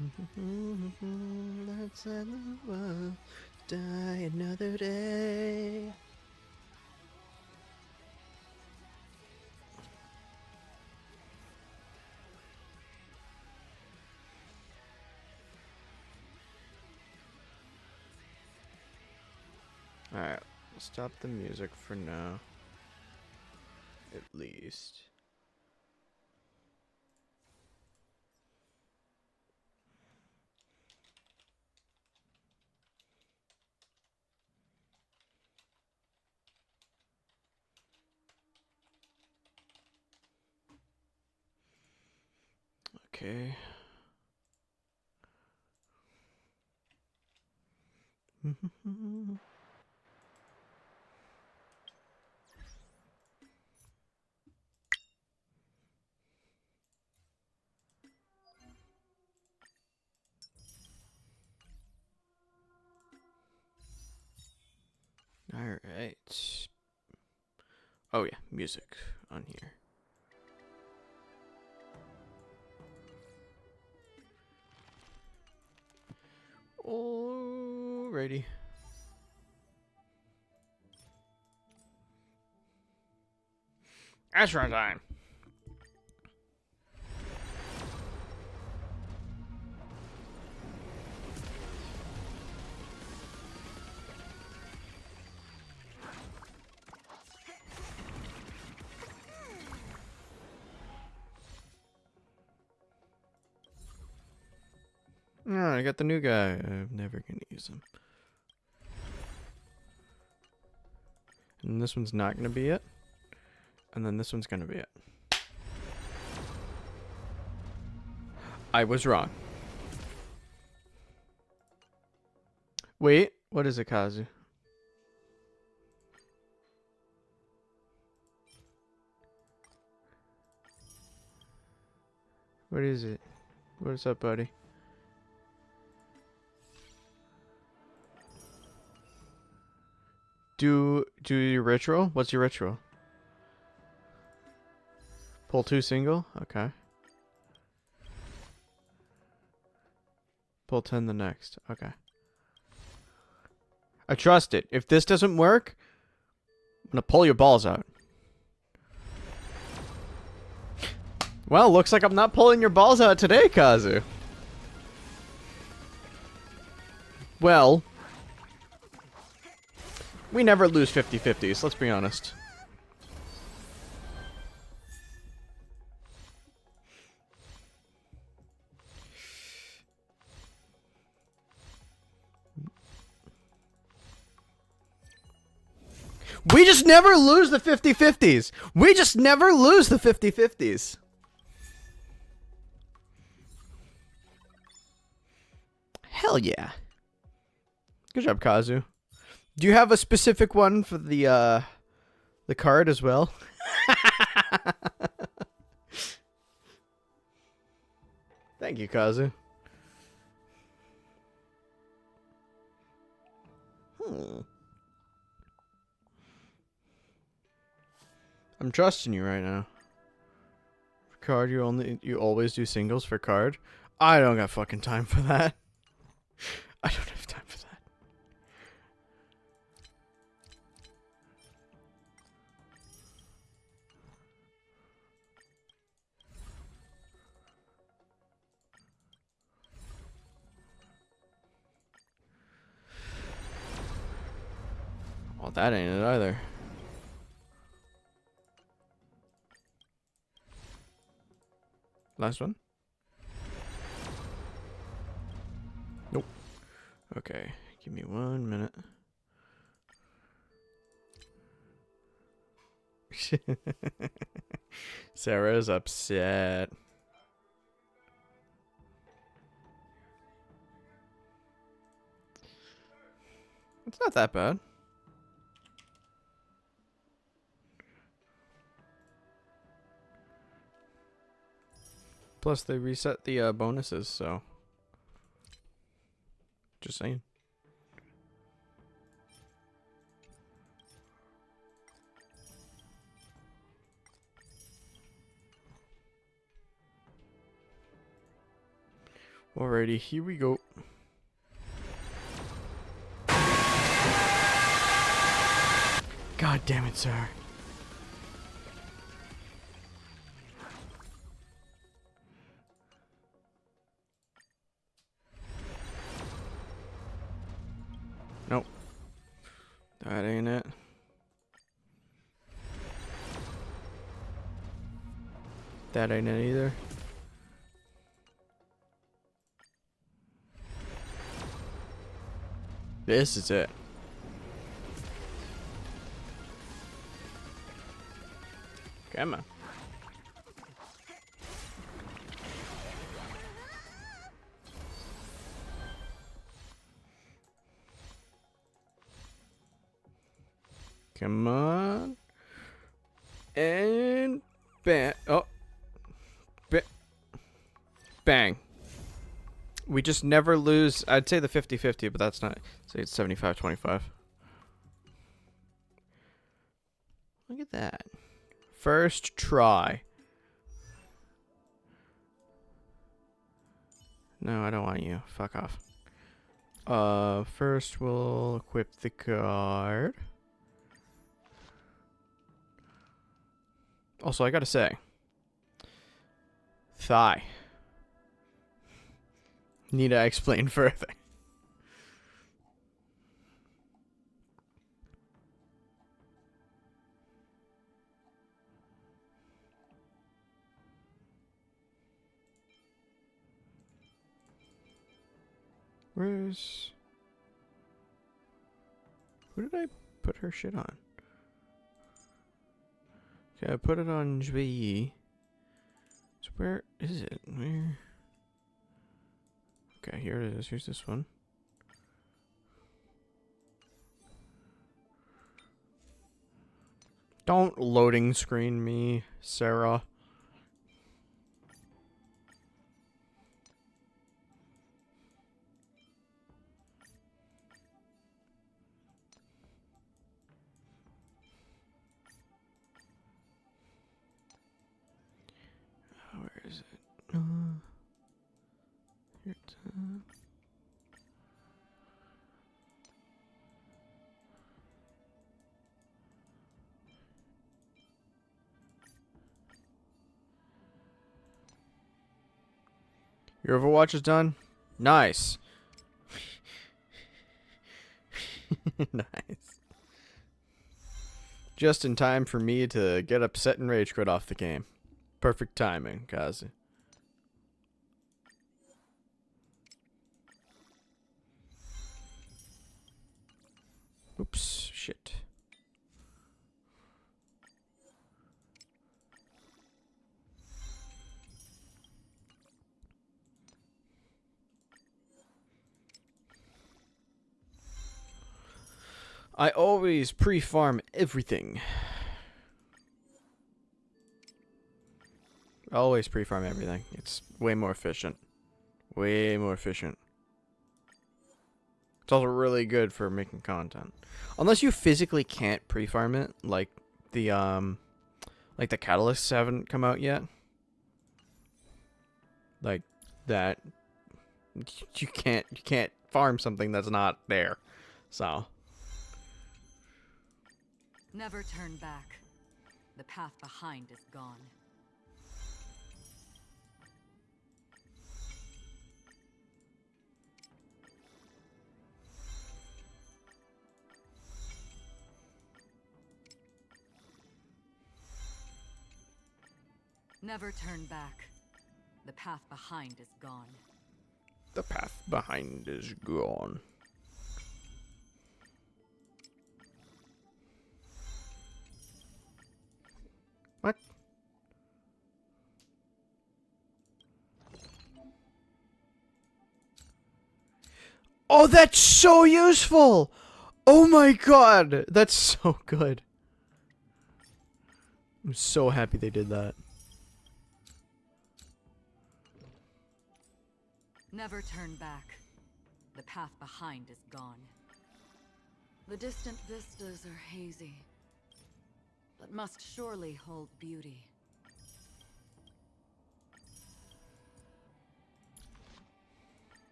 Let's let the world die another day. Alright, stop the music for now. At least. Okay. Alright. Oh yeah, music on here. Alrighty. Astro time. Oh, I got the new guy. I'm never gonna use him. And this one's not gonna be it. And then this one's gonna be it. I was wrong. Wait, what is it, Kazu? What is it? What's up, buddy? Do your ritual? What's your ritual? Pull 2 single? Okay. Pull 10 the next. Okay. I trust it. If this doesn't work, I'm gonna pull your balls out. Well, looks like I'm not pulling your balls out today, Kazu. Well, we never lose 50-50s, let's be honest. We just never lose the 50-50s. We just never lose the 50-50s. Hell yeah. Good job, Kazu. Do you have a specific one for the card as well? Thank you, Kazu. I'm trusting you right now. For card, you always do singles for card. I don't got fucking time for that. I don't have time for that. Well, that ain't it either. Last one? Nope. Okay, give me 1 minute. Sarah's upset. It's not that bad. Plus, they reset the bonuses, so. Just saying. Alrighty, here we go. God damn it, sir. Nope. That ain't it. That ain't it either. This is it. Come on. Come on. And bang. Oh. Bang. We just never lose. I'd say the 50-50, but that's not. Say it's 75-25. Look at that. First try. No, I don't want you. Fuck off. First we'll equip the card. Also, I gotta say. Thigh. Need I explain further? Where's... Who did I put her shit on? Okay, I put it on Jvi. So where is it? Where? Okay, here it is. Here's this one. Don't loading screen me, Sarah. Where is it? Here it's Your Overwatch is done? Nice. Nice. Just in time for me to get upset and rage quit off the game. Perfect timing, Kazi. Oops, shit. I always pre-farm everything. Always pre-farm everything. It's way more efficient. Way more efficient. It's also really good for making content. Unless you physically can't pre-farm it, like the catalysts haven't come out yet. Like that you can't farm something that's not there. So never turn back. The path behind is gone. Never turn back. The path behind is gone. the path behind is gone. What? Oh, that's so useful! Oh my god! That's so good. I'm so happy they did that. Never turn back. The path behind is gone. The distant vistas are hazy, but must surely hold beauty.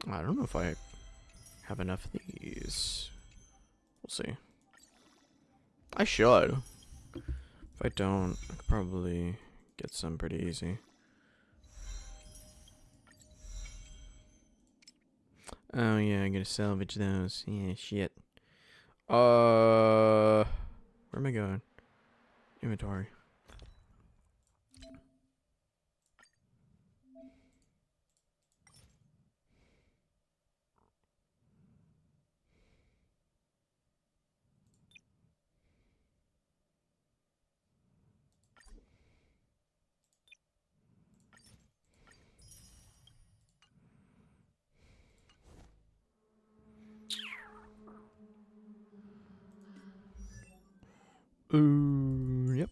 I don't know if I have enough of these. We'll see. I should. If I don't, I could probably get some pretty easy. Oh yeah, I gotta salvage those. Yeah, shit. Where am I going? Inventory. Ooh, yep.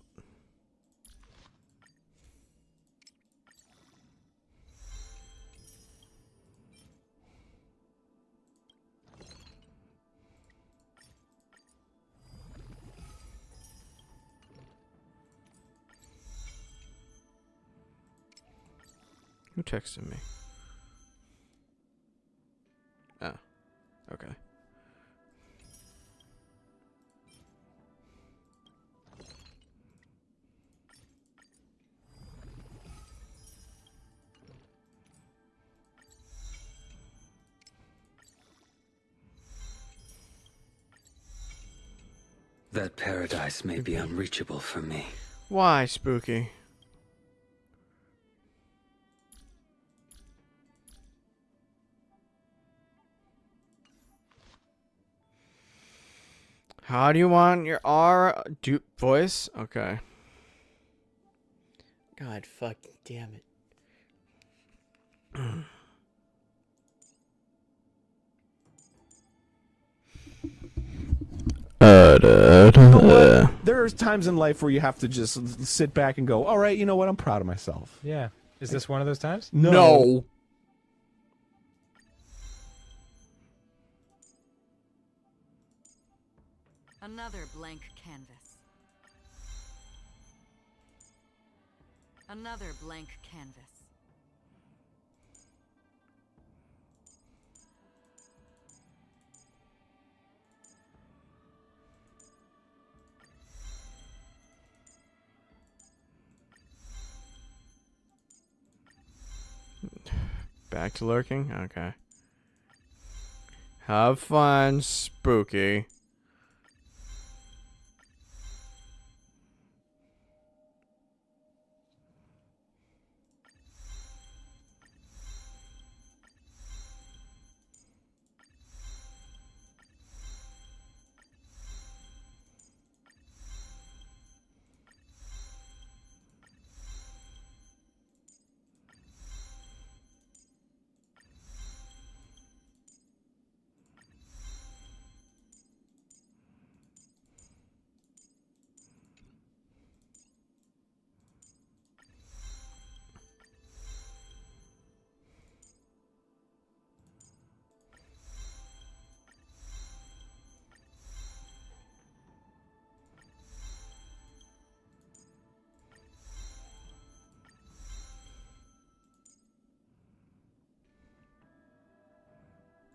Who texted me? Ah, okay. That paradise may be unreachable for me. Why, Spooky? How do you want your R voice? Okay. God fucking damn it. There's times in life where you have to just sit back and go, all right, you know what? I'm proud of myself. Yeah. Is this one of those times? No. Another blank canvas. Another blank canvas. Back to lurking? Okay. Have fun, Spooky.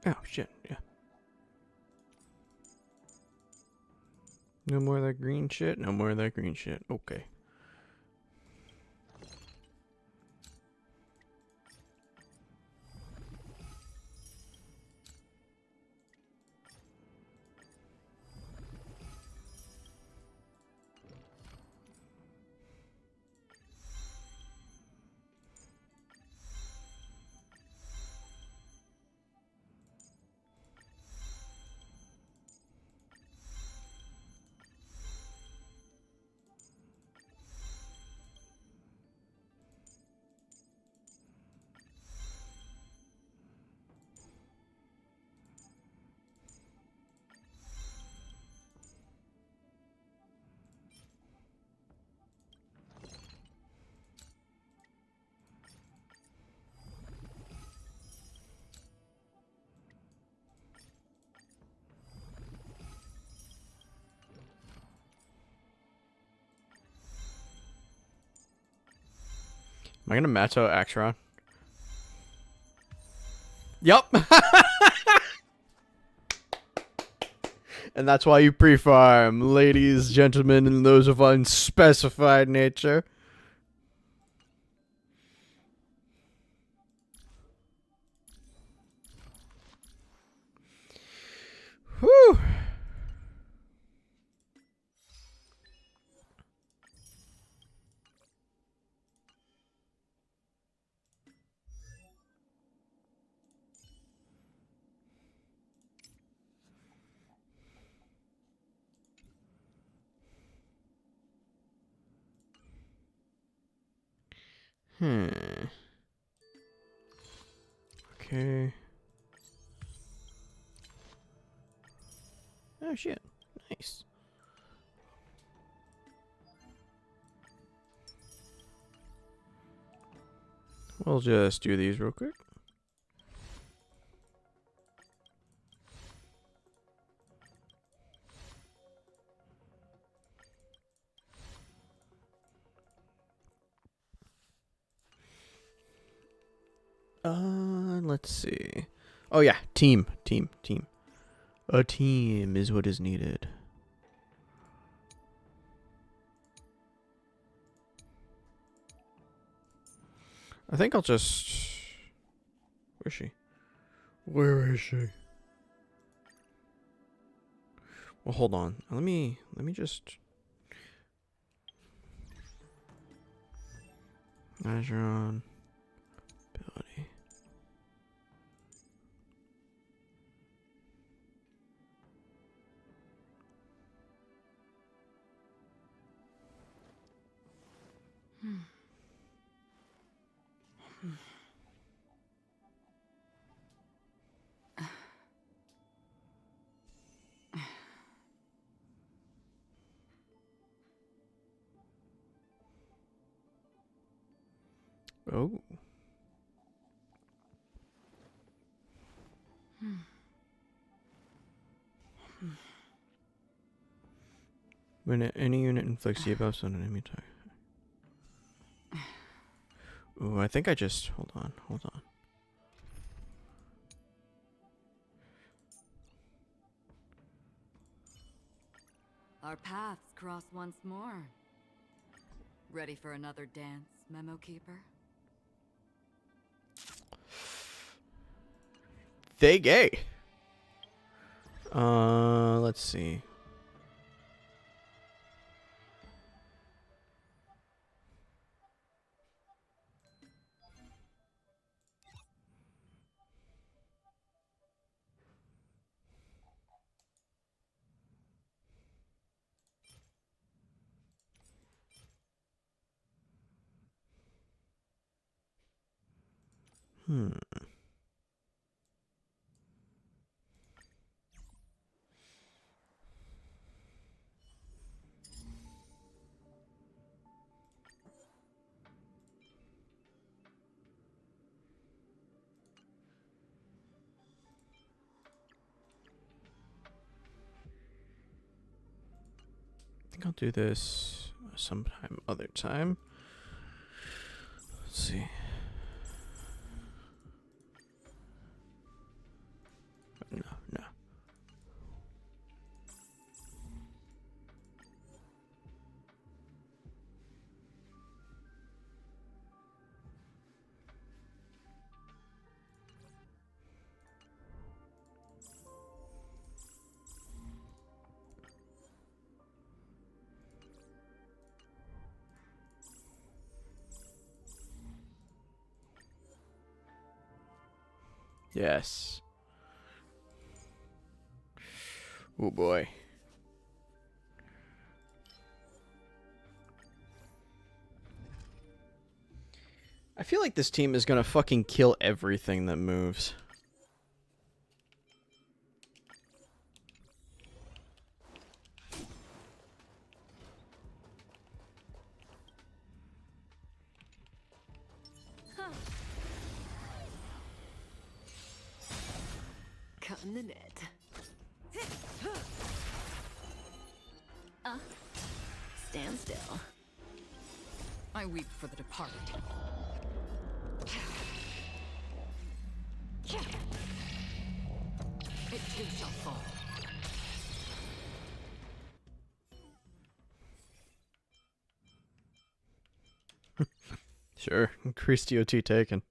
Oh, shit, yeah. No more of that green shit? No more of that green shit. Okay. Am I gonna match out Axiron? Yup. And that's why you pre-farm, ladies, gentlemen, and those of unspecified nature. Whew. Okay. Oh shit. Nice. We'll just do these real quick. Let's see. Oh yeah, team. A team is what is needed. I think I'll just... Where is she? Where is she? Well, hold on. Let me just... Measure on ability. Oh. When any unit inflicts debuffs on an enemy target. Ooh, I think I just... Hold on. Our paths cross once more. Ready for another dance, Memo Keeper? They gay. Let's see. I think I'll do this sometime other time. Let's see. No. Yes. Oh boy. I feel like this team is gonna fucking kill everything that moves. Cutting the net. Stand still. I weep for the departed. too shall fall. Sure, increase DOT taken.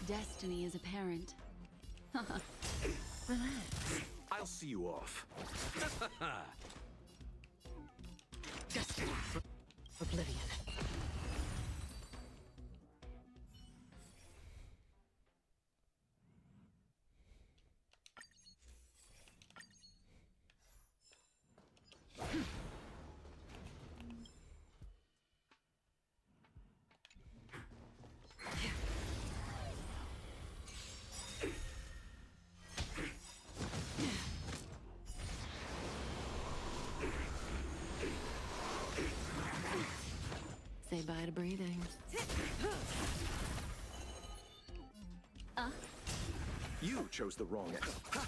Destiny is apparent. I'll see you off. Destiny for oblivion. Say bye to breathing. You chose the wrong end. Ha!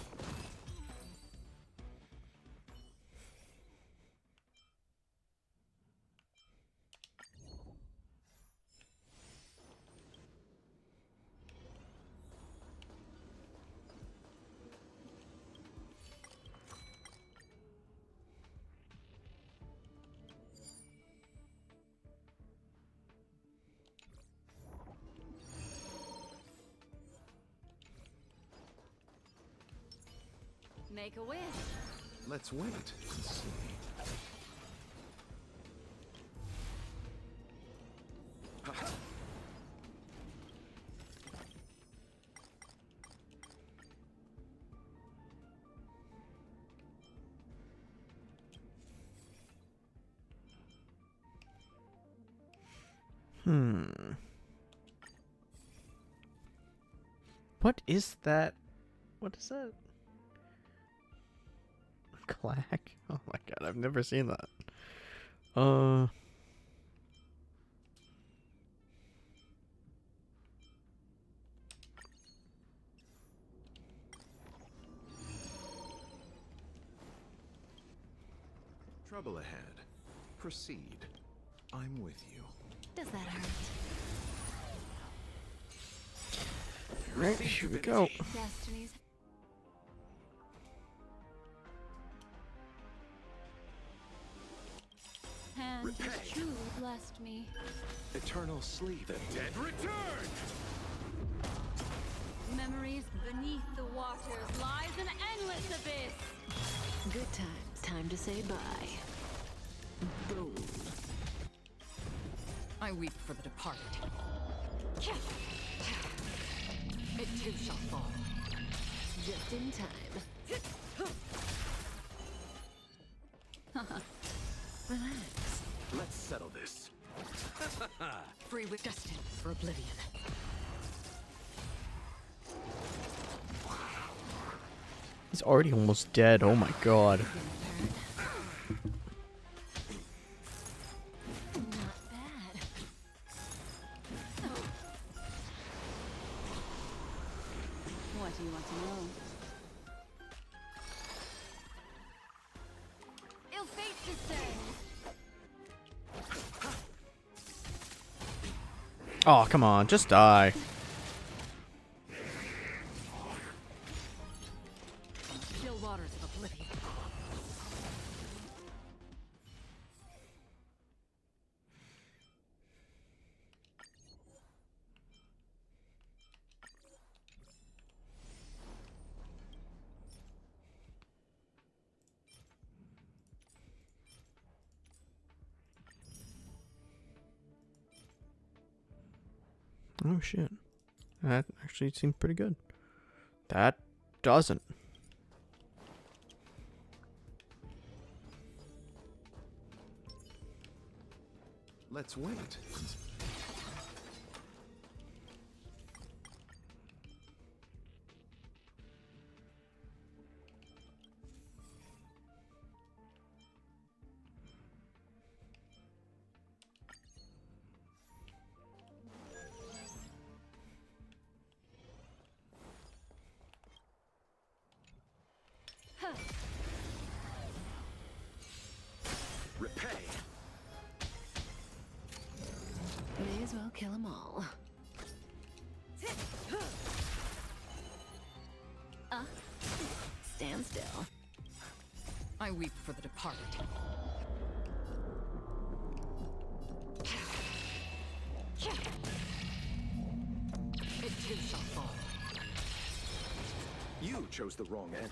Make a wish. Let's wait and see. What is that? What is that? Clack? Oh my god, I've never seen that. Trouble ahead. Proceed. I'm with you. Does that hurt? Right, here we go. Destiny's. Hand has Repay. truly blessed me. Eternal sleep. The dead return! Memories beneath the waters lies an endless abyss. Good times. Time to say bye. Boom. I weep for the departed. It too shall fall. Just in time. Relax. Let's settle this. Free with destined for oblivion. He's already almost dead. Oh my god. Not bad. What do you want to know? Ill fate descends. Oh, come on. Just die. Still waters of oblivion. Oh shit. That actually seemed pretty good. That doesn't. Let's wait. Stand still. I weep for the departed. It too shall fall. You chose the wrong end.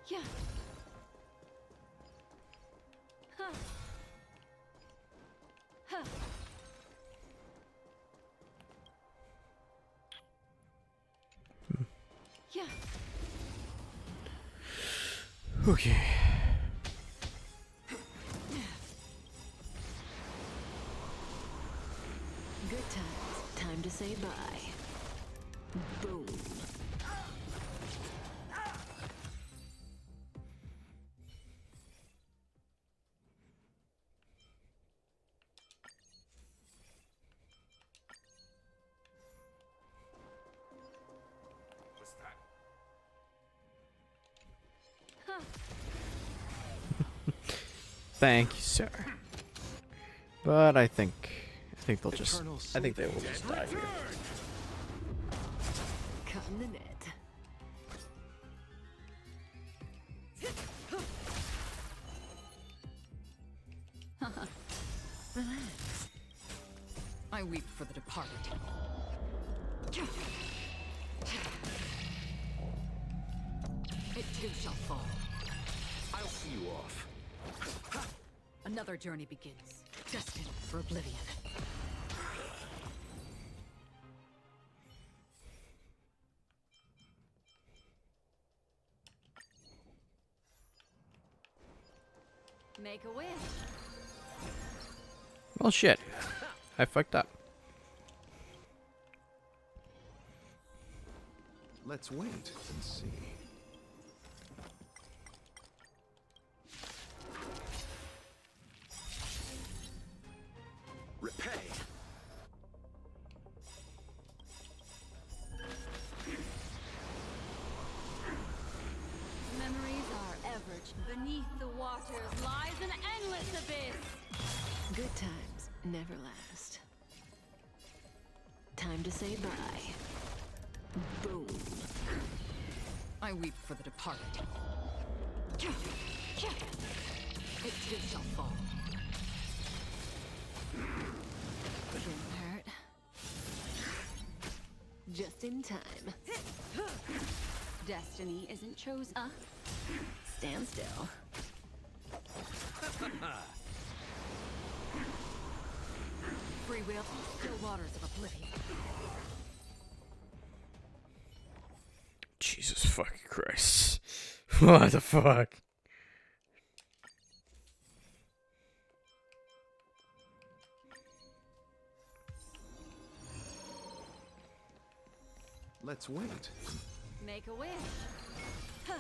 Yeah. Huh. Huh. Yeah. Okay. Good times. Time to say bye. Boom. Thank you, sir. But I think they'll just. I think they will just die here. Cutting the net. Relax. I weep for the departed. It too shall fall. I'll see you off. Another journey begins, destined for oblivion. Make a wish. Well, shit. I fucked up. Let's wait and see. Repay. Memories are ever. Beneath the waters lies an endless abyss. Good times never last. Time to say bye. Boom. I weep for the departed. It too shall fall. Didn't hurt. Just in time. Destiny isn't chosen. Stand still. Free will, still waters of oblivion. Jesus fucking Christ. What the fuck? Let's wait. Make a wish. Huh.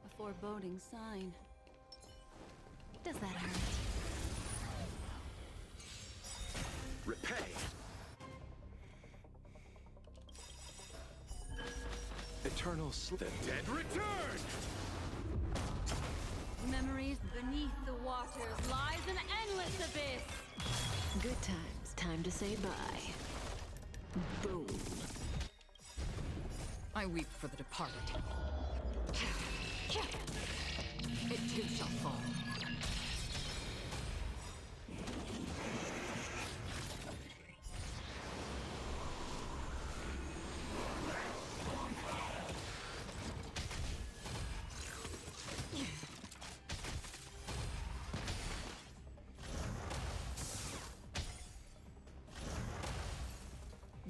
A foreboding sign. Does that hurt? Repay. Eternal The dead return! Memories beneath the waters lies an endless abyss. Good times. Time to say bye. Boom. I weep for the departed. It too shall fall.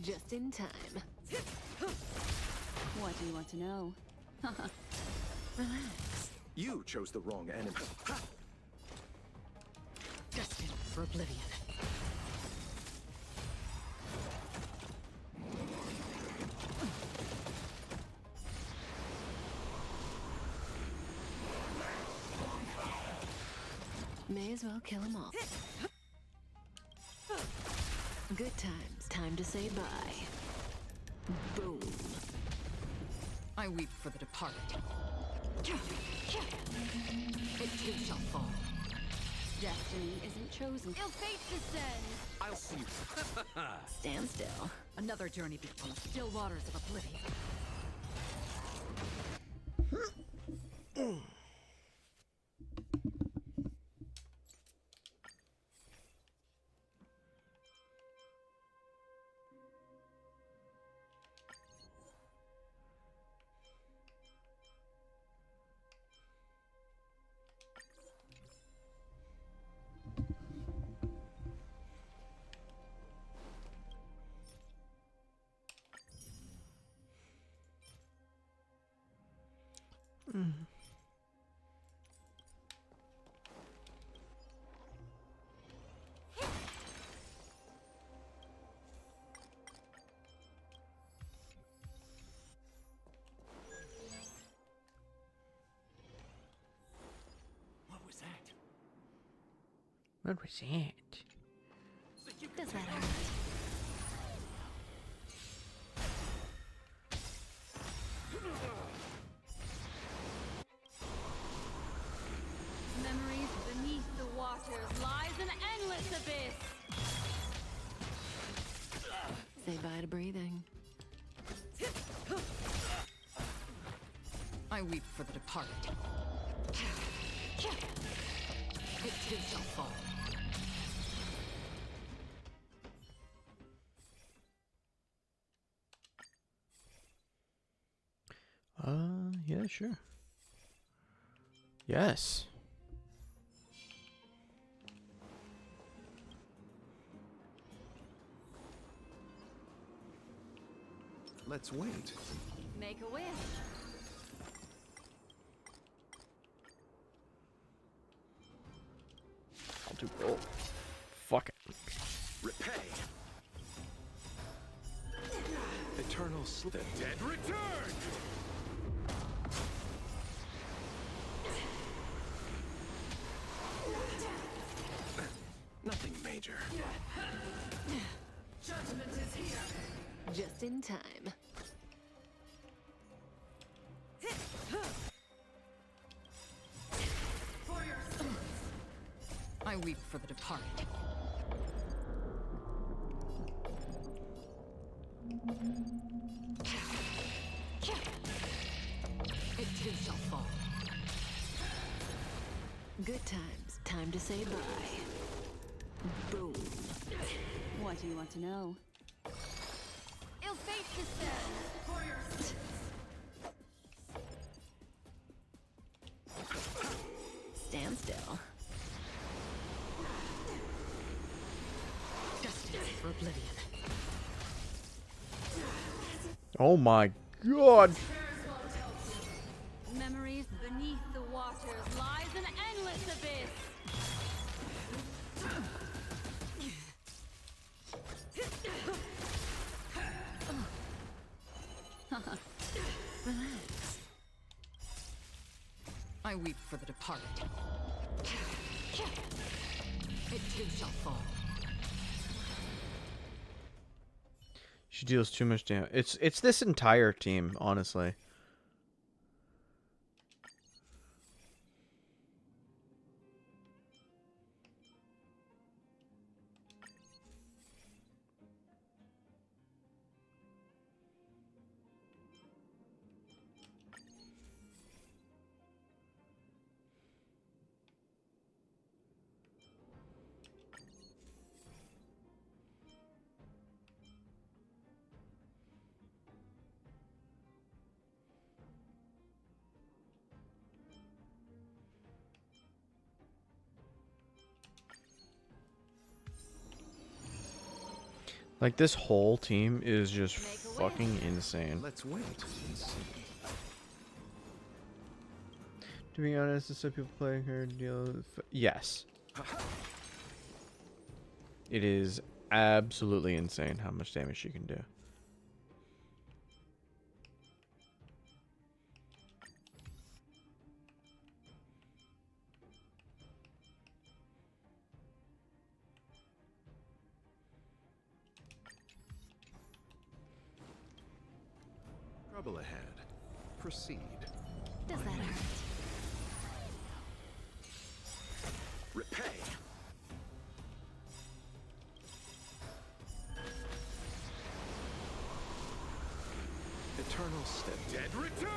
Just in time. What do you want to know? Relax. You chose the wrong enemy. Destined for oblivion. May as well kill them all. Good times. Time to say bye. Boom. I weep for the departed. It too shall fall. Destiny isn't chosen. Ill fate descends. I'll see you. Stand still. Another journey beyond the still waters of oblivion. What was that? What was that? Does that hurt? Memories beneath the waters lies an endless abyss. Say bye to breathing. I weep for the departed. It too shall fall. Yeah, sure. Yes. Let's wait. Make a wish. I'll do both. Fuck it. Repay. Eternal The dead return! Nothing major. Just in time. I weep for the departed. It too shall fall. Good times. Time to say bye. Boom. What do you want to know? Ill fate descends. For your stand still. Destiny for oblivion. Oh my god. Memories beneath the waters lies an endless abyss. Relax. I weep for the departed. It too shall fall. She deals too much damage. It's this entire team, honestly. Like, this whole team is just fucking insane. Let's wait and see. To be honest, the stuff people play her deal with yes. It is absolutely insane how much damage she can do. Trouble ahead. Proceed. Does that hurt? Repay. Eternal step. Dead return!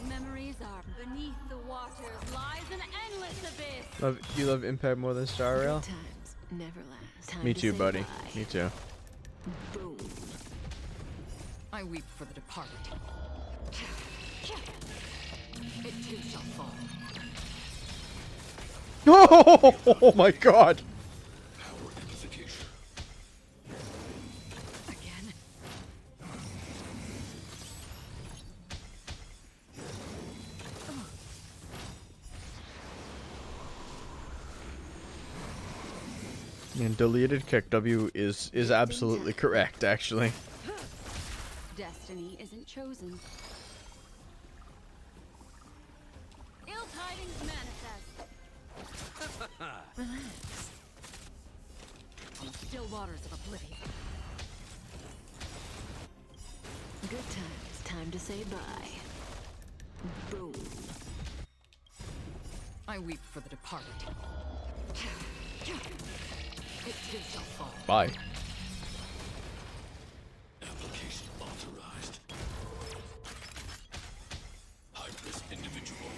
Memories are beneath the waters lies an endless abyss. You love Impact more than Star Rail? Good times never last. Time Me to too, say buddy. bye. Me too. Boom. I weep for the departed. It too shall fall. Oh my god! Again. And deleted kick W is absolutely correct, actually. Destiny isn't chosen. Ill tidings manifest. Relax. On the still waters of oblivion. Good times. Time to say bye. Boom. I weep for the departed. It too shall fall. Bye. Application authorized. High-risk individual.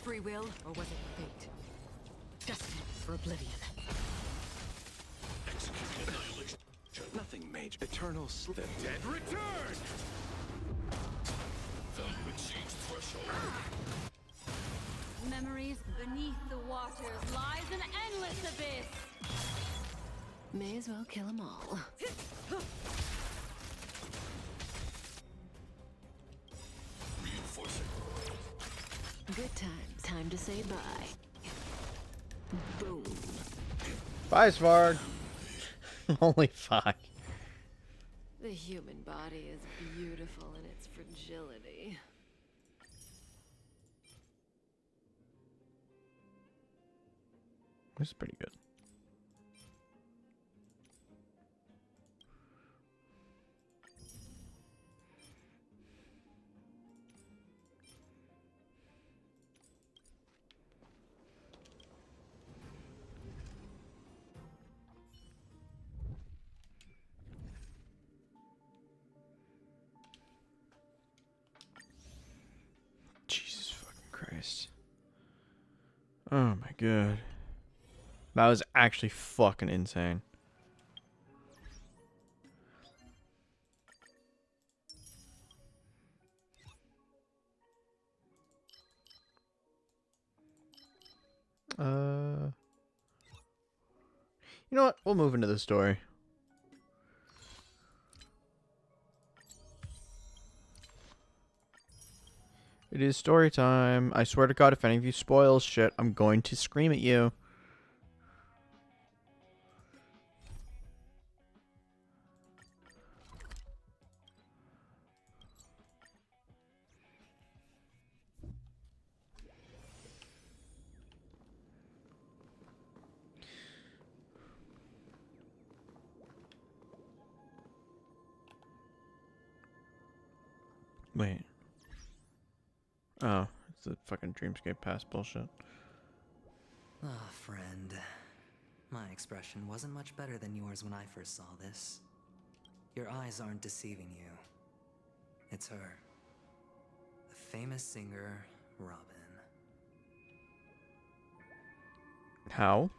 Free will, or was it fate? Destiny for oblivion. Executing annihilation. Nothing major. Eternal step. Dead return! Value exceeds threshold. Memories beneath the waters lies an endless abyss. May as well kill them all. Reinforcing. Good times. Time to say bye. Boom. Bye, Svarg. Only 5. The human body is beautiful in its fragility. This is pretty good. Jesus fucking Christ. Oh my god. That was actually fucking insane. You know what? We'll move into the story. It is story time. I swear to God, if any of you spoils shit, I'm going to scream at you. Wait. Oh, it's the fucking Dreamscape Pass bullshit. Ah, friend. My expression wasn't much better than yours when I first saw this. Your eyes aren't deceiving you. It's her. The famous singer, Robin. How?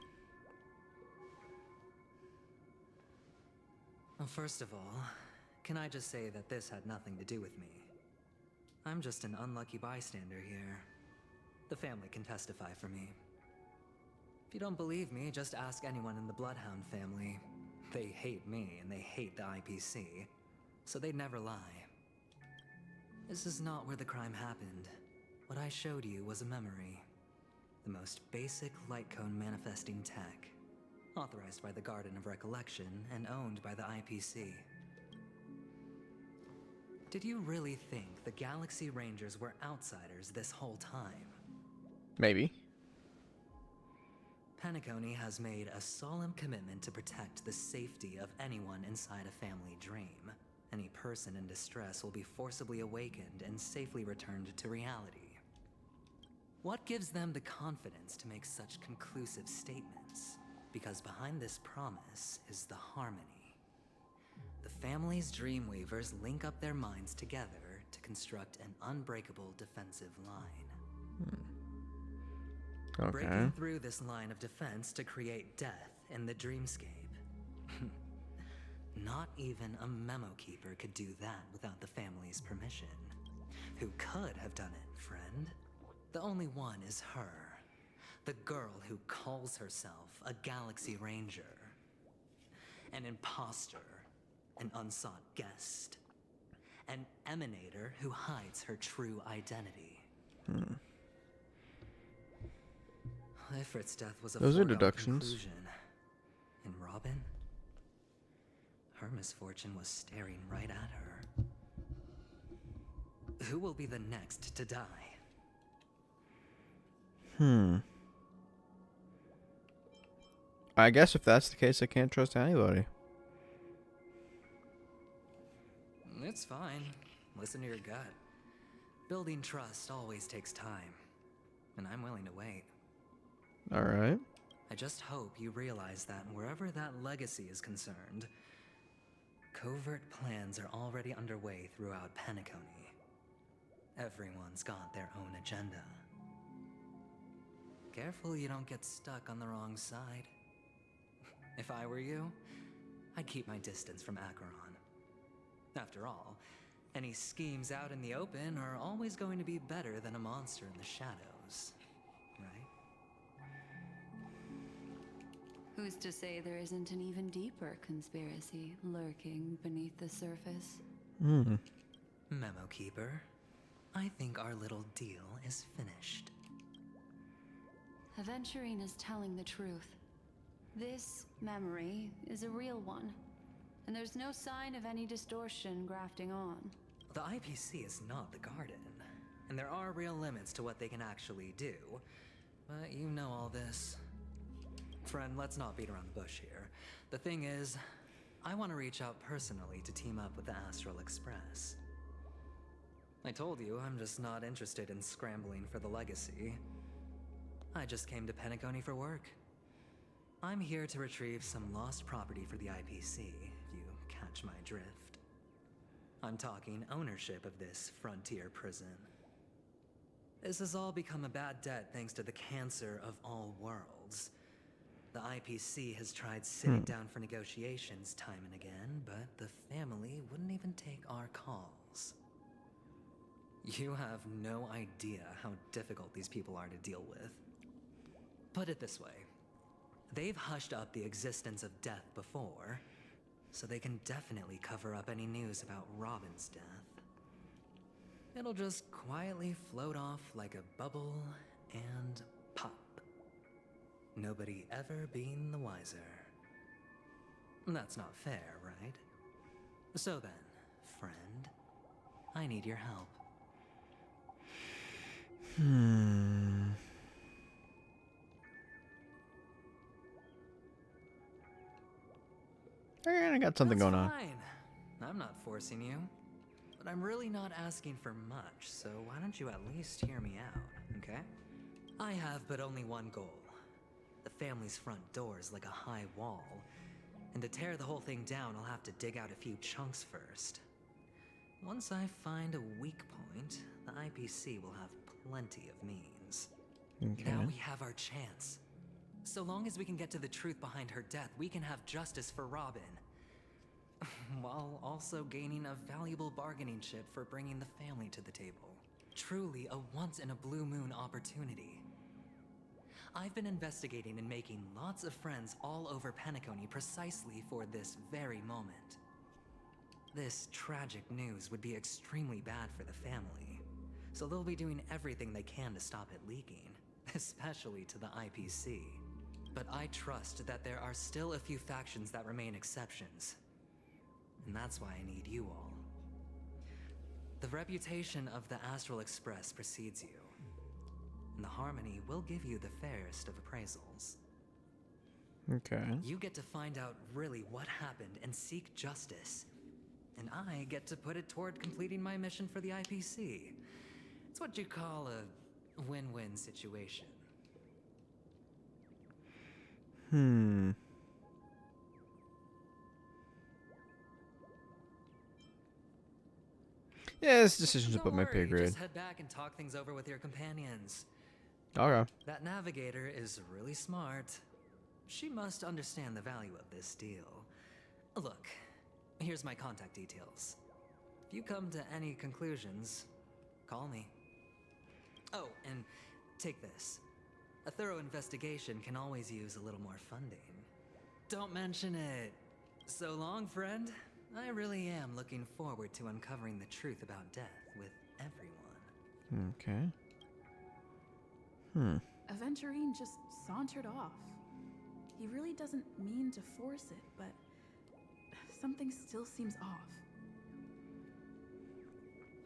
Well, first of all, can I just say that this had nothing to do with me? I'm just an unlucky bystander here. The family can testify for me. If you don't believe me, just ask anyone in the Bloodhound family. They hate me and they hate the IPC, so they'd never lie. This is not where the crime happened. What I showed you was a memory. The most basic light cone manifesting tech. Authorized by the Garden of Recollection and owned by the IPC. Did you really think the Galaxy Rangers were outsiders this whole time? Maybe. Penacony has made a solemn commitment to protect the safety of anyone inside a family dream. Any person in distress will be forcibly awakened and safely returned to reality. What gives them the confidence to make such conclusive statements? Because behind this promise is the harmony. The family's Dreamweavers link up their minds together to construct an unbreakable defensive line. Okay. Breaking through this line of defense to create death in the dreamscape. Not even a memo keeper could do that without the family's permission. Who could have done it, friend? The only one is her. The girl who calls herself a Galaxy Ranger. An imposter. An unsought guest. An emanator who hides her true identity. Ifrit's death was a Those are foregone deductions. conclusion. And Robin? Her misfortune was staring right at her. Who will be the next to die? I guess if that's the case, I can't trust anybody. It's fine. Listen to your gut. Building trust always takes time. And I'm willing to wait. Alright. I just hope you realize that wherever that legacy is concerned, covert plans are already underway throughout Penacony. Everyone's got their own agenda. Careful you don't get stuck on the wrong side. If I were you, I'd keep my distance from Acheron. After all, any schemes out in the open are always going to be better than a monster in the shadows, right? Who's to say there isn't an even deeper conspiracy lurking beneath the surface? Memo Keeper, I think our little deal is finished. Aventurine is telling the truth. This memory is a real one, and there's no sign of any distortion grafting on. The IPC is not the Garden, and there are real limits to what they can actually do. But you know all this. Friend, let's not beat around the bush here. The thing is, I want to reach out personally to team up with the Astral Express. I told you I'm just not interested in scrambling for the legacy. I just came to Penacony for work. I'm here to retrieve some lost property for the IPC, if you catch my drift. I'm talking ownership of this frontier prison. This has all become a bad debt thanks to the cancer of all worlds. The IPC has tried sitting down for negotiations time and again, but the family wouldn't even take our calls. You have no idea how difficult these people are to deal with. Put it this way. They've hushed up the existence of death before, so they can definitely cover up any news about Robin's death. It'll just quietly float off like a bubble and pop. Nobody ever being the wiser. That's not fair, right? So then, friend, I need your help. I got something That's going on. fine. I'm not forcing you. But I'm really not asking for much, so why don't you at least hear me out, okay? I have but only one goal. The family's front door is like a high wall, and to tear the whole thing down, I'll have to dig out a few chunks first. Once I find a weak point, the IPC will have plenty of means. Okay. Now we have our chance. So long as we can get to the truth behind her death, we can have justice for Robin. While also gaining a valuable bargaining chip for bringing the family to the table. Truly a once-in-a-blue-moon opportunity. I've been investigating and making lots of friends all over Penacony precisely for this very moment. This tragic news would be extremely bad for the family, so they'll be doing everything they can to stop it leaking, especially to the IPC. But I trust that there are still a few factions that remain exceptions. And that's why I need you all. reputation of the Astral Express precedes you. And the Harmony will give you the fairest of appraisals. Okay. You get to find out really what happened and seek justice. And I get to put it toward completing my mission for the IPC. It's what you call a win-win situation. Yeah, this decision's Don't above my pay worry, grade. just head back and talk things over with your companions. Okay. That navigator is really smart. She must understand the value of this deal. Look, here's my contact details. If you come to any conclusions, call me. Oh, and take this. A thorough investigation can always use a little more funding. Don't mention it. So long, friend. I really am looking forward to uncovering the truth about death with everyone. Okay. Aventurine just sauntered off. He really doesn't mean to force it, but something still seems off.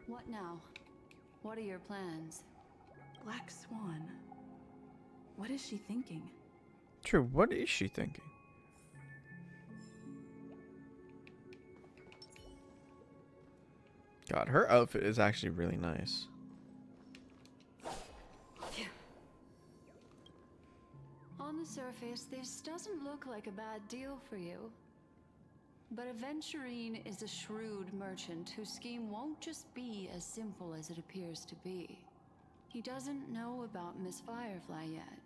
What now? What are your plans? Black Swan. What is she thinking? True, what is she thinking? God, her outfit is actually really nice. On the surface, this doesn't look like a bad deal for you. But Aventurine is a shrewd merchant whose scheme won't just be as simple as it appears to be. He doesn't know about Miss Firefly yet.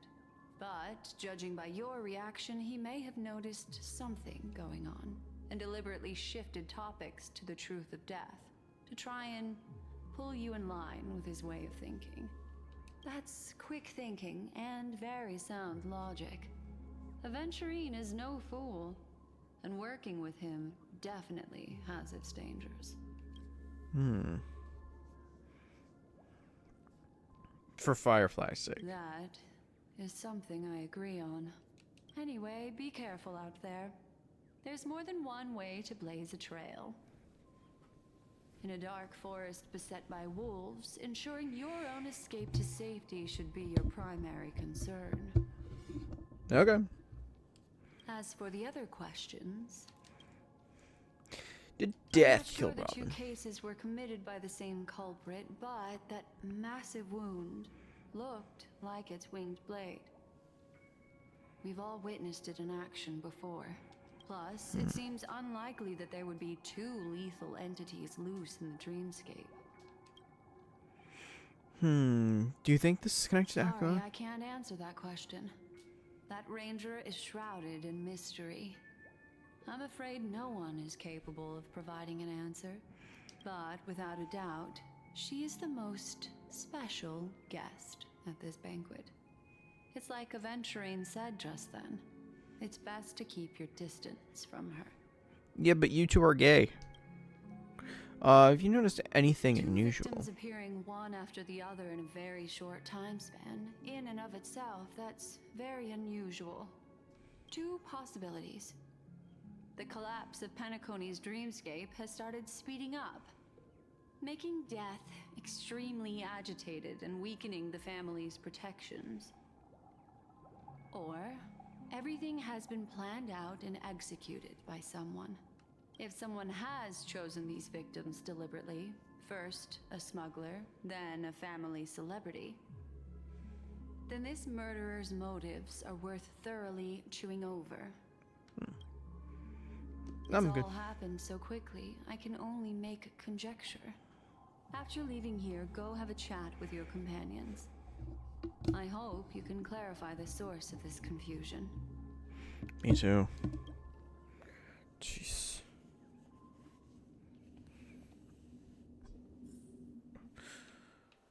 But, judging by your reaction, he may have noticed something going on, and deliberately shifted topics to the truth of death, to try and pull you in line with his way of thinking. That's quick thinking and very sound logic. Aventurine is no fool, and working with him definitely has its dangers. For Firefly's sake. That is something I agree on. Anyway, be careful out there. There's more than one way to blaze a trail. In a dark forest beset by wolves, ensuring your own escape to safety should be your primary concern. Okay. As for the other questions, Did I'm death not kill sure the two Robin? cases were committed by the same culprit, but that massive wound looked like its winged blade. We've all witnessed it in action before. Plus, it seems unlikely that there would be two lethal entities loose in the dreamscape. Do you think this is connected to Sorry, Aqua? I can't answer that question. That ranger is shrouded in mystery. I'm afraid no one is capable of providing an answer. But without a doubt, she is the most special guest at this banquet. It's like Aventurine said just then. It's best to keep your distance from her. Yeah, but you two are gay. Have you noticed anything Two unusual? victims appearing one after the other in a very short time span, in and of itself, that's very unusual. Two possibilities. The collapse of Penacony's dreamscape has started speeding up, making death extremely agitated and weakening the family's protections. Or everything has been planned out and executed by someone. If someone has chosen these victims deliberately, first a smuggler, then a family celebrity, then this murderer's motives are worth thoroughly chewing over. I'm It's good. all happened so quickly, I can only make conjecture. After leaving here, go have a chat with your companions. I hope you can clarify the source of this confusion. Me too. Jeez.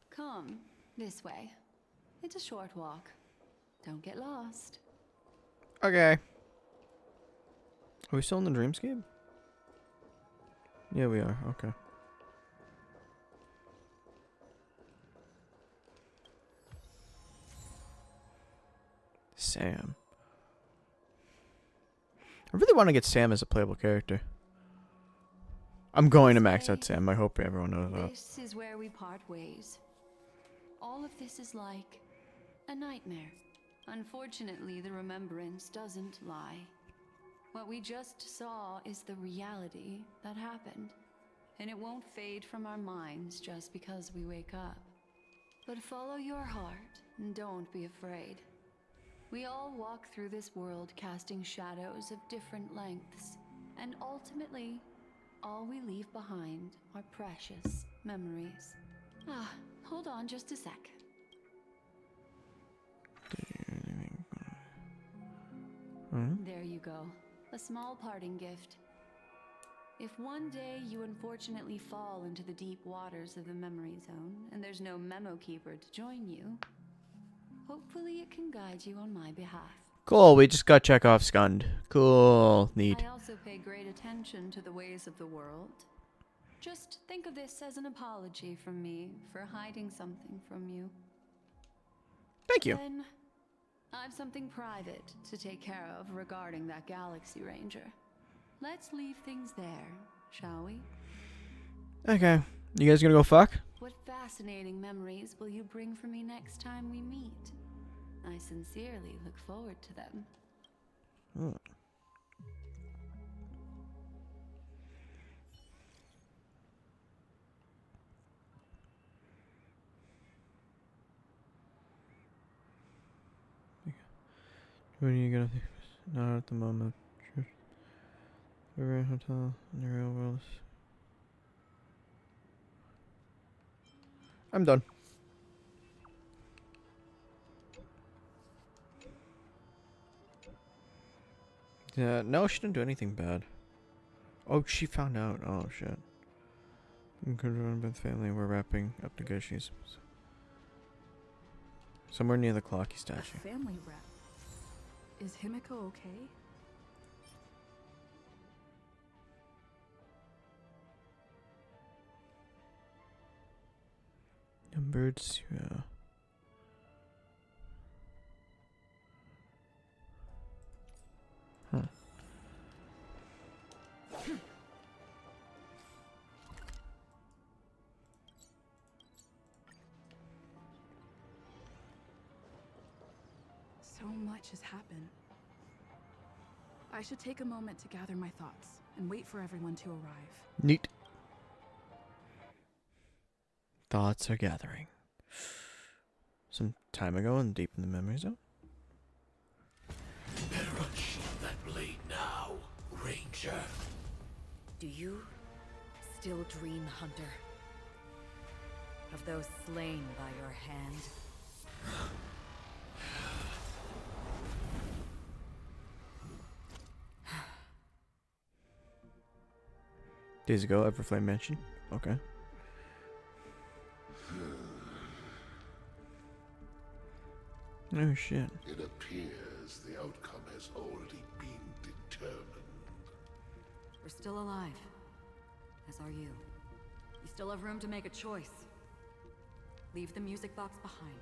Come, this way. It's a short walk. Don't get lost. Okay. Are we still in the dreamscape? Yeah, we are. Okay. Sam. I really want to get Sam as a playable character. I'm going to max out Sam. I hope everyone knows that. This is where we part ways. All of this is like a nightmare. Unfortunately, the remembrance doesn't lie. What we just saw is the reality that happened. And it won't fade from our minds just because we wake up. But follow your heart and don't be afraid. We all walk through this world casting shadows of different lengths. And ultimately, all we leave behind are precious memories. Ah, hold on just a sec. There you go. A small parting gift. If one day you unfortunately fall into the deep waters of the memory zone and there's no memo keeper to join you, hopefully it can guide you on my behalf. Cool, we just got Chekhov's gun. Cool, neat. I also pay great attention to the ways of the world. Just think of this as an apology from me for hiding something from you. Thank you. Then, I've something private to take care of regarding that Galaxy Ranger. Let's leave things there, shall we? Okay, you guys gonna go fuck? What fascinating memories will you bring for me next time we meet? I sincerely look forward to them. When are you gonna think? Not at the moment. We're in a hotel in the real world. I'm done. Yeah, no, she didn't do anything bad. Oh, she found out. Oh, shit. With family, we're wrapping up negotiations. Somewhere near the Clocky statue. A family rep. Is Himiko okay? And birds, yeah. Huh. So much has happened. I should take a moment to gather my thoughts and wait for everyone to arrive. Neat. Thoughts are gathering. Some time ago and deep in the memory zone. Better unsheath that blade now, Ranger. Do you still dream, Hunter? Of those slain by your hand? Days ago, Everflame Mansion. Okay. Oh shit. It appears the outcome has already been determined. We're still alive. As are you. You still have room to make a choice. Leave the music box behind.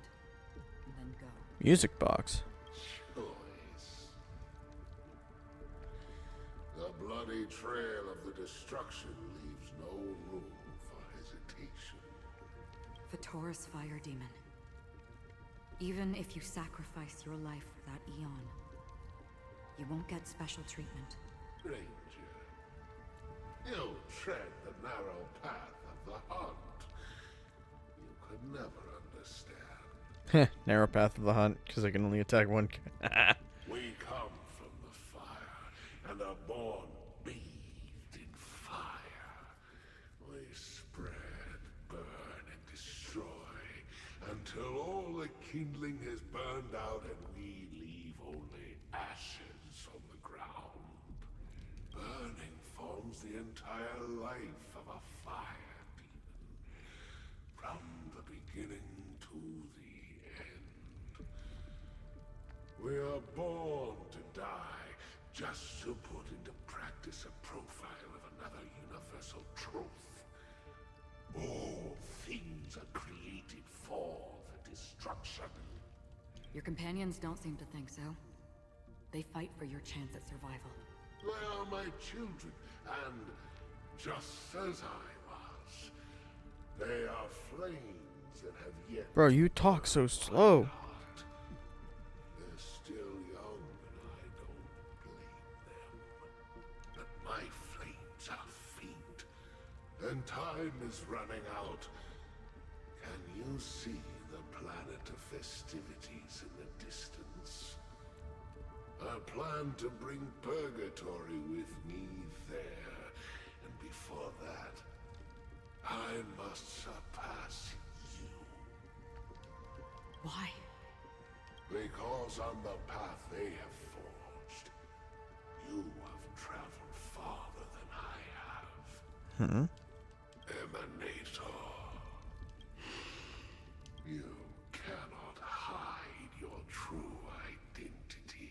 And then go. Music box. Choice. The bloody trail of the destruction leaves no room for hesitation. Vatora's fire demon. Even if you sacrifice your life for that eon, you won't get special treatment. Ranger, you tread the narrow path of the hunt. You could never understand. Narrow path of the hunt, because I can only attack one. We come from the fire, and are born bathed in fire. We spread, burn, and destroy, until all the kindling has burned out and we leave only ashes on the ground. Burning forms the entire life of a fire demon, from the beginning to the end. We are born to die, just to put into practice a profile of another universal truth. All things are created for the destruction. Your companions don't seem to think so. They fight for your chance at survival. They are my children, and just as I was. They are flames that have yet. Bro, you talk so slow. They're still young, and I don't blame them. But my flames are faint, and time is running out. Can you see the planet of festivities in the distance? I plan to bring Purgatory with me there, and before that, I must surpass you. Why? Because on the path they have forged, you have traveled farther than I have. Hmm? Emanator. You cannot hide your true identity.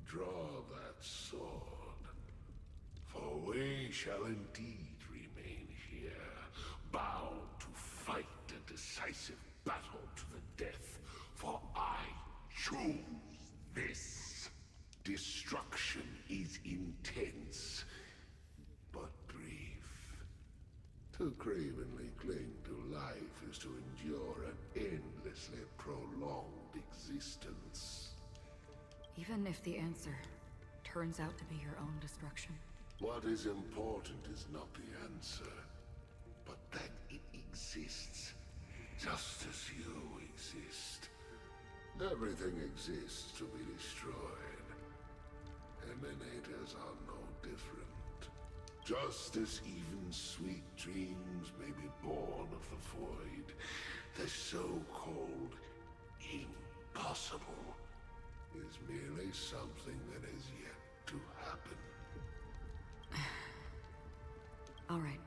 Draw that sword, for we shall indeed remain here, bound to fight a decisive battle to the death, for I choose this. Destruction is intense, but brief. To cravenly cling to life is to endure an endlessly prolonged existence. Even if the answer turns out to be your own destruction. What is important is not the answer, but that it exists, just as you exist. Everything exists to be destroyed. Emanators are no different. Just as even sweet dreams may be born of the void, the so-called impossible is merely something that is yet to happen. All right.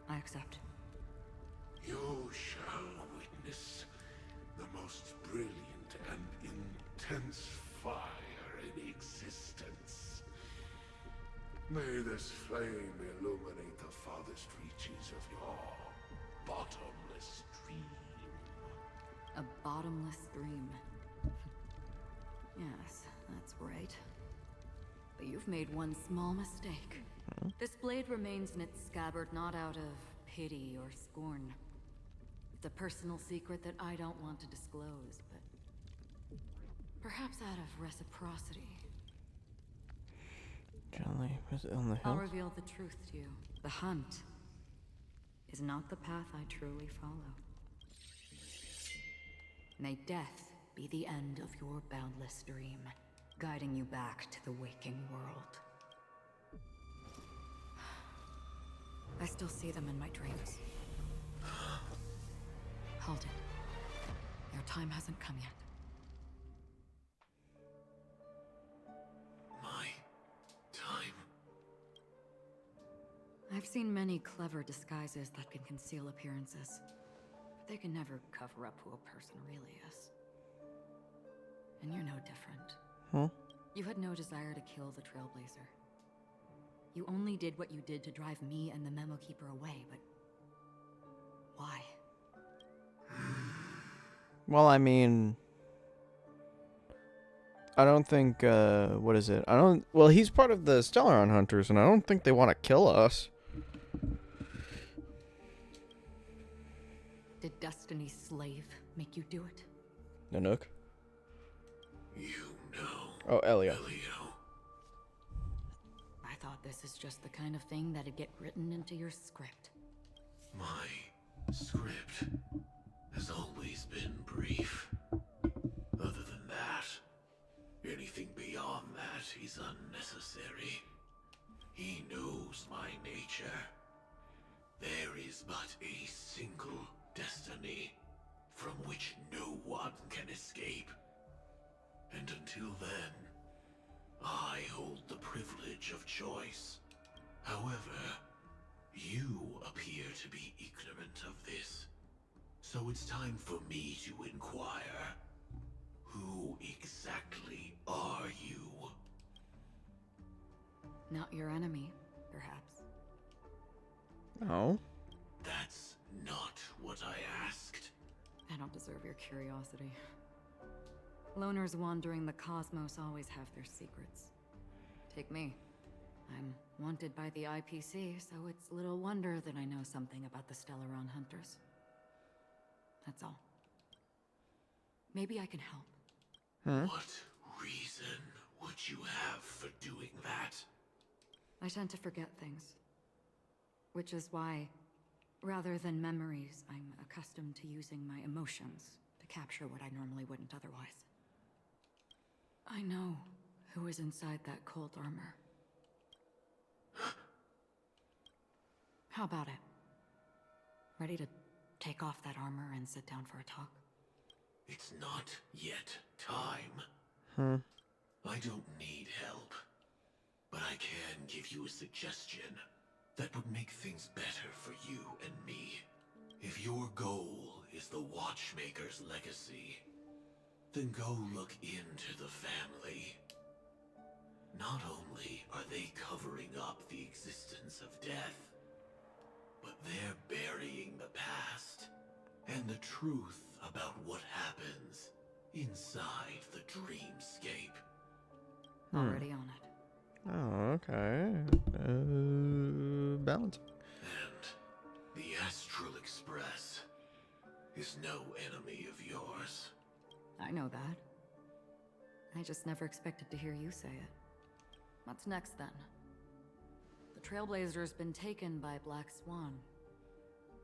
I accept. You shall witness the most brilliant and intense fire in existence. May this flame illuminate the farthest reaches of your bottomless dream. A bottomless dream. Yes, that's right. But you've made one small mistake. This blade remains in its scabbard not out of pity or scorn. It's a personal secret that I don't want to disclose, but perhaps out of reciprocity. Gently, was it on the I'll hill? reveal the truth to you. The hunt is not the path I truly follow. May death be the end of your boundless dream, guiding you back to the waking world. I still see them in my dreams. Hold it. Your time hasn't come yet. My time. I've seen many clever disguises that can conceal appearances, but they can never cover up who a person really is. And you're no different. Huh? You had no desire to kill the Trailblazer. You only did what you did to drive me and the Memo Keeper away, but why? Well, I mean, I don't think, what is it? Well, he's part of the Stellaron Hunters, and I don't think they want to kill us. Did Destiny's slave make you do it? Nanook? You know. Oh, Elio. I thought this is just the kind of thing that'd get written into your script. My script has always been brief. Other than that, anything beyond that is unnecessary. He knows my nature. There is but a single destiny from which no one can escape. And until then, I hold the privilege of choice. However, you appear to be ignorant of this. So it's time for me to inquire. Who exactly are you? Not your enemy, perhaps. No. That's not what I asked. I don't deserve your curiosity. Loners wandering the cosmos always have their secrets. Take me. I'm wanted by the IPC, so it's little wonder that I know something about the Stellaron hunters. That's all. Maybe I can help. What reason would you have for doing that? I tend to forget things. Which is why, rather than memories, I'm accustomed to using my emotions to capture what I normally wouldn't otherwise. I know who is inside that cold armor. How about it? Ready to take off that armor and sit down for a talk? It's not yet time. I don't need help, but I can give you a suggestion that would make things better for you and me. If your goal is the Watchmaker's legacy, then go look into the family. Not only are they covering up the existence of death, but they're burying the past and the truth about what happens inside the dreamscape. Already on it. Oh, okay. Balance. And the Astral Express is no enemy of yours. I know that. I just never expected to hear you say it. What's next, then? The Trailblazer's been taken by Black Swan.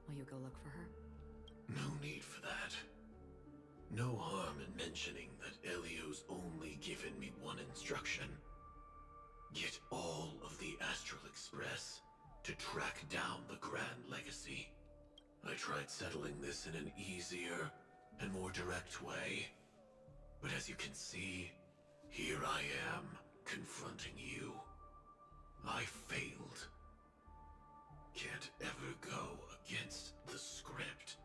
Will you go look for her? No need for that. No harm in mentioning that Elio's only given me one instruction. Get all of the Astral Express to track down the Grand Legacy. I tried settling this in an easier and more direct way. But as you can see, here I am, confronting you. I failed. Can't ever go against the script.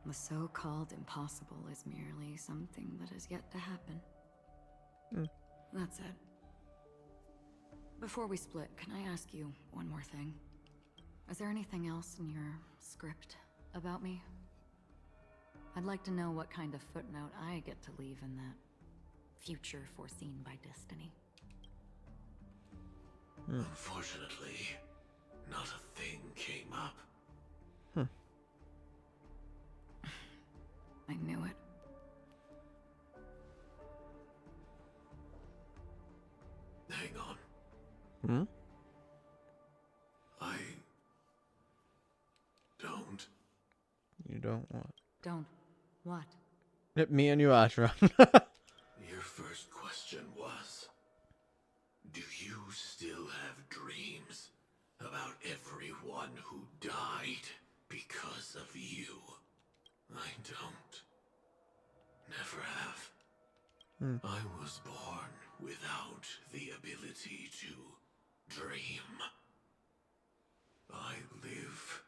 The so-called impossible is merely something that has yet to happen. That's it. Before we split, can I ask you one more thing? Is there anything else in your script about me? I'd like to know what kind of footnote I get to leave in that future foreseen by destiny. Unfortunately, not a thing came up. I knew it. Hang on. I don't. You don't want. Don't. What? Me and you, Ashra. Your first question was, do you still have dreams about everyone who died because of you? I don't. Never have. I was born without the ability to dream. I live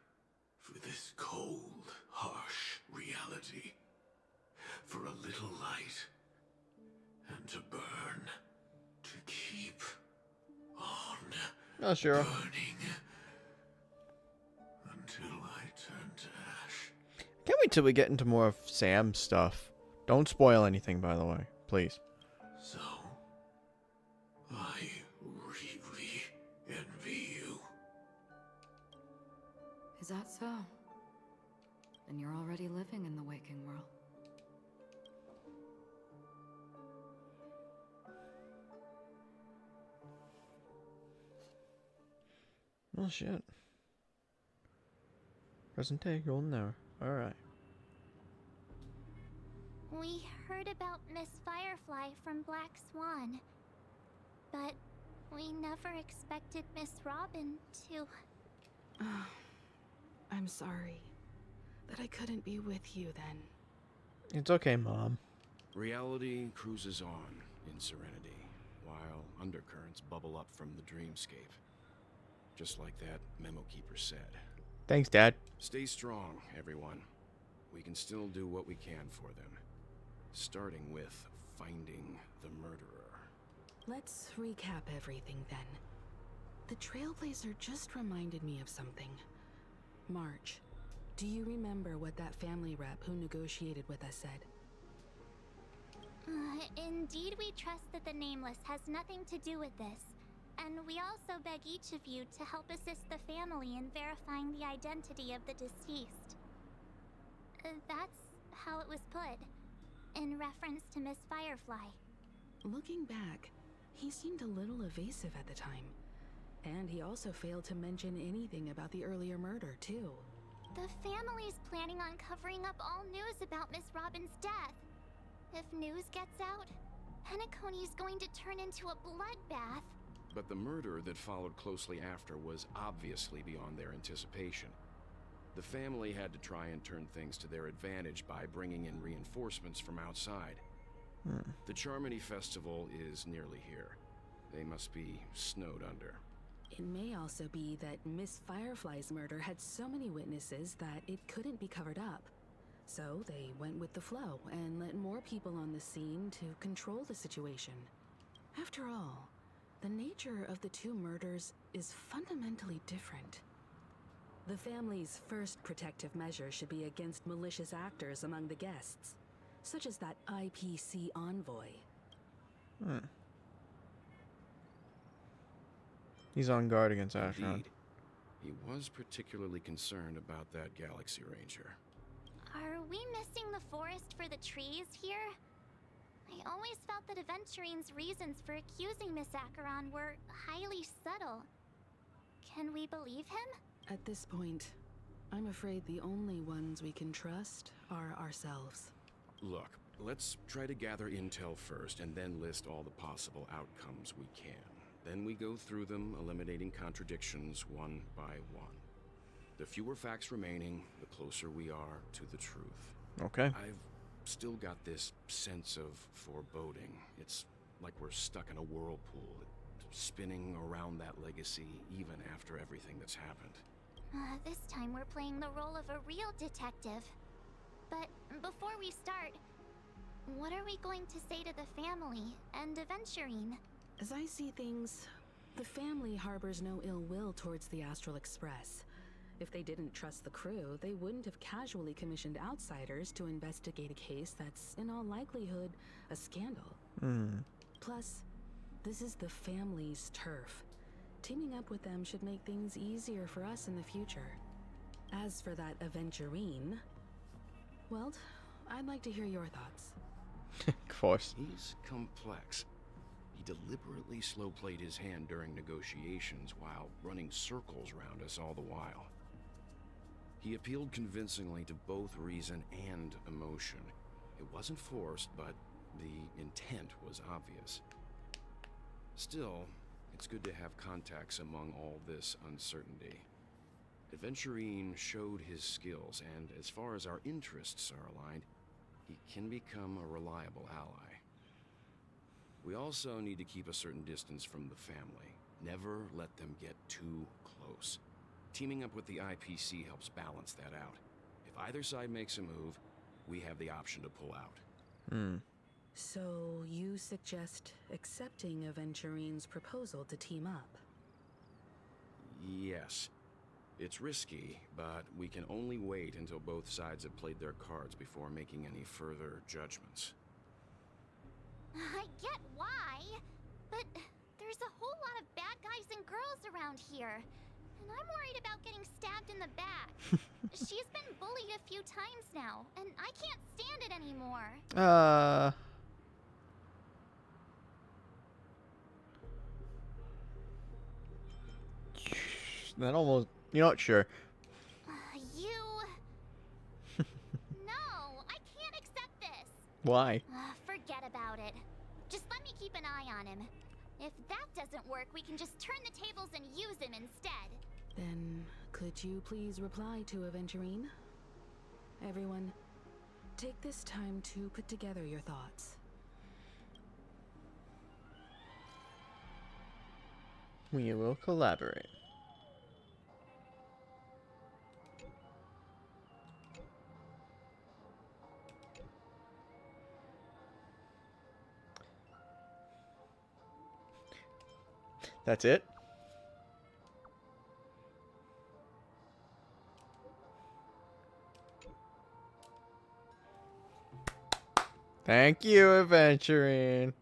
for this cold, harsh reality. For a little light. And to burn. To keep on Oh, sure. burning. Until I turn to ash. Can't wait till we get into more of Sam's stuff. Don't spoil anything, by the way. Please. So, I really envy you. Is that so? Then you're already living in the waking world. Oh, shit. Present day, golden hour. Alright. We heard about Miss Firefly from Black Swan, but we never expected Miss Robin to... I'm sorry that I couldn't be with you then. It's okay, Mom. Reality cruises on in serenity, while undercurrents bubble up from the dreamscape. Just like that memo keeper said. Thanks, Dad. Stay strong, everyone. We can still do what we can for them. Starting with finding the murderer. Let's recap everything then. The Trailblazer just reminded me of something. March, do you remember what that family rep who negotiated with us said? Indeed, we trust that the Nameless has nothing to do with this, And we also beg each of you to help assist the family in verifying the identity of the deceased. That's how it was put, in reference to Miss Firefly. Looking back, he seemed a little evasive at the time. And he also failed to mention anything about the earlier murder, too. The family's planning on covering up all news about Miss Robin's death. If news gets out, Penacony's going to turn into a bloodbath. But the murder that followed closely after was obviously beyond their anticipation. The family had to try and turn things to their advantage by bringing in reinforcements from outside. The Charmony Festival is nearly here. They must be snowed under. It may also be that Miss Firefly's murder had so many witnesses that it couldn't be covered up. So they went with the flow and let more people on the scene to control the situation. After all, the nature of the two murders is fundamentally different. The family's first protective measure should be against malicious actors among the guests, such as that IPC envoy. He's on guard against Ashron. Indeed. He was particularly concerned about that Galaxy Ranger. Are we missing the forest for the trees here? I always felt that Aventurine's reasons for accusing Miss Acheron were highly subtle. Can we believe him? At this point, I'm afraid the only ones we can trust are ourselves. Look, let's try to gather intel first and then list all the possible outcomes we can. Then we go through them, eliminating contradictions one by one. The fewer facts remaining, the closer we are to the truth. Okay. I've still got this sense of foreboding. It's like we're stuck in a whirlpool, spinning around that legacy even after everything that's happened. This time we're playing the role of a real detective. But before we start, what are we going to say to the family and Aventurine? As I see things, the family harbors no ill will towards the Astral Express. If they didn't trust the crew, they wouldn't have casually commissioned outsiders to investigate a case that's, in all likelihood, a scandal. Plus, this is the family's turf. Teaming up with them should make things easier for us in the future. As for that Aventurine, well, I'd like to hear your thoughts. Of course. He's complex. He deliberately slow-played his hand during negotiations while running circles around us all the while. He appealed convincingly to both reason and emotion. It wasn't forced, but the intent was obvious. Still, it's good to have contacts among all this uncertainty. Aventurine showed his skills, and as far as our interests are aligned, he can become a reliable ally. We also need to keep a certain distance from the family. Never let them get too close. Teaming up with the IPC helps balance that out. If either side makes a move, we have the option to pull out. So you suggest accepting Aventurine's proposal to team up? Yes. It's risky, but we can only wait until both sides have played their cards before making any further judgments. I get why, but there's a whole lot of bad guys and girls around here. And I'm worried about getting stabbed in the back. She's been bullied a few times now, and I can't stand it anymore. That almost... You're not sure. No, I can't accept this. Why? Forget about it. Just let me keep an eye on him. If that doesn't work, we can just turn the tables and use him instead. Then, could you please reply to Aventurine? Everyone, take this time to put together your thoughts. We will collaborate. That's it? Thank you, Aventurine.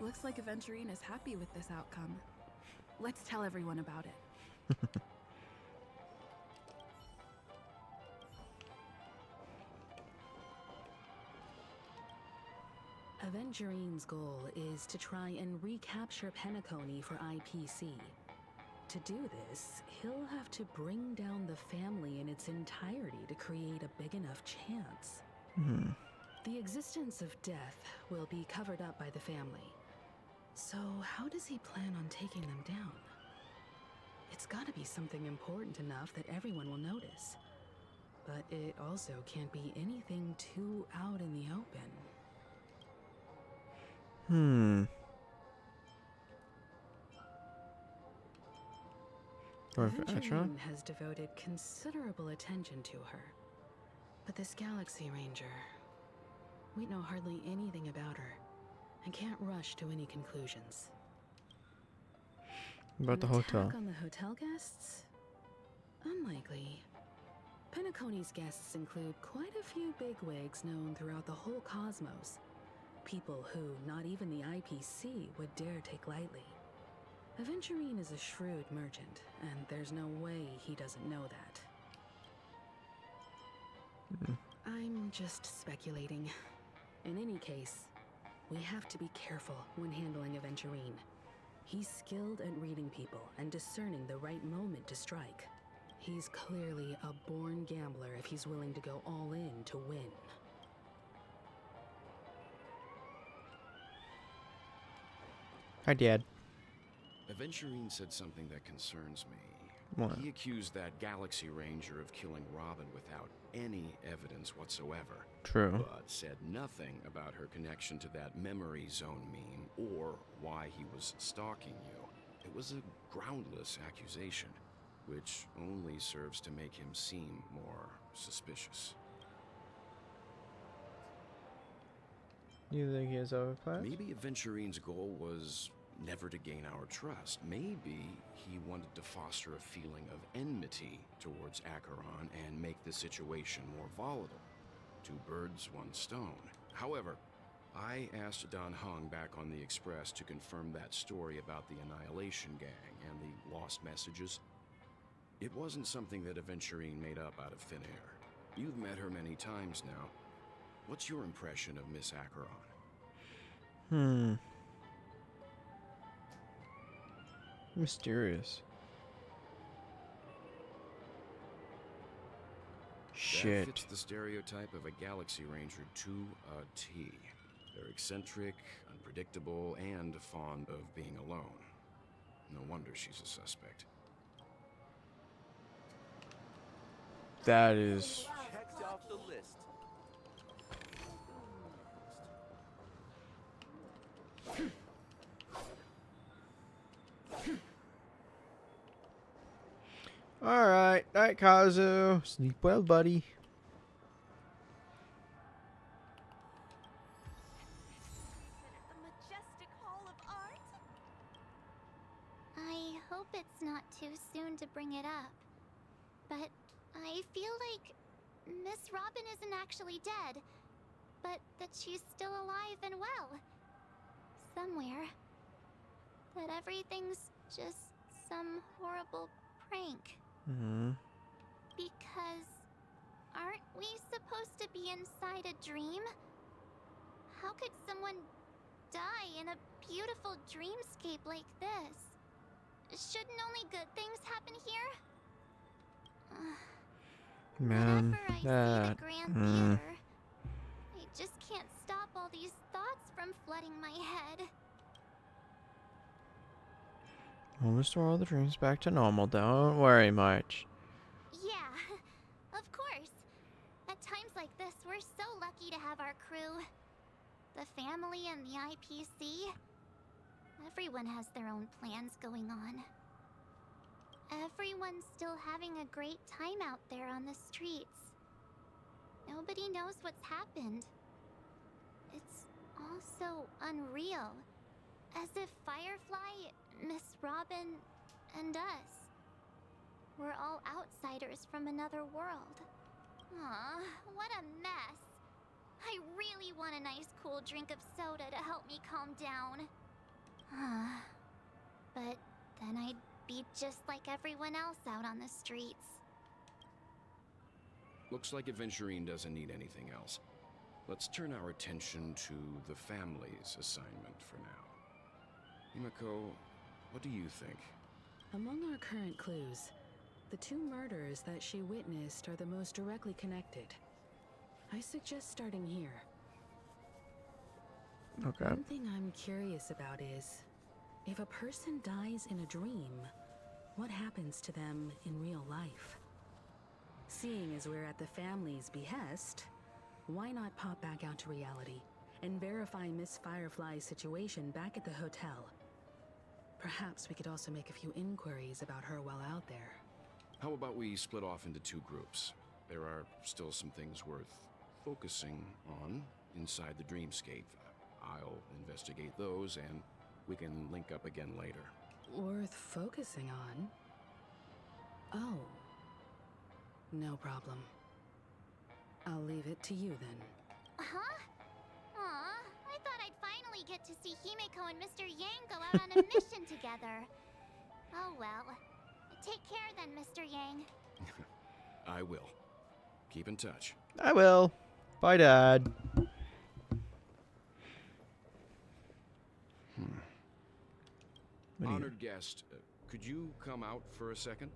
Looks like Aventurine is happy with this outcome. Let's tell everyone about it. Aventurine's goal is to try and recapture Penacony for IPC. To do this, he'll have to bring down the family in its entirety to create a big enough chance. The existence of death will be covered up by the family. So how does he plan on taking them down? It's gotta be something important enough that everyone will notice. But it also can't be anything too out in the open. Aventurine has devoted considerable attention to her. But this Galaxy Ranger, we know hardly anything about her and can't rush to any conclusions. About the hotel. Attack on the hotel guests? Unlikely. Penacony's guests include quite a few bigwigs known throughout the whole cosmos. People who not even the IPC would dare take lightly. Aventurine is a shrewd merchant, and there's no way he doesn't know that. I'm just speculating. In any case, we have to be careful when handling Aventurine. He's skilled at reading people and discerning the right moment to strike. He's clearly a born gambler if he's willing to go all in to win. Hi, Dad. Aventurine said something that concerns me. What? He accused that Galaxy Ranger of killing Robin without any evidence whatsoever. True. But said nothing about her connection to that memory zone meme or why he was stalking you. It was a groundless accusation, which only serves to make him seem more suspicious. You think he is overclass? Maybe Aventurine's goal was never to gain our trust. Maybe he wanted to foster a feeling of enmity towards Acheron and make the situation more volatile. Two birds, one stone. However, I asked Don Hung back on the Express to confirm that story about the Annihilation Gang and the lost messages. It wasn't something that Aventurine made up out of thin air. You've met her many times now. What's your impression of Miss Acheron? Mysterious. Shit. That fits the stereotype of a Galaxy Ranger to a T. They're eccentric, unpredictable, and fond of being alone. No wonder she's a suspect. That is... Checked off the list. Alright, night Kazu. Sleep well, buddy. The majestic hall of art? I hope it's not too soon to bring it up. But I feel like Miss Robin isn't actually dead, but that she's still alive and well. Somewhere. That everything's just some horrible prank. Because aren't we supposed to be inside a dream? How could someone die in a beautiful dreamscape like this? Shouldn't only good things happen here? Man, Whenever I see that... the Grand Theater, I just can't stop all these thoughts from flooding my head. We'll restore all the dreams back to normal. Don't worry much. Yeah, of course. At times like this, we're so lucky to have our crew. The family and the IPC. Everyone has their own plans going on. Everyone's still having a great time out there on the streets. Nobody knows what's happened. It's all so unreal. As if Firefly, Miss Robin, and us we're all outsiders from another world. Aw, what a mess. I really want a nice cool drink of soda to help me calm down. But then I'd be just like everyone else out on the streets. Looks like Aventurine doesn't need anything else. Let's turn our attention to the family's assignment for now. Himiko, what do you think? Among our current clues, the two murders that she witnessed are the most directly connected. I suggest starting here. Okay. One thing I'm curious about is, if a person dies in a dream, what happens to them in real life? Seeing as we're at the family's behest, why not pop back out to reality and verify Miss Firefly's situation back at the hotel? Perhaps we could also make a few inquiries about her while out there. How about we split off into two groups? There are still some things worth focusing on inside the dreamscape. I'll investigate those, and we can link up again later. Worth focusing on? Oh. No problem. I'll leave it to you then. Huh? Aw, I thought I'd finally get to see Himiko and Mr. Yang go out on a mission together. Oh well. Take care then, Mr. Yang. I will. Keep in touch. I will. Bye, Dad. Honored guest, could you come out for a second?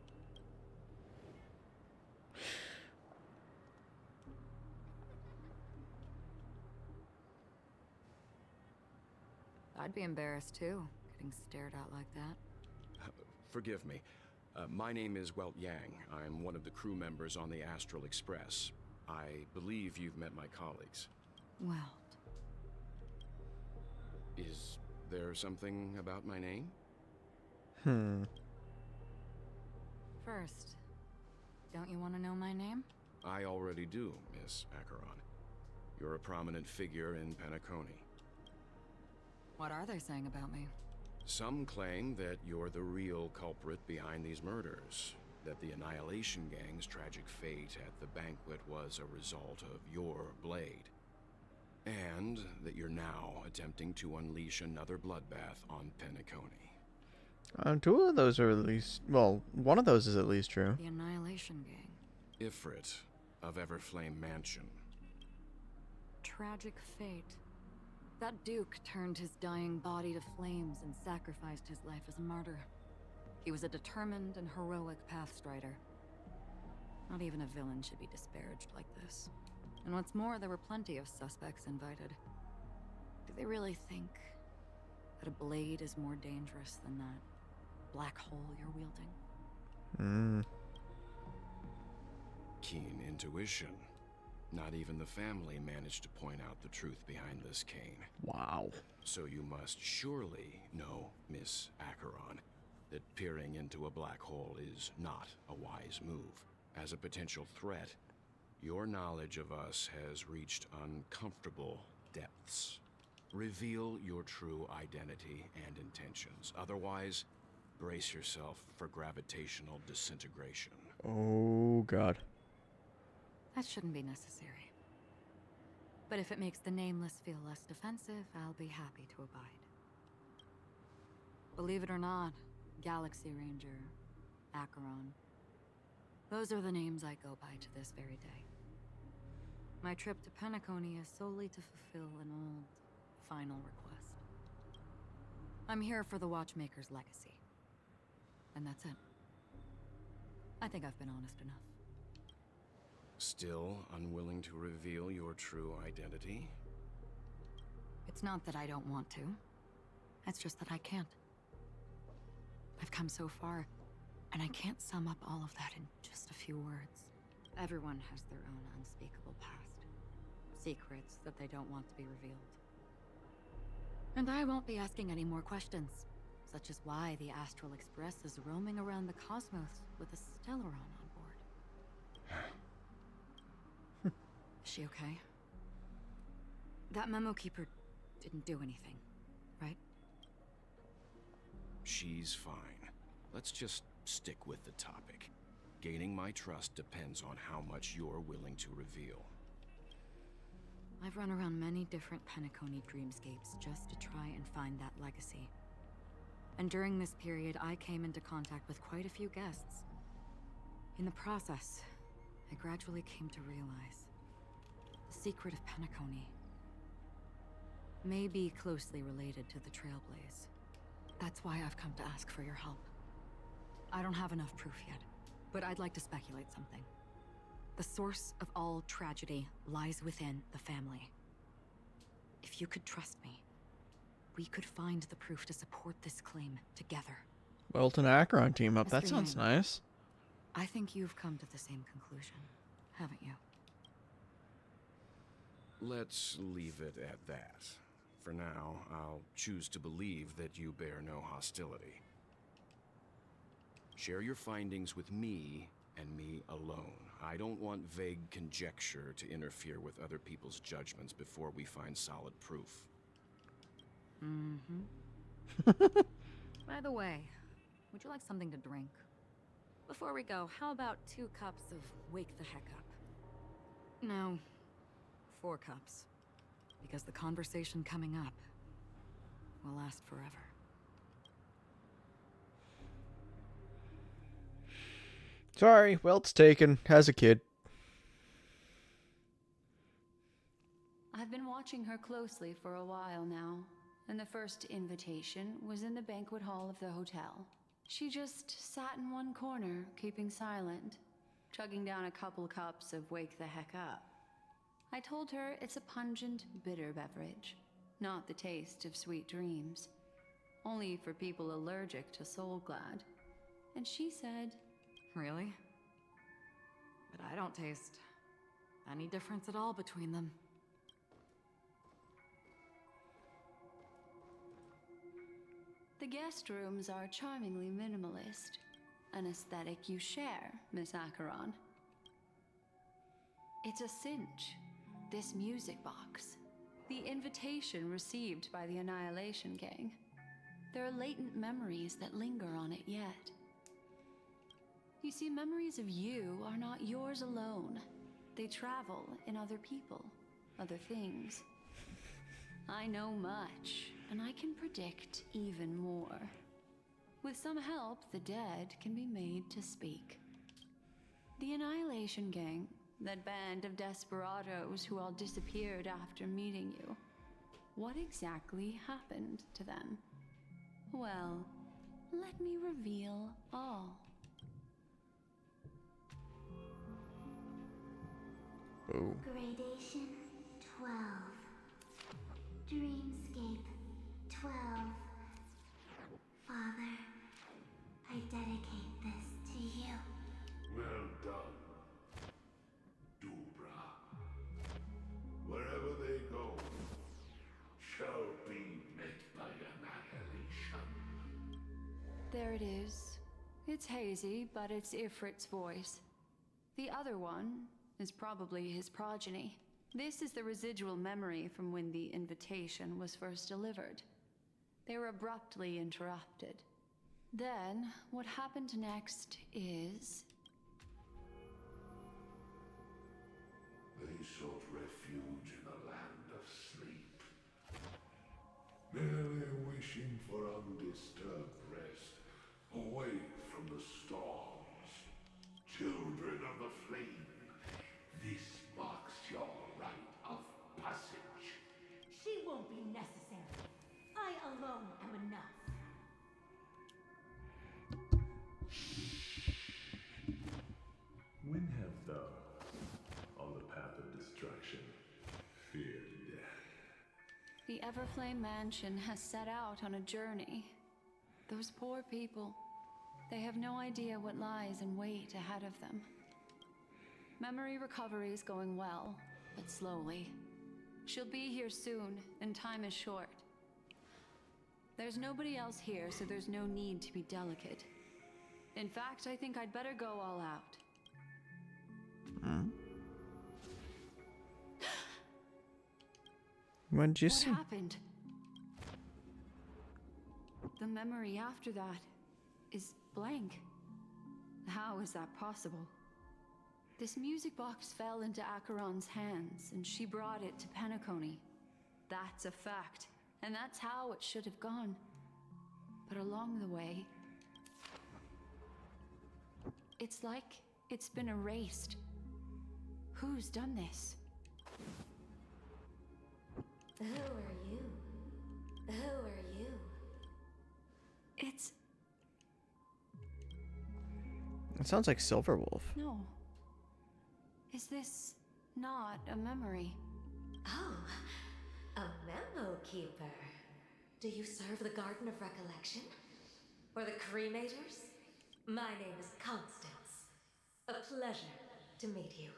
I'd be embarrassed too, getting stared at like that. Forgive me. My name is Welt Yang. I'm one of the crew members on the Astral Express. I believe you've met my colleagues. Well, Is there something about my name? first, don't you want to know my name? I already do, Miss Acheron. You're a prominent figure in Penacony. What are they saying about me? Some claim that you're the real culprit behind these murders, that the Annihilation Gang's tragic fate at the banquet was a result of your blade, and that you're now attempting to unleash another bloodbath on Penacony. Two of those are at least... Well, one of those is at least true. The Annihilation Gang. Ifrit of Everflame Mansion. Tragic fate. That Duke turned his dying body to flames and sacrificed his life as a martyr. He was a determined and heroic pathstrider. Not even a villain should be disparaged like this. And what's more, there were plenty of suspects invited. Do they really think that a blade is more dangerous than that black hole you're wielding? Keen intuition. Not even the family managed to point out the truth behind this cane. Wow. So you must surely know, Miss Acheron, that peering into a black hole is not a wise move. As a potential threat, your knowledge of us has reached uncomfortable depths. Reveal your true identity and intentions. Otherwise, brace yourself for gravitational disintegration. Oh, God. That shouldn't be necessary. But if it makes the Nameless feel less defensive, I'll be happy to abide. Believe it or not, Galaxy Ranger, Acheron, those are the names I go by to this very day. My trip to Penacony is solely to fulfill an old, final request. I'm here for the Watchmaker's legacy. And that's it. I think I've been honest enough. Still unwilling to reveal your true identity? It's not that I don't want to. It's just that I can't. I've come so far, and I can't sum up all of that in just a few words. Everyone has their own unspeakable past. Secrets that they don't want to be revealed. And I won't be asking any more questions, such as why the Astral Express is roaming around the cosmos with a Stellaron on board. Is she okay? That memo keeper didn't do anything, right? She's fine. Let's just stick with the topic. Gaining my trust depends on how much you're willing to reveal. I've run around many different Penacony dreamscapes just to try and find that legacy. And during this period, I came into contact with quite a few guests. In the process, I gradually came to realize the secret of Penacony may be closely related to the Trailblaze. That's why I've come to ask for your help. I don't have enough proof yet, but I'd like to speculate something. The source of all tragedy lies within the family. If you could trust me, we could find the proof to support this claim together. Welton Acheron team up. That Mr. sounds Yang, nice. I think you've come to the same conclusion, haven't you? Let's leave it at that. For now, I'll choose to believe that you bear no hostility. Share your findings with me and me alone. I don't want vague conjecture to interfere with other people's judgments before we find solid proof. By the way, would you like something to drink? Before we go, how about 2 cups of Wake the Heck Up? No, 4 cups. Because the conversation coming up will last forever. Sorry, Welt's taken. Has a kid. I've been watching her closely for a while now, and the first invitation was in the banquet hall of the hotel. She just sat in one corner, keeping silent, chugging down a couple cups of Wake the Heck Up. I told her it's a pungent, bitter beverage, not the taste of sweet dreams, only for people allergic to Soul Glad. And she said, Really? But I don't taste any difference at all between them. the guest rooms are charmingly minimalist, an aesthetic you share, Miss Acheron. It's a cinch, this music box. The invitation received by the Annihilation Gang. There are latent memories that linger on it yet. You see, memories of you are not yours alone. They travel in other people, other things. I know much, and I can predict even more. With some help, the dead can be made to speak. The Annihilation Gang, that band of desperados who all disappeared after meeting you. What exactly happened to them? Well, let me reveal all. Oh. Gradation 12. Dreamscape 12. Father, I dedicate this to you. Well done, Dubra. Wherever they go, shall be met by annihilation. There it is. It's hazy, but it's Ifrit's voice. The other one is probably his progeny. This is the residual memory from when the invitation was first delivered. They were abruptly interrupted. Then, what happened next is... They sought refuge in a land of sleep, merely wishing for undisturbed rest, away from the storms. Children of the flame, this marks your rite of passage. She won't be necessary. I alone am enough. When have those on the path of destruction feared death? The Everflame Mansion has set out on a journey. Those poor people, they have no idea what lies in wait ahead of them. Memory recovery is going well, but slowly. She'll be here soon, and time is short. There's nobody else here, so there's no need to be delicate. In fact, I think I'd better go all out. What'd you see? What happened? The memory after that is blank. How is that possible? This music box fell into Acheron's hands, and she brought it to Penacony. That's a fact, and that's how it should have gone. But along the way, it's like it's been erased. Who's done this? Who are you? Who are you? It's... It sounds like Silverwolf. No. Is this not a memory? Oh, a memo keeper. Do you serve the Garden of Recollection? Or the Cremators? My name is Constance. A pleasure to meet you.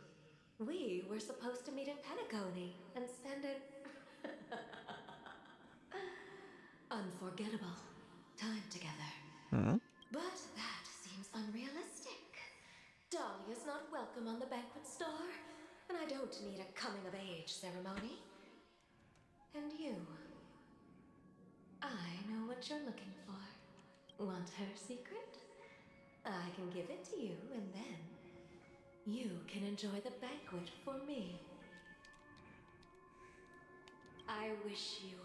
We were supposed to meet in Penacony and spend an unforgettable time together. Hmm? But that seems unrealistic. Dahlia's not welcome on the banquet star, and I don't need a coming-of-age ceremony. And you? I know what you're looking for. Want her secret? I can give it to you, and then you can enjoy the banquet for me. I wish you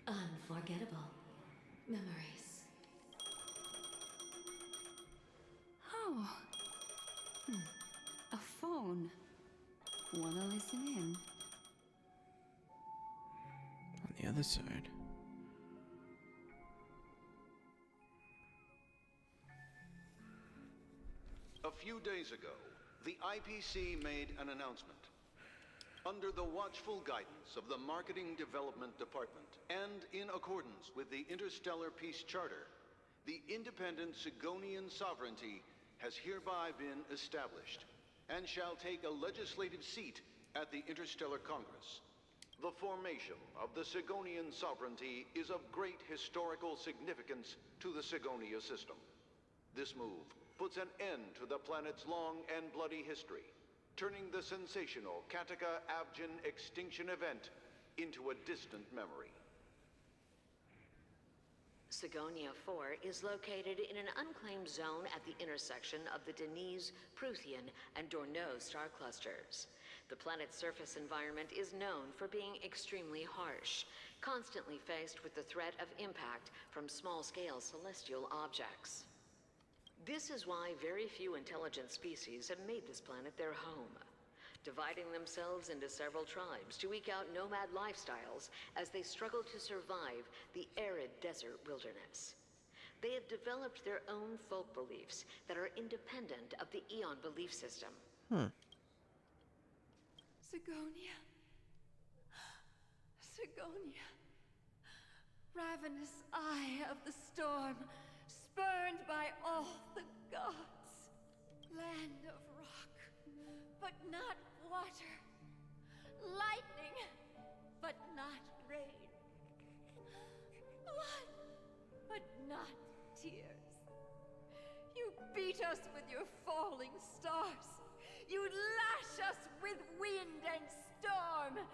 unforgettable memories. Oh. A phone. Wanna listen in? On the other side. A few days ago, the IPC made an announcement. Under the watchful guidance of the Marketing Development Department, and in accordance with the Interstellar Peace Charter, the independent Sigonian sovereignty has hereby been established, and shall take a legislative seat at the Interstellar Congress. The formation of the Sigonian sovereignty is of great historical significance to the Sigonia system. This move puts an end to the planet's long and bloody history, turning the sensational Kataka-Abjin extinction event into a distant memory. Sigonia 4 is located in an unclaimed zone at the intersection of the Denise, Prothean, and Dorneau star clusters. The planet's surface environment is known for being extremely harsh, constantly faced with the threat of impact from small-scale celestial objects. This is why very few intelligent species have made this planet their home, dividing themselves into several tribes to eke out nomad lifestyles as they struggle to survive the arid desert wilderness. They have developed their own folk beliefs that are independent of the Eon belief system. Sigonia. Sigonia. Ravenous eye of the storm, spurned by all the gods. Land of rock, but not water. Lightning, but not rain. Blood, but not tears. You beat us with your falling stars. You lash us with wind and storm.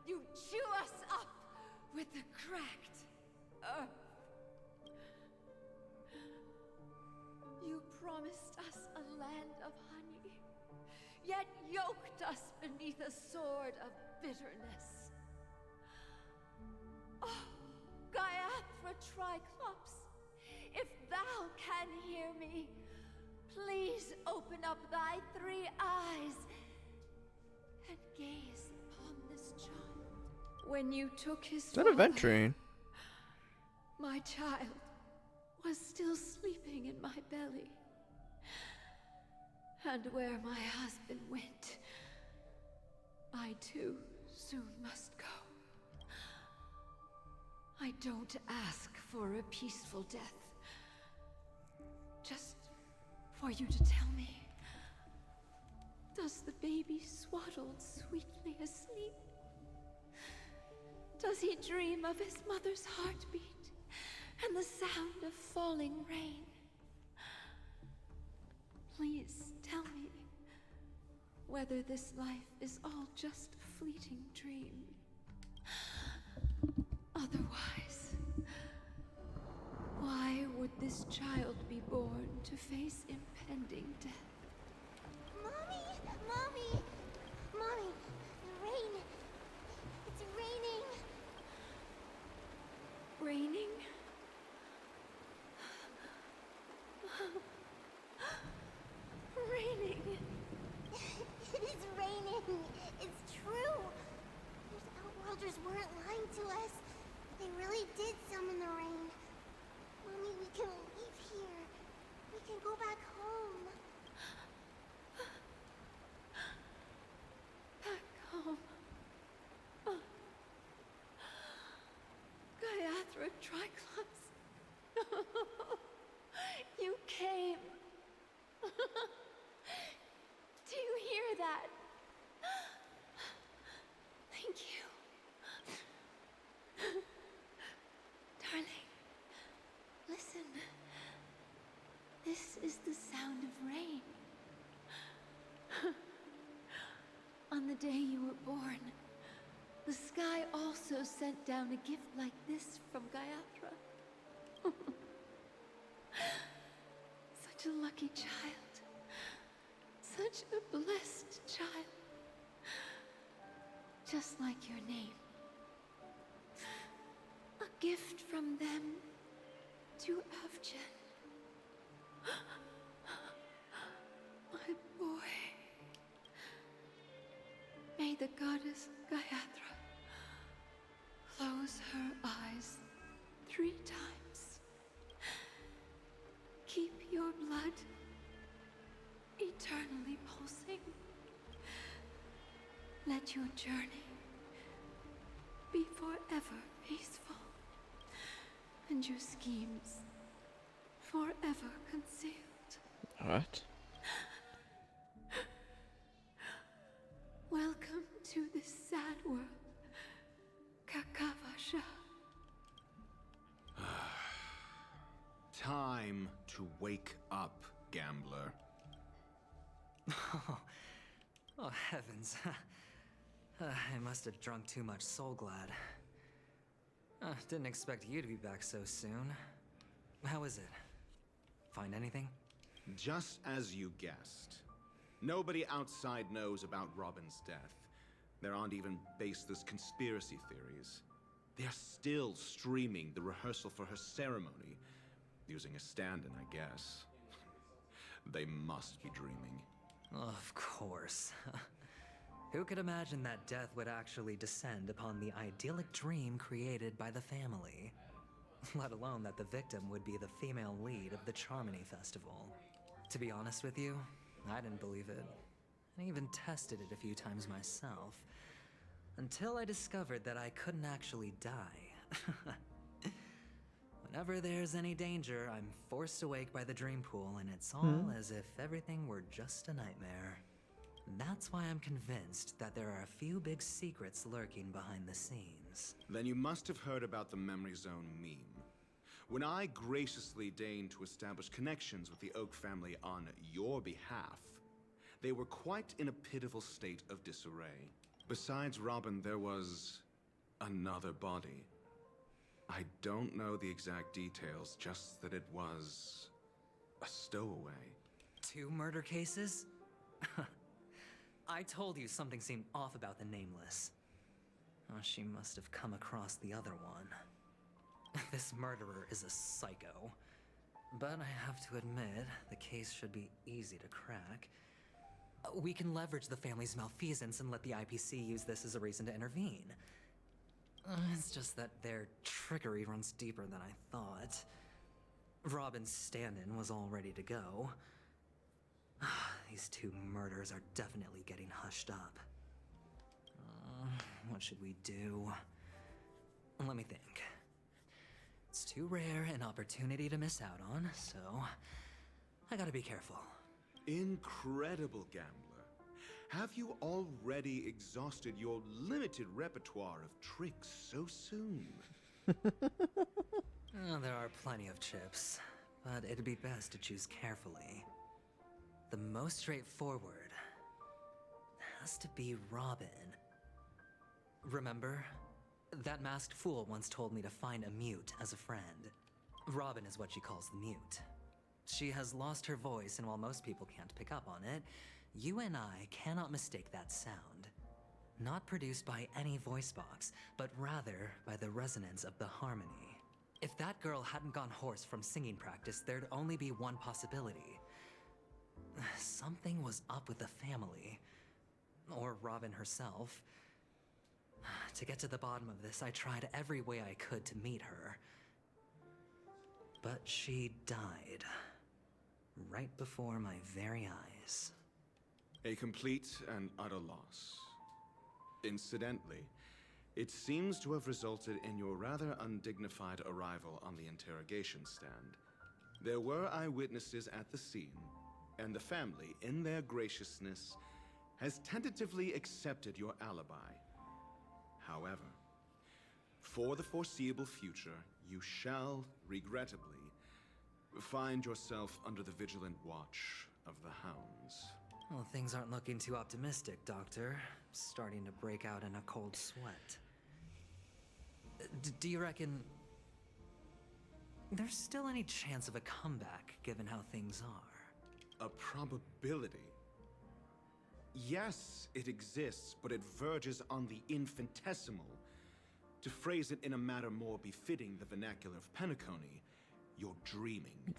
You chew us up with the cracked earth. You promised us a land of honey, yet yoked us beneath a sword of bitterness. Oh, Gaiathra Triclops, if thou can hear me, please open up thy 3 eyes and gaze upon this child. When you took his Is that a vent father, train? my child was still sleeping in my belly. And where my husband went, I too soon must go. I don't ask for a peaceful death. Just for you to tell me, does the baby swaddled sweetly asleep? Does he dream of his mother's heartbeat and the sound of falling rain? Please tell me whether this life is all just a fleeting dream. Otherwise, why would this child be born to face impending death? Mommy! Mommy! Mommy! Rain! It's raining! Raining? This is the sound of rain. On the day you were born, the sky also sent down a gift like this from Gayatra. Such a lucky child. Such a blessed child. Just like your name. A gift from them to Avjen. My boy. May the goddess Gayatra close her eyes 3 times. Keep your blood eternally pulsing. Let your journey be forever peaceful, and your schemes forever concealed. What? Welcome to this sad world, Kakavasha. Time to wake up, gambler. Oh, heavens. I must have drunk too much Soul Glad. Didn't expect you to be back so soon. How is it? Find anything? Just as you guessed. Nobody outside knows about Robin's death. There aren't even baseless conspiracy theories. They're still streaming the rehearsal for her ceremony, using a stand-in, I guess. They must be dreaming. Of course. Who could imagine that death would actually descend upon the idyllic dream created by the family? Let alone that the victim would be the female lead of the Charmony Festival. To be honest with you, I didn't believe it. I even tested it a few times myself. Until I discovered that I couldn't actually die. Whenever there's any danger, I'm forced awake by the dream pool, and it's all as if everything were just a nightmare. That's why I'm convinced that there are a few big secrets lurking behind the scenes. Then you must have heard about the Memory Zone meme. When I graciously deigned to establish connections with the Oak family on your behalf, they were quite in a pitiful state of disarray. Besides Robin, there was another body. I don't know the exact details, just that it was a stowaway. 2 murder cases? I told you something seemed off about the Nameless. Oh, she must have come across the other one. This murderer is a psycho. But I have to admit, the case should be easy to crack. We can leverage the family's malfeasance and let the IPC use this as a reason to intervene. It's just that their trickery runs deeper than I thought. Robin's stand-in was all ready to go. These 2 murders are definitely getting hushed up. What should we do? Let me think. It's too rare an opportunity to miss out on, so I gotta be careful. Incredible, gambler. Have you already exhausted your limited repertoire of tricks so soon? There are plenty of chips, but it'd be best to choose carefully. The most straightforward has to be Robin. Remember? That masked fool once told me to find a mute as a friend. Robin is what she calls the mute. She has lost her voice, and while most people can't pick up on it, you and I cannot mistake that sound. Not produced by any voice box, but rather by the resonance of the harmony. If that girl hadn't gone hoarse from singing practice, there'd only be one possibility. Something was up with the family. Or Robin herself. To get to the bottom of this, I tried every way I could to meet her. But she died. Right before my very eyes. A complete and utter loss. Incidentally, it seems to have resulted in your rather undignified arrival on the interrogation stand. There were eyewitnesses at the scene, and the family, in their graciousness, has tentatively accepted your alibi. However, for the foreseeable future, you shall, regrettably, Find yourself under the vigilant watch of the hounds. Well, things aren't looking too optimistic, Doctor. Starting to break out in a cold sweat. Do you reckon there's still any chance of a comeback, given how things are? A probability? Yes, it exists, but it verges on the infinitesimal. To phrase it in a manner more befitting the vernacular of Penacony, you're dreaming.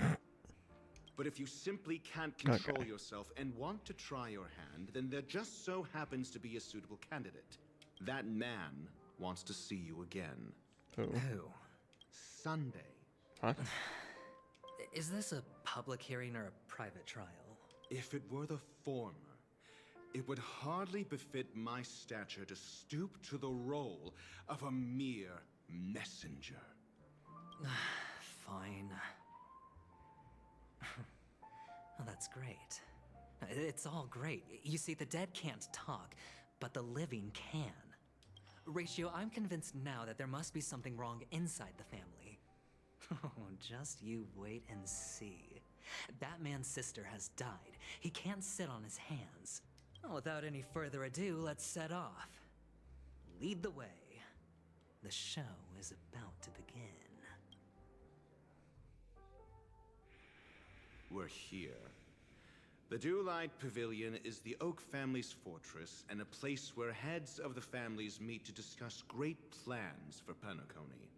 But if you simply can't control yourself and want to try your hand, then there just so happens to be a suitable candidate. That man wants to see you again. Who? Sunday. What? Is this a public hearing or a private trial? If it were the former, it would hardly befit my stature to stoop to the role of a mere messenger. Fine. Oh, that's great. It's all great. You see, the dead can't talk, but the living can. Ratio, I'm convinced now that there must be something wrong inside the family. Oh, just you wait and see. That man's sister has died. He can't sit on his hands. Well, without any further ado, let's set off. Lead the way. The show is about to begin. We're here. The Dewlight Pavilion is the Oak family's fortress and a place where heads of the families meet to discuss great plans for Penacony.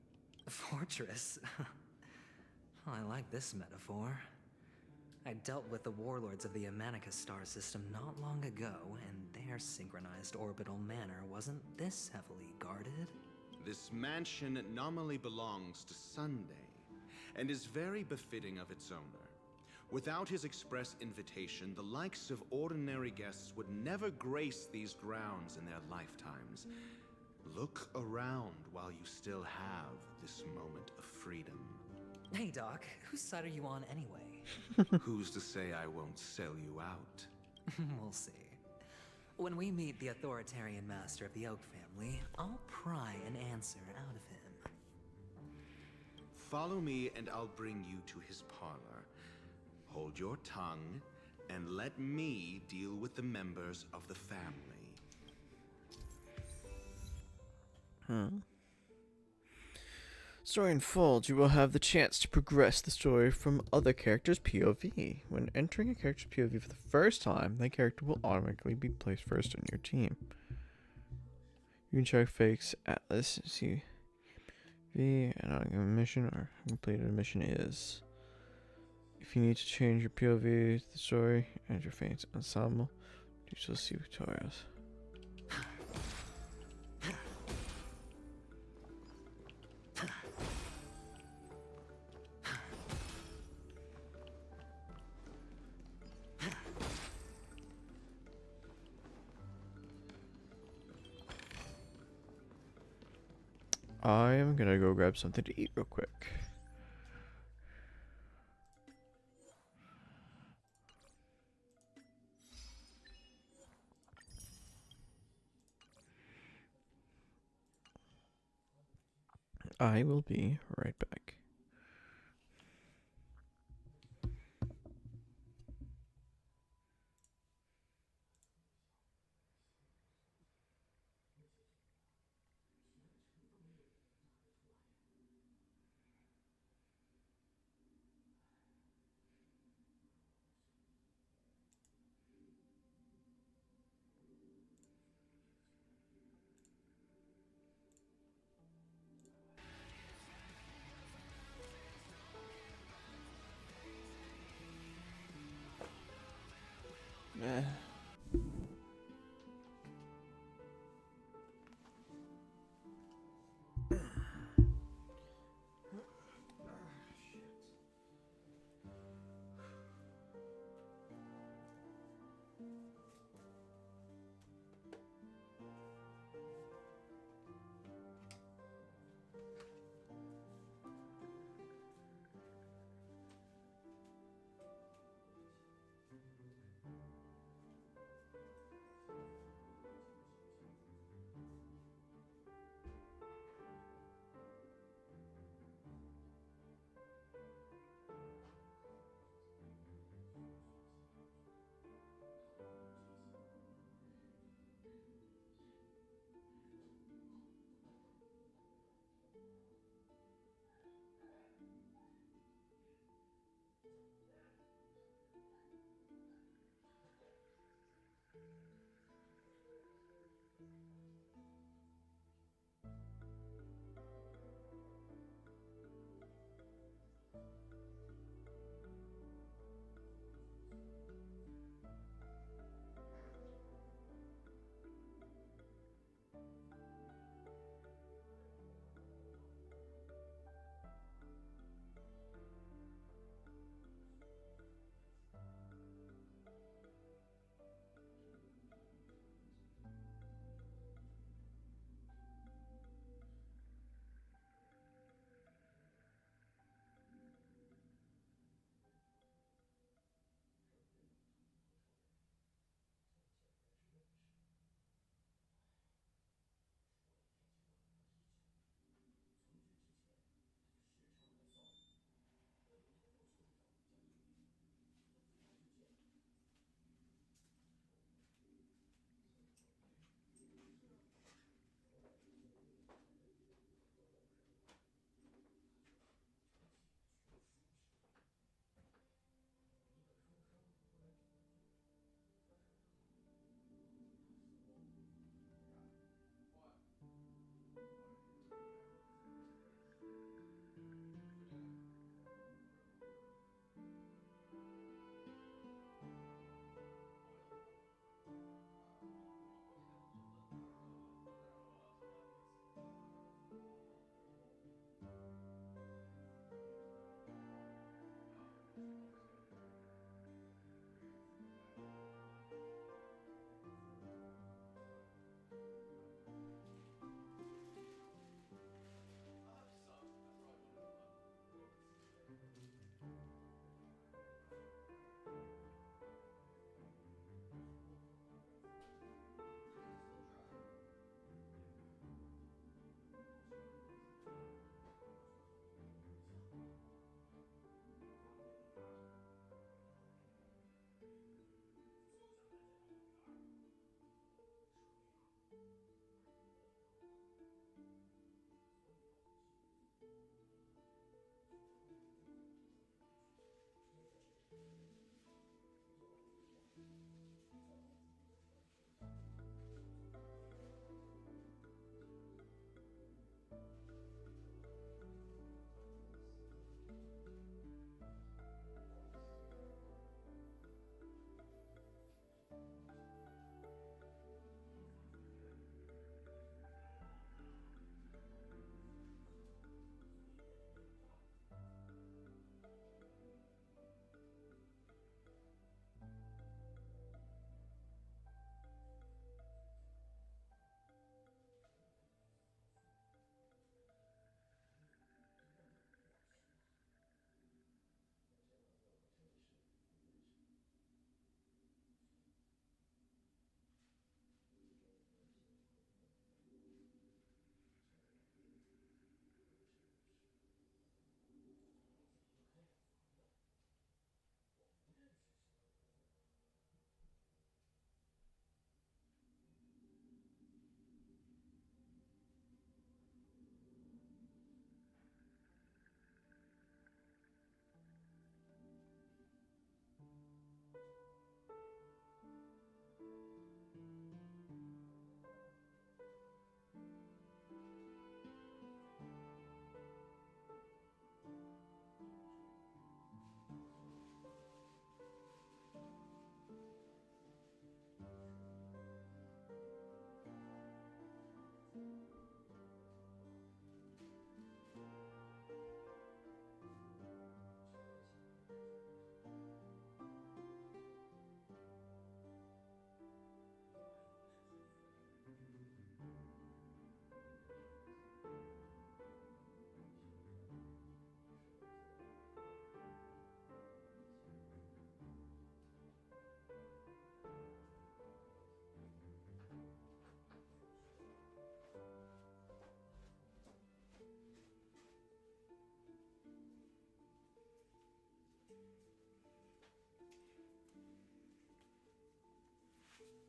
Fortress? Oh, I like this metaphor. I dealt with the warlords of the Amanica star system not long ago, and their synchronized orbital manor wasn't this heavily guarded. This mansion nominally belongs to Sunday, and is very befitting of its owner. Without his express invitation, the likes of ordinary guests would never grace these grounds in their lifetimes. Look around while you still have this moment of freedom. Hey, Doc, whose side are you on anyway? Who's to say I won't sell you out? We'll see. When we meet the authoritarian master of the Oak family, I'll pry an answer out of him. Follow me and I'll bring you to his parlor. Hold your tongue and let me deal with the members of the family. Story unfolds. You will have the chance to progress the story from other characters' POV. When entering a character's POV for the first time, that character will automatically be placed first on your team. You can check Fake's Atlas, see V, and on a mission or completed a mission is. If you need to change your POV to the story and your Fake's ensemble, you shall see tutorials. I am gonna go grab something to eat real quick. I will be right back.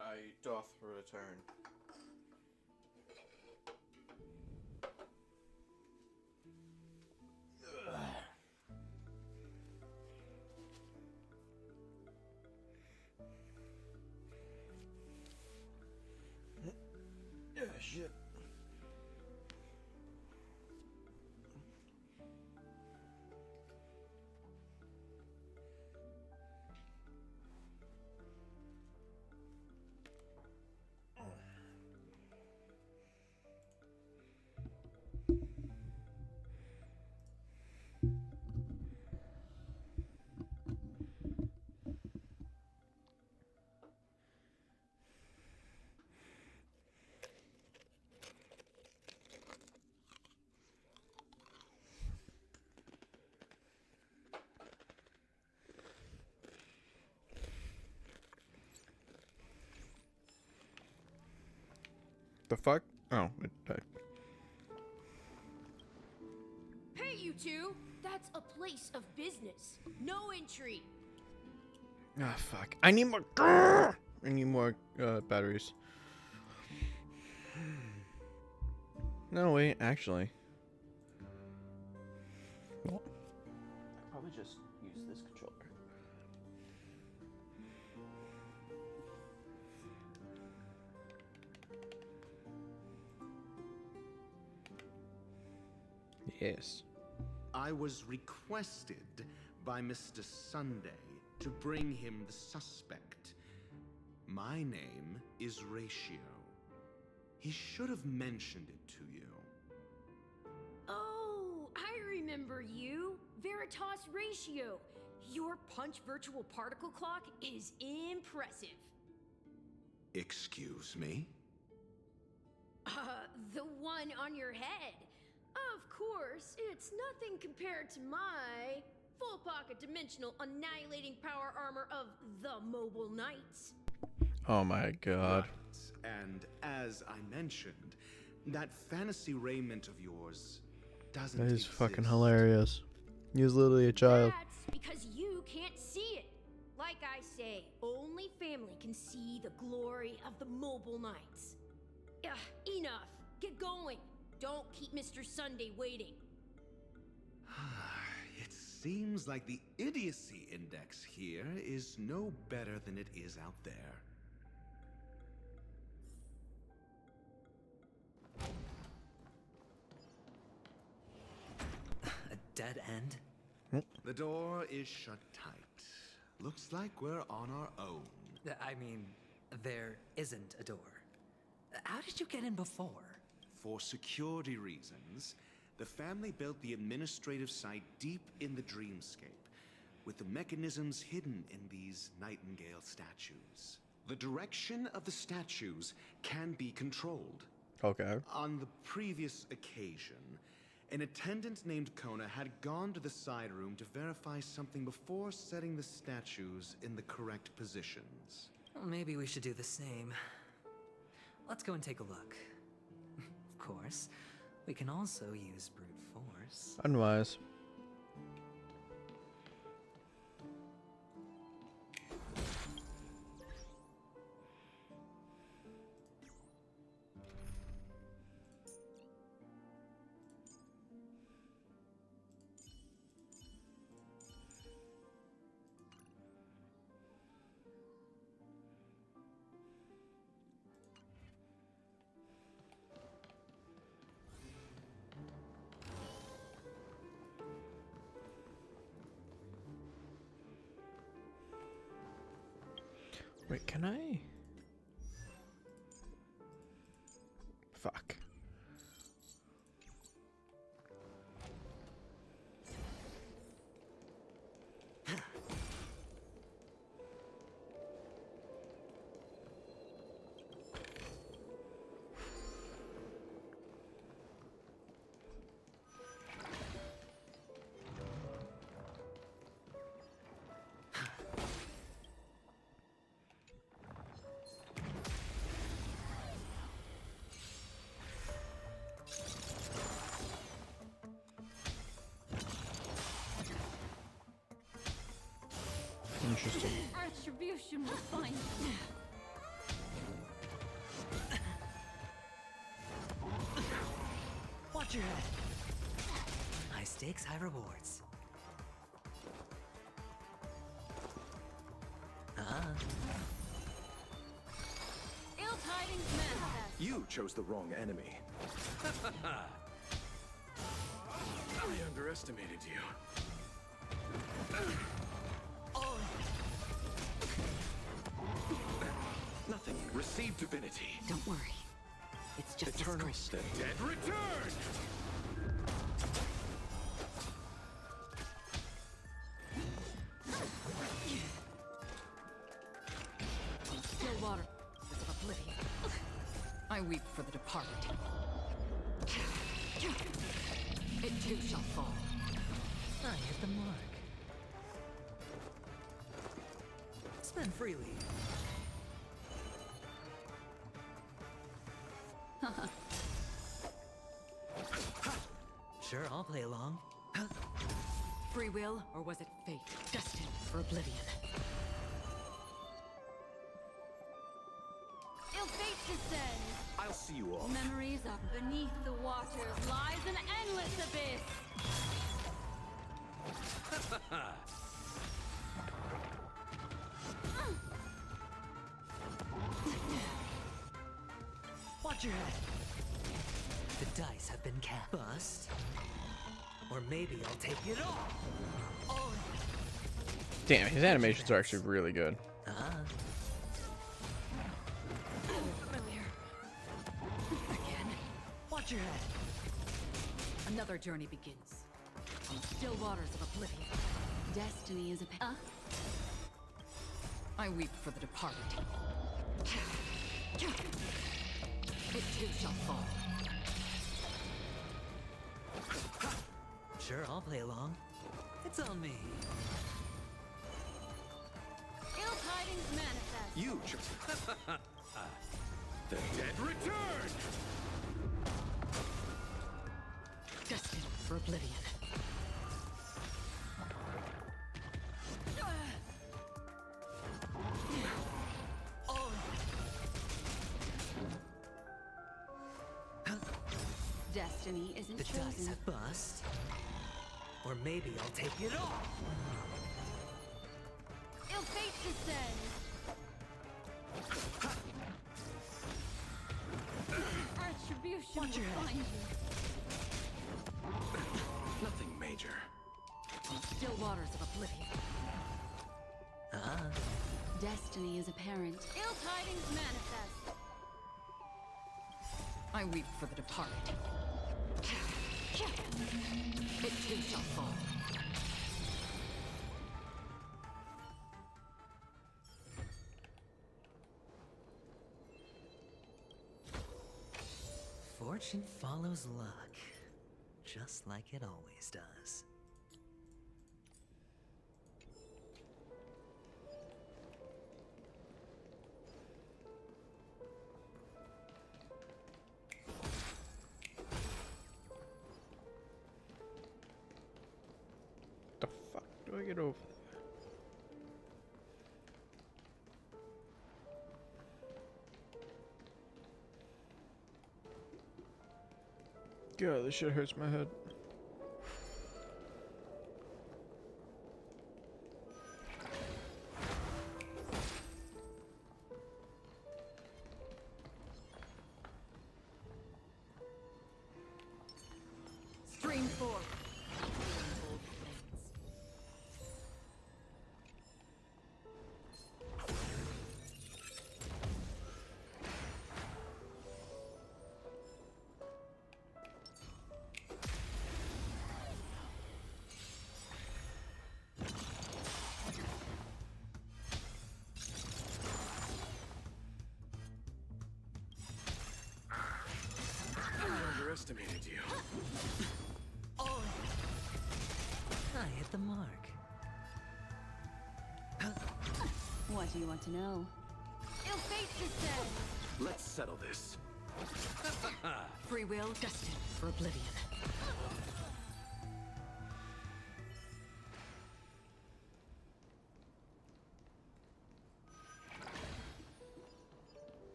I doth return. Shit. The fuck? Oh, it died. Hey, you two! That's a place of business. No entry. Ah, fuck. I need more. I need more batteries. No, wait, actually. Well, I'll probably just use this controller. Yes. I was requested by Mr. Sunday to bring him the suspect. My name is Ratio. He should have mentioned it to you. Oh, I remember you. Veritas Ratio. Your punch virtual particle clock is impressive. Excuse me? The one on your head. Of course, it's nothing compared to my full pocket dimensional annihilating power armor of the Mobile Knights. Oh my god. Right. And as I mentioned, that fantasy raiment of yours doesn't That is exist. fucking hilarious. He was literally a child. That's because you can't see it. Like I say, only family can see the glory of the Mobile Knights. Enough. Get going. Don't keep Mr. Sunday waiting. It seems like the idiocy index here is no better than it is out there. A dead end? The door is shut tight. Looks like we're on our own. I mean, there isn't a door. How did you get in before? For security reasons, the family built the administrative site deep in the dreamscape, with the mechanisms hidden in these nightingale statues. The direction of the statues can be controlled. Okay. On the previous occasion, an attendant named Kona had gone to the side room to verify something before setting the statues in the correct positions. Well, maybe we should do the same. Let's go and take a look. Of course, we can also use brute force. Unwise. Wait, can I? Fuck. Interesting. Attribution will find you. Watch your head. High stakes, high rewards. Ill tidings manifest. You chose the wrong enemy. I underestimated you. Nothing. Receive divinity. Don't worry. It's just Eternal a script. state. Dead return! Still water of oblivion. I weep for the departed. It too shall fall. I hit the mark. Spend freely. Sure, I'll play along. Free will, or was it fate? Destined for oblivion. Ill fate descends. I'll see you off. Memories are beneath the waters lies an endless abyss. Watch your head. The dice have been cast. Bust. Or maybe I'll take it all. Damn, his animations are actually really good. Familiar. Again. Watch your head. Another journey begins. On still waters of oblivion. Destiny is a I weep for the departed. It too shall fall. Sure, I'll play along. It's on me. Ill tidings manifest. You chose. The dead return! Destined for oblivion. Destiny isn't The chosen. dice have bust. Or maybe I'll take it all. Ill fate descends. Retribution Watch your will head. find you. Nothing major. On still waters of oblivion. Destiny is apparent. Ill tidings manifest. I weep for the departed. It too shall fall. Fortune follows luck. Just like it always does. The fuck do I get over there? God, this shit hurts my head. Stream forth. I underestimated you. I hit the mark. What do you want to know? Ill fate descends. Let's settle this. Free will destined for oblivion.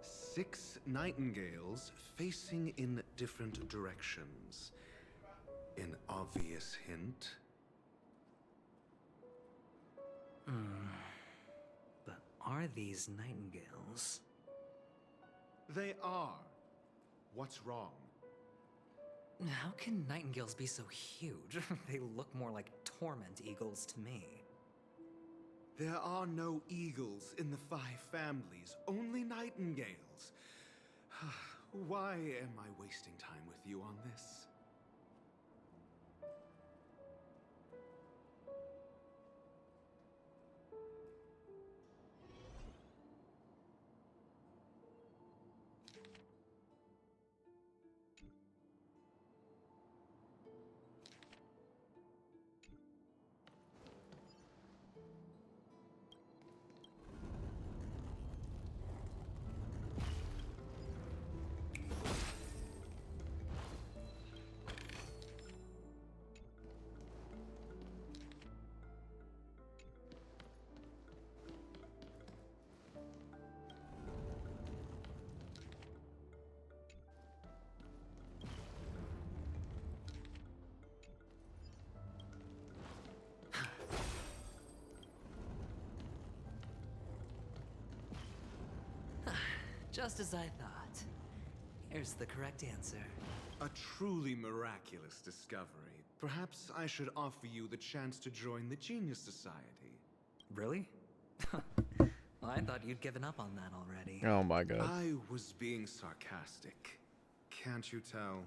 Six nightingales facing in different directions. An obvious hint. But are these nightingales? They are. What's wrong? How can nightingales be so huge? They look more like torment eagles to me. There are no eagles in the 5 families, only nightingales. Why am I wasting time with you on this? Just as I thought. Here's the correct answer. A truly miraculous discovery. Perhaps I should offer you the chance to join the Genius Society. Really? I thought you'd given up on that already. Oh my god. I was being sarcastic. Can't you tell?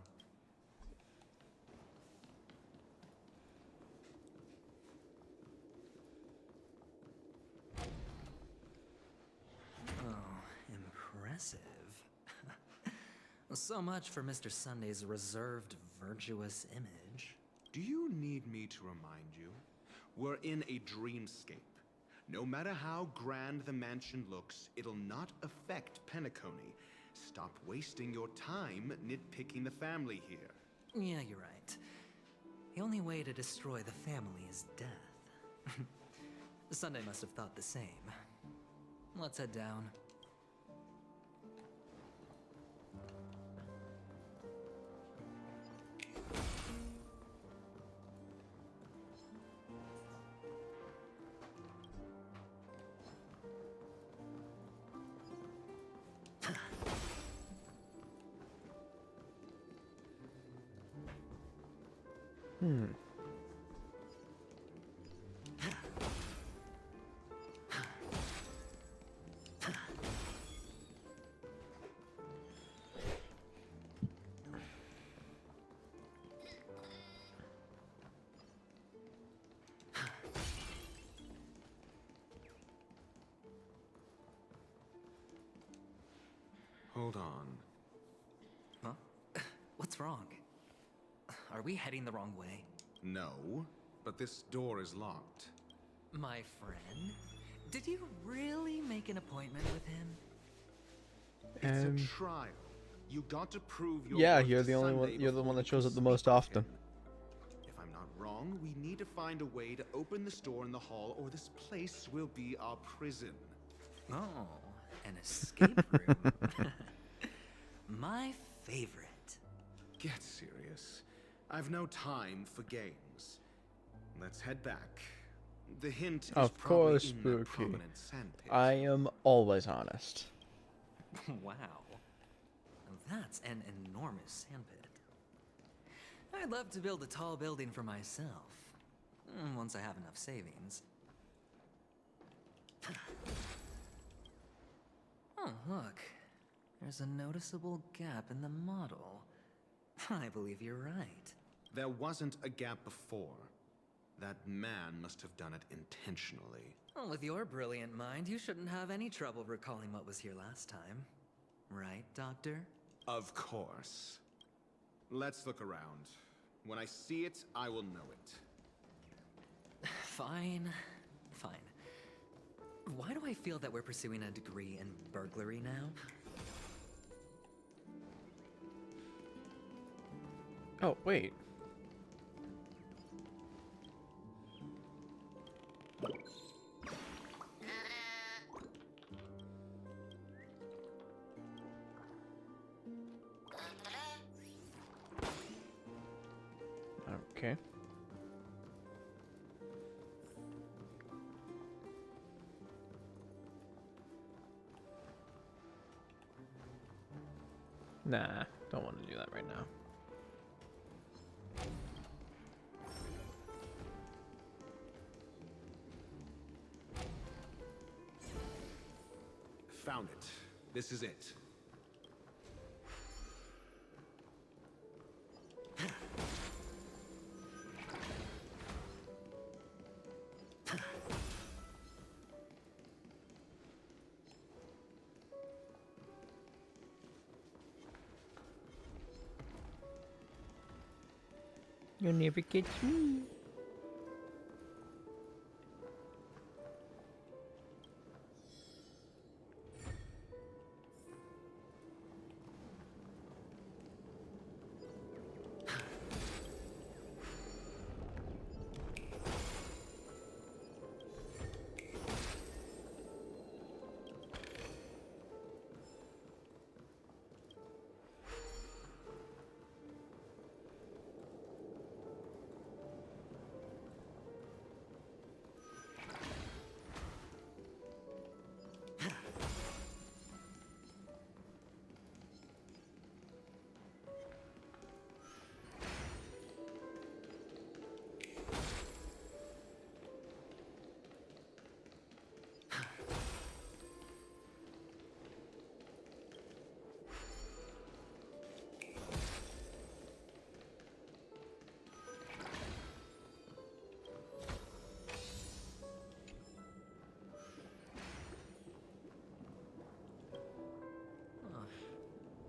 Oh, impressive. So much for Mr. Sunday's reserved, virtuous image. Do you need me to remind you? We're in a dreamscape. No matter how grand the mansion looks, it'll not affect Penacony. Stop wasting your time nitpicking the family here. Yeah, you're right. The only way to destroy the family is death. Sunday must have thought the same. Let's head down. Hold on. Huh? What's wrong? Are we heading the wrong way? No, but this door is locked. My friend? Did you really make an appointment with him? It's a trial. You got to prove your Yeah, worth you're to the only Sunday one. You're the before one you that shows can up the speak most with often. him. If I'm not wrong, we need to find a way to open this door in the hall, or this place will be our prison. Oh, an escape room. My favorite. Get serious. I've no time for games. Let's head back. The hint is Of probably course, in that Spooky. prominent sandpit. I am always honest. Wow. That's an enormous sandpit. I'd love to build a tall building for myself. Once I have enough savings. Oh, look. There's a noticeable gap in the model. I believe you're right. There wasn't a gap before. That man must have done it intentionally. Well, with your brilliant mind, you shouldn't have any trouble recalling what was here last time. Right, Doctor? Of course. Let's look around. When I see it, I will know it. Fine. Fine. Why do I feel that we're pursuing a degree in burglary now? Oh, wait. Nah, don't want to do that right now. Found it. This is it. You'll never catch me.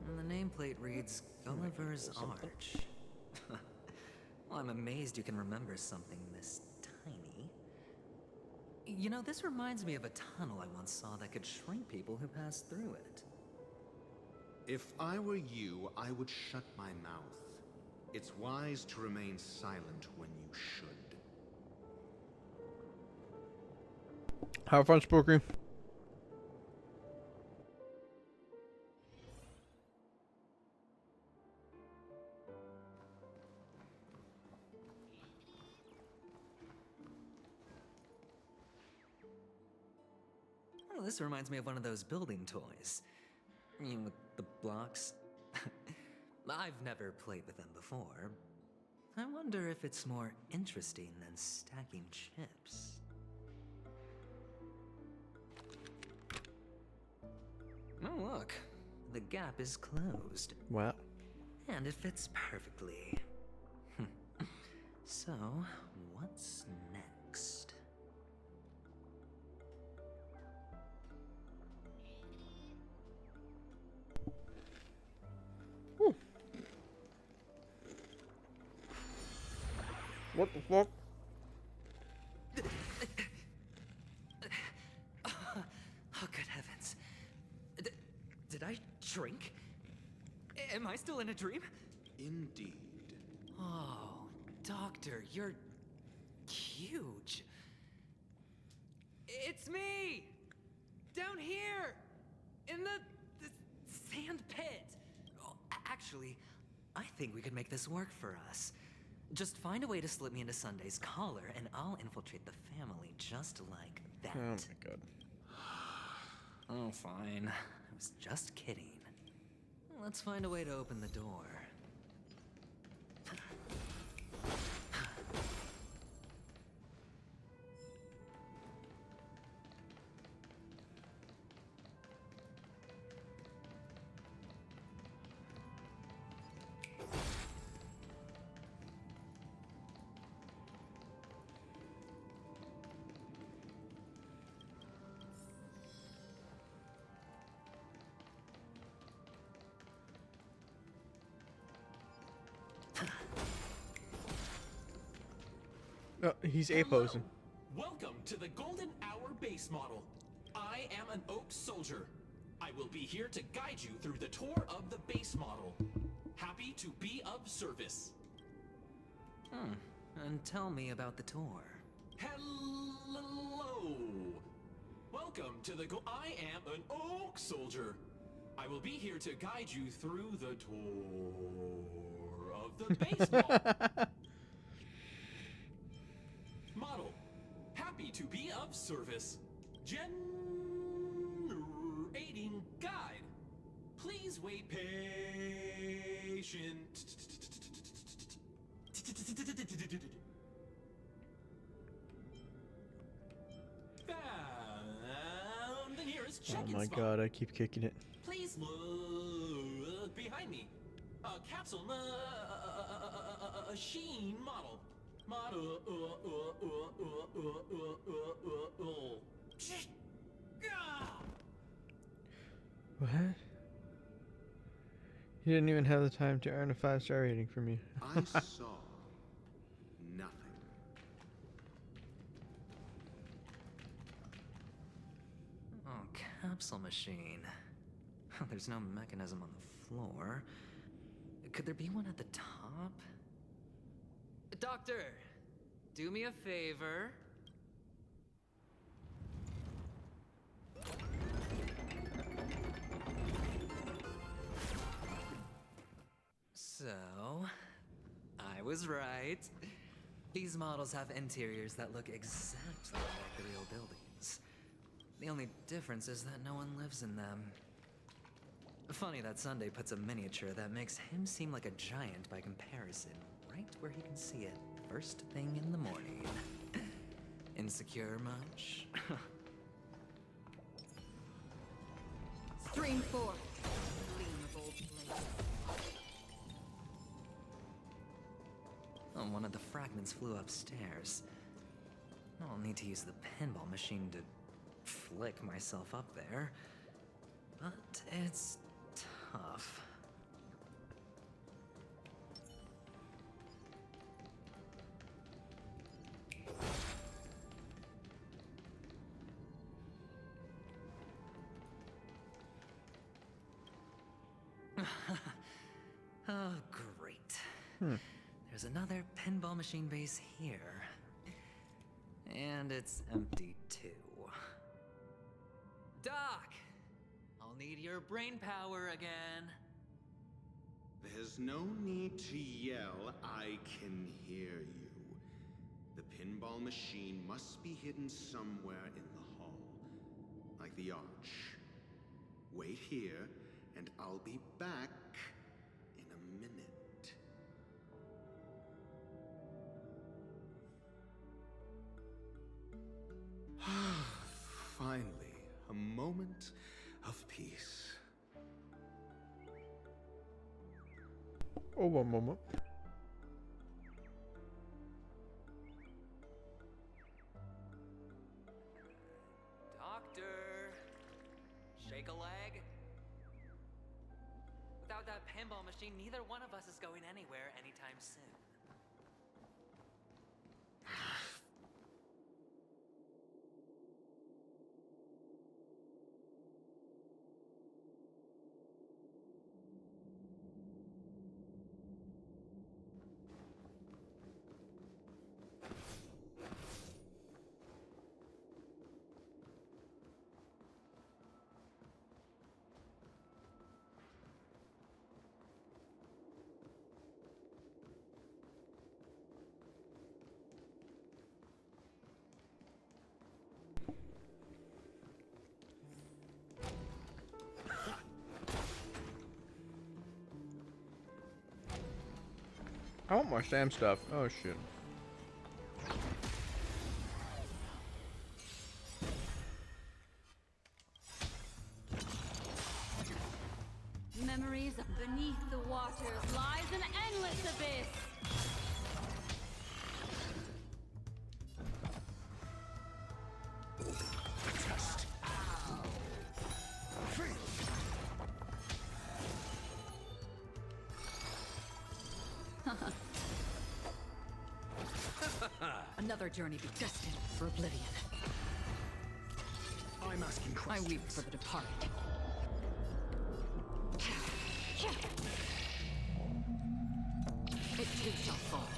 And the nameplate reads Gulliver's Arch. Well, I'm amazed you can remember something this tiny. You know, this reminds me of a tunnel I once saw that could shrink people who passed through it. If I were you, I would shut my mouth. It's wise to remain silent when you should. Have fun, Spooky. Oh, this reminds me of one of those building toys. You know, with the blocks. I've never played with them before. I wonder if it's more interesting than stacking chips. Oh, look. The gap is closed. Wow. And it fits perfectly. So, what's next? What the fuck? Oh, good heavens. Did I shrink? Am I still in a dream? Indeed. Oh, Doctor, you're huge. It's me! Down here! In the sand pit! Oh, actually, I think we could make this work for us. Just find a way to slip me into Sunday's collar, and I'll infiltrate the family just like that. Oh my god. Oh, fine. I was just kidding. Let's find a way to open the door. He's A-posing. Welcome to the Golden Hour base model. I am an Oak Soldier. I will be here to guide you through the tour of the base model. Happy to be of service. And tell me about the tour. Hello. Welcome to the I am an Oak Soldier. I will be here to guide you through the tour of the base model. Model. Happy to be of service. Generating guide. Please Please wait patient. Found the nearest Oh check-in my spot. god, I keep kicking it. Please look behind me. Capsule machine model. Model. What? You didn't even have the time to earn a 5-star rating from me. I saw nothing. Oh, capsule machine. There's no mechanism on the floor. Could there be one at the top? Doctor, do me a favor. So, I was right. These models have interiors that look exactly like the real buildings. The only difference is that no one lives in them. Funny that Sunday puts a miniature that makes him seem like a giant by comparison, right where he can see it first thing in the morning. Insecure much? Stream 4. Gleam of old blades. Oh, one of the fragments flew upstairs. I'll need to use the pinball machine to flick myself up there. But it's tough. Oh, great. There's another pinball machine base here. And it's empty too. Doc! I'll need your brain power again. There's no need to yell, I can hear you. The pinball machine must be hidden somewhere in the hall, like the arch. Wait here, and I'll be back in a minute. Finally, a moment of peace. Oh, one moment. Doctor! Shake a leg? Without that pinball machine, neither one of us is going anywhere anytime soon. I want more Sam stuff. Oh shit. Memories beneath the waters lies an endless abyss. Another journey be destined for oblivion. I'm asking I questions. weep for the departed. It too shall fall.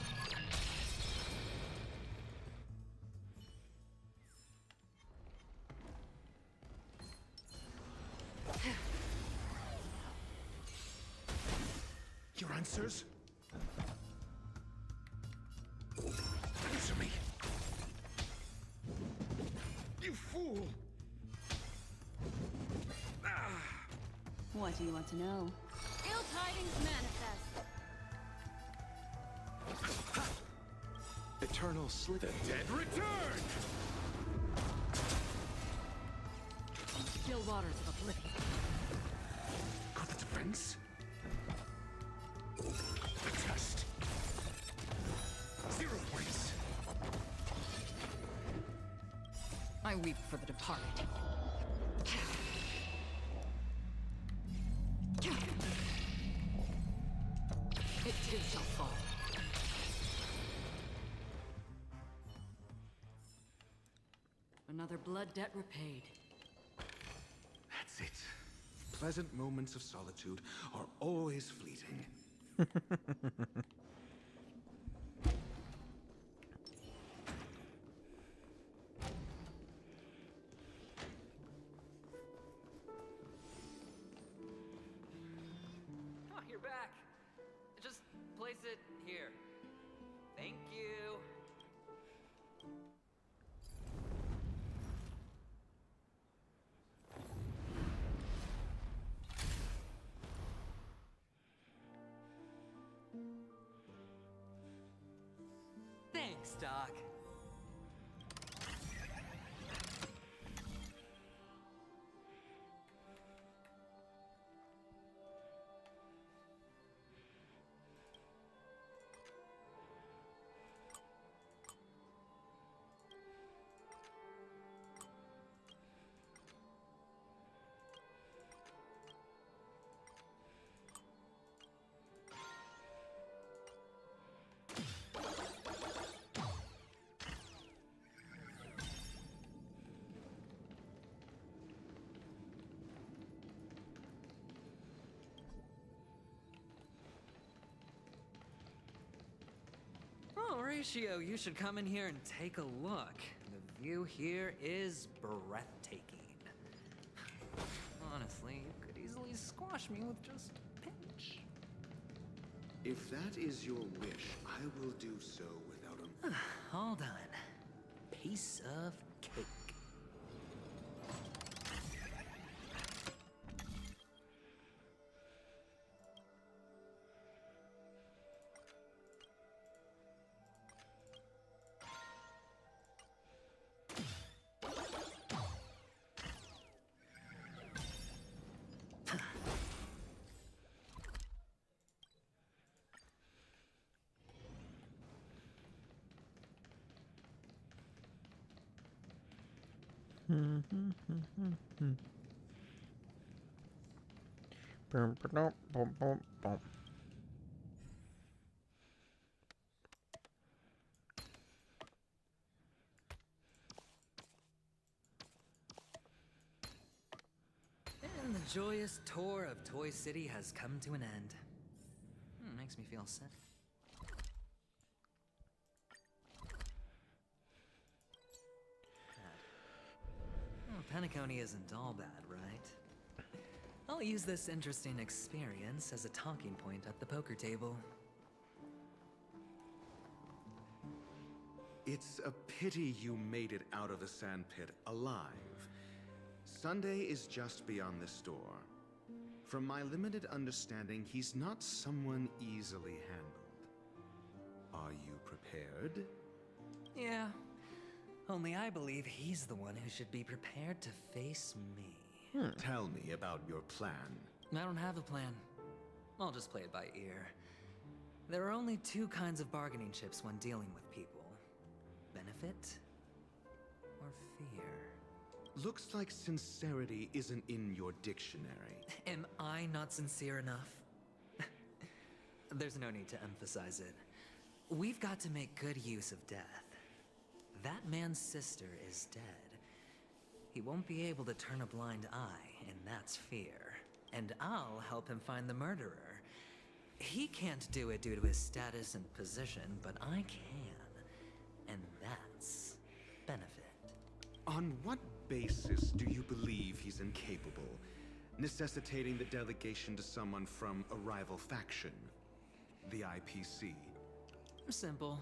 Your answers? Answer me! You fool! What What do you want to know? Ill tidings manifest. Eternal slip. The dead return! Still waters of oblivion. Got the defense? The test. 0 points. I weep for the departed. It too shall fall. Another blood debt repaid. That's it. Pleasant moments of solitude are always fleeting. Oh, you're back. Just place it here. Thank you. Thanks, Doc. Oh, Horatio, you should come in here and take a look. The view here is breathtaking. Honestly, you could easily squash me with just a pinch. If that is your wish, I will do so without a... All done. Piece of cake. And the joyous tour of Toy City has come to an end. Makes me feel sick. Penacony isn't all bad, right? I'll use this interesting experience as a talking point at the poker table. It's a pity you made it out of the sandpit alive. Sunday is just beyond this door. From my limited understanding, he's not someone easily handled. Are you prepared? Yeah. Only I believe he's the one who should be prepared to face me. Tell me about your plan. I don't have a plan. I'll just play it by ear. There are only two kinds of bargaining chips when dealing with people. Benefit or fear. Looks like sincerity isn't in your dictionary. Am I not sincere enough? There's no need to emphasize it. We've got to make good use of death. That man's sister is dead. He won't be able to turn a blind eye, and that's fear. And I'll help him find the murderer. He can't do it due to his status and position, but I can. And that's benefit. On what basis do you believe he's incapable, necessitating the delegation to someone from a rival faction? The IPC? Simple.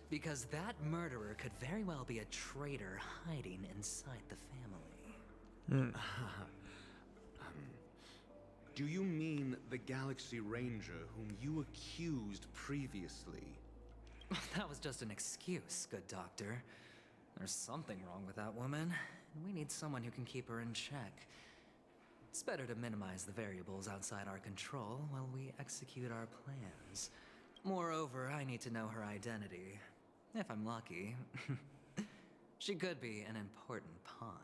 Because that murderer could very well be a traitor hiding inside the family. Do you mean the Galaxy Ranger whom you accused previously? That was just an excuse, good doctor. There's something wrong with that woman, and we need someone who can keep her in check. It's better to minimize the variables outside our control while we execute our plans. Moreover, I need to know her identity. If I'm lucky. She could be an important pawn.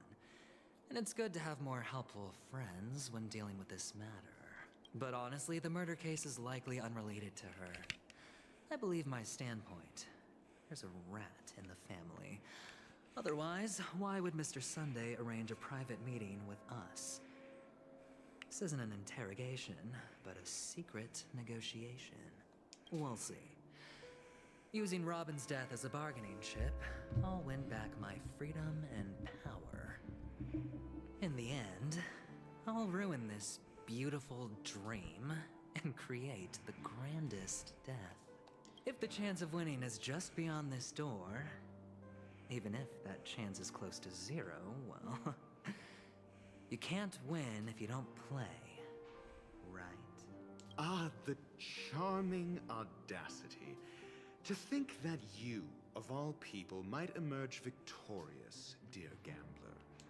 And it's good to have more helpful friends when dealing with this matter. But honestly, the murder case is likely unrelated to her. I believe my standpoint. There's a rat in the family. Otherwise, why would Mr. Sunday arrange a private meeting with us? This isn't an interrogation, but a secret negotiation. We'll see. Using Robin's death as a bargaining chip, I'll win back my freedom and power. In the end, I'll ruin this beautiful dream and create the grandest death. If the chance of winning is just beyond this door, even if that chance is close to zero, well, you can't win if you don't play, right? Ah, the charming audacity. To think that you, of all people, might emerge victorious, dear gambler.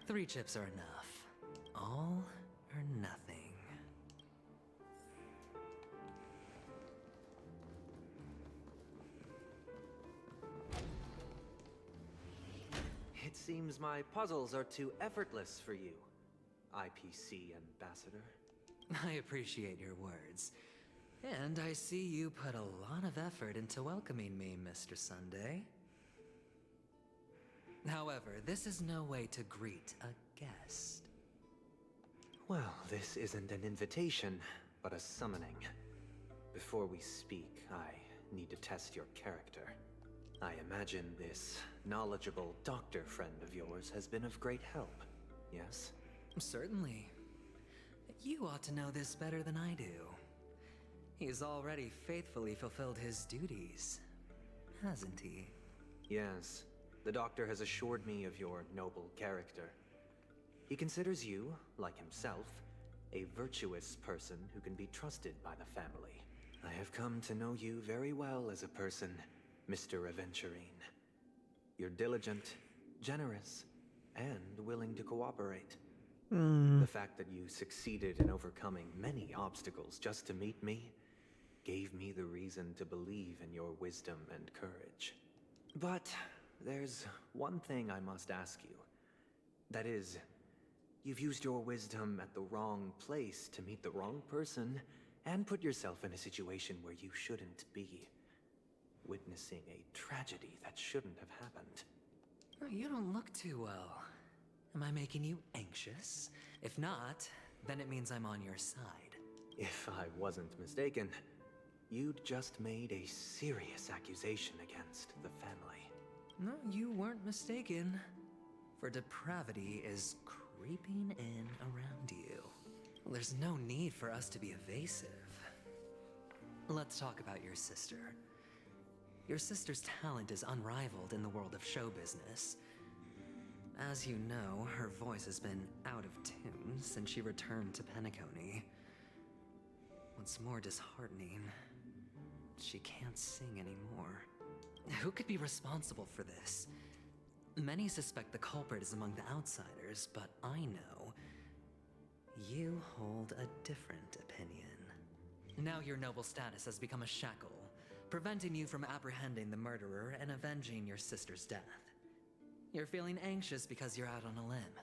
3 chips are enough. All or nothing. It seems my puzzles are too effortless for you, IPC Ambassador. I appreciate your words. And I see you put a lot of effort into welcoming me, Mr. Sunday. However, this is no way to greet a guest. Well, this isn't an invitation, but a summoning. Before we speak, I need to test your character. I imagine this knowledgeable doctor friend of yours has been of great help, yes? Certainly. You ought to know this better than I do. He's already faithfully fulfilled his duties, hasn't he? Yes. The doctor has assured me of your noble character. He considers you, like himself, a virtuous person who can be trusted by the family. I have come to know you very well as a person, Mr. Aventurine. You're diligent, generous, and willing to cooperate. The fact that you succeeded in overcoming many obstacles just to meet me gave me the reason to believe in your wisdom and courage. But there's one thing I must ask you. That is, you've used your wisdom at the wrong place to meet the wrong person and put yourself in a situation where you shouldn't be, witnessing a tragedy that shouldn't have happened. Oh, you don't look too well. Am I making you anxious? If not, then it means I'm on your side. If I wasn't mistaken, you'd just made a serious accusation against the family. No, you weren't mistaken. For depravity is creeping in around you. There's no need for us to be evasive. Let's talk about your sister. Your sister's talent is unrivaled in the world of show business. As you know, her voice has been out of tune since she returned to Penacony. What's more disheartening, she can't sing anymore. Who could be responsible for this? Many suspect the culprit is among the outsiders, but I know you hold a different opinion. Now your noble status has become a shackle, preventing you from apprehending the murderer and avenging your sister's death. You're feeling anxious because you're out on a limb.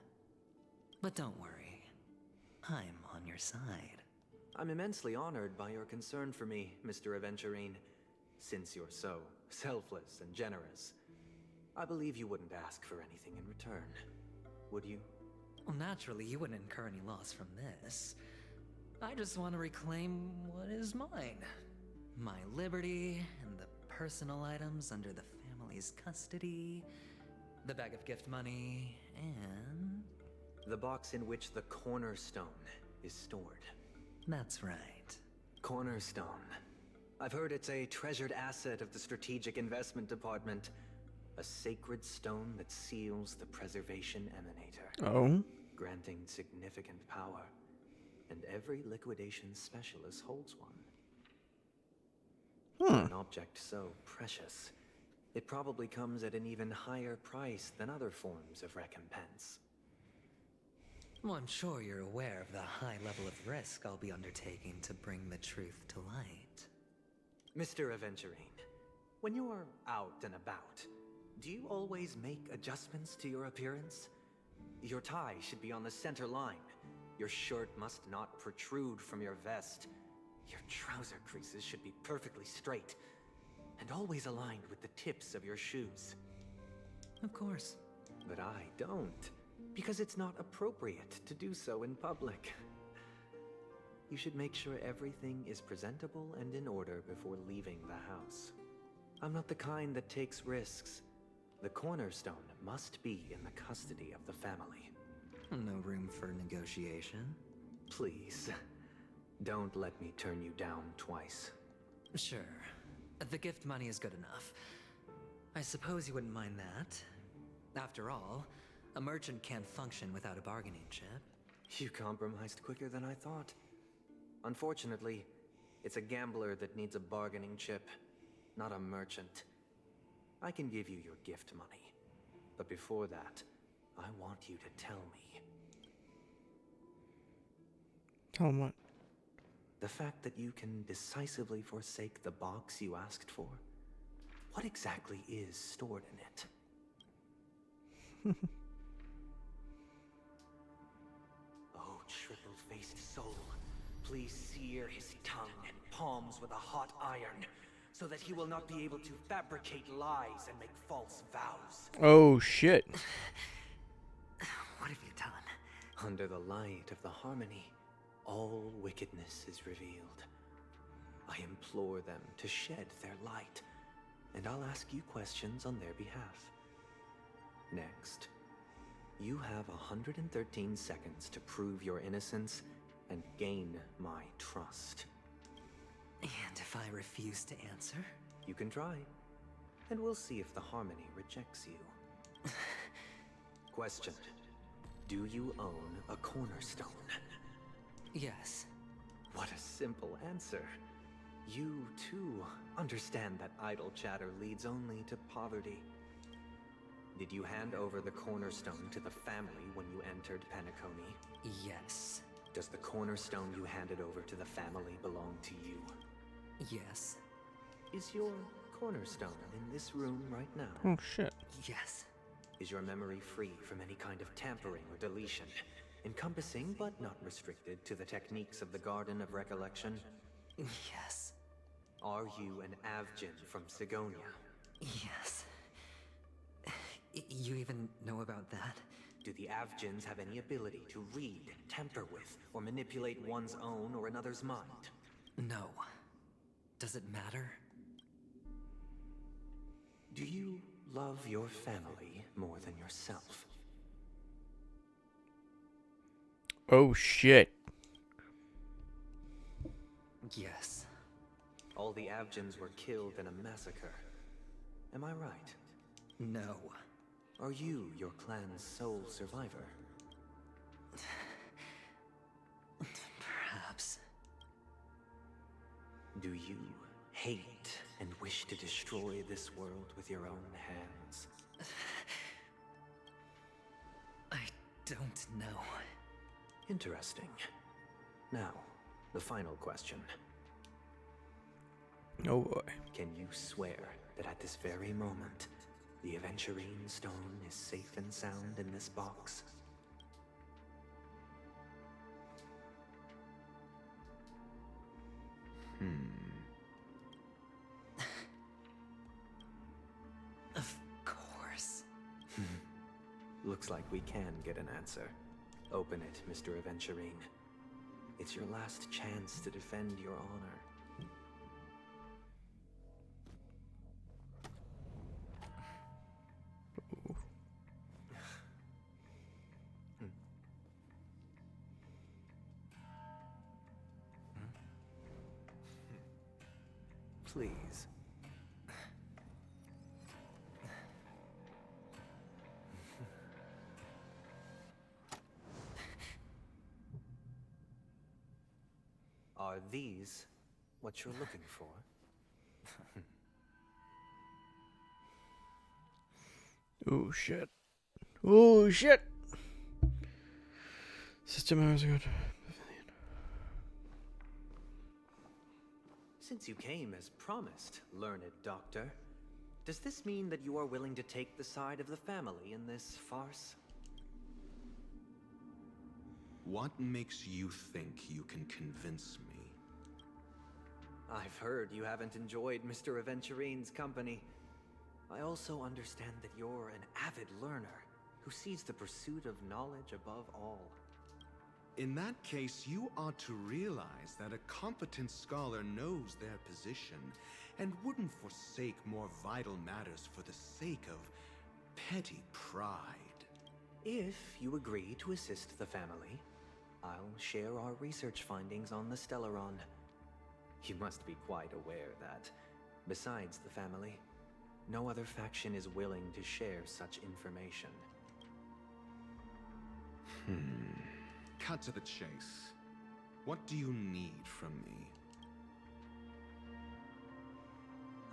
But don't worry, I'm on your side. I'm immensely honored by your concern for me, Mr. Aventurine. Since you're so selfless and generous, I believe you wouldn't ask for anything in return, would you? Well, naturally, you wouldn't incur any loss from this. I just want to reclaim what is mine. My liberty and the personal items under the family's custody, the bag of gift money, and... the box in which the cornerstone is stored. That's right. Cornerstone. I've heard it's a treasured asset of the Strategic Investment Department. A sacred stone that seals the Preservation Emanator. Oh? Granting significant power. and every liquidation specialist holds one. Hmm. For an object so precious, it probably comes at an even higher price than other forms of recompense. Well, I'm sure you're aware of the high level of risk I'll be undertaking to bring the truth to light. Mr. Aventurine, when you're out and about, do you always make adjustments to your appearance? Your tie should be on the center line. Your shirt must not protrude from your vest. Your trouser creases should be perfectly straight and always aligned with the tips of your shoes. Of course. But I don't, because it's not appropriate to do so in public. You should make sure everything is presentable and in order before leaving the house. I'm not the kind that takes risks. The cornerstone must be in the custody of the family. No room for negotiation? Please, don't let me turn you down twice. Sure. The gift money is good enough. I suppose you wouldn't mind that. After all, a merchant can't function without a bargaining chip. You compromised quicker than I thought. Unfortunately, it's a gambler that needs a bargaining chip, not a merchant. I can give you your gift money, but before that, I want you to tell me. Tell him what? The fact that you can decisively forsake the box you asked for. What exactly is stored in it? Oh, triple-faced soul, please sear his tongue and palms with a hot iron, so that he will not be able to fabricate lies and make false vows. Oh, shit. What have you done? Under the light of the harmony, all wickedness is revealed. I implore them to shed their light, and I'll ask you questions on their behalf. Next, you have 113 seconds to prove your innocence and gain my trust. And if I refuse to answer? You can try, and we'll see if the harmony rejects you. Question. Do you own a cornerstone? Yes. What a simple answer. You, too, understand that idle chatter leads only to poverty. Did you hand over the cornerstone to the family when you entered Penacony? Yes. Does the cornerstone you handed over to the family belong to you? Yes. Is your cornerstone in this room right now? Oh, shit. Yes. Is your memory free from any kind of tampering or deletion, encompassing but not restricted to the techniques of the Garden of Recollection? Yes. Are you an Avgin from Sigonia? Yes. You even know about that? Do the Avgins have any ability to read, tamper with, or manipulate one's own or another's mind? No. Does it matter? Do you love your family more than yourself? Oh, shit. Yes. All the Avgins were killed in a massacre. Am I right? No. Are you your clan's sole survivor? Perhaps. Do you hate and wish to destroy this world with your own hands? I don't know. Interesting. Now, the final question. Oh boy. Can you swear that at this very moment, the Aventurine Stone is safe and sound in this box? Of course. Looks like we can get an answer. Open it, Mr. Aventurine. It's your last chance to defend your honor. Please. Are these what you're looking for? Oh shit. Oh shit. System hours ago. Since you came as promised, learned doctor, does this mean that you are willing to take the side of the family in this farce? What makes you think you can convince me? I've heard you haven't enjoyed Mr. Aventurine's company. I also understand that you're an avid learner who sees the pursuit of knowledge above all. In that case, you ought to realize that a competent scholar knows their position and wouldn't forsake more vital matters for the sake of petty pride. If you agree to assist the family, I'll share our research findings on the Stellaron. You must be quite aware that, besides the family, no other faction is willing to share such information. Cut to the chase. What do you need from me?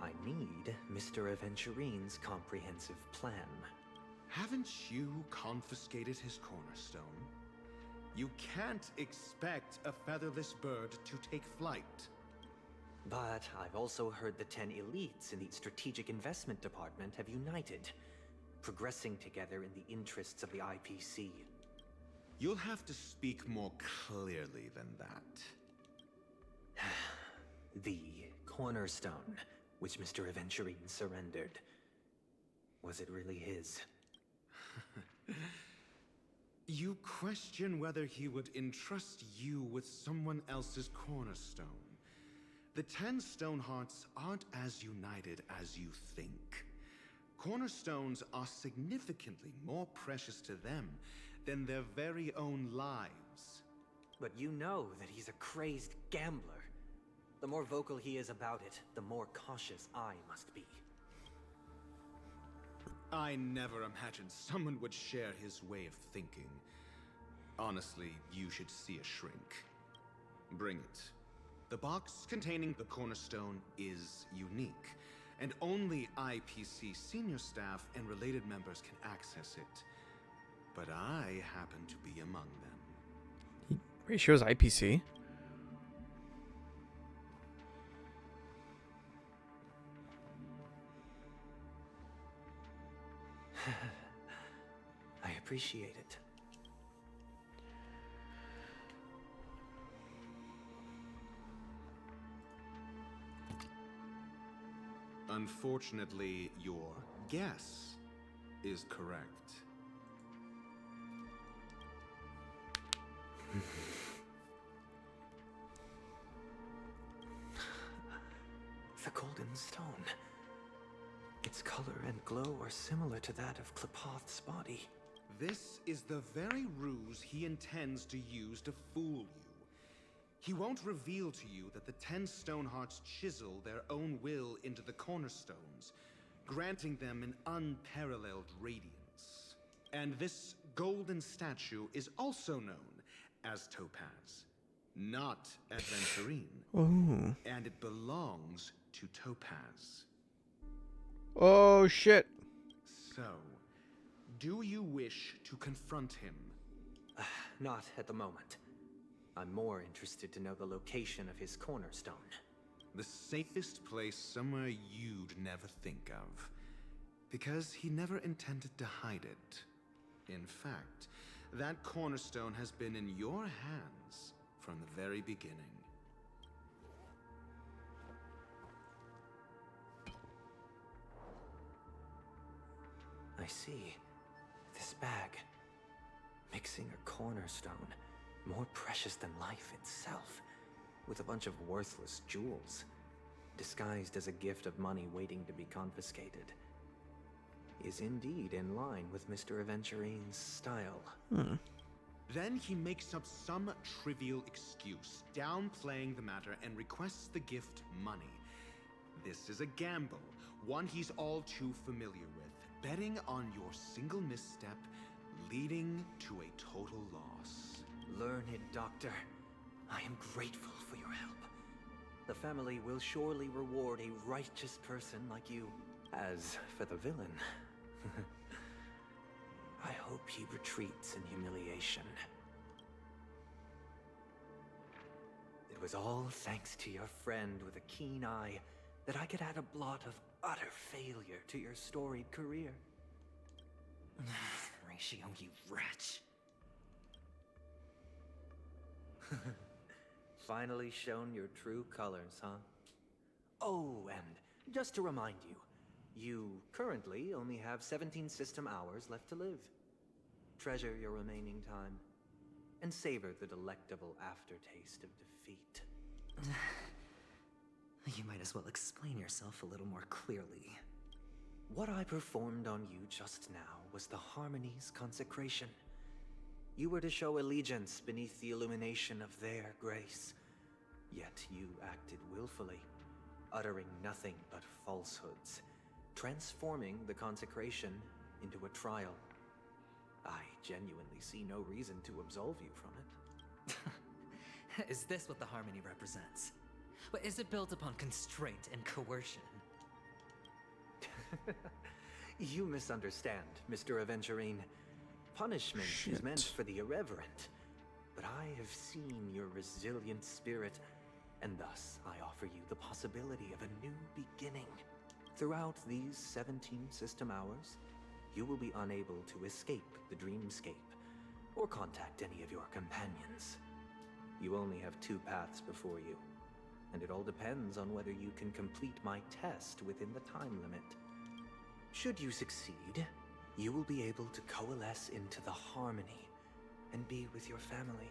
I need Mr. Aventurine's comprehensive plan. Haven't you confiscated his cornerstone? You can't expect a featherless bird to take flight. But I've also heard the 10 elites in the Strategic Investment Department have united, progressing together in the interests of the IPC. You'll have to speak more clearly than that. The cornerstone, which Mr. Aventurine surrendered. Was it really his? You question whether he would entrust you with someone else's cornerstone. The 10 Stonehearts aren't as united as you think. Cornerstones are significantly more precious to them than their very own lives. But you know that he's a crazed gambler. The more vocal he is about it, the more cautious I must be. I never imagined someone would share his way of thinking. Honestly, you should see a shrink. Bring it. The box containing the cornerstone is unique, and only IPC senior staff and related members can access it. But I happen to be among them. Pretty sure it's IPC. I appreciate it. Unfortunately, your guess is correct. The Golden Stone. Its color and glow are similar to that of Klepoth's body. This is the very ruse he intends to use to fool you. He won't reveal to you that the 10 Stonehearts chisel their own will into the cornerstones, granting them an unparalleled radiance. And this golden statue is also known as Topaz, not Aventurine. Oh. And it belongs to Topaz. Oh shit. So, do you wish to confront him? Not at the moment. I'm more interested to know the location of his cornerstone. The safest place somewhere you'd never think of. Because he never intended to hide it. In fact, that cornerstone has been in your hands from the very beginning. I see. This bag. Mixing a cornerstone. More precious than life itself. With a bunch of worthless jewels. Disguised as a gift of money waiting to be confiscated. Is indeed in line with Mr. Aventurine's style. Then he makes up some trivial excuse, downplaying the matter and requests the gift money. This is a gamble, one he's all too familiar with, betting on your single misstep, leading to a total loss. Learned doctor. I am grateful for your help. The family will surely reward a righteous person like you. As for the villain, I hope he retreats in humiliation. It was all thanks to your friend with a keen eye that I could add a blot of utter failure to your storied career. Ratio, you wretch. Finally shown your true colors, huh? Oh, and just to remind you, you currently only have 17 system hours left to live. Treasure your remaining time, and savor the delectable aftertaste of defeat. You might as well explain yourself a little more clearly. What I performed on you just now was the Harmony's consecration. You were to show allegiance beneath the illumination of their grace. Yet you acted willfully, uttering nothing but falsehoods, transforming the consecration into a trial. I genuinely see no reason to absolve you from it. Is this what the Harmony represents? But is it built upon constraint and coercion? You misunderstand, Mr. Aventurine. Punishment is meant for the irreverent. But I have seen your resilient spirit, and thus I offer you the possibility of a new beginning. Throughout these 17 system hours, you will be unable to escape the dreamscape or contact any of your companions. You only have 2 paths before you, and it all depends on whether you can complete my test within the time limit. Should you succeed, you will be able to coalesce into the Harmony and be with your family.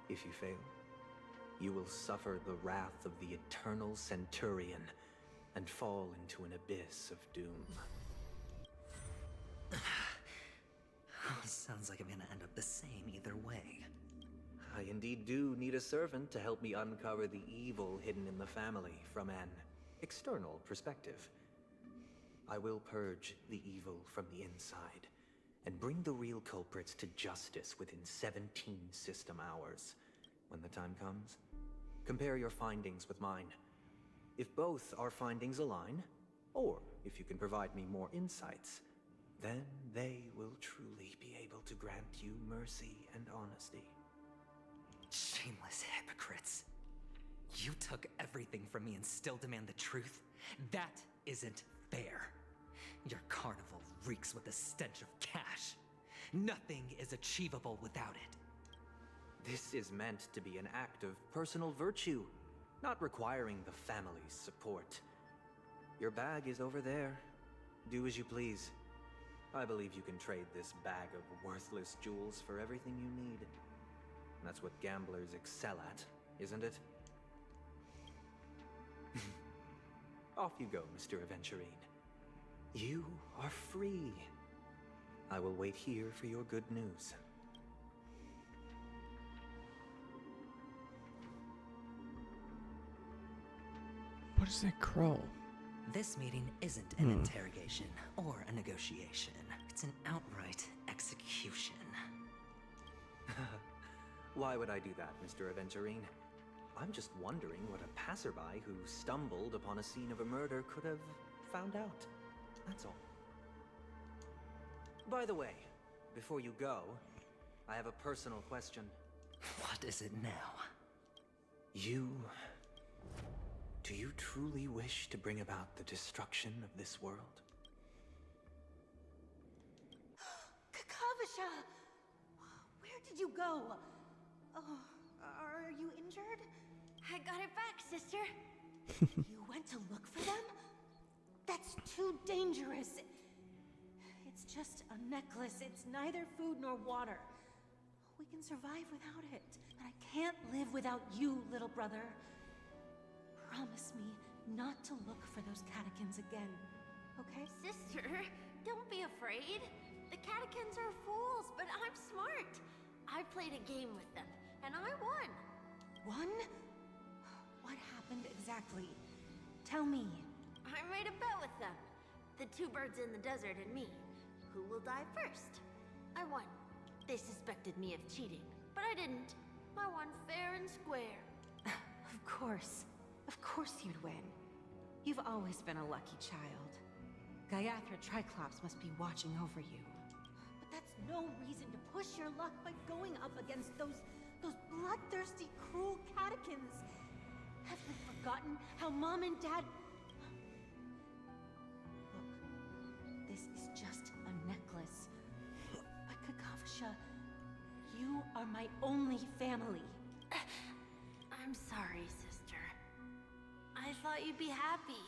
If you fail, you will suffer the wrath of the Eternal Centurion and fall into an abyss of doom. Sounds like I'm gonna end up the same either way. I indeed do need a servant to help me uncover the evil hidden in the family from an external perspective. I will purge the evil from the inside and bring the real culprits to justice within 17 system hours. When the time comes, compare your findings with mine. If both our findings align, or if you can provide me more insights, then they will truly be able to grant you mercy and honesty. Shameless hypocrites. You took everything from me and still demand the truth? That isn't fair. Your carnival reeks with the stench of cash. Nothing is achievable without it. This is meant to be an act of personal virtue, not requiring the family's support. Your bag is over there. Do as you please. I believe you can trade this bag of worthless jewels for everything you need. That's what gamblers excel at, isn't it? Off you go, Mr. Aventurine. You are free. I will wait here for your good news. What is that crow? This meeting isn't an interrogation or a negotiation. It's an outright execution. Why would I do that, Mr. Aventurine? I'm just wondering what a passerby who stumbled upon a scene of a murder could have found out. That's all. By the way, before you go, I have a personal question. What is it now? Do you truly wish to bring about the destruction of this world? Kakavasha! Where did you go? Oh, are you injured? I got it back, sister. You went to look for them? That's too dangerous. It's just a necklace. It's neither food nor water. We can survive without it. But I can't live without you, little brother. Promise me not to look for those catechins again, okay? Sister, don't be afraid. The catechins are fools, but I'm smart. I played a game with them, and I won. Won? What happened exactly? Tell me. I made a bet with them. The 2 birds in the desert and me. Who will die first? I won. They suspected me of cheating, but I didn't. I won fair and square. Of course you'd win. You've always been a lucky child. Gaiathra Triclops must be watching over you. But that's no reason to push your luck by going up against those bloodthirsty, cruel catechins. Have you forgotten how Mom and Dad... Look, this is just a necklace. But Kakavasha, you are my only family. I'm sorry, sister. I thought you'd be happy.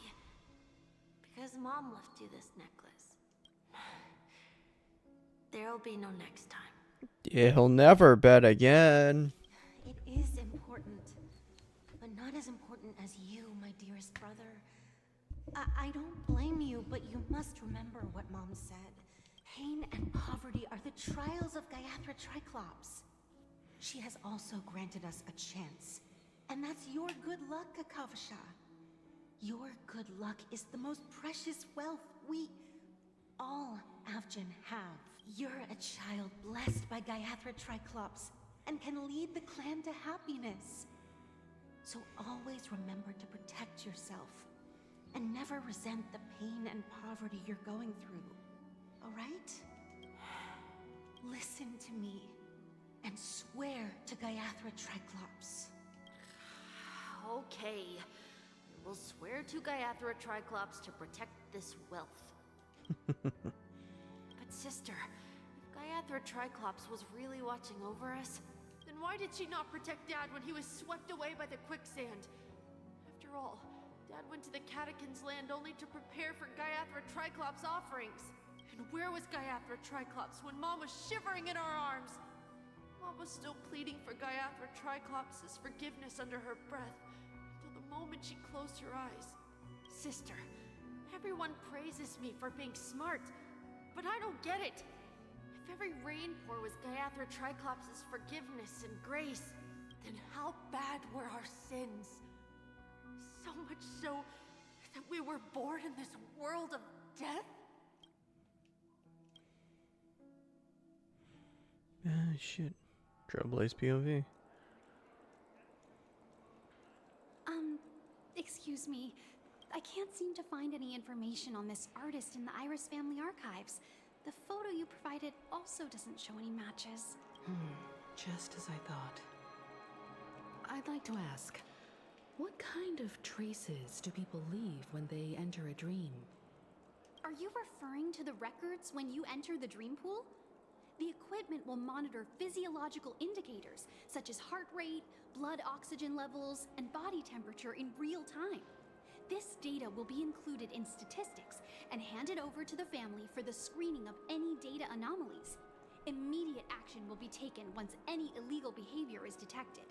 Because Mom left you this necklace. There'll be no next time. Yeah, he'll never bet again. It is important, but not as important as you, my dearest brother. I don't blame you, but you must remember what Mom said. Pain and poverty are the trials of Gaiathra Triclops. She has also granted us a chance. And that's your good luck, Kakavasha. Your good luck is the most precious wealth we, all Avgin, have. You're a child blessed by Gaiathra Triclops and can lead the clan to happiness. So always remember to protect yourself and never resent the pain and poverty you're going through. All right? Listen to me and swear to Gaiathra Triclops. Okay. We'll swear to Gaiathra Triclops to protect this wealth. But sister, if Gaiathra Triclops was really watching over us, then why did she not protect Dad when he was swept away by the quicksand? After all, Dad went to the Catechins' land only to prepare for Gaiathra Triclops' offerings. And where was Gaiathra Triclops when Mom was shivering in our arms? Mom was still pleading for Gaiathra Triclops' forgiveness under her breath, until the moment she closed her eyes. Sister, everyone praises me for being smart, but I don't get it. If every rainpour was Gaiathra Triclops' forgiveness and grace, then how bad were our sins? So much so that we were born in this world of death? Ah, shit. Trailblaze POV. Excuse me. I can't seem to find any information on this artist in the Iris family archives. The photo you provided also doesn't show any matches. Just as I thought. I'd like to ask, what kind of traces do people leave when they enter a dream? Are you referring to the records when you enter the dream pool? The equipment will monitor physiological indicators such as heart rate, blood oxygen levels, and body temperature in real time. This data will be included in statistics and handed over to the family for the screening of any data anomalies. Immediate action will be taken once any illegal behavior is detected.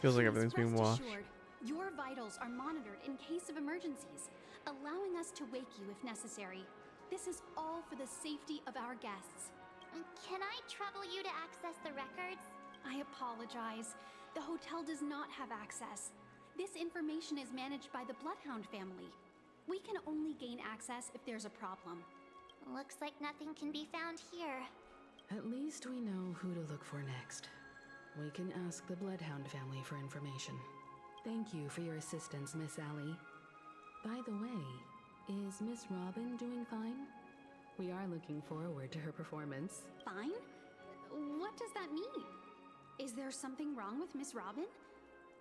Feels like everything's being Rest washed. assured, your vitals are monitored in case of emergencies, allowing us to wake you if necessary. This is all for the safety of our guests. Can I trouble you to access the records? I apologize. The hotel does not have access. This information is managed by the Bloodhound family. We can only gain access if there's a problem. Looks like nothing can be found here. At least we know who to look for next. We can ask the Bloodhound family for information. Thank you for your assistance, Miss Allie. By the way, is Miss Robin doing fine? We are looking forward to her performance. Fine? What does that mean? Is there something wrong with Miss Robin?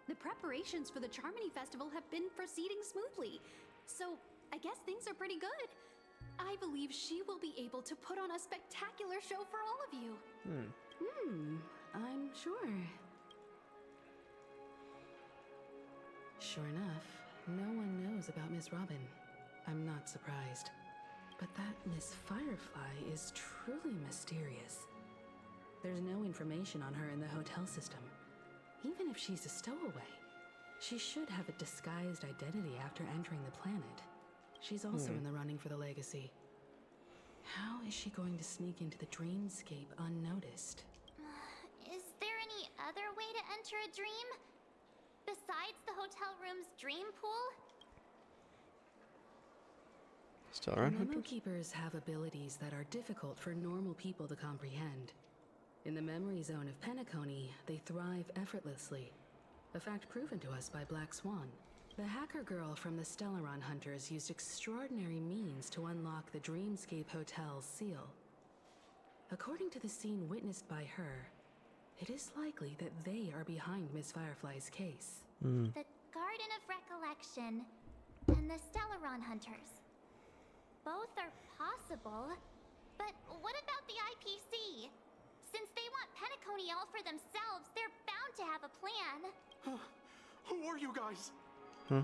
The preparations for the Charmony Festival have been proceeding smoothly, so I guess things are pretty good. I believe she will be able to put on a spectacular show for all of you. I'm sure. Sure enough, no one knows about Miss Robin. I'm not surprised. But that Miss Firefly is truly mysterious. There's no information on her in the hotel system. Even if she's a stowaway, she should have a disguised identity after entering the planet. She's also in the running for the legacy. How is she going to sneak into the dreamscape unnoticed? Is there any other way to enter a dream? Besides the hotel room's dream pool? Stellar Memo Hunters? keepers have abilities that are difficult for normal people to comprehend. In the memory zone of Penacony, they thrive effortlessly, a fact proven to us by Black Swan. The hacker girl from the Stellaron Hunters used extraordinary means to unlock the Dreamscape Hotel's seal. According to the scene witnessed by her, it is likely that they are behind Miss Firefly's case. The Garden of Recollection and the Stellaron Hunters. Both are possible, but what about the IPC? Since they want Penacony all for themselves, they're bound to have a plan. Who are you guys? Huh?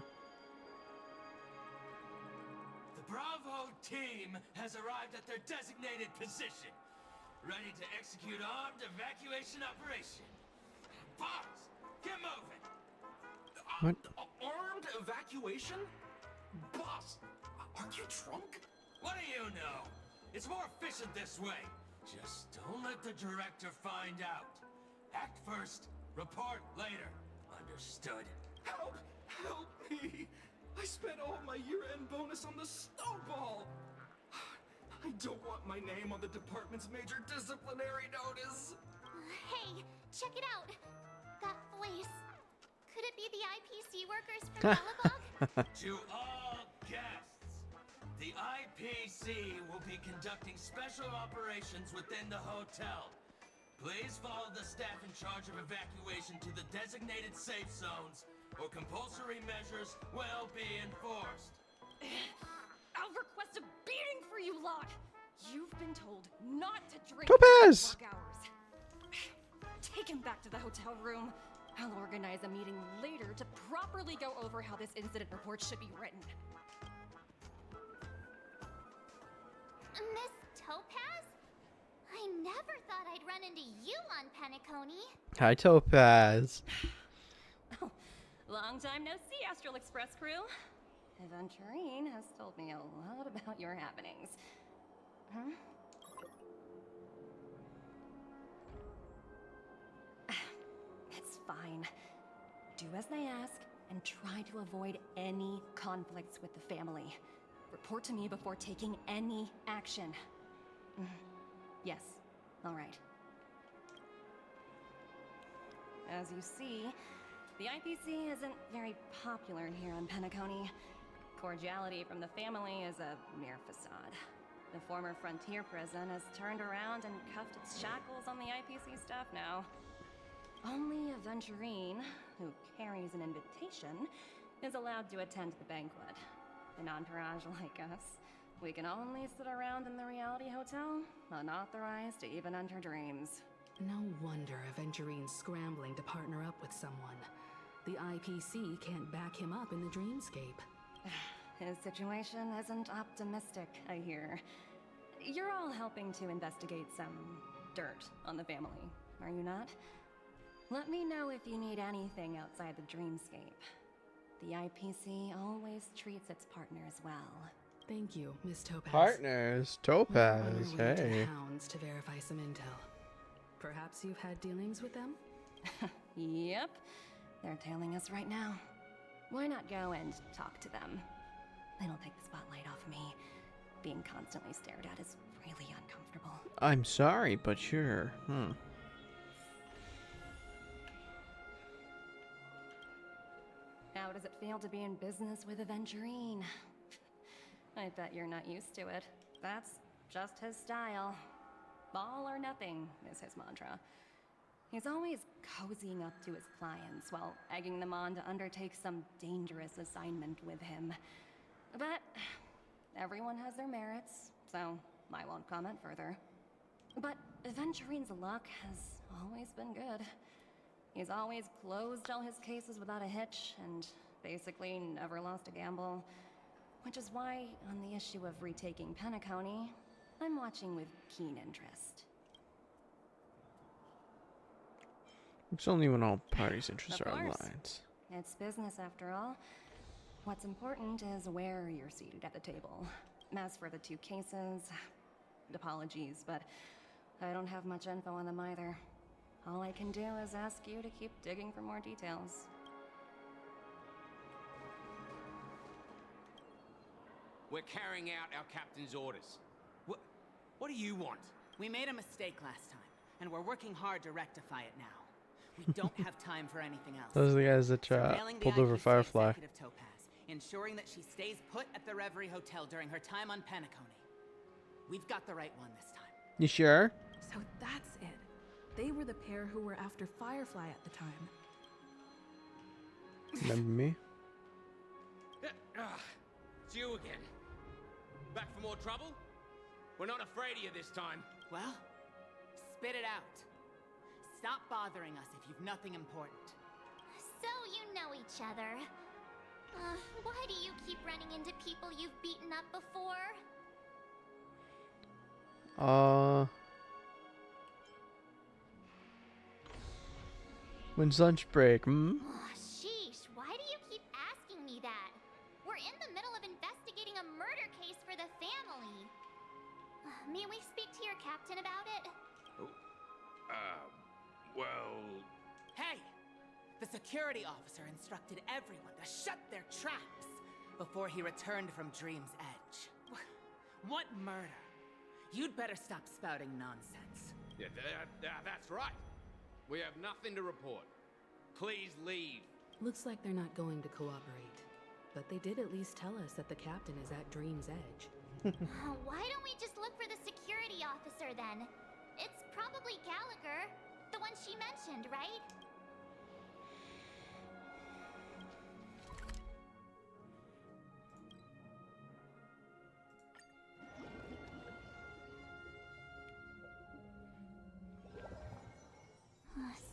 The Bravo team has arrived at their designated position, ready to execute armed evacuation operation. Boss, get moving! What? Armed evacuation? Boss, aren't you drunk? What do you know? It's more efficient this way. Just don't let the director find out. Act first, report later. Understood? Help! Help me! I spent all my year-end bonus on the snowball! I don't want my name on the department's major disciplinary notice! Hey, check it out! That voice. Could it be the IPC workers from Bellabog? To all guests, the IPC will be conducting special operations within the hotel. Please follow the staff in charge of evacuation to the designated safe zones, or compulsory measures will be enforced. I'll request a beating for you lot. You've been told not to drink Topaz! during work hours. Take him back to the hotel room. I'll organize a meeting later to properly go over how this incident report should be written. Miss Topaz? I never thought I'd run into you on Penacony. Hi, Topaz. Oh, long time no see, Astral Express crew. Aventurine has told me a lot about your happenings. Huh? It's fine. Do as they ask and try to avoid any conflicts with the family. Report to me before taking any action. Yes, all right. As you see, the IPC isn't very popular here on Penacony. Cordiality from the family is a mere facade. The former frontier prison has turned around and cuffed its shackles on the IPC staff now. Only Aventurine, who carries an invitation, is allowed to attend the banquet. An entourage like us, we can only sit around in the reality hotel, unauthorized to even enter dreams. No wonder Aventurine's scrambling to partner up with someone. The IPC can't back him up in the dreamscape. His situation isn't optimistic, I hear. You're all helping to investigate some dirt on the family, are you not? Let me know if you need anything outside the dreamscape. The IPC always treats its partners well. Thank you, Miss Topaz. Partners. Topaz. We're on our way to Hey. Hounds to verify some intel. Perhaps you've had dealings with them? Yep. They're tailing us right now. Why not go and talk to them? It'll take the spotlight off me. Being constantly stared at is really uncomfortable. I'm sorry, but sure. How does it feel to be in business with Aventurine? I bet you're not used to it. That's just his style. All or nothing is his mantra. He's always cozying up to his clients while egging them on to undertake some dangerous assignment with him. But everyone has their merits, so I won't comment further. But Aventurine's luck has always been good. He's always closed all his cases without a hitch and basically never lost a gamble. Which is why, on the issue of retaking Penacony, I'm watching with keen interest. It's only when all parties' interests Of are course. aligned. It's business after all. What's important is where you're seated at the table. As for the two cases, apologies, but I don't have much info on them either. All I can do is ask you to keep digging for more details. We're carrying out our captain's orders. What do you want? We made a mistake last time, and we're working hard to rectify it now. We don't have time for anything else. Those are the guys that Surveilling the pulled over IPC Firefly. executive Topaz, ensuring that she stays put at the Reverie Hotel during her time on Penacony. We've got the right one this time. You sure? So that's it. They were the pair who were after Firefly at the time. Remember me? It's you again. Back for more trouble? We're not afraid of you this time. Well, spit it out. Stop bothering us if you've nothing important. So you know each other. Why do you keep running into people you've beaten up before? When's lunch break? Hmm? Oh, sheesh, why do you keep asking me that? We're in the middle of investigating a murder case for the family. May we speak to your captain about it? Well... Hey! The security officer instructed everyone to shut their traps before he returned from Dream's Edge. What murder? You'd better stop spouting nonsense. Yeah, that's right. We have nothing to report. Please leave. Looks like they're not going to cooperate. But they did at least tell us that the captain is at Dream's Edge. Why don't we just look for the security officer then? It's probably Gallagher, the one she mentioned, right?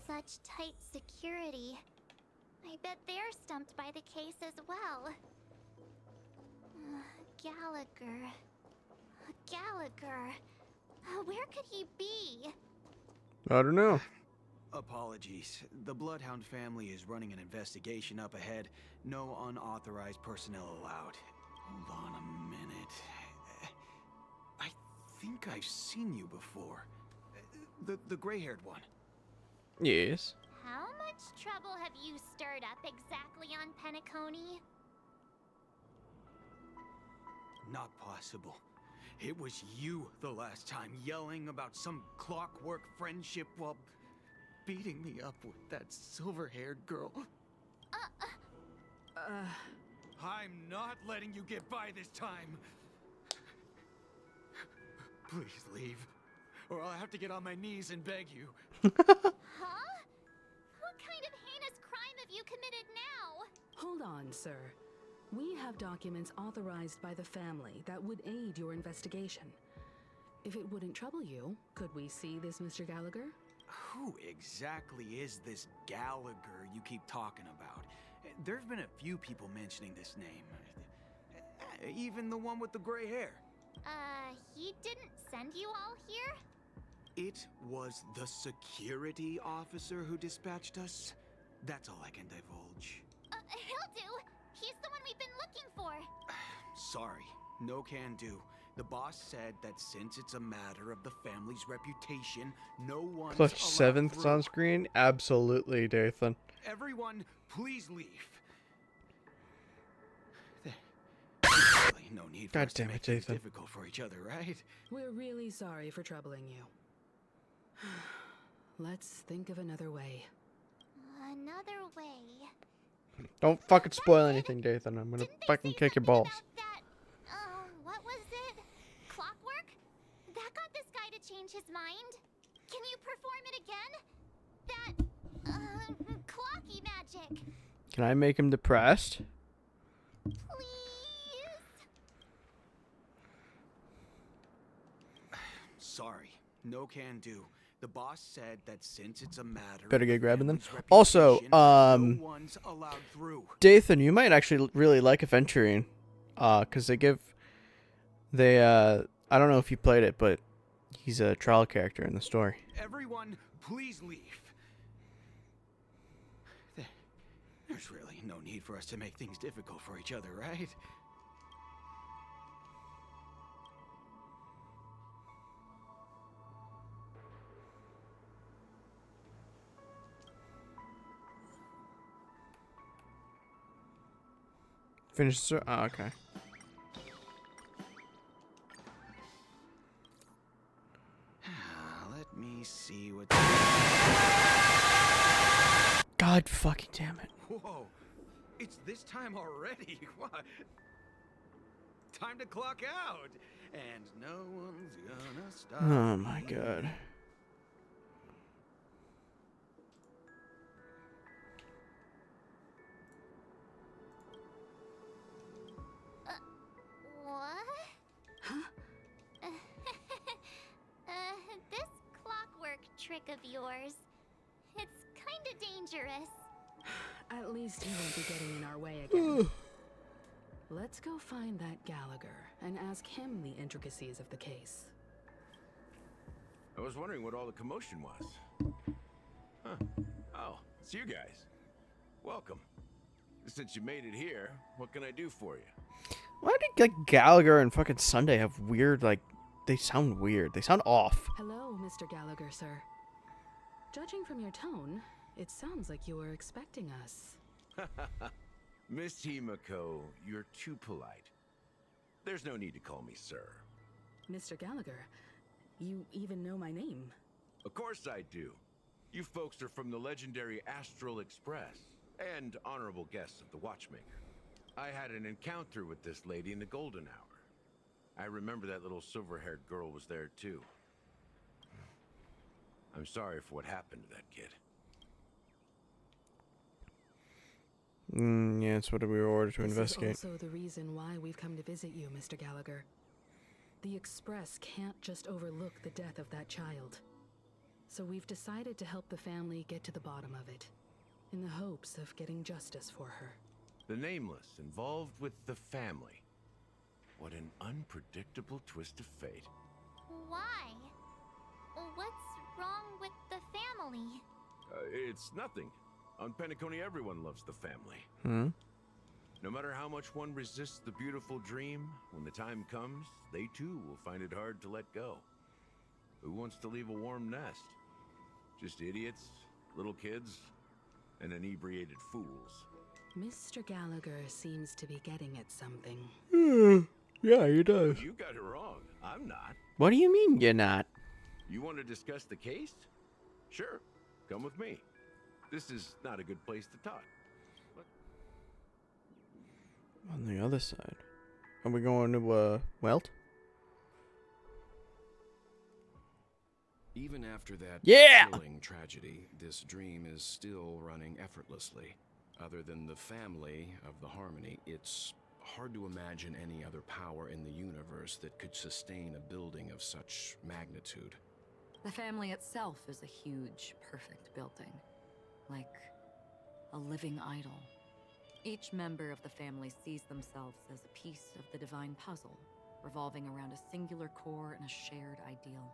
Such tight security. I bet they're stumped by the case as well. Gallagher. Gallagher. Where could he be? I don't know. Apologies. The Bloodhound family is running an investigation up ahead. No unauthorized personnel allowed. Hold on a minute. I think I've seen you before. The gray-haired one. Yes. How much trouble have you stirred up exactly on Penacony? Not possible. It was you the last time, yelling about some clockwork friendship while beating me up with that silver-haired girl. I'm not letting you get by this time. Please leave, or I'll have to get on my knees and beg you. Huh? What kind of heinous crime have you committed now? Hold on, sir. We have documents authorized by the family that would aid your investigation. If it wouldn't trouble you, could we see this Mr. Gallagher? Who exactly is this Gallagher you keep talking about? There's been a few people mentioning this name. Even the one with the gray hair. He didn't send you all here? It was the security officer who dispatched us. That's all I can divulge. He'll do. He's the one we've been looking for. Sorry, no can do. The boss said that since it's a matter of the family's reputation, no one's Clutch allowed 7th through. on screen? Absolutely, Dathan. Everyone, please leave. There's really no need for God us to damn make it, things Dathan. difficult for each other, right? We're really sorry for troubling you. Let's think of another way. Another way. Don't fucking spoil anything, Dathan. I'm gonna fucking kick your balls. What was it? Clockwork? That got this guy to change his mind. Can you perform it again? That, clocky magic. Can I make him depressed? Please? Sorry, no can do. The boss said that since it's a matter Better of get the grabbing them. family's Also, reputation, no one's allowed through. Dathan, you might actually really like Aventurine. Cause I don't know if you played it, but he's a trial character in the story. Everyone, please leave. There's really no need for us to make things difficult for each other, right? Finish the oh, okay. see what... God fucking damn it. Whoa. It's this time already. What? Time to clock out. And no one's gonna stop. Oh my god. What? Huh? This clockwork trick of yours, it's kinda dangerous. At least he won't be getting in our way again. Let's go find that Gallagher and ask him the intricacies of the case. I was wondering what all the commotion was. Huh. Oh, it's you guys. Welcome. Since you made it here, what can I do for you? Why did like Gallagher and fucking Sunday have weird, like, they sound weird. They sound off. Hello, Mr. Gallagher, sir. Judging from your tone, it sounds like you were expecting us. Miss Himiko, you're too polite. There's no need to call me sir. Mr. Gallagher, you even know my name. Of course I do. You folks are from the legendary Astral Express and honorable guests of the Watchmaker. I had an encounter with this lady in the Golden Hour. I remember that little silver-haired girl was there too. I'm sorry for what happened to that kid. Yeah, that's what we were ordered to investigate. This is also the reason why we've come to visit you, Mr. Gallagher. The Express can't just overlook the death of that child. So we've decided to help the family get to the bottom of it, in the hopes of getting justice for her. The Nameless involved with the family. What an unpredictable twist of fate. Why? What's wrong with the family? It's nothing. On Penacony, everyone loves the family. Hmm? No matter how much one resists the beautiful dream, when the time comes, they too will find it hard to let go. Who wants to leave a warm nest? Just idiots, little kids, and inebriated fools. Mr. Gallagher seems to be getting at something. Yeah, he does. You got it wrong. I'm not. What do you mean you're not? You want to discuss the case? Sure. Come with me. This is not a good place to talk. On the other side. Are we going to, Welt? Even after that chilling tragedy, this dream is still running effortlessly. Other than the family of the Harmony, it's hard to imagine any other power in the universe that could sustain a building of such magnitude. The family itself is a huge, perfect building. Like a living idol. Each member of the family sees themselves as a piece of the divine puzzle, revolving around a singular core and a shared ideal.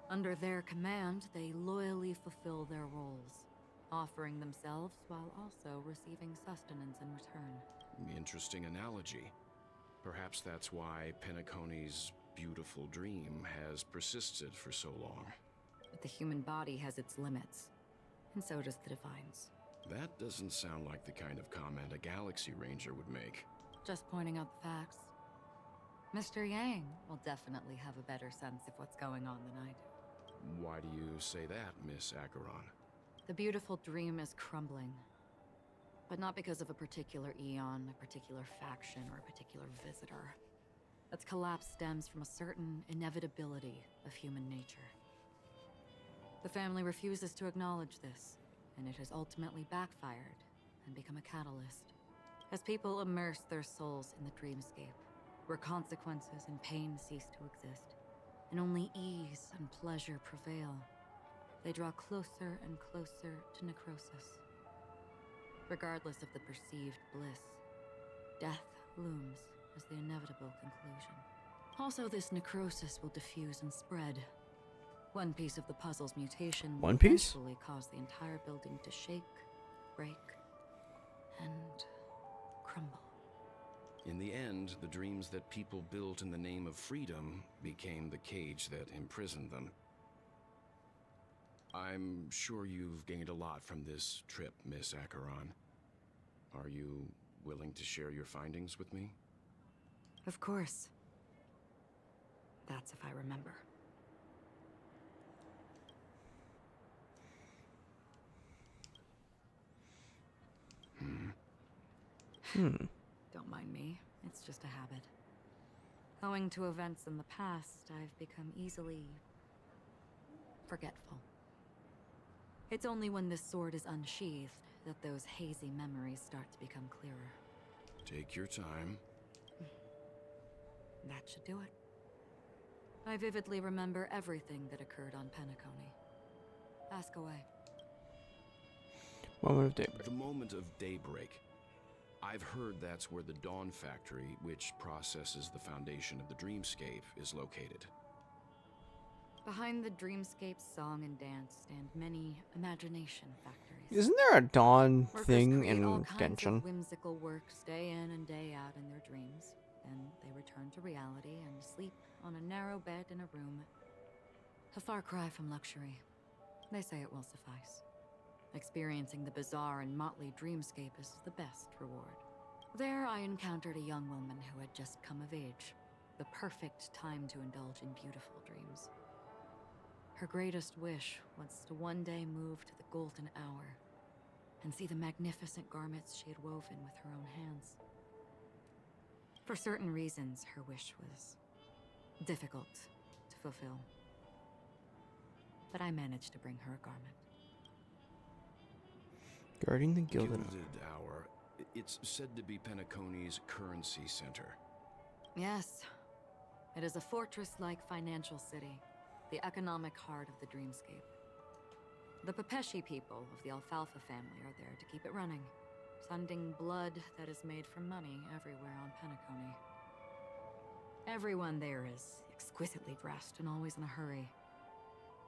Under their command, they loyally fulfill their roles, offering themselves while also receiving sustenance in return. Interesting analogy. Perhaps that's why Penacony's beautiful dream has persisted for so long. But the human body has its limits, and so does the divine's. That doesn't sound like the kind of comment a Galaxy Ranger would make. Just pointing out the facts. Mr. Yang will definitely have a better sense of what's going on than I do. Why do you say that, Miss Acheron? The beautiful dream is crumbling. But not because of a particular eon, a particular faction, or a particular visitor. Its collapse stems from a certain inevitability of human nature. The family refuses to acknowledge this, and it has ultimately backfired and become a catalyst. As people immerse their souls in the dreamscape, where consequences and pain cease to exist, and only ease and pleasure prevail, they draw closer and closer to necrosis. Regardless of the perceived bliss, death looms as the inevitable conclusion. Also, this necrosis will diffuse and spread. One piece of the puzzle's mutation will eventually cause the entire building to shake, break, and crumble. In the end, the dreams that people built in the name of freedom became the cage that imprisoned them. I'm sure you've gained a lot from this trip, Miss Acheron. Are you willing to share your findings with me? Of course. That's if I remember. Don't mind me, it's just a habit. Owing to events in the past, I've become easily forgetful. It's only when this sword is unsheathed that those hazy memories start to become clearer. Take your time. That should do it. I vividly remember everything that occurred on Penacony. Ask away. Moment of daybreak. The moment of daybreak. I've heard that's where the Dawn Factory, which processes the foundation of the dreamscape, is located. Behind the dreamscape song and dance stand many imagination factories. Isn't there a dawn Workers thing create in all kinds Genshin? of whimsical works day in and day out in their dreams. Then they return to reality and sleep on a narrow bed in a room. A far cry from luxury. They say it will suffice. Experiencing the bizarre and motley dreamscape is the best reward. There I encountered a young woman who had just come of age. The perfect time to indulge in beautiful dreams. Her greatest wish was to one day move to the golden hour and see the magnificent garments she had woven with her own hands. For certain reasons, her wish was difficult to fulfill. But I managed to bring her a garment. Guarding the Gilded Hour. It's said to be Penacony's currency center. Yes, it is a fortress-like financial city, the economic heart of the dreamscape. The Pepeshi people of the Alfalfa family are there to keep it running, sending blood that is made from money everywhere on Penacony. Everyone there is exquisitely dressed and always in a hurry.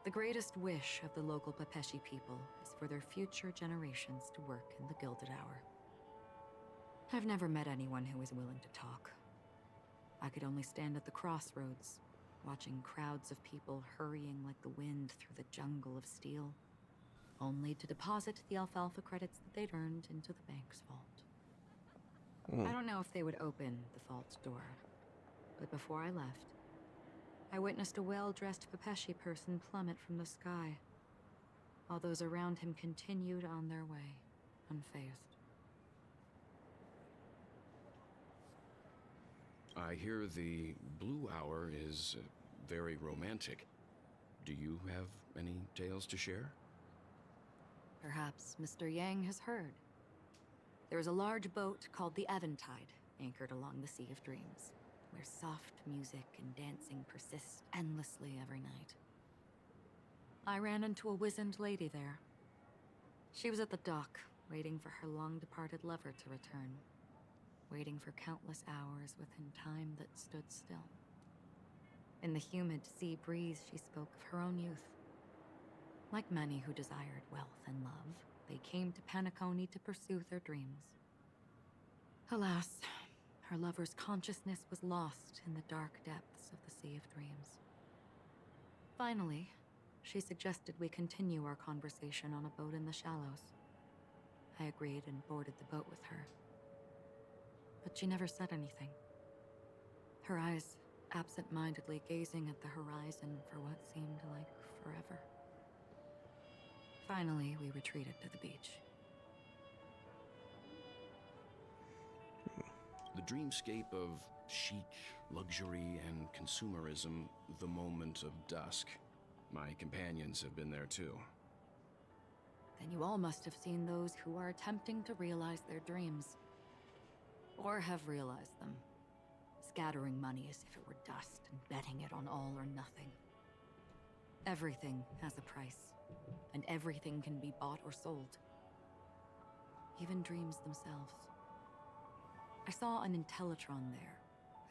The greatest wish of the local Pepeshi people is for their future generations to work in the Gilded Hour. I've never met anyone who is willing to talk. I could only stand at the crossroads, watching crowds of people hurrying like the wind through the jungle of steel, only to deposit the alfalfa credits that they'd earned into the bank's vault. I don't know if they would open the vault's door, but before I left, I witnessed a well-dressed Pepeshi person plummet from the sky, while those around him continued on their way, unfazed. I hear the Blue Hour is very romantic. Do you have any tales to share? Perhaps Mr. Yang has heard. There is a large boat called the Eventide, anchored along the Sea of Dreams, where soft music and dancing persist endlessly every night. I ran into a wizened lady there. She was at the dock, waiting for her long-departed lover to return, waiting for countless hours within time that stood still. In the humid sea breeze, she spoke of her own youth. Like many who desired wealth and love, they came to Penacony to pursue their dreams. Alas, her lover's consciousness was lost in the dark depths of the Sea of Dreams. Finally, she suggested we continue our conversation on a boat in the shallows. I agreed and boarded the boat with her. But she never said anything. Her eyes absent-mindedly gazing at the horizon for what seemed like forever. Finally, we retreated to the beach. The dreamscape of chic, luxury, and consumerism, the moment of dusk. My companions have been there too. Then you all must have seen those who are attempting to realize their dreams. Or have realized them. Scattering money as if it were dust and betting it on all or nothing. Everything has a price, and everything can be bought or sold. Even dreams themselves. I saw an Intellitron there,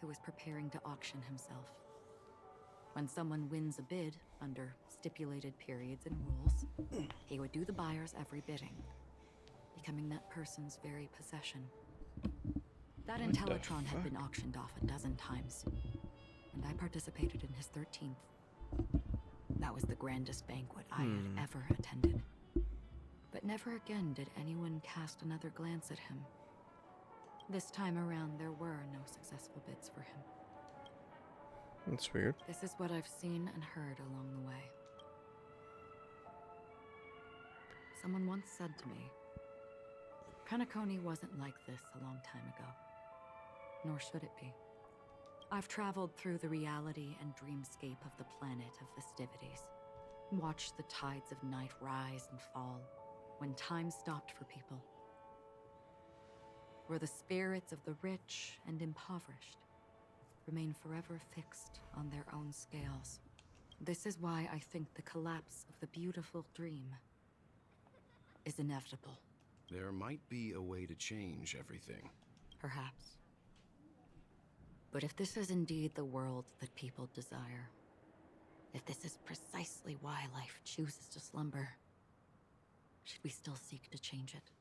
who was preparing to auction himself. When someone wins a bid, under stipulated periods and rules, he would do the buyer's every bidding, becoming that person's very possession. That Intellitron had been auctioned off a dozen times, and I participated in his 13th. That was the grandest banquet I had ever attended. But never again did anyone cast another glance at him. This time around, there were no successful bids for him. That's weird. This is what I've seen and heard along the way. Someone once said to me, Penacony wasn't like this a long time ago. Nor should it be. I've traveled through the reality and dreamscape of the planet of festivities. Watched the tides of night rise and fall when time stopped for people. Where the spirits of the rich and impoverished remain forever fixed on their own scales. This is why I think the collapse of the beautiful dream is inevitable. There might be a way to change everything. Perhaps. But if this is indeed the world that people desire, if this is precisely why life chooses to slumber, should we still seek to change it?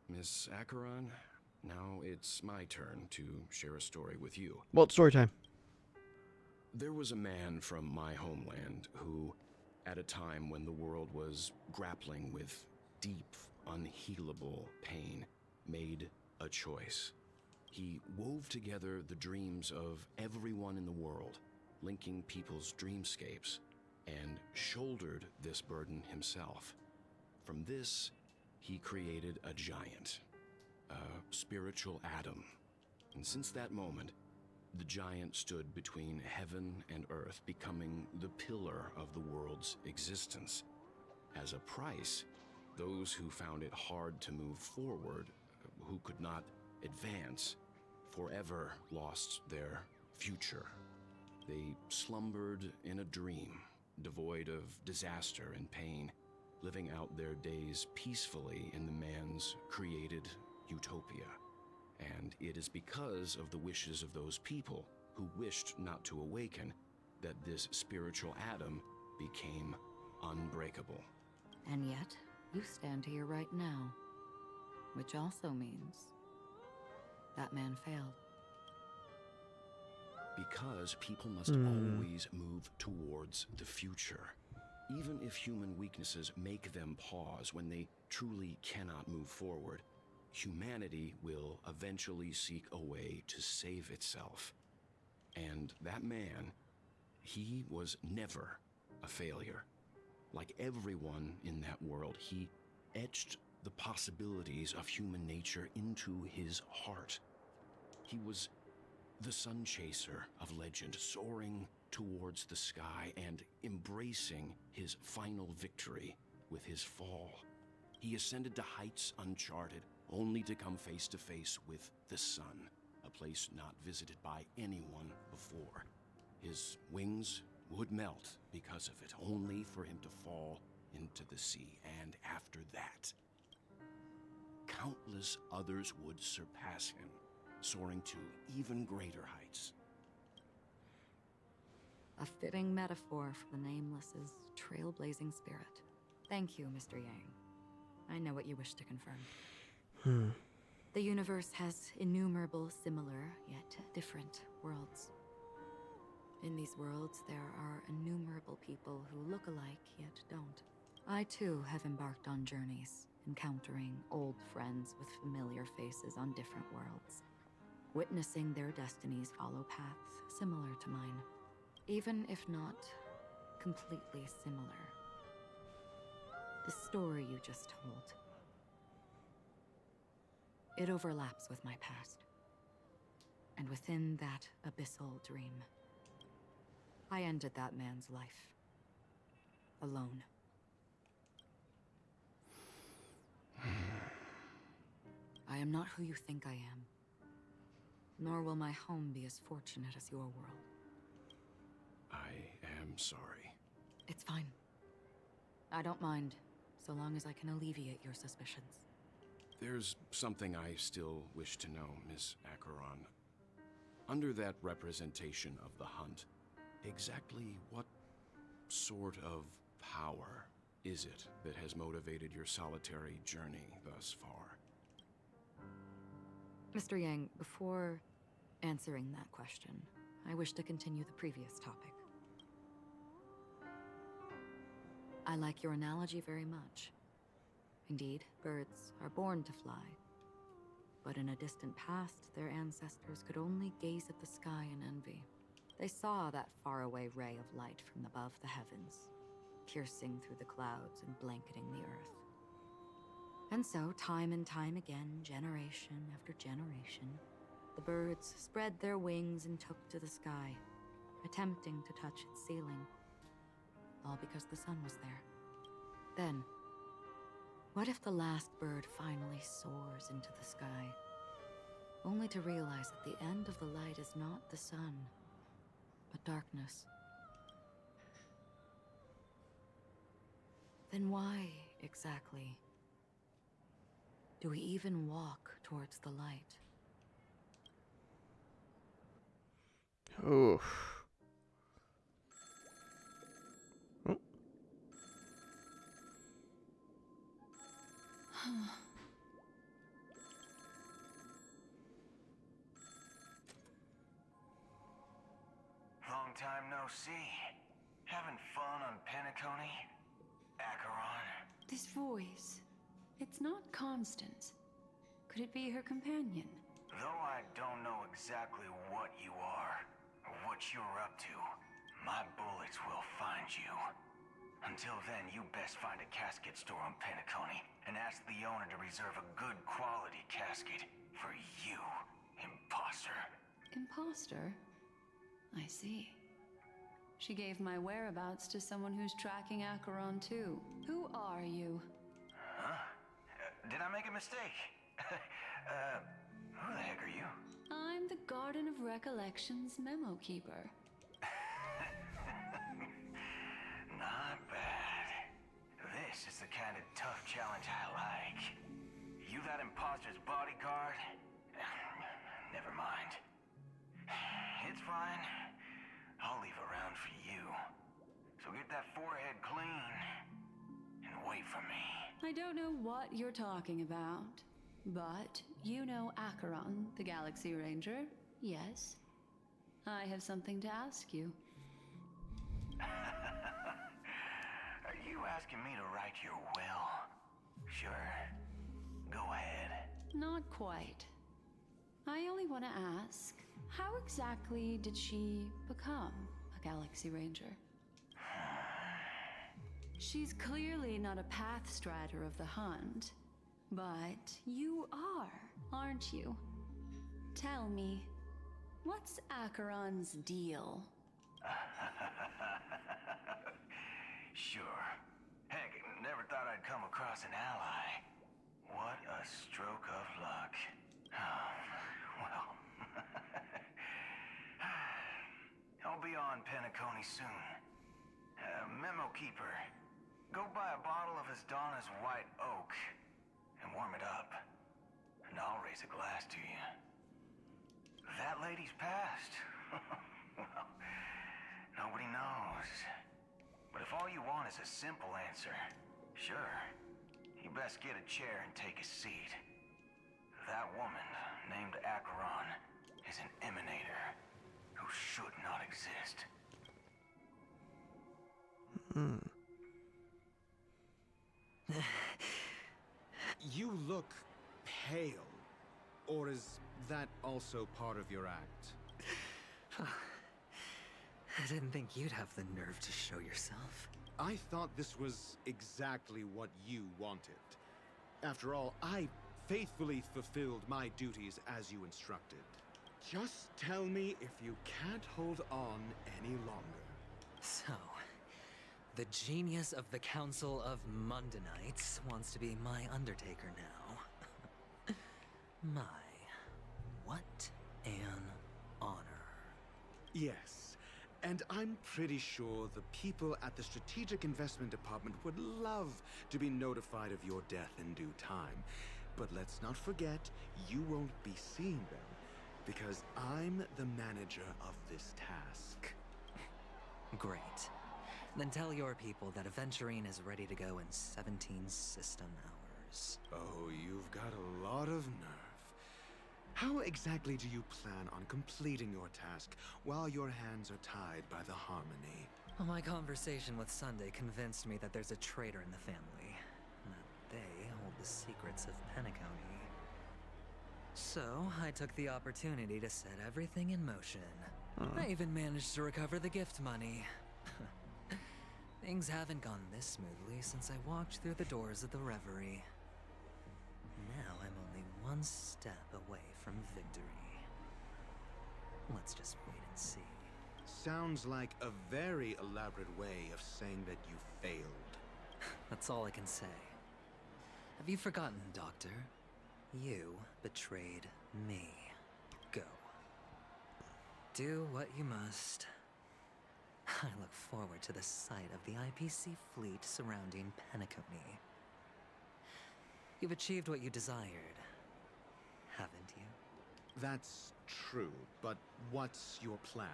Miss Acheron, now it's my turn to share a story with you. Well, it's story time. There was a man from my homeland who, at a time when the world was grappling with deep, unhealable pain, made a choice. He wove together the dreams of everyone in the world, linking people's dreamscapes, and shouldered this burden himself. From this, he created a giant, a spiritual atom. And since that moment, the giant stood between heaven and earth, becoming the pillar of the world's existence. As a price, those who found it hard to move forward, who could not advance, forever lost their future. They slumbered in a dream, devoid of disaster and pain, living out their days peacefully in the man's created utopia. And it is because of the wishes of those people who wished not to awaken that this spiritual atom became unbreakable. And yet, you stand here right now. Which also means that man failed. Because people must always move towards the future. Even if human weaknesses make them pause when they truly cannot move forward, humanity will eventually seek a way to save itself. And that man, he was never a failure. Like everyone in that world, he etched the possibilities of human nature into his heart. He was the sun chaser of legend, soaring towards the sky and embracing his final victory with his fall. He ascended to heights uncharted, only to come face to face with the sun, a place not visited by anyone before. His wings would melt because of it, only for him to fall into the sea. And after that, countless others would surpass him, soaring to even greater heights. A fitting metaphor for the Nameless's trailblazing spirit. Thank you, Mr. Yang. I know what you wish to confirm. The universe has innumerable similar, yet different worlds. In these worlds, there are innumerable people who look alike, yet don't. I too have embarked on journeys, encountering old friends with familiar faces on different worlds, witnessing their destinies follow paths similar to mine, even if not completely similar. The story you just told, it overlaps with my past. And within that abyssal dream, I ended that man's life. Alone. I am not who you think I am. Nor will my home be as fortunate as your world. I am sorry. It's fine. I don't mind, so long as I can alleviate your suspicions. There's something I still wish to know, Miss Acheron. Under that representation of the hunt, exactly what sort of power is it that has motivated your solitary journey thus far? Mr. Yang, before answering that question, I wish to continue the previous topic. I like your analogy very much. Indeed, birds are born to fly. But in a distant past, their ancestors could only gaze at the sky in envy. They saw that faraway ray of light from above the heavens, piercing through the clouds and blanketing the earth. And so, time and time again, generation after generation, the birds spread their wings and took to the sky, attempting to touch its ceiling, all because the sun was there. Then, what if the last bird finally soars into the sky, only to realize that the end of the light is not the sun, but darkness? Then why, exactly, do we even walk towards the light? Oof. Oh. Long time no see. Having fun on Penacony? Acheron? This voice, it's not Constance. Could it be her companion? Though I don't know exactly what you are, or what you're up to, my bullets will find you. Until then, you best find a casket store on Penacony, and ask the owner to reserve a good quality casket for you, imposter. Imposter? I see. She gave my whereabouts to someone who's tracking Acheron too. Who are you? Huh? Did I make a mistake? Who the heck are you? I'm the Garden of Recollections memo keeper. Not bad. This is the kind of tough challenge I like. You that imposter's bodyguard? Never mind. It's fine. I'll leave a round for you. So get that forehead clean and wait for me. I don't know what you're talking about, but you know Acheron, the Galaxy Ranger, yes? I have something to ask you. Are you asking me to write your will? Sure. Go ahead. Not quite. I only want to ask, how exactly did she become a Galaxy Ranger? She's clearly not a path strider of the hunt, but you are, aren't you? Tell me, what's Acheron's deal? Sure. Heck, never thought I'd come across an ally. What a stroke of luck. Well, I'll be on Penacony soon. Memo keeper, go buy a bottle of Donna's white oak and warm it up, and I'll raise a glass to you. That lady's passed. Well, nobody knows. But if all you want is a simple answer, sure, you best get a chair and take a seat. That woman, named Acheron, is an emanator who should not exist. You look pale. Or is that also part of your act? I didn't think you'd have the nerve to show yourself. I thought this was exactly what you wanted. After all, I faithfully fulfilled my duties as you instructed. Just tell me if you can't hold on any longer. So, the genius of the Council of Mundanites wants to be my Undertaker now. My, what an honor. Yes, and I'm pretty sure the people at the Strategic Investment Department would love to be notified of your death in due time. But let's not forget, you won't be seeing them, because I'm the manager of this task. Great. Then tell your people that Aventurine is ready to go in 17 system hours. Oh, you've got a lot of nerve. How exactly do you plan on completing your task while your hands are tied by the Harmony? Well, my conversation with Sunday convinced me that there's a traitor in the family. That they hold the secrets of Penacony. So, I took the opportunity to set everything in motion. I even managed to recover the gift money. Things haven't gone this smoothly since I walked through the doors of the Reverie. Now I'm only one step away from victory. Let's just wait and see. Sounds like a very elaborate way of saying that you failed. That's all I can say. Have you forgotten, Doctor? You betrayed me. Go. Do what you must. I look forward to the sight of the IPC fleet surrounding Penacony. You've achieved what you desired, haven't you? That's true, but what's your plan?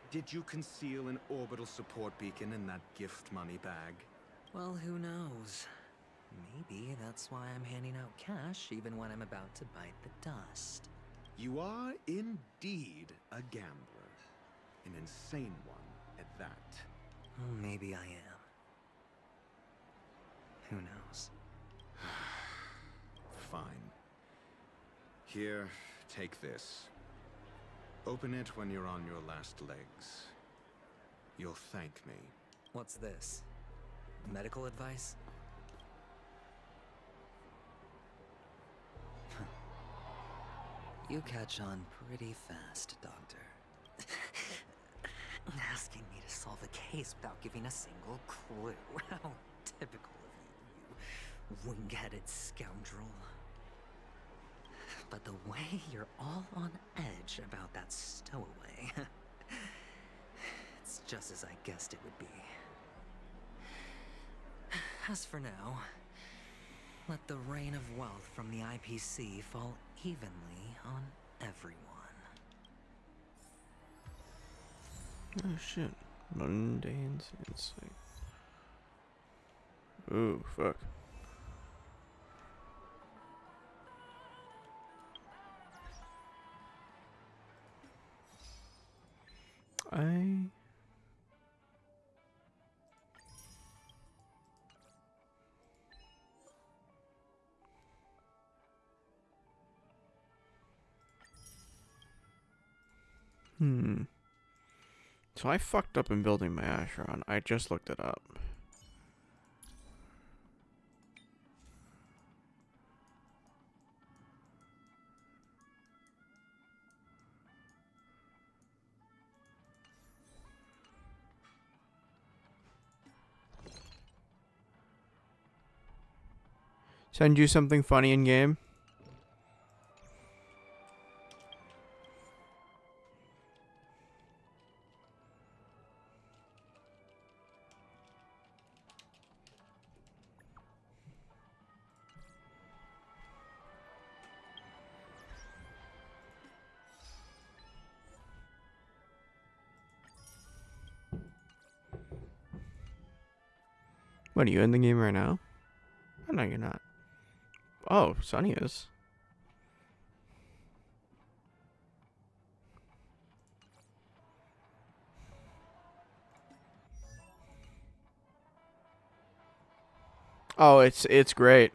Did you conceal an orbital support beacon in that gift money bag? Well, who knows? Maybe that's why I'm handing out cash even when I'm about to bite the dust. You are indeed a gambler. An insane one at that. Well, maybe I am. Who knows? Fine. Here, take this. Open it when you're on your last legs. You'll thank me. What's this? Medical advice? You catch on pretty fast, Doctor. Asking me to solve a case without giving a single clue. How typical of you, you wing-headed scoundrel. But the way you're all on edge about that stowaway, it's just as I guessed it would be. As for now, let the rain of wealth from the IPC fall evenly on everyone. Oh shit. Mundane insight. Ooh, fuck. So I fucked up in building my Asheron. I just looked it up. Send you something funny in game? What, are you in the game right now? Oh, no, you're not. Oh, Sunny is. Oh, it's great.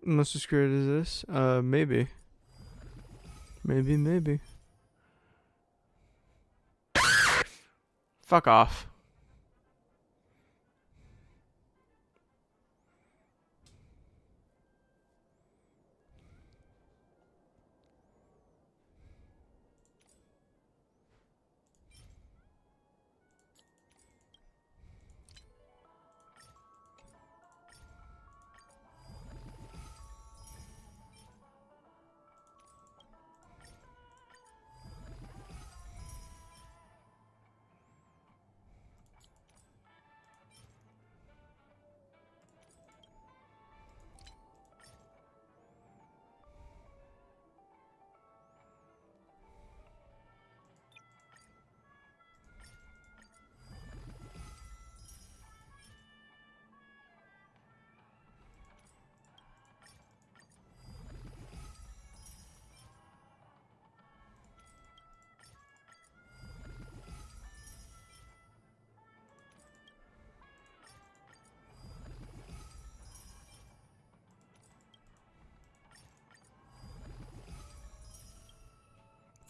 Almost as great as this? Maybe. Maybe. Fuck off.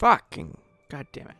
Fucking god damn it.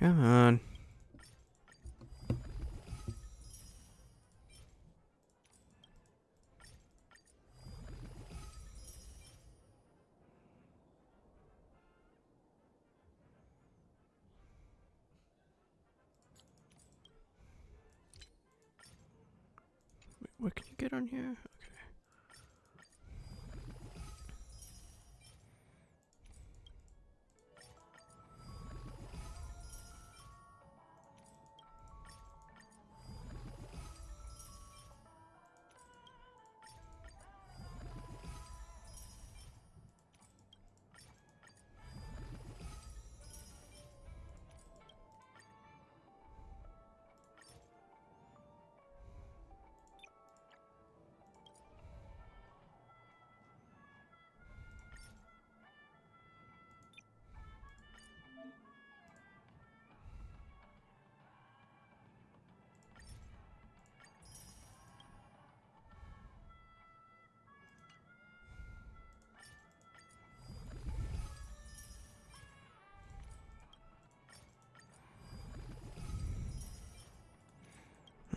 Come on. Wait, what can you get on here?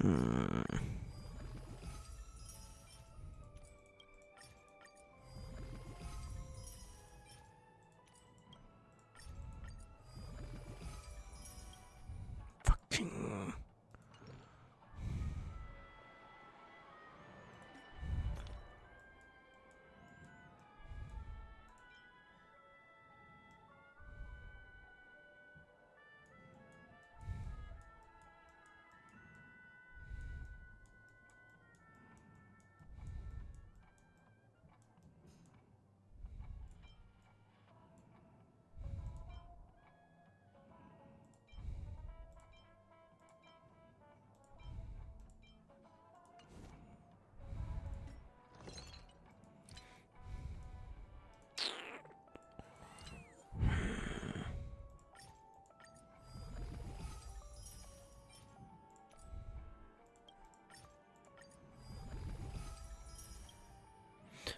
Okay. Fucking.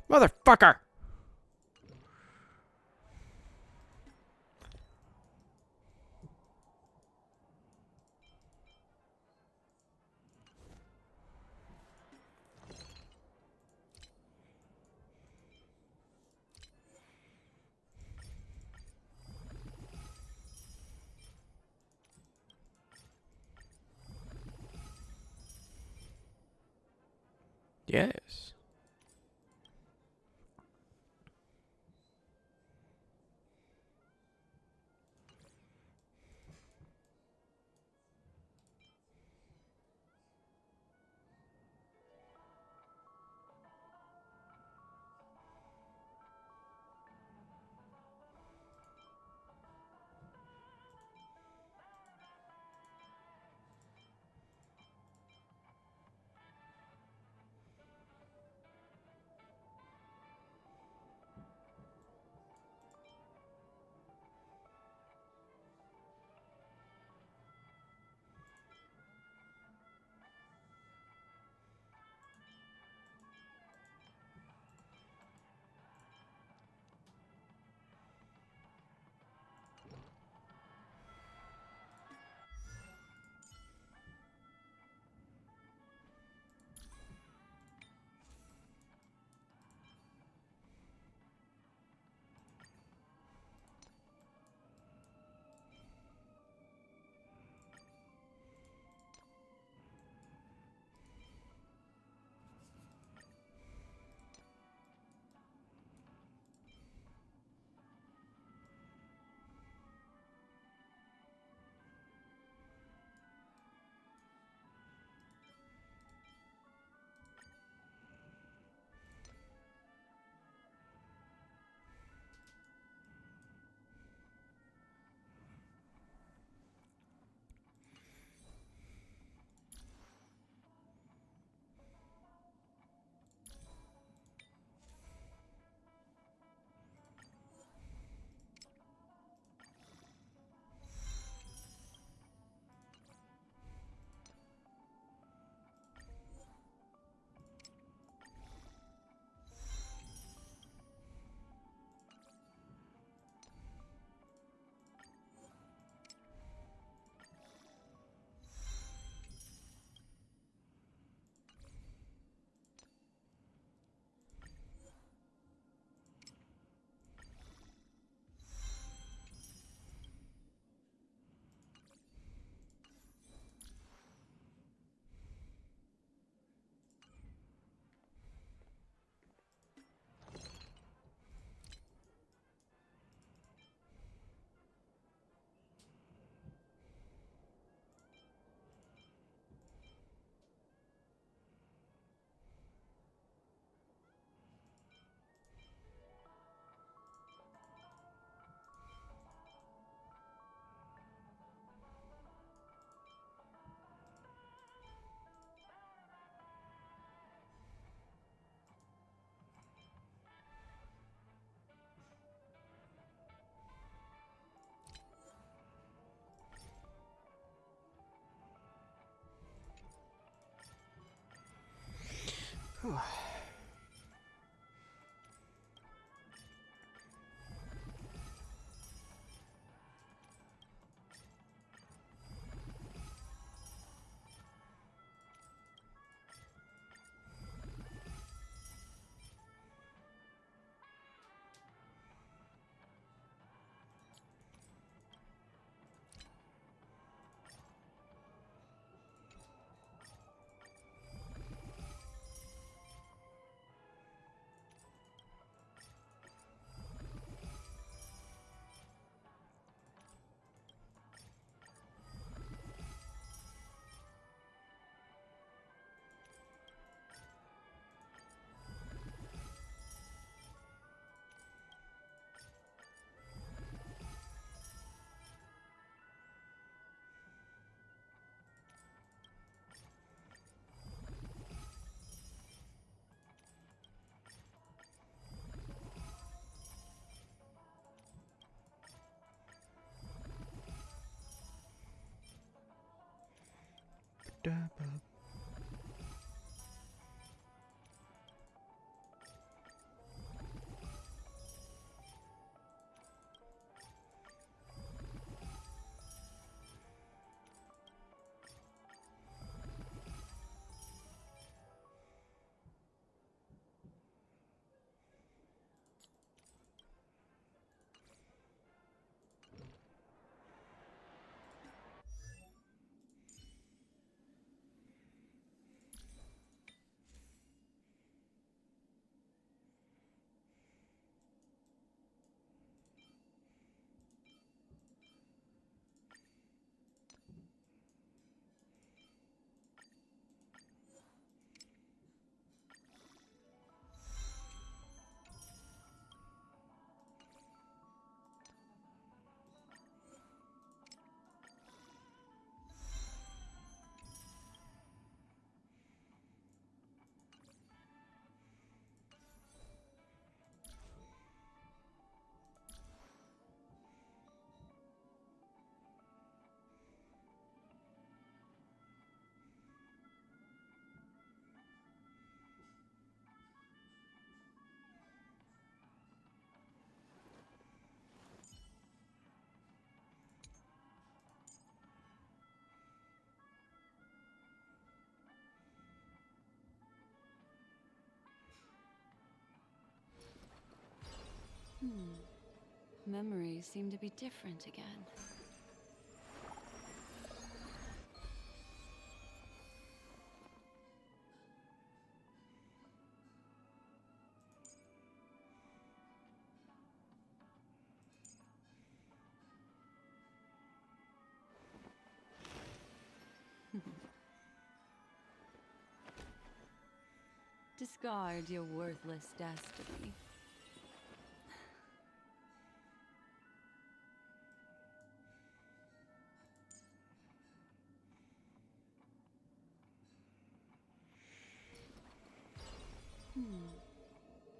Motherfucker! Yes. Memories seem to be different again. Discard your worthless destiny.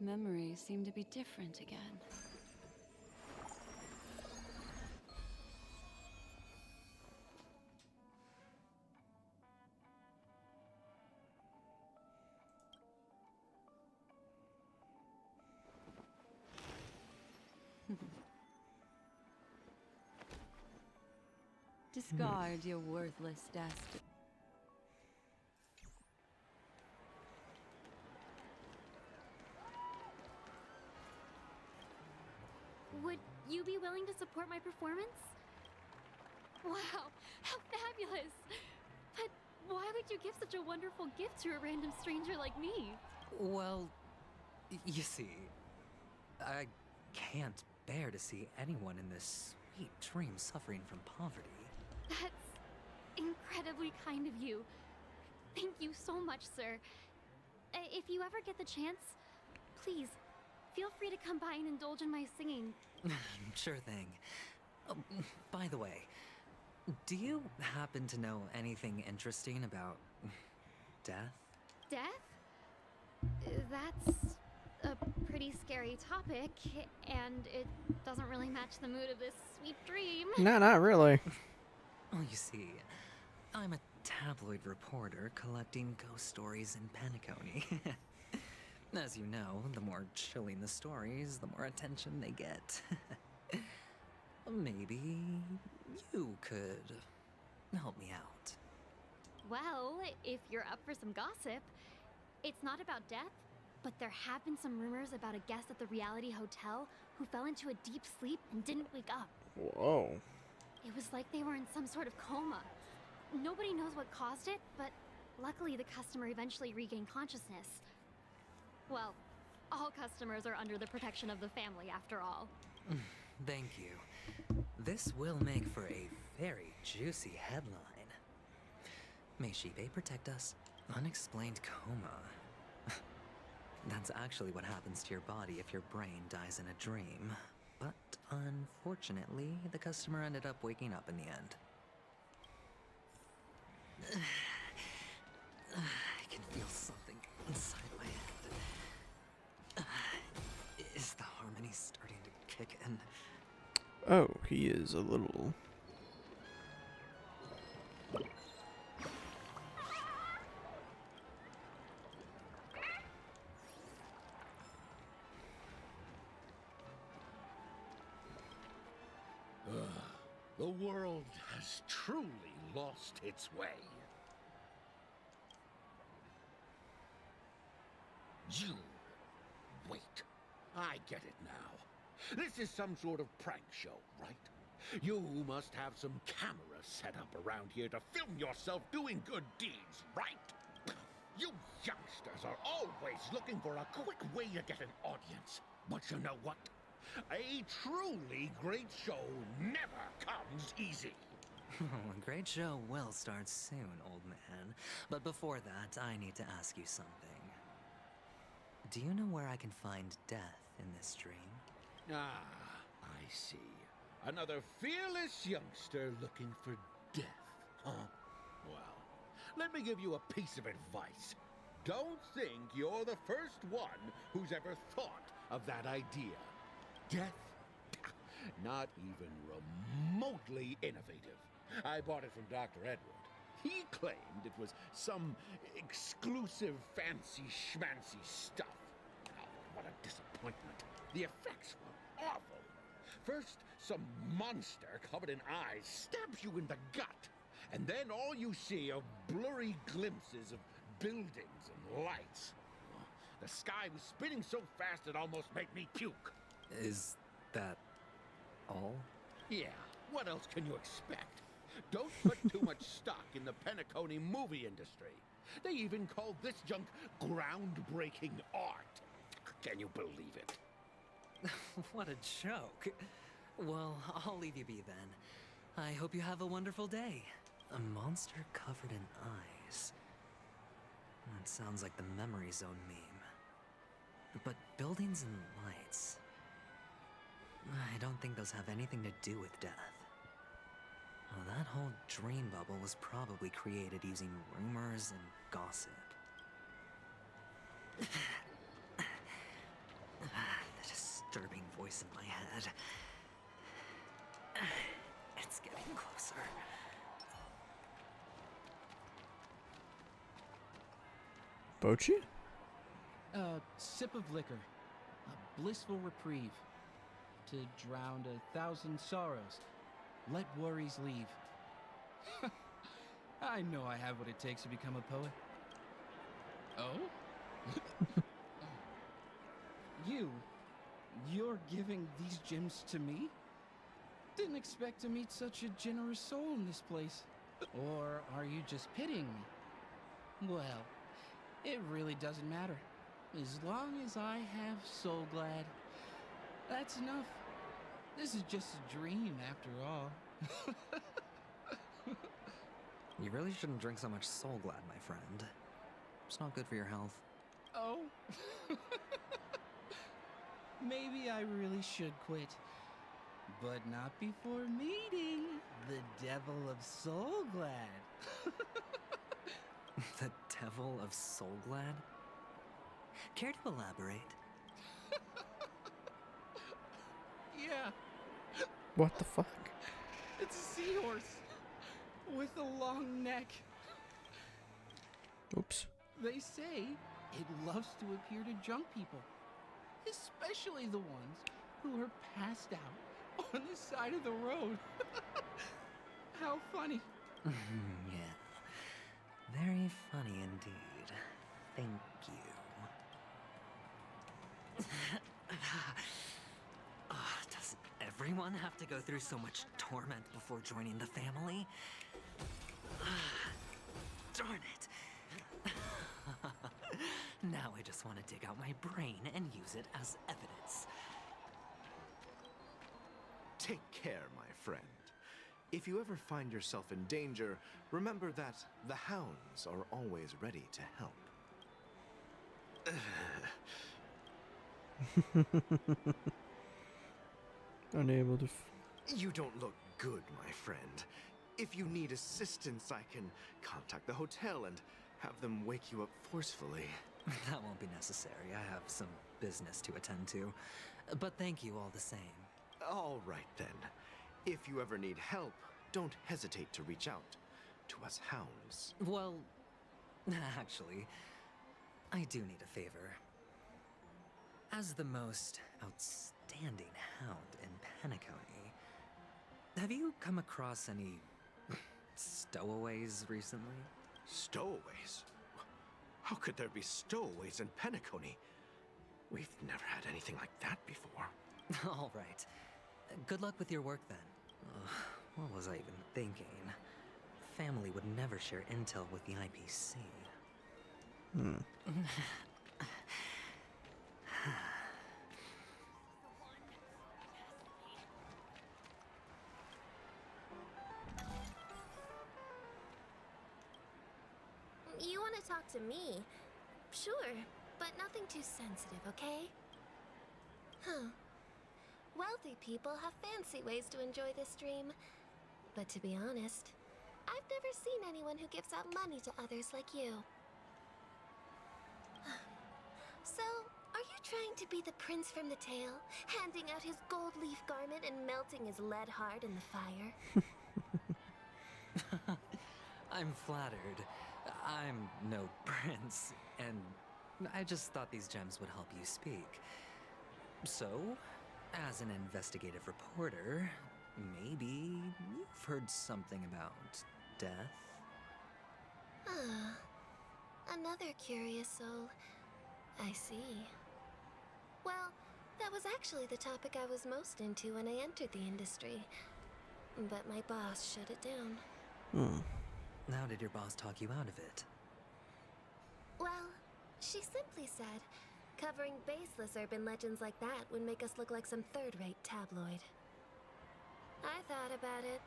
Memories seem to be different again. Discard your worthless destiny. Would you be willing to support my performance? Wow, how fabulous! But why would you give such a wonderful gift to a random stranger like me? Well, you see, I can't bear to see anyone in this sweet dream suffering from poverty. That's incredibly kind of you. Thank you so much, sir. If you ever get the chance, please, feel free to come by and indulge in my singing. Sure thing. By the way, do you happen to know anything interesting about death? Death? That's a pretty scary topic, and it doesn't really match the mood of this sweet dream. No, not really. Well, you see, I'm a tabloid reporter collecting ghost stories in Penacony. As you know, the more chilling the stories, the more attention they get. Maybe you could help me out. Well, if you're up for some gossip, it's not about death, but there have been some rumors about a guest at the reality hotel who fell into a deep sleep and didn't wake up. Whoa. It was like they were in some sort of coma. Nobody knows what caused it, but luckily the customer eventually regained consciousness. Well, all customers are under the protection of the family after all. Thank you. This will make for a very juicy headline. May Shibe protect us. Unexplained coma. That's actually what happens to your body if your brain dies in a dream. But unfortunately, the customer ended up waking up in the end. I can feel something inside my head. Is the harmony starting to kick in? Oh, he is a little... The world has truly lost its way. You... Wait. I get it now. This is some sort of prank show, right? You must have some cameras set up around here to film yourself doing good deeds, right? You youngsters are always looking for a quick way to get an audience. But you know what? A truly great show never comes easy. A great show will start soon, old man. But before that, I need to ask you something. Do you know where I can find death in this dream? Ah, I see. Another fearless youngster looking for death, huh? Well, let me give you a piece of advice. Don't think you're the first one who's ever thought of that idea. Death? Not even remotely innovative. I bought it from Dr. Edward. He claimed it was some exclusive fancy schmancy stuff. Oh, what a disappointment. The effects were awful. First, some monster covered in eyes stabs you in the gut. And then all you see are blurry glimpses of buildings and lights. The sky was spinning so fast it almost made me puke. Is that all? Yeah, what else can you expect? Don't put too much stock in the Penacony movie industry. They even called this junk groundbreaking art. Can you believe it? What a joke. Well, I'll leave you be then. I hope you have a wonderful day. A monster covered in eyes. That sounds like the memory zone meme. But buildings and lights... I don't think those have anything to do with death. Well, that whole dream bubble was probably created using rumors and gossip. The disturbing voice in my head. It's getting closer. Bochi? A sip of liquor. A blissful reprieve. To drown 1,000 sorrows. Let worries leave. I know I have what it takes to become a poet. Oh? You're giving these gems to me? Didn't expect to meet such a generous soul in this place. Or are you just pitying me? Well, it really doesn't matter. As long as I have Soul Glad, that's enough. This is just a dream after all. You really shouldn't drink so much Soul Glad, my friend. It's not good for your health. Oh? Maybe I really should quit. But not before meeting the Devil of Soul Glad. The Devil of Soul Glad? Care to elaborate? Yeah. What the fuck? It's a seahorse with a long neck. Oops. They say It loves to appear to drunk people, especially the ones who are passed out on the side of the road. How funny. Yeah. Very funny indeed. Thank you. Does everyone have to go through so much torment before joining the family? Darn it. Now I just want to dig out my brain and use it as evidence. Take care, my friend. If you ever find yourself in danger, remember that the hounds are always ready to help. Unable to. You don't look good, my friend. If you need assistance, I can contact the hotel and have them wake you up forcefully. That won't be necessary. I have some business to attend to. But thank you all the same. All right, then. If you ever need help, don't hesitate to reach out to us hounds. Well, actually, I do need a favor. As the most outstanding hound in Penacony, have you come across any stowaways recently? Stowaways? How could there be stowaways in Penacony? We've never had anything like that before. All right. Good luck with your work then. What was I even thinking? Family would never share intel with the IPC. You want to talk to me? Sure, but nothing too sensitive, okay? Huh. Wealthy people have fancy ways to enjoy this dream. But to be honest, I've never seen anyone who gives out money to others like you. So, are you trying to be the prince from the tale, handing out his gold leaf garment and melting his lead heart in the fire? I'm flattered. I'm no prince, and I just thought these gems would help you speak. So, as an investigative reporter, maybe you've heard something about death? Ah, another curious soul. I see. Well, that was actually the topic I was most into when I entered the industry. But my boss shut it down. How did your boss talk you out of it? Well, she simply said, covering baseless urban legends like that would make us look like some third-rate tabloid. I thought about it,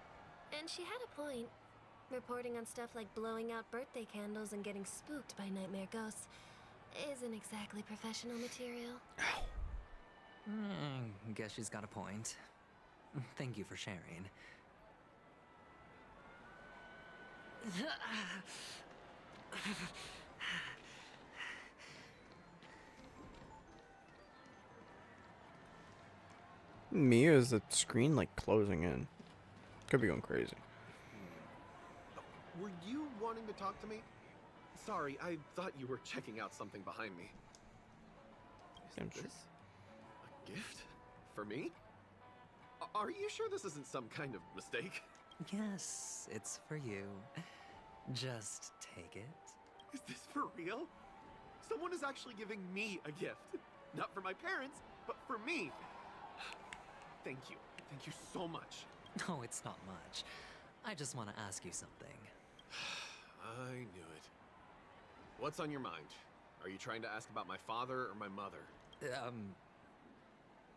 and she had a point. Reporting on stuff like blowing out birthday candles and getting spooked by nightmare ghosts isn't exactly professional material. Guess she's got a point. Thank you for sharing. Me, or is the screen like closing in? Could be going crazy. Were you wanting to talk to me? Sorry, I thought you were checking out something behind me. Is this a gift? For me? Are you sure this isn't some kind of mistake? Yes, it's for you. Just take it. Is this for real? Someone is actually giving me a gift. Not for my parents, but for me. Thank you. Thank you so much. No, it's not much. I just want to ask you something. I knew it. What's on your mind? Are you trying to ask about my father or my mother?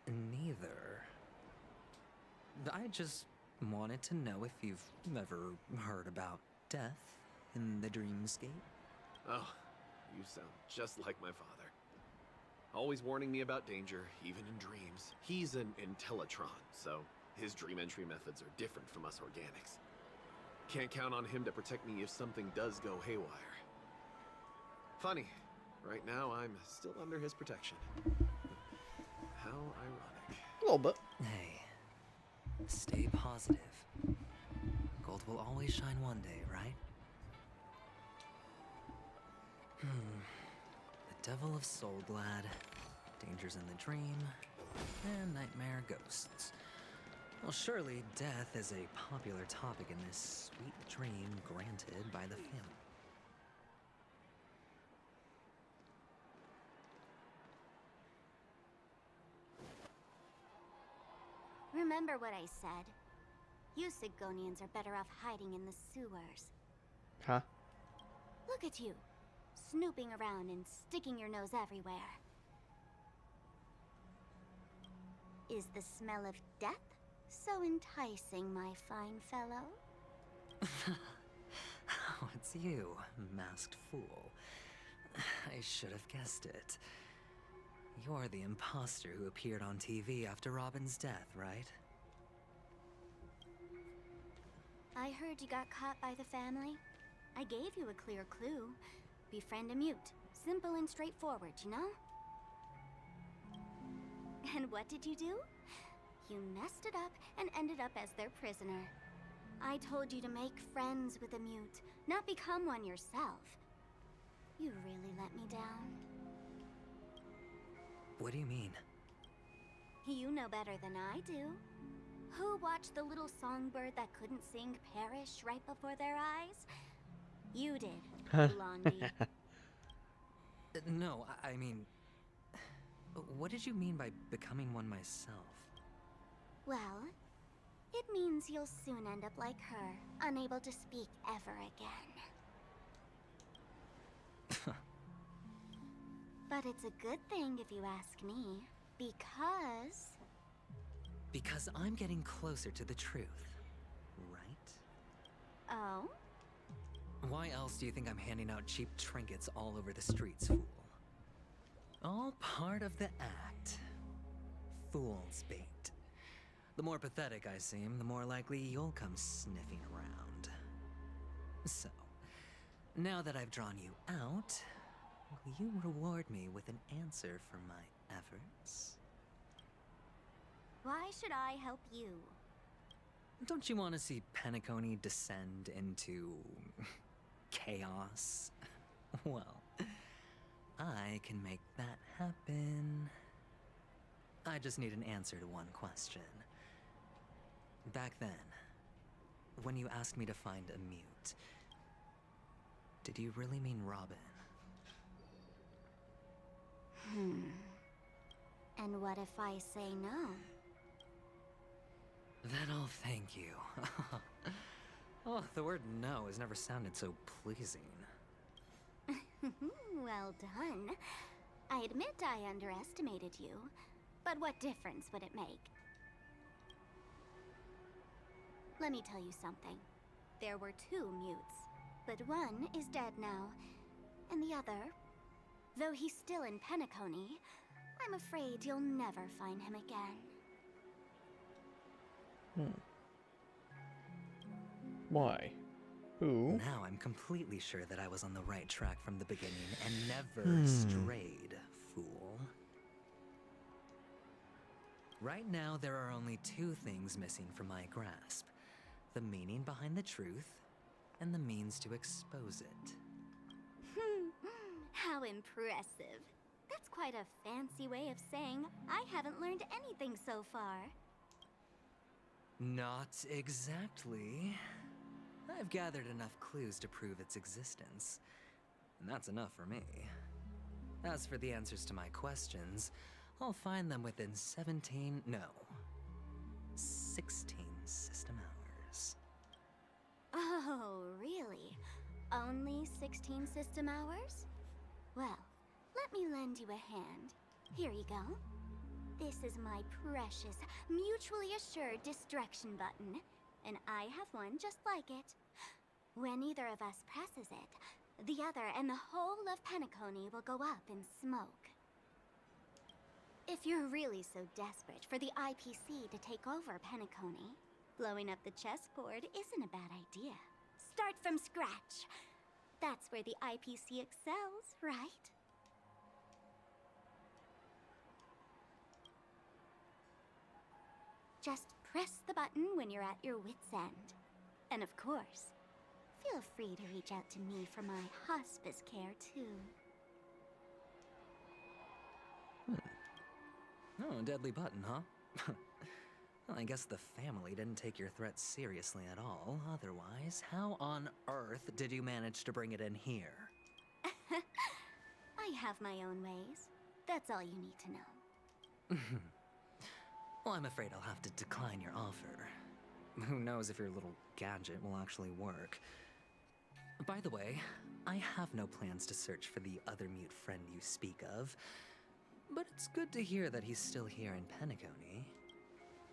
Neither. I just wanted to know if you've ever heard about death in the dreamscape. Oh, you sound just like my father. Always warning me about danger, even in dreams. He's an Intellitron, so his dream entry methods are different from us organics. Can't count on him to protect me if something does go haywire. Funny, right now I'm still under his protection. How ironic. A little bit. Hey, stay positive. Gold will always shine one day, right? The Devil of Soulglad, Dangers in the Dream, and Nightmare Ghosts. Well, surely death is a popular topic in this sweet dream granted by the family. Remember what I said. You Sigonians are better off hiding in the sewers. Huh? Look at you, snooping around and sticking your nose everywhere. Is the smell of death so enticing, my fine fellow? Oh, it's you, masked fool. I should have guessed it. You're the imposter who appeared on TV after Robin's death, right? I heard you got caught by the family. I gave you a clear clue. Befriend a mute. Simple and straightforward, you know? And what did you do? You messed it up and ended up as their prisoner. I told you to make friends with a mute, not become one yourself. You really let me down. What do you mean? You know better than I do. Who watched the little songbird that couldn't sing perish right before their eyes? You did, Blondie. No, I mean... What did you mean by becoming one myself? Well, it means you'll soon end up like her, unable to speak ever again. But it's a good thing if you ask me, because... Because I'm getting closer to the truth, right? Oh? Why else do you think I'm handing out cheap trinkets all over the streets, fool? All part of the act. Fool's bait. The more pathetic I seem, the more likely you'll come sniffing around. So, now that I've drawn you out, will you reward me with an answer for my efforts? Why should I help you? Don't you want to see Penacony descend into... chaos? Well, I can make that happen. I just need an answer to one question. Back then, when you asked me to find a mute, did you really mean Robin? And what if I say no? Then I'll thank you. Oh, the word no has never sounded so pleasing. Well done. I admit I underestimated you, but what difference would it make? Let me tell you something. There were 2 mutes, but one is dead now, and the other, though he's still in Penacony, I'm afraid you'll never find him again. Why? Who? Now I'm completely sure that I was on the right track from the beginning and never strayed, fool. Right now, there are only 2 things missing from my grasp. The meaning behind the truth, and the means to expose it. How impressive. That's quite a fancy way of saying I haven't learned anything so far. Not exactly. I've gathered enough clues to prove its existence, and that's enough for me. As for the answers to my questions, I'll find them within 16 system hours. Oh, really? Only 16 system hours? Well, let me lend you a hand. Here you go. This is my precious, mutually assured destruction button, and I have one just like it. When either of us presses it, the other and the whole of Penacony will go up in smoke. If you're really so desperate for the IPC to take over Penacony, blowing up the chessboard isn't a bad idea. Start from scratch. That's where the IPC excels, right? Just press the button when you're at your wit's end. And of course, feel free to reach out to me for my hospice care, too. Oh, deadly button, huh? Well, I guess the family didn't take your threat seriously at all. Otherwise, how on earth did you manage to bring it in here? I have my own ways. That's all you need to know. Well, I'm afraid I'll have to decline your offer. Who knows if your little gadget will actually work. By the way, I have no plans to search for the other mute friend you speak of, but it's good to hear that he's still here in Penacony.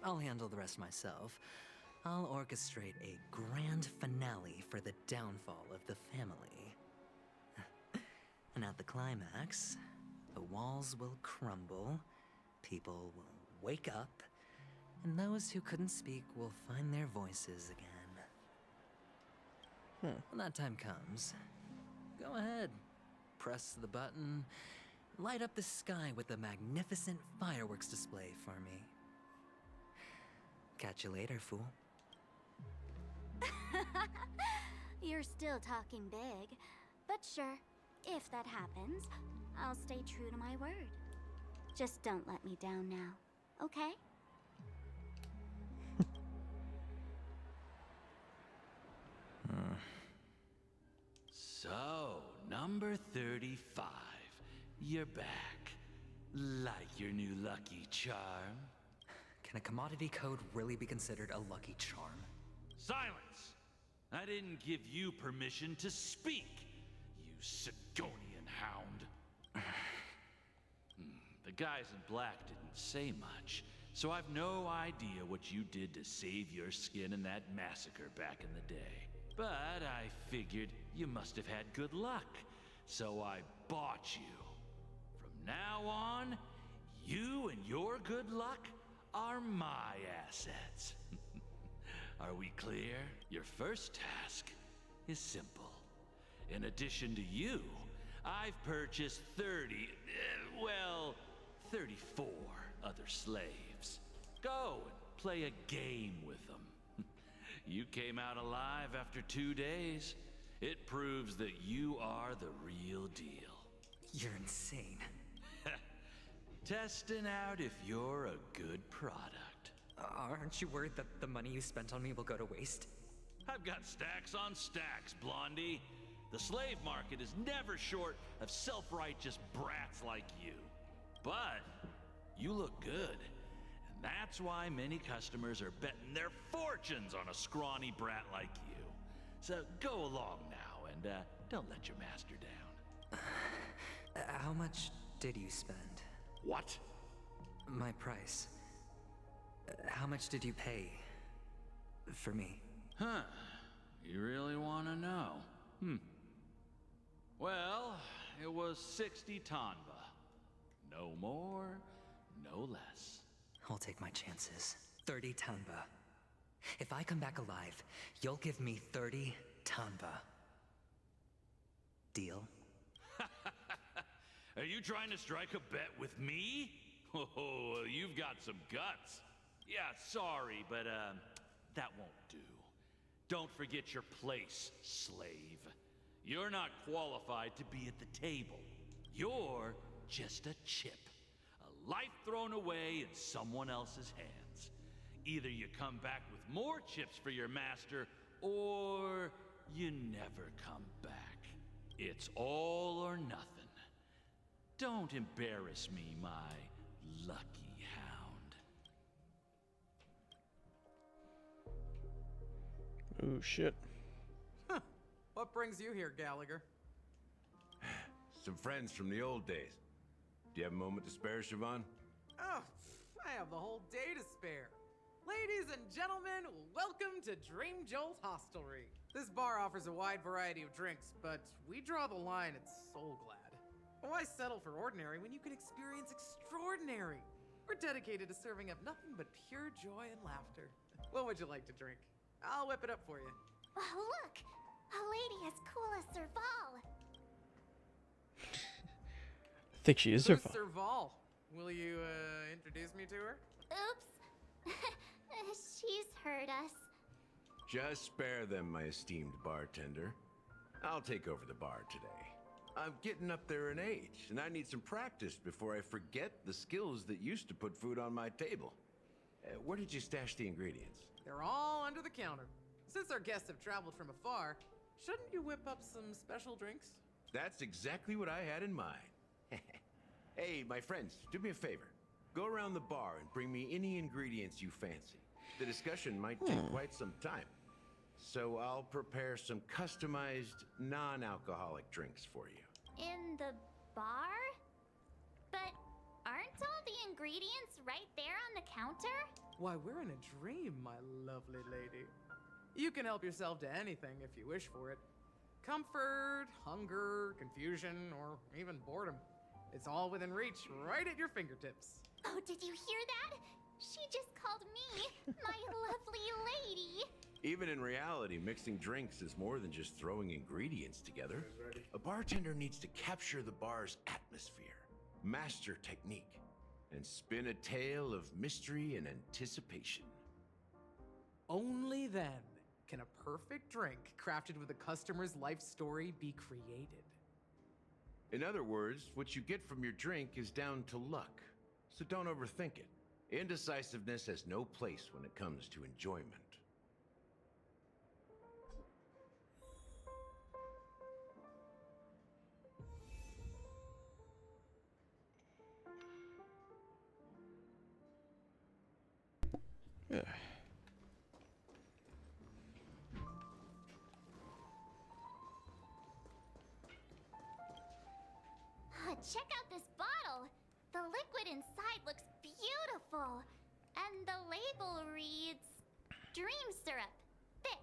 I'll handle the rest myself. I'll orchestrate a grand finale for the downfall of the family. And at the climax, the walls will crumble, people will wake up, and those who couldn't speak will find their voices again. When that time comes, go ahead, press the button, light up the sky with a magnificent fireworks display for me. Catch you later, fool. You're still talking big, but sure, if that happens, I'll stay true to my word. Just don't let me down now, okay? So, number 35. You're back. Like your new lucky charm? Can a commodity code really be considered a lucky charm? Silence! I didn't give you permission to speak, you Sigonian hound. The guys in black didn't say much, so I've no idea what you did to save your skin in that massacre back in the day. But I figured you must have had good luck, so I bought you. From now on, you and your good luck are my assets. Are we clear? Your first task is simple. In addition to you, I've purchased 34 other slaves. Go and play a game with them. You came out alive after 2 days. It proves that you are the real deal. You're insane. Testing out if you're a good product. Aren't you worried that the money you spent on me will go to waste? I've got stacks on stacks, Blondie. The slave market is never short of self-righteous brats like you. But you look good. And that's why many customers are betting their fortunes on a scrawny brat like you. So go along now and don't let your master down. How much did you spend? What? My price. How much did you pay for me? Huh. You really want to know? Well, it was 60 tanba. No more, no less. I'll take my chances. 30 tanba. If I come back alive, you'll give me 30 tanba. Deal? Are you trying to strike a bet with me? Oh, you've got some guts. Yeah, sorry, but that won't do. Don't forget your place, slave. You're not qualified to be at the table. You're just a chip. A life thrown away in someone else's hands. Either you come back with more chips for your master, or you never come back. It's all or nothing. Don't embarrass me, my lucky hound. Oh, shit. Huh. What brings you here, Gallagher? Some friends from the old days. Do you have a moment to spare, Siobhan? Oh, I have the whole day to spare. Ladies and gentlemen, welcome to Dream Jolt Hostelry. This bar offers a wide variety of drinks, but we draw the line at Soul Glad. Why settle for ordinary when you can experience extraordinary? We're dedicated to serving up nothing but pure joy and laughter. What would you like to drink? I'll whip it up for you. Oh, look! A lady as cool as Serval. I think she is Who's Serval. Serval? Will you, introduce me to her? Oops. She's heard us. Just spare them, my esteemed bartender. I'll take over the bar today. I'm getting up there in age, and I need some practice before I forget the skills that used to put food on my table. Where did you stash the ingredients? They're all under the counter. Since our guests have traveled from afar, shouldn't you whip up some special drinks? That's exactly what I had in mind. Hey, my friends, do me a favor. Go around the bar and bring me any ingredients you fancy. The discussion might take quite some time. So I'll prepare some customized, non-alcoholic drinks for you. In the bar? But aren't all the ingredients right there on the counter? Why, we're in a dream, my lovely lady. You can help yourself to anything if you wish for it. Comfort, hunger, confusion, or even boredom. It's all within reach, right at your fingertips. Oh, did you hear that? She just called me my lovely lady. Even in reality, mixing drinks is more than just throwing ingredients together. A bartender needs to capture the bar's atmosphere, master technique, and spin a tale of mystery and anticipation. Only then can a perfect drink crafted with a customer's life story be created. In other words, what you get from your drink is down to luck, so don't overthink it. Indecisiveness has no place when it comes to enjoyment. Yeah. Check out this bottle. The liquid inside looks beautiful. And the label reads, Dream Syrup, thick.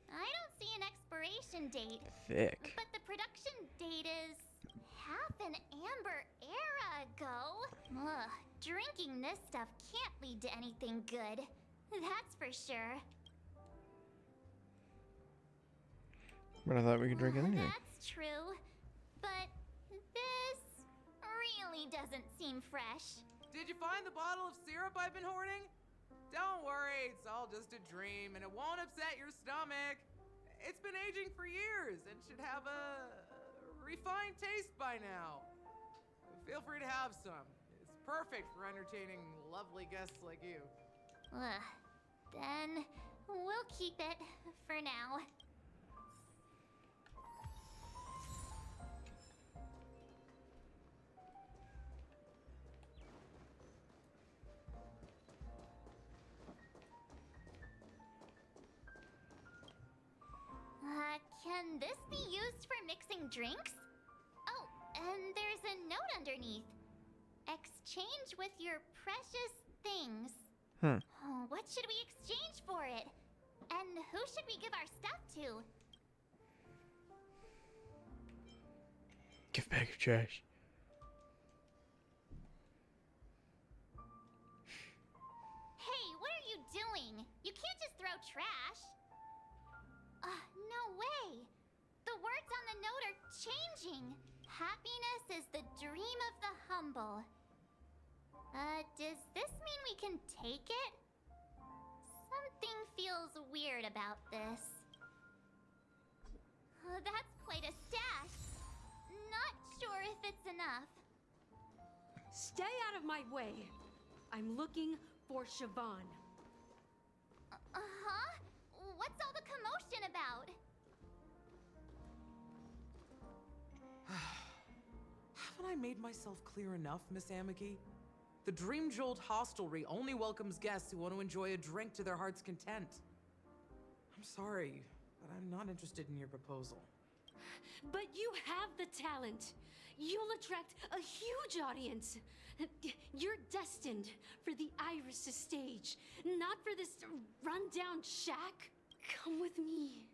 I don't see an expiration date. Thick. But the production date is half an amber era ago. Ugh, drinking this stuff can't lead to anything good. That's for sure. But I thought we could drink it in here. That's true. But this really doesn't seem fresh. Did you find the bottle of syrup I've been hoarding? Don't worry, it's all just a dream and it won't upset your stomach. It's been aging for years and should have a refined taste by now. Feel free to have some. It's perfect for entertaining lovely guests like you. Then we'll keep it for now. Can this be used for mixing drinks? Oh, and there's a note underneath. Exchange with your precious things. Oh, what should we exchange for it? And who should we give our stuff to? Give back your trash. Hey, what are you doing? You can't just throw trash. No way. The words on the note are changing. Happiness is the dream of the humble. Does this mean we can take it? Something feels weird about this. That's quite a stash. Not sure if it's enough. Stay out of my way. I'm looking for Siobhan. Uh-huh? What's all the commotion about? Haven't I made myself clear enough, Miss Amagi? The Dream Jolt Hostelry only welcomes guests who want to enjoy a drink to their heart's content. I'm sorry, but I'm not interested in your proposal. But you have the talent. You'll attract a huge audience. You're destined for the Iris' stage, not for this rundown shack. Come with me.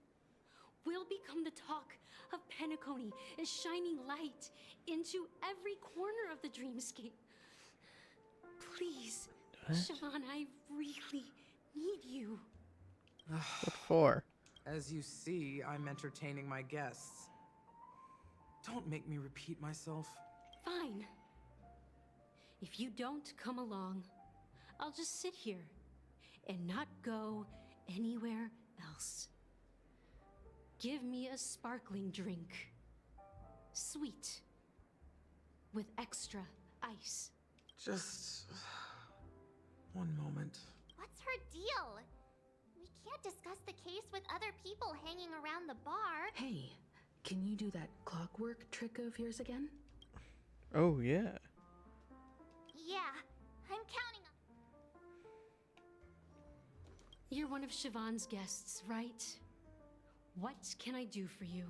We'll become the talk of Penacony, a shining light into every corner of the dreamscape. Please, Siobhan, I really need you. What for? As you see, I'm entertaining my guests. Don't make me repeat myself. Fine. If you don't come along, I'll just sit here and not go anywhere else. Give me a sparkling drink. Sweet. With extra ice. Just one moment. What's her deal? We can't discuss the case with other people hanging around the bar. Hey, can you do that clockwork trick of yours again? Oh, yeah. Yeah, I'm counting on. You're one of Siobhan's guests, right? What can I do for you?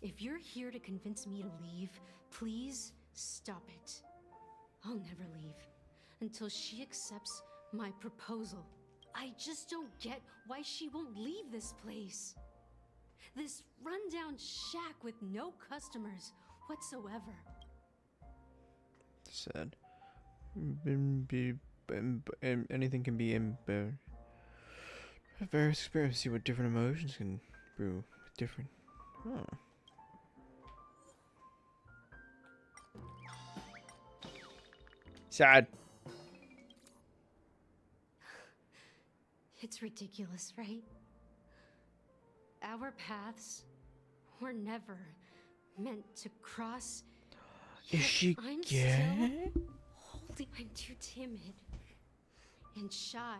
If you're here to convince me to leave, please stop it. I'll never leave until she accepts my proposal. I just don't get why she won't leave this place. This rundown shack with no customers whatsoever. Sad. Anything can be various experiences. See what different emotions can brew with different. Huh. Sad. It's ridiculous, right? Our paths were never meant to cross. Is she I'm gay? I'm too timid and shy,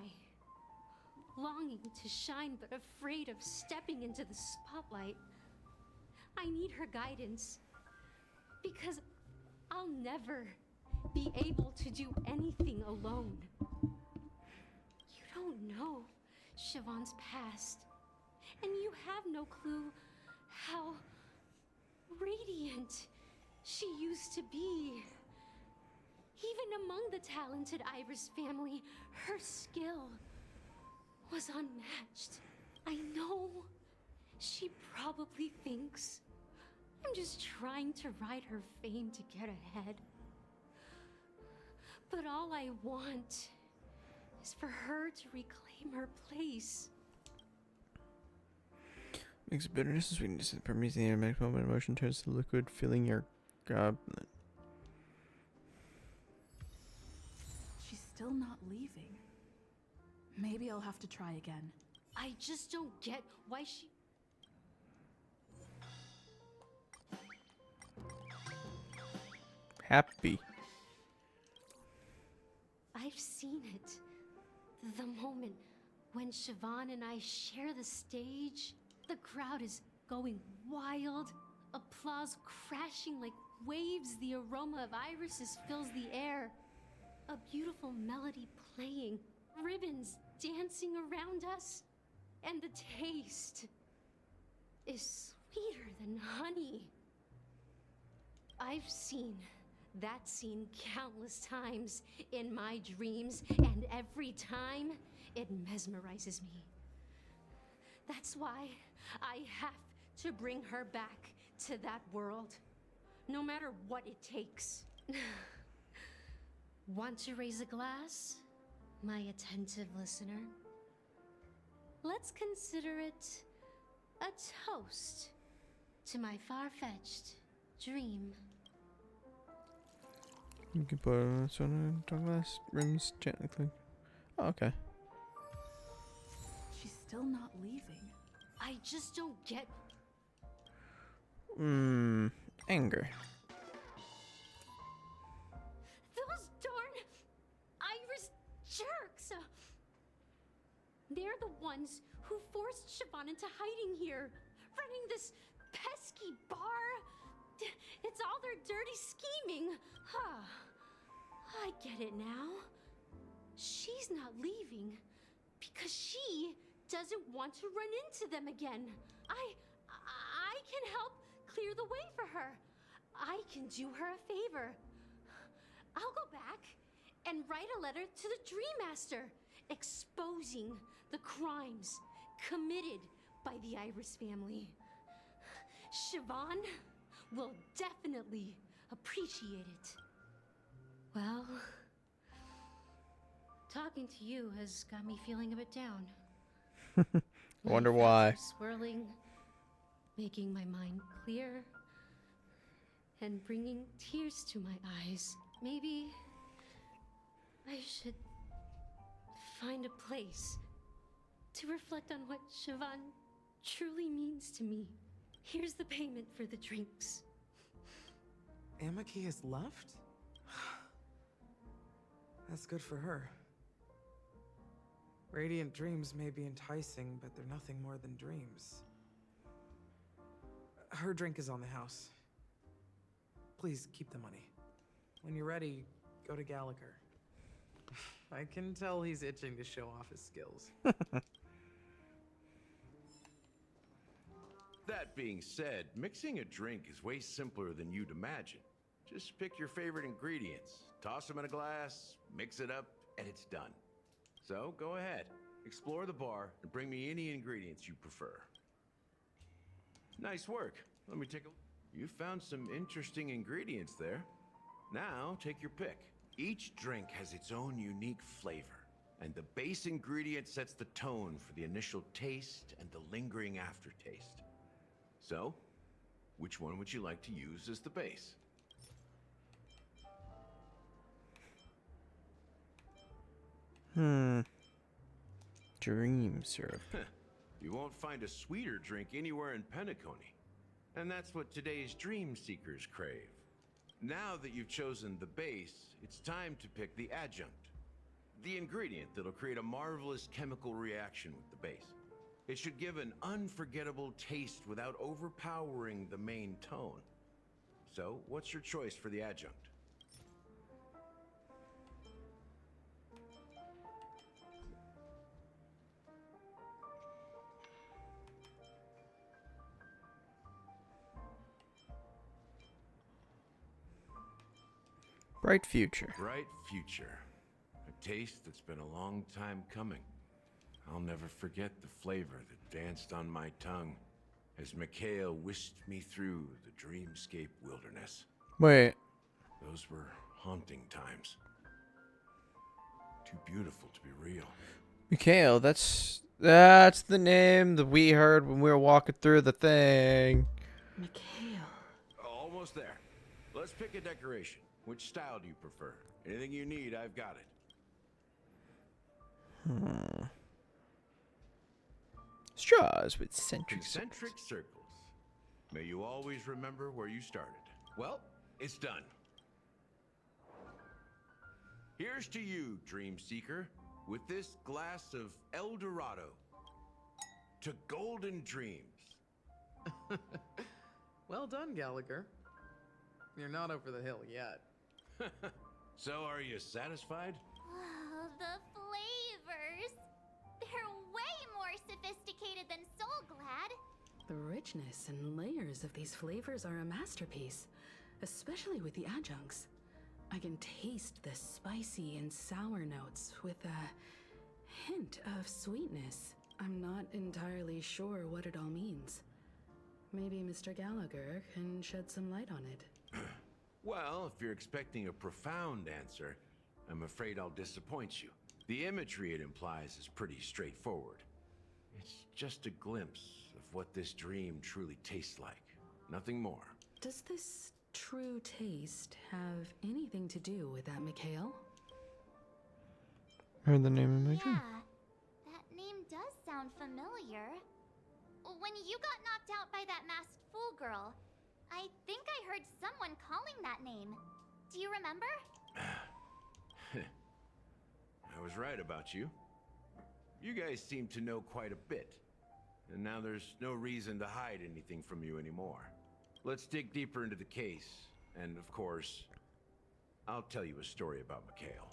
longing to shine but afraid of stepping into the spotlight. I need her guidance because I'll never be able to do anything alone. You don't know Siobhan's past, and you have no clue how radiant she used to be. Even among the talented Iris family, her skill was unmatched. I know she probably thinks I'm just trying to ride her fame to get ahead. But all I want is for her to reclaim her place. Mix of bitterness and sweetness that permeates the animatic moment. Emotion turns to liquid, filling your goblet. She's still not leaving. Maybe I'll have to try again. I just don't get why she... Happy. I've seen it. The moment when Siobhan and I share the stage, the crowd is going wild, applause crashing like waves, the aroma of irises fills the air, a beautiful melody playing, ribbons dancing around us, and the taste is sweeter than honey. I've seen that scene countless times in my dreams, and every time it mesmerizes me. That's why I have to bring her back to that world, no matter what it takes. Want to raise a glass, my attentive listener? Let's consider it a toast to my far-fetched dream. You can put a soda in the glass, rims gently click. Oh, okay. She's still not leaving. I just don't get... Anger. Those darn Iris jerks! They're the ones who forced Siobhan into hiding here, running this pesky bar. It's all their dirty scheming. Huh. I get it now. She's not leaving because she doesn't want to run into them again. I can help clear the way for her. I can do her a favor. I'll go back and write a letter to the Dream Master exposing the crimes committed by the Iris family. Siobhan will definitely appreciate it. Well, talking to you has got me feeling a bit down. I wonder why. Swirling, making my mind clear, and bringing tears to my eyes. Maybe I should find a place to reflect on what Siobhan truly means to me. Here's the payment for the drinks. Amaki has left? That's good for her. Radiant dreams may be enticing, but they're nothing more than dreams. Her drink is on the house. Please keep the money. When you're ready, go to Gallagher. I can tell he's itching to show off his skills. That being said, mixing a drink is way simpler than you'd imagine. Just pick your favorite ingredients, toss them in a glass, mix it up, and it's done. So go ahead, explore the bar, and bring me any ingredients you prefer. Nice work. Let me take a... You found some interesting ingredients there. Now take your pick. Each drink has its own unique flavor, and the base ingredient sets the tone for the initial taste and the lingering aftertaste. So, which one would you like to use as the base? Dream syrup. You won't find a sweeter drink anywhere in Penacony. And that's what today's dream seekers crave. Now that you've chosen the base, it's time to pick the adjunct. The ingredient that'll create a marvelous chemical reaction with the base. It should give an unforgettable taste without overpowering the main tone. So, what's your choice for the adjunct? Bright future. Bright future. A taste that's been a long time coming. I'll never forget the flavor that danced on my tongue as Mikhail whisked me through the dreamscape wilderness. Wait. Those were haunting times. Too beautiful to be real. Mikhail, that's the name that we heard when we were walking through the thing. Mikhail. Almost there. Let's pick a decoration. Which style do you prefer? Anything you need, I've got it. Straws with concentric circles. May you always remember where you started. Well, it's done. Here's to you, Dream Seeker, with this glass of El Dorado. To golden dreams. Well done, Gallagher. You're not over the hill yet. So, are you satisfied? Oh, the flavors. They're way more sophisticated than Soulglad. The richness and layers of these flavors are a masterpiece, especially with the adjuncts. I can taste the spicy and sour notes with a hint of sweetness. I'm not entirely sure what it all means. Maybe Mr. Gallagher can shed some light on it. Well, if you're expecting a profound answer, I'm afraid I'll disappoint you. The imagery it implies is pretty straightforward. It's just a glimpse of what this dream truly tastes like. Nothing more. Does this true taste have anything to do with that Mikhail? Heard the name of my dream. Yeah, that name does sound familiar. When you got knocked out by that masked fool girl, I think I heard someone calling that name. Do you remember? I was right about you. You guys seem to know quite a bit. And now there's no reason to hide anything from you anymore. Let's dig deeper into the case. And of course, I'll tell you a story about Mikhail.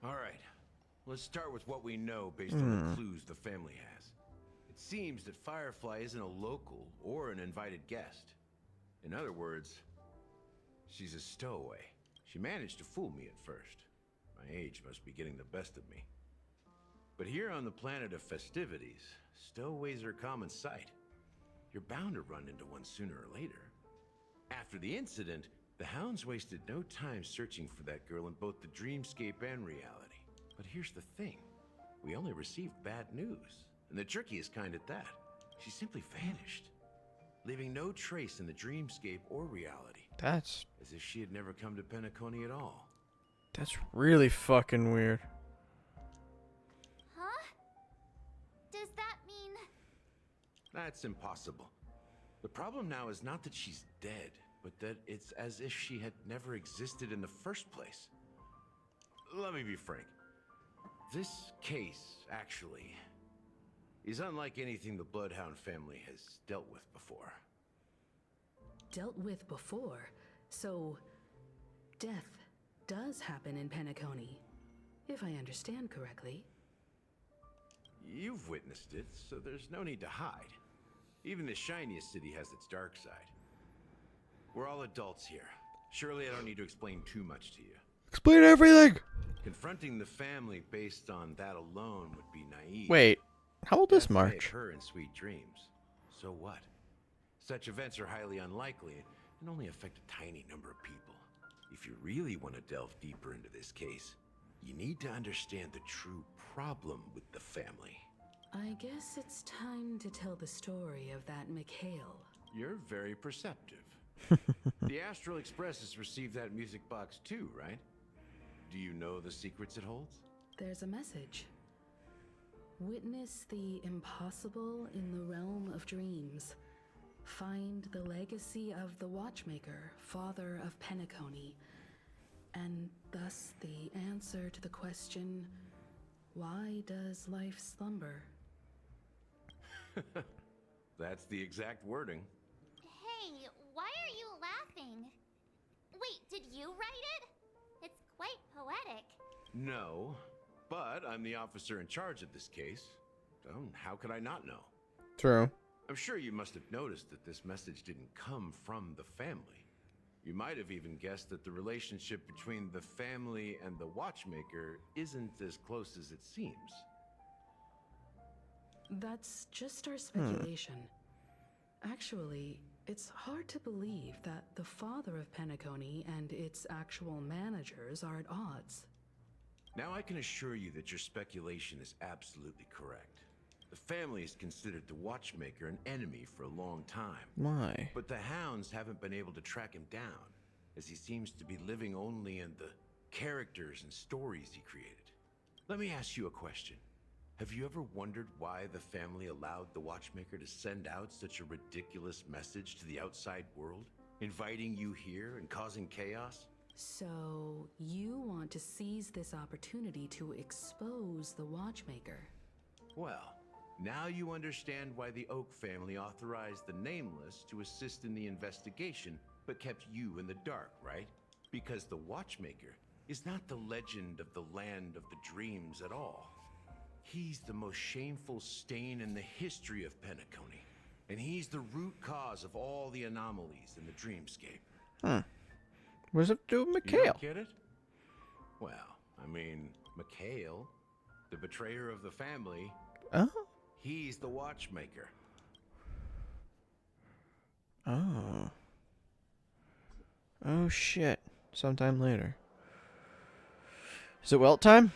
All right, let's start with what we know based on the clues the family has. It seems that Firefly isn't a local or an invited guest. In other words, she's a stowaway. She managed to fool me at first. My age must be getting the best of me. But here on the planet of festivities, stowaways are a common sight. You're bound to run into one sooner or later. After the incident, the hounds wasted no time searching for that girl in both the dreamscape and reality. But here's the thing. We only received bad news. And the trickiest kind at that. She simply vanished, leaving no trace in the dreamscape or reality. That's... as if she had never come to Penacony at all. That's really fucking weird. Huh? Does that mean... That's impossible. The problem now is not that she's dead, but that it's as if she had never existed in the first place. Let me be frank. This case, actually, is unlike anything the Bloodhound family has dealt with before. Dealt with before? So, death does happen in Penacony, if I understand correctly. You've witnessed it, so there's no need to hide. Even the shiniest city has its dark side. We're all adults here. Surely I don't need to explain too much to you. Explain everything! Confronting the family based on that alone would be naive. Wait, how old is Death may March? occur in sweet dreams. So what? Such events are highly unlikely and only affect a tiny number of people. If you really want to delve deeper into this case, you need to understand the true problem with the family. I guess it's time to tell the story of that Mikhail. You're very perceptive. The Astral Express has received that music box too, right? Do you know the secrets it holds? There's a message. Witness the impossible in the realm of dreams. Find the legacy of the Watchmaker, father of Penacony, and thus the answer to the question, why does life slumber? That's the exact wording. Hey, why are you laughing? Wait, did you write it? It's quite poetic. No, but I'm the officer in charge of this case. So how could I not know? True. I'm sure you must have noticed that this message didn't come from the family. You might have even guessed that the relationship between the family and the Watchmaker isn't as close as it seems. That's just our speculation. Actually, it's hard to believe that the father of Penacony and its actual managers are at odds. Now I can assure you that your speculation is absolutely correct. The family has considered the Watchmaker an enemy for a long time. Why? But the hounds haven't been able to track him down, as he seems to be living only in the characters and stories he created. Let me ask you a question. Have you ever wondered why the family allowed the Watchmaker to send out such a ridiculous message to the outside world, inviting you here and causing chaos? So, you want to seize this opportunity to expose the Watchmaker? Well, now you understand why the Oak family authorized the Nameless to assist in the investigation, but kept you in the dark, right? Because the Watchmaker is not the legend of the Land of the Dreams at all. He's the most shameful stain in the history of Penacony, and he's the root cause of all the anomalies in the dreamscape. What does it do with You Mikhail? don't get it? Well, I mean, Mikhail, the betrayer of the family, Oh. he's the Watchmaker. Oh. Oh shit. Sometime later. Is it Welt time?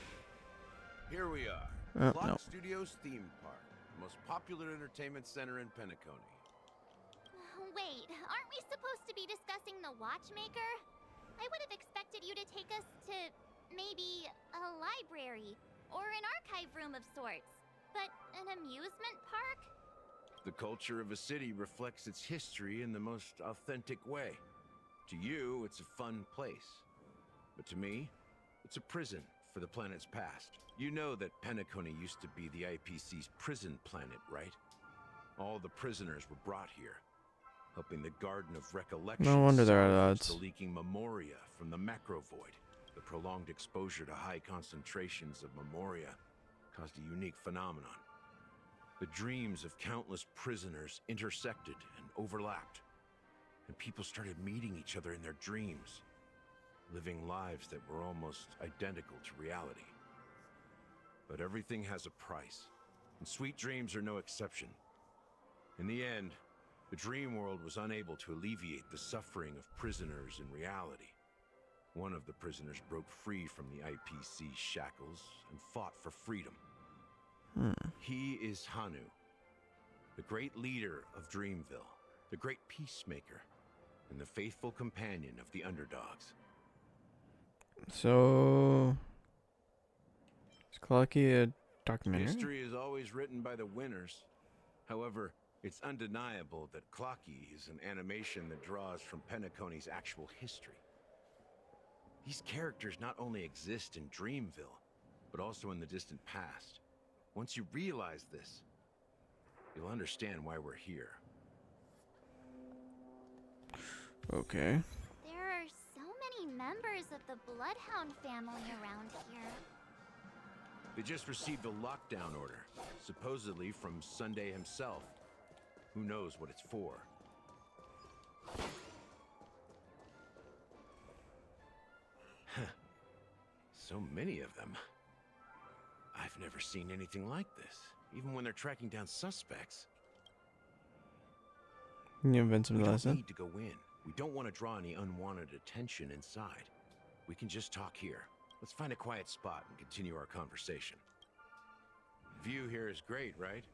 Here we are. Oh, Clock no. Studios theme park, the most popular entertainment center in Penacony. Wait, aren't we supposed to be discussing the Watchmaker? I would have expected you to take us to maybe a library or an archive room of sorts. But an amusement park? The culture of a city reflects its history in the most authentic way. To you, it's a fun place. But to me, it's a prison for the planet's past. You know that Penacony used to be the IPC's prison planet, right? All the prisoners were brought here, helping the Garden of Recollection No wonder they're at salvage odds. the leaking memoria from the macrovoid. The prolonged exposure to high concentrations of memoria caused a unique phenomenon. The dreams of countless prisoners intersected and overlapped, and people started meeting each other in their dreams, living lives that were almost identical to reality. But everything has a price, and sweet dreams are no exception. In the end, the dream world was unable to alleviate the suffering of prisoners in reality. One of the prisoners broke free from the IPC shackles and fought for freedom. He is Hanu, the great leader of Dreamville, the great peacemaker, and the faithful companion of the underdogs. So, is Clocky a documentary? History is always written by the winners. However, It's undeniable that Clocky is an animation that draws from Penacony's actual history. These characters not only exist in Dreamville, but also in the distant past. Once you realize this, you'll understand why we're here. Okay. There are so many members of the Bloodhound family around here. They just received a lockdown order, supposedly from Sunday himself. Who knows what it's for? So many of them. I've never seen anything like this, even when they're tracking down suspects. You invent some We don't lesson. need to go in. We don't want to draw any unwanted attention inside. We can just talk here. Let's find a quiet spot and continue our conversation. View here is great, right?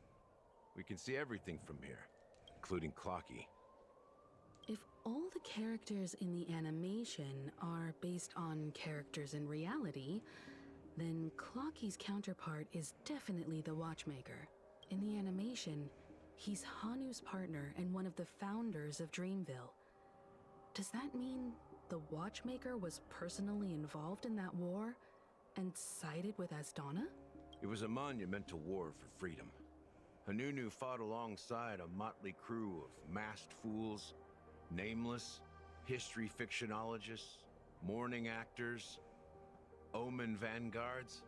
We can see everything from here, including Clocky. If all the characters in the animation are based on characters in reality, then Clocky's counterpart is definitely the Watchmaker. In the animation, he's Hanu's partner and one of the founders of Dreamville. Does that mean the Watchmaker was personally involved in that war and sided with Asdana? It was a monumental war for freedom. Hanunu fought alongside a motley crew of masked fools, nameless, history fictionologists, mourning actors, omen vanguards,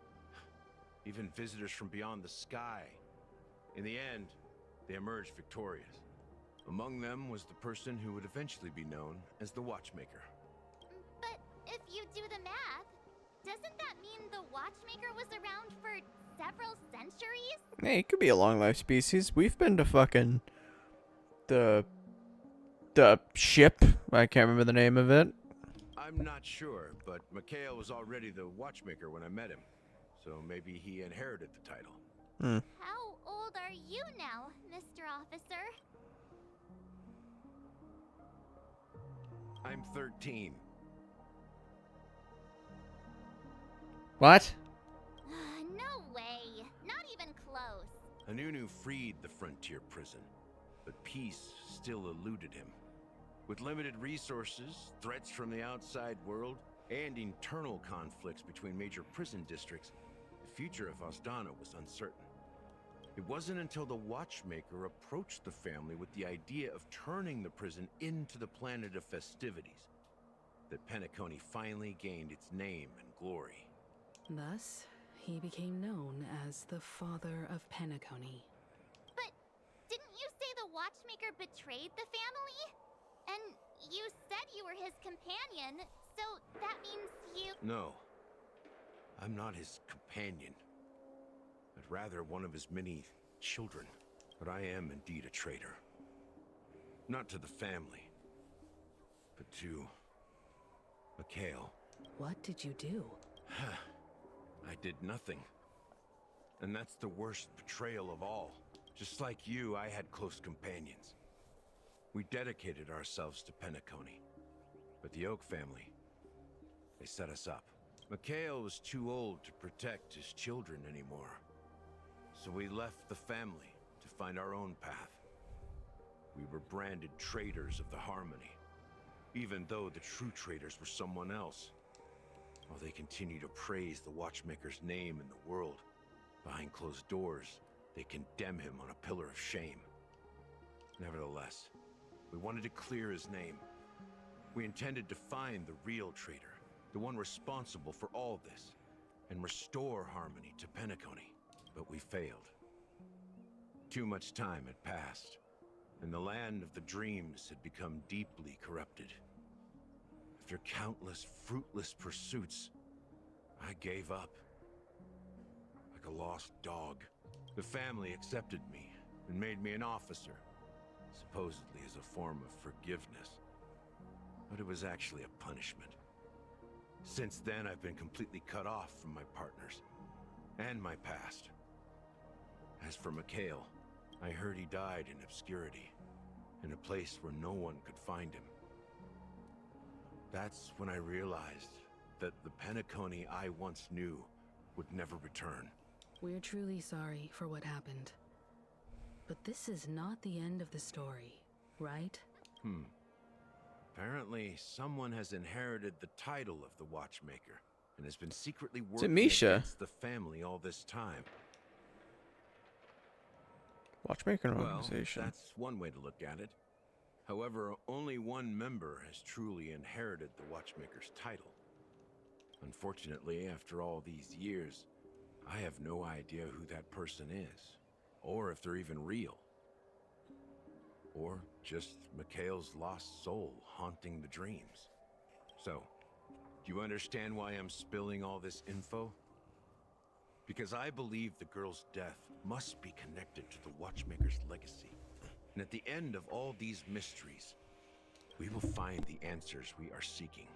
even visitors from beyond the sky. In the end, they emerged victorious. Among them was the person who would eventually be known as the Watchmaker. But if you do the math, doesn't that mean the Watchmaker was around for several centuries? Hey, it could be a long life species. We've been to fucking the ship. I can't remember the name of it. I'm not sure, but Mikhail was already the Watchmaker when I met him, so maybe he inherited the title. How old are you now, Mr. Officer? I'm 13. What? No way. Not even close. Hanunu freed the frontier prison, but peace still eluded him. With limited resources, threats from the outside world, and internal conflicts between major prison districts, the future of Asdana was uncertain. It wasn't until the Watchmaker approached the family with the idea of turning the prison into the planet of festivities that Penacony finally gained its name and glory. Thus, he became known as the father of Penacony. But didn't you say the Watchmaker betrayed the family? And you said you were his companion, so that means you... No, I'm not his companion, but rather one of his many children. But I am indeed a traitor. Not to the family, but to Mikhail. What did you do? I did nothing. And that's the worst betrayal of all. Just like you, I had close companions. We dedicated ourselves to Penacony. But the Oak family, they set us up. Mikhail was too old to protect his children anymore. So we left the family to find our own path. We were branded traitors of the Harmony, even though the true traitors were someone else. While they continue to praise the Watchmaker's name in the world, behind closed doors, they condemn him on a pillar of shame. Nevertheless, we wanted to clear his name. We intended to find the real traitor, the one responsible for all this, and restore harmony to Penacony. But we failed. Too much time had passed, and the land of the dreams had become deeply corrupted. After countless fruitless pursuits, I gave up. Like a lost dog. The family accepted me and made me an officer, supposedly as a form of forgiveness. But it was actually a punishment. Since then, I've been completely cut off from my partners and my past. As for Mikhail, I heard he died in obscurity, in a place where no one could find him. That's when I realized that the Penacony I once knew would never return. We're truly sorry for what happened. But this is not the end of the story, right? Apparently, someone has inherited the title of the Watchmaker and has been secretly it working Misha? against the family all this time. Watchmaker Well, organization. that's one way to look at it. However, only one member has truly inherited the Watchmaker's title. Unfortunately, after all these years, I have no idea who that person is, or if they're even real. Or just Mikhail's lost soul haunting the dreams. So, do you understand why I'm spilling all this info? Because I believe the girl's death must be connected to the Watchmaker's legacy. And at the end of all these mysteries, we will find the answers we are seeking.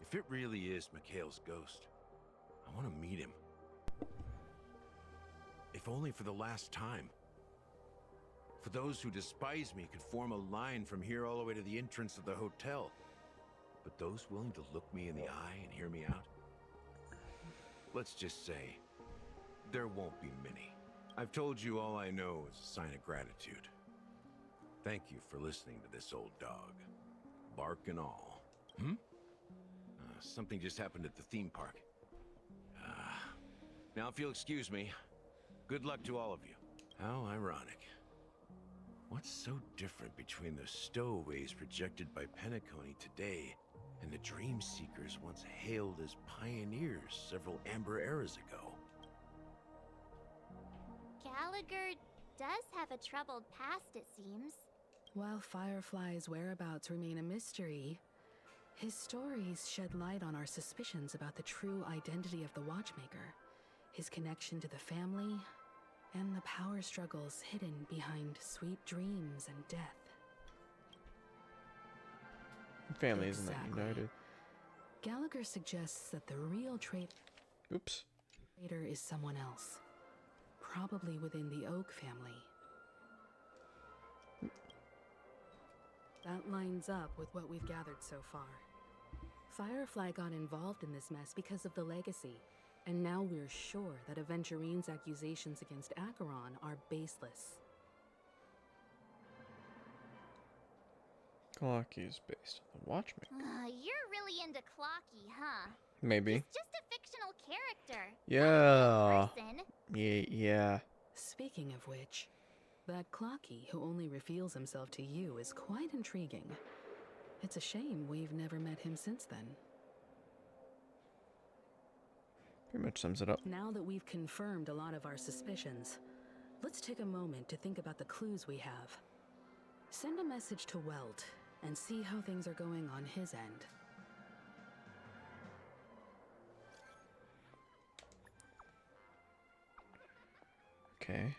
If it really is Mikhail's ghost, I want to meet him. If only for the last time. For those who despise me could form a line from here all the way to the entrance of the hotel. But those willing to look me in the eye and hear me out? Let's just say, there won't be many. I've told you all I know is a sign of gratitude. Thank you for listening to this old dog. Bark and all. Something just happened at the theme park. Now if you'll excuse me, good luck to all of you. How ironic. What's so different between the stowaways projected by Penacony today and the dream seekers once hailed as pioneers several amber eras ago? Gallagher does have a troubled past, it seems. While Firefly's whereabouts remain a mystery, his stories shed light on our suspicions about the true identity of the Watchmaker, his connection to the family, and the power struggles hidden behind sweet dreams and death. Family isn't that Exactly. united. Gallagher suggests that the real traitor is someone else, probably within the Oak family. That lines up with what we've gathered so far. Firefly got involved in this mess because of the legacy, and now we're sure that Aventurine's accusations against Acheron are baseless. Clocky is based on the Watchmaker. You're really into Clocky, huh? Maybe. He's just a fictional character. Yeah. Person. Yeah. Speaking of which, that Clocky who only reveals himself to you is quite intriguing. It's a shame we've never met him since then. Pretty much sums it up. Now that we've confirmed a lot of our suspicions, let's take a moment to think about the clues we have. Send a message to Welt and see how things are going on his end. Okay.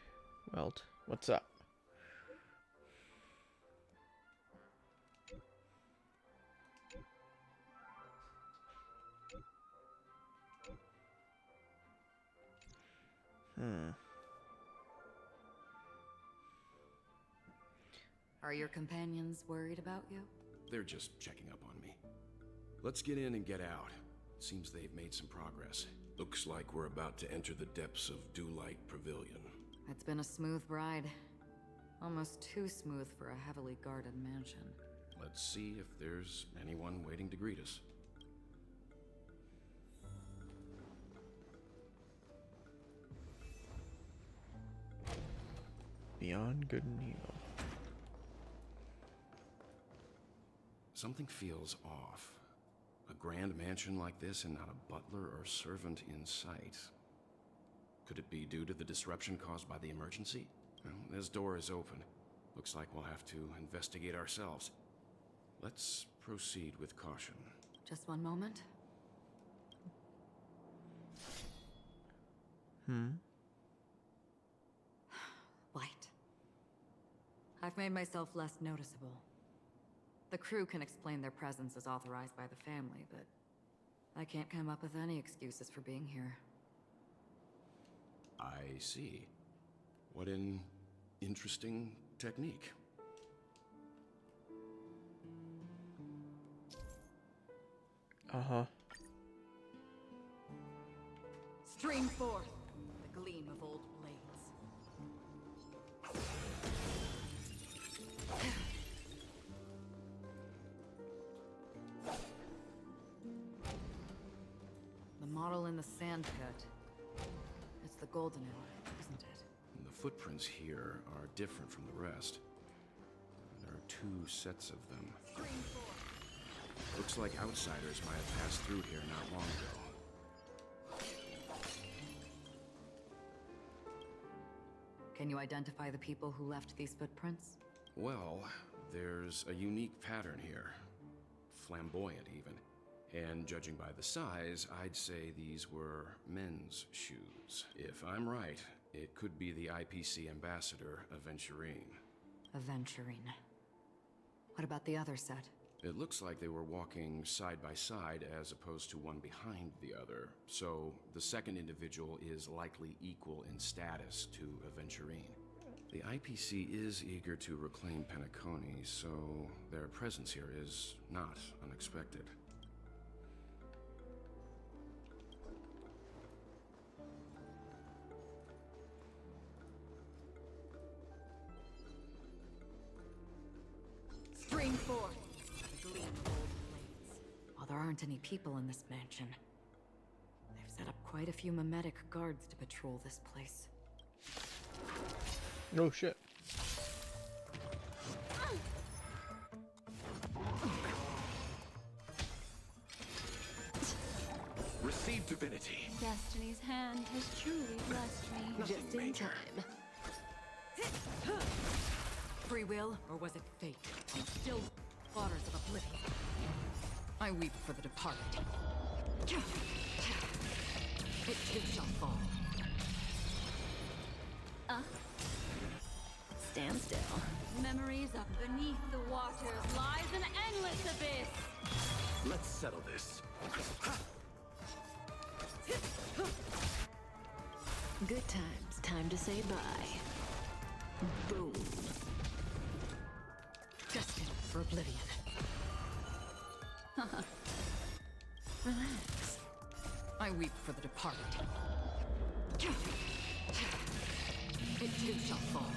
Welt, what's up? Are your companions worried about you? They're just checking up on me. Let's get in and get out. Seems they've made some progress. Looks like we're about to enter the depths of Dewlight Pavilion. It's been a smooth ride. Almost too smooth for a heavily guarded mansion. Let's see if there's anyone waiting to greet us. Beyond good and evil. Something feels off. A grand mansion like this and not a butler or servant in sight. Could it be due to the disruption caused by the emergency? Well, this door is open. Looks like we'll have to investigate ourselves. Let's proceed with caution. Just one moment. Light. I've made myself less noticeable. The crew can explain their presence as authorized by the family, but I can't come up with any excuses for being here. I see. What an interesting technique. Uh-huh. Stream forth the gleam of old blades. the sand pit. It's the golden hour, isn't it? And the footprints here are different from the rest. There are 2 sets of them. Looks like outsiders might have passed through here not long ago. Can you identify the people who left these footprints? Well, there's a unique pattern here. Flamboyant, even. And judging by the size, I'd say these were men's shoes. If I'm right, it could be the IPC ambassador, Aventurine. Aventurine. What about the other set? It looks like they were walking side by side as opposed to one behind the other, so the second individual is likely equal in status to Aventurine. The IPC is eager to reclaim Penacony, so their presence here is not unexpected. Stream forth! The gleam of old blades. While there aren't any people in this mansion, they've set up quite a few mimetic guards to patrol this place. No shit. Receive divinity. Destiny's hand has truly blessed me. Just in time. Free will, or was it fate? On the still waters of oblivion. I weep for the departed. It too shall fall. Stand still. Memories of beneath the waters lies an endless abyss. Let's settle this. Good times. Time to say bye. Boom. Destined for oblivion. Relax. I weep for the departed. It too shall fall.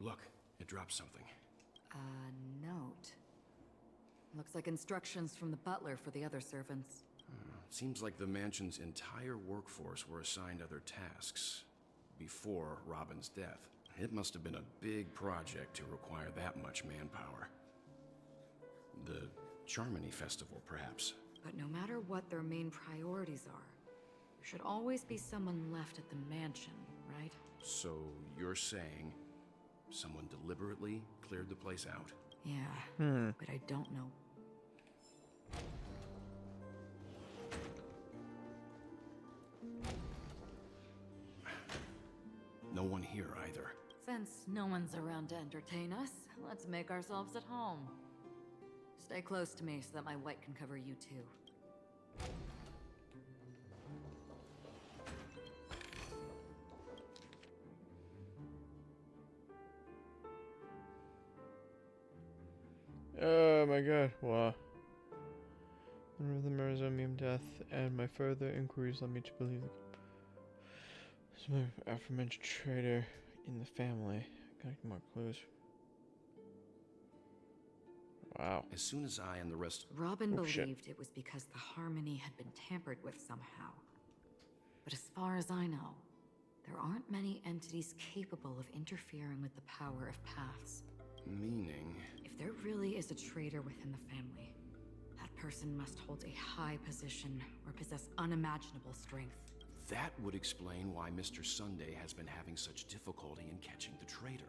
Look, it dropped something. A note. Looks like instructions from the butler for the other servants. Seems like the mansion's entire workforce were assigned other tasks before Robin's death. It must have been a big project to require that much manpower. The Charmony Festival, perhaps. But no matter what their main priorities are, there should always be someone left at the mansion, right? So you're saying someone deliberately cleared the place out? Yeah, but I don't know. No one here either. Since no one's around to entertain us, let's make ourselves at home. Stay close to me so that my light can cover you too. Oh my god, wow. Remember the Marizonium death, and my further inquiries led me to believe some aforementioned traitor in the family. Gotta get more clues. Wow. As soon as I and the rest... Robin Oh, shit. believed it was because the harmony had been tampered with somehow. But as far as I know, there aren't many entities capable of interfering with the power of paths. Meaning... If there really is a traitor within the family, that person must hold a high position or possess unimaginable strength. That would explain why Mr. Sunday has been having such difficulty in catching the traitor.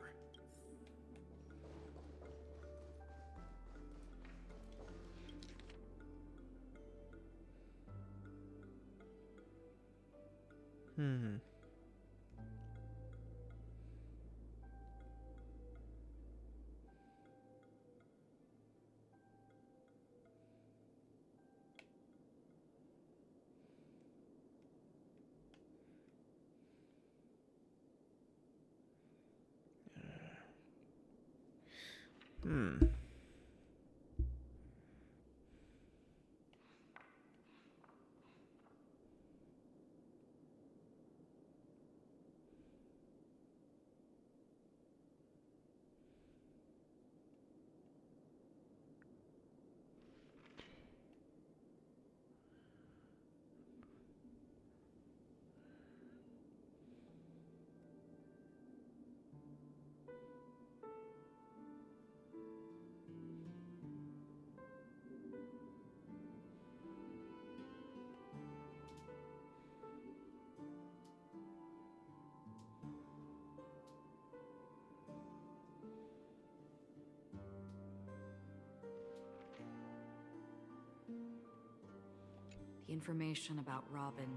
The information about Robin,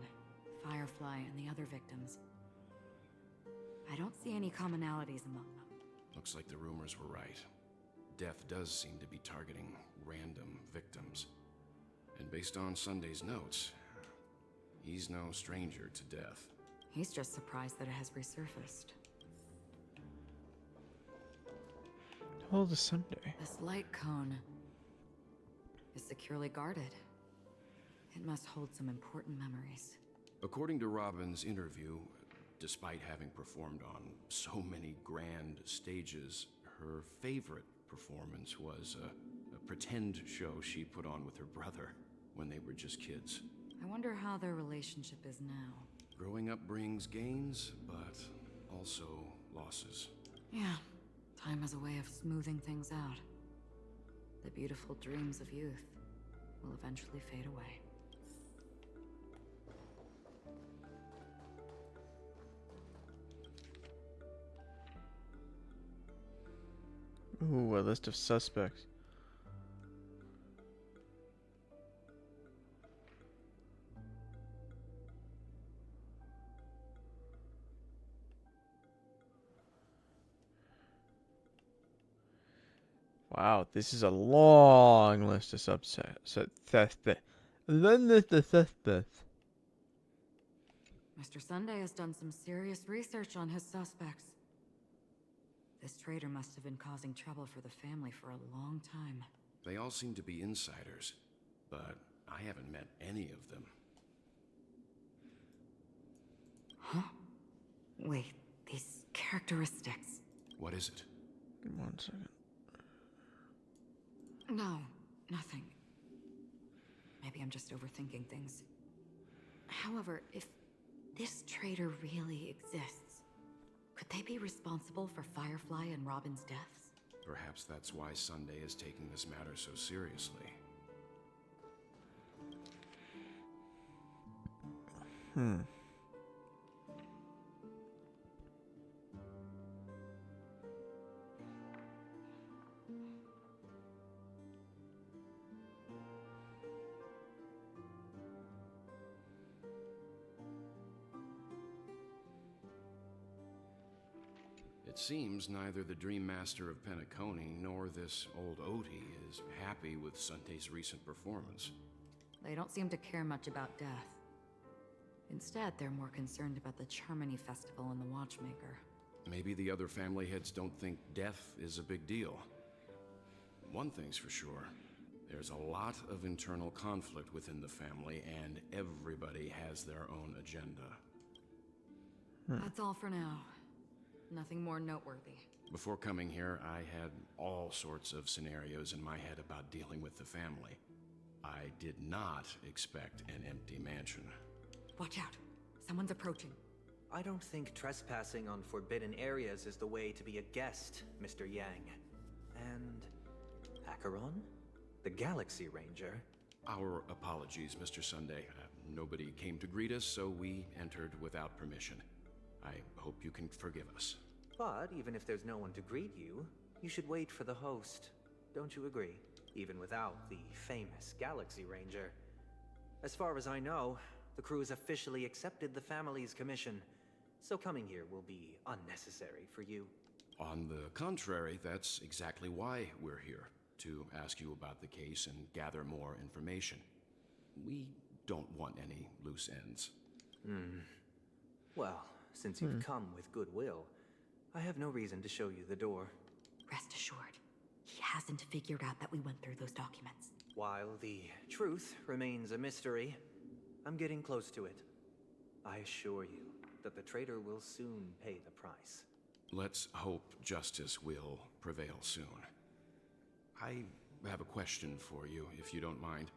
Firefly, and the other victims. I don't see any commonalities among them. Looks like the rumors were right. Death does seem to be targeting random victims. And based on Sunday's notes, he's no stranger to death. He's just surprised that it has resurfaced. How old is Sunday? This light cone is securely guarded. It must hold some important memories. According to Robin's interview, despite having performed on so many grand stages, her favorite performance was a pretend show she put on with her brother when they were just kids. I wonder how their relationship is now. Growing up brings gains, but also losses. Yeah, time has a way of smoothing things out. The beautiful dreams of youth will eventually fade away. Ooh, a list of suspects. Wow, this is a long list of suspects. Mr. Sunday has done some serious research on his suspects. This traitor must have been causing trouble for the family for a long time. They all seem to be insiders, but I haven't met any of them. Huh? Wait, these characteristics. What is it? 1 second. No, nothing. Maybe I'm just overthinking things. However, if this traitor really exists, could they be responsible for Firefly and Robin's deaths? Perhaps that's why Sunday is taking this matter so seriously. It seems neither the Dream Master of Penacony nor this old Odie is happy with Sunday's recent performance. They don't seem to care much about death. Instead, they're more concerned about the Charmony Festival and the Watchmaker. Maybe the other family heads don't think death is a big deal. One thing's for sure, there's a lot of internal conflict within the family, and everybody has their own agenda. That's all for now. Nothing more noteworthy. Before coming here, I had all sorts of scenarios in my head about dealing with the family. I did not expect an empty mansion. Watch out. Someone's approaching. I don't think trespassing on forbidden areas is the way to be a guest, Mr. Yang. And Acheron? The Galaxy Ranger? Our apologies, Mr. Sunday. Nobody came to greet us, so we entered without permission. I hope you can forgive us. But even if there's no one to greet you, you should wait for the host. Don't you agree? Even without the famous Galaxy Ranger. As far as I know, the crew has officially accepted the family's commission, so coming here will be unnecessary for you. On the contrary, that's exactly why we're here, to ask you about the case and gather more information. We don't want any loose ends. Well, since you've come with goodwill, I have no reason to show you the door. Rest assured, he hasn't figured out that we went through those documents. While the truth remains a mystery, I'm getting close to it. I assure you that the traitor will soon pay the price. Let's hope justice will prevail soon. I have a question for you, if you don't mind.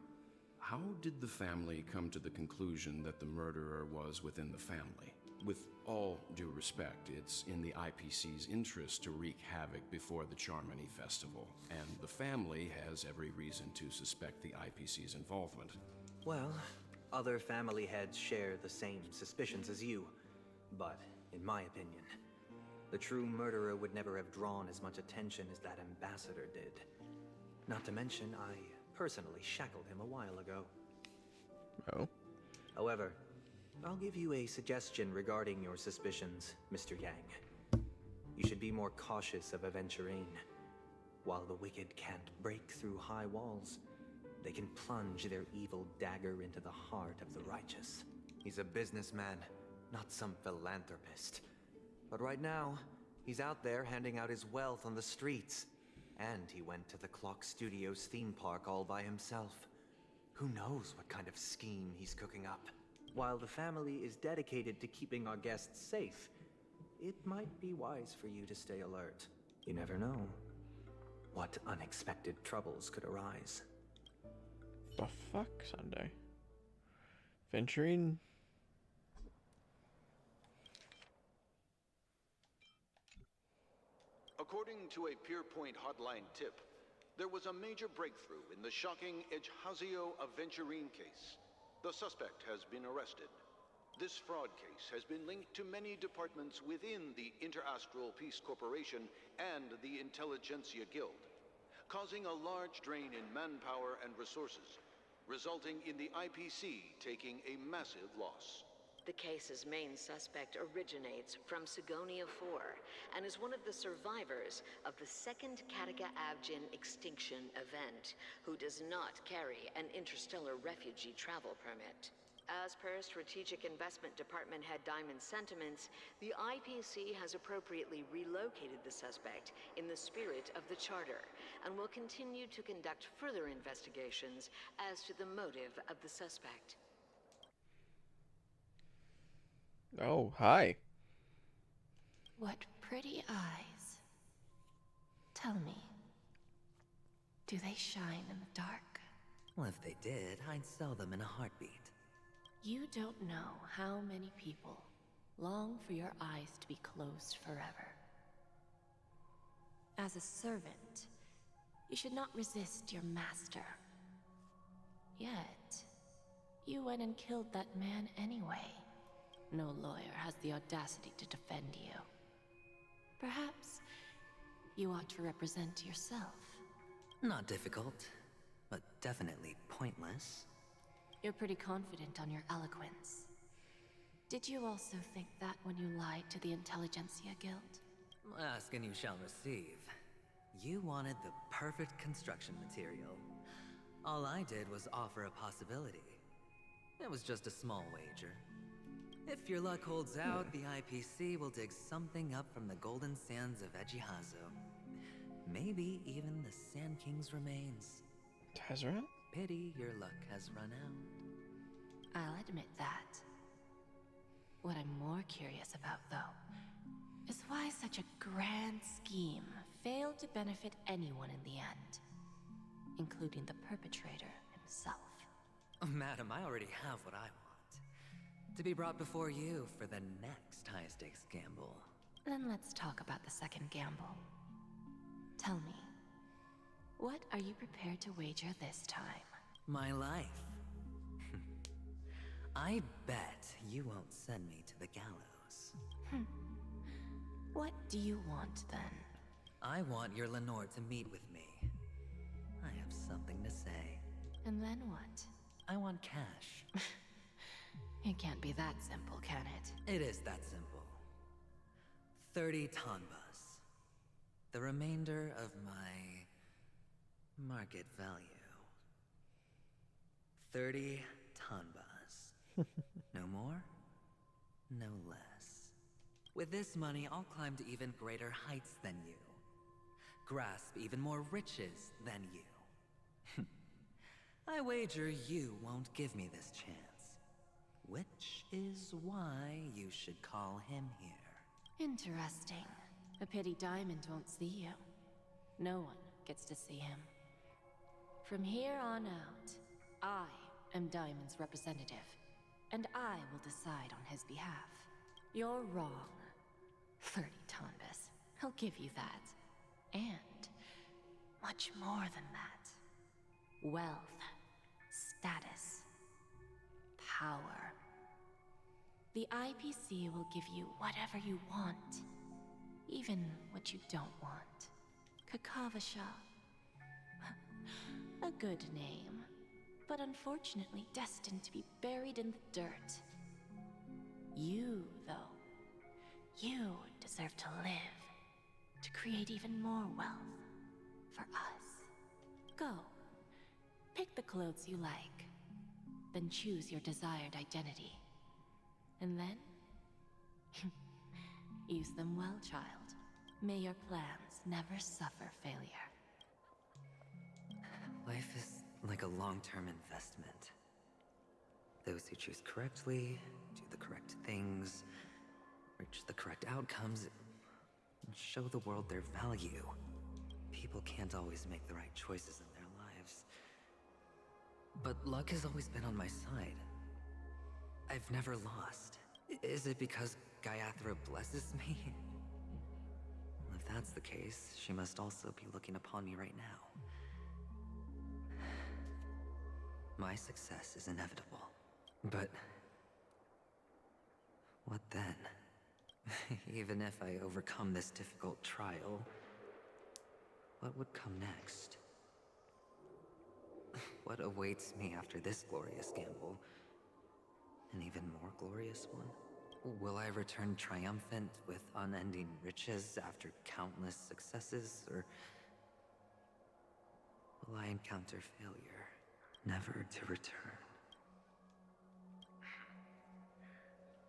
How did the family come to the conclusion that the murderer was within the family? With all due respect, it's in the IPC's interest to wreak havoc before the Charmony Festival, and the family has every reason to suspect the IPC's involvement. Well, other family heads share the same suspicions as you, but in my opinion, the true murderer would never have drawn as much attention as that ambassador did. Not to mention, I personally shackled him a while ago. Oh. However, I'll give you a suggestion regarding your suspicions, Mr. Yang. You should be more cautious of Aventurine. While the wicked can't break through high walls, they can plunge their evil dagger into the heart of the righteous. He's a businessman, not some philanthropist. But right now, he's out there handing out his wealth on the streets. And he went to the Clock Studios theme park all by himself. Who knows what kind of scheme he's cooking up? While the family is dedicated to keeping our guests safe, it might be wise for you to stay alert. You never know what unexpected troubles could arise. The fuck, Sunday? Venturing? According to a Pierpoint hotline tip, there was a major breakthrough in the shocking Ejhazio Aventurine case. The suspect has been arrested. This fraud case has been linked to many departments within the Interastral Peace Corporation and the Intelligentsia Guild, causing a large drain in manpower and resources, resulting in the IPC taking a massive loss. The case's main suspect originates from Sigonia 4 and is one of the survivors of the second Kataka Abjin extinction event, who does not carry an interstellar refugee travel permit. As per Strategic Investment Department Head Diamond's sentiments, the IPC has appropriately relocated the suspect in the spirit of the Charter and will continue to conduct further investigations as to the motive of the suspect. Oh, hi. What pretty eyes. Tell me, do they shine in the dark? Well, if they did, I'd sell them in a heartbeat. You don't know how many people long for your eyes to be closed forever. As a servant, you should not resist your master. Yet, you went and killed that man anyway. No lawyer has the audacity to defend you. Perhaps you ought to represent yourself. Not difficult, but definitely pointless. You're pretty confident on your eloquence. Did you also think that when you lied to the Intelligentsia Guild? Ask and you shall receive. You wanted the perfect construction material. All I did was offer a possibility. It was just a small wager. If your luck holds out, the IPC will dig something up from the golden sands of Ejhazio. Maybe even the Sand King's remains. Tezra? Pity your luck has run out. I'll admit that. What I'm more curious about, though, is why such a grand scheme failed to benefit anyone in the end, including the perpetrator himself. Madam, I already have what I want. To be brought before you for the next high-stakes gamble. Then let's talk about the second gamble. Tell me, what are you prepared to wager this time? My life. I bet you won't send me to the gallows. What do you want, then? I want your Lenore to meet with me. I have something to say. And then what? I want cash. It can't be that simple, can it? It is that simple. 30 tonbas. The remainder of my market value. 30 tonbas. No more, no less. With this money, I'll climb to even greater heights than you. Grasp even more riches than you. I wager you won't give me this chance. Which is why you should call him here. Interesting. A pity Diamond won't see you. No one gets to see him. From here on out, I am Diamond's representative, and I will decide on his behalf. You're wrong. 30 tonbas. I'll give you that. And much more than that. Wealth, status, power. The IPC will give you whatever you want, even what you don't want. Kakavasha. A good name. but unfortunately destined to be buried in the dirt. You, though, you deserve to live, to create even more wealth for us. Go, pick the clothes you like, then choose your desired identity. And then, use them well, child. May your plans never suffer failure. Life is like a long-term investment. Those who choose correctly, do the correct things, reach the correct outcomes, and show the world their value. People can't always make the right choices in their lives. But luck has always been on my side. I've never lost. Is it because Gaiathra blesses me? Well, if that's the case, she must also be looking upon me right now. My success is inevitable. But what then? Even if I overcome this difficult trial, what would come next? What awaits me after this glorious gamble? An even more glorious one? Will I return triumphant with unending riches after countless successes, or will I encounter failure, never to return?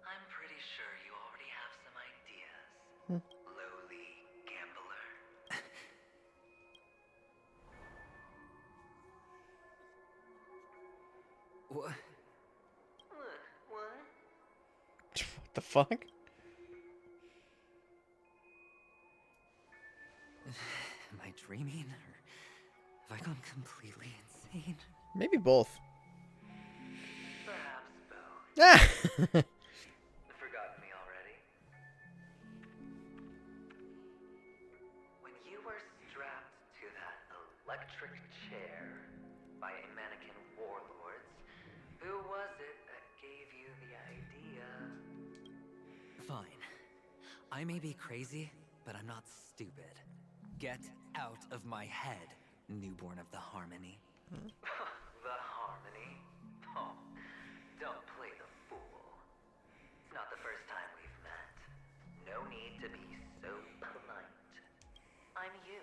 I'm pretty sure you already have some ideas, lowly gambler. What? What? What the fuck? Am I dreaming, or have I gone completely insane? Maybe both. Perhaps both. Forgotten me already? When you were strapped to that electric chair by a mannequin warlords, who was it that gave you the idea? Fine. I may be crazy, but I'm not stupid. Get out of my head, newborn of the Harmony. The Harmony? Oh, don't play the fool. It's not the first time we've met. No need to be so polite. I'm you,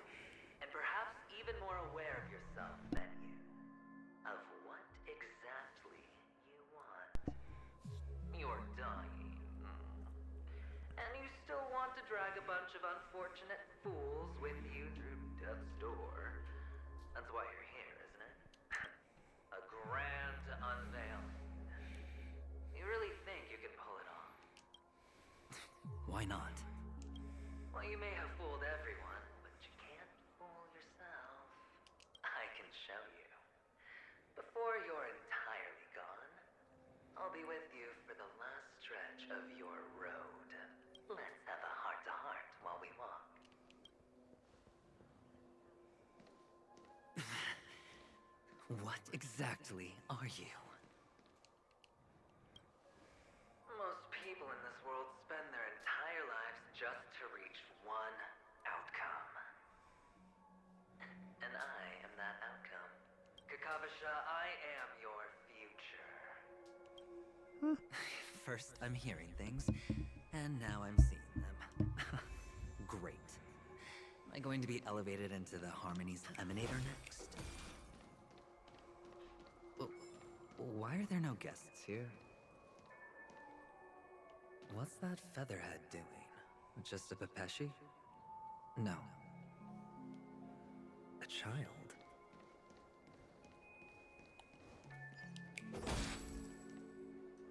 and perhaps even more aware of yourself than you. Of what exactly you want. You're dying. And you still want to drag a bunch of unfortunate fools with you through death's door. That's why you're here, isn't it? A grand unveiling. You really think you can pull it off? Why not? Well, you may have fooled everyone, but you can't fool yourself. I can show you. Before you're entirely gone, I'll be with you for the last stretch of your road. Let's have a heart-to-heart while we walk. What exactly are you? Most people in this world spend their entire lives just to reach one outcome. And I am that outcome. Kakavasha, I am your future. First, I'm hearing things, and now I'm seeing them. Great. Am I going to be elevated into the Harmony's Emanator next? Why are there no guests here? What's that featherhead doing? Just a Pepeshi? No. A child.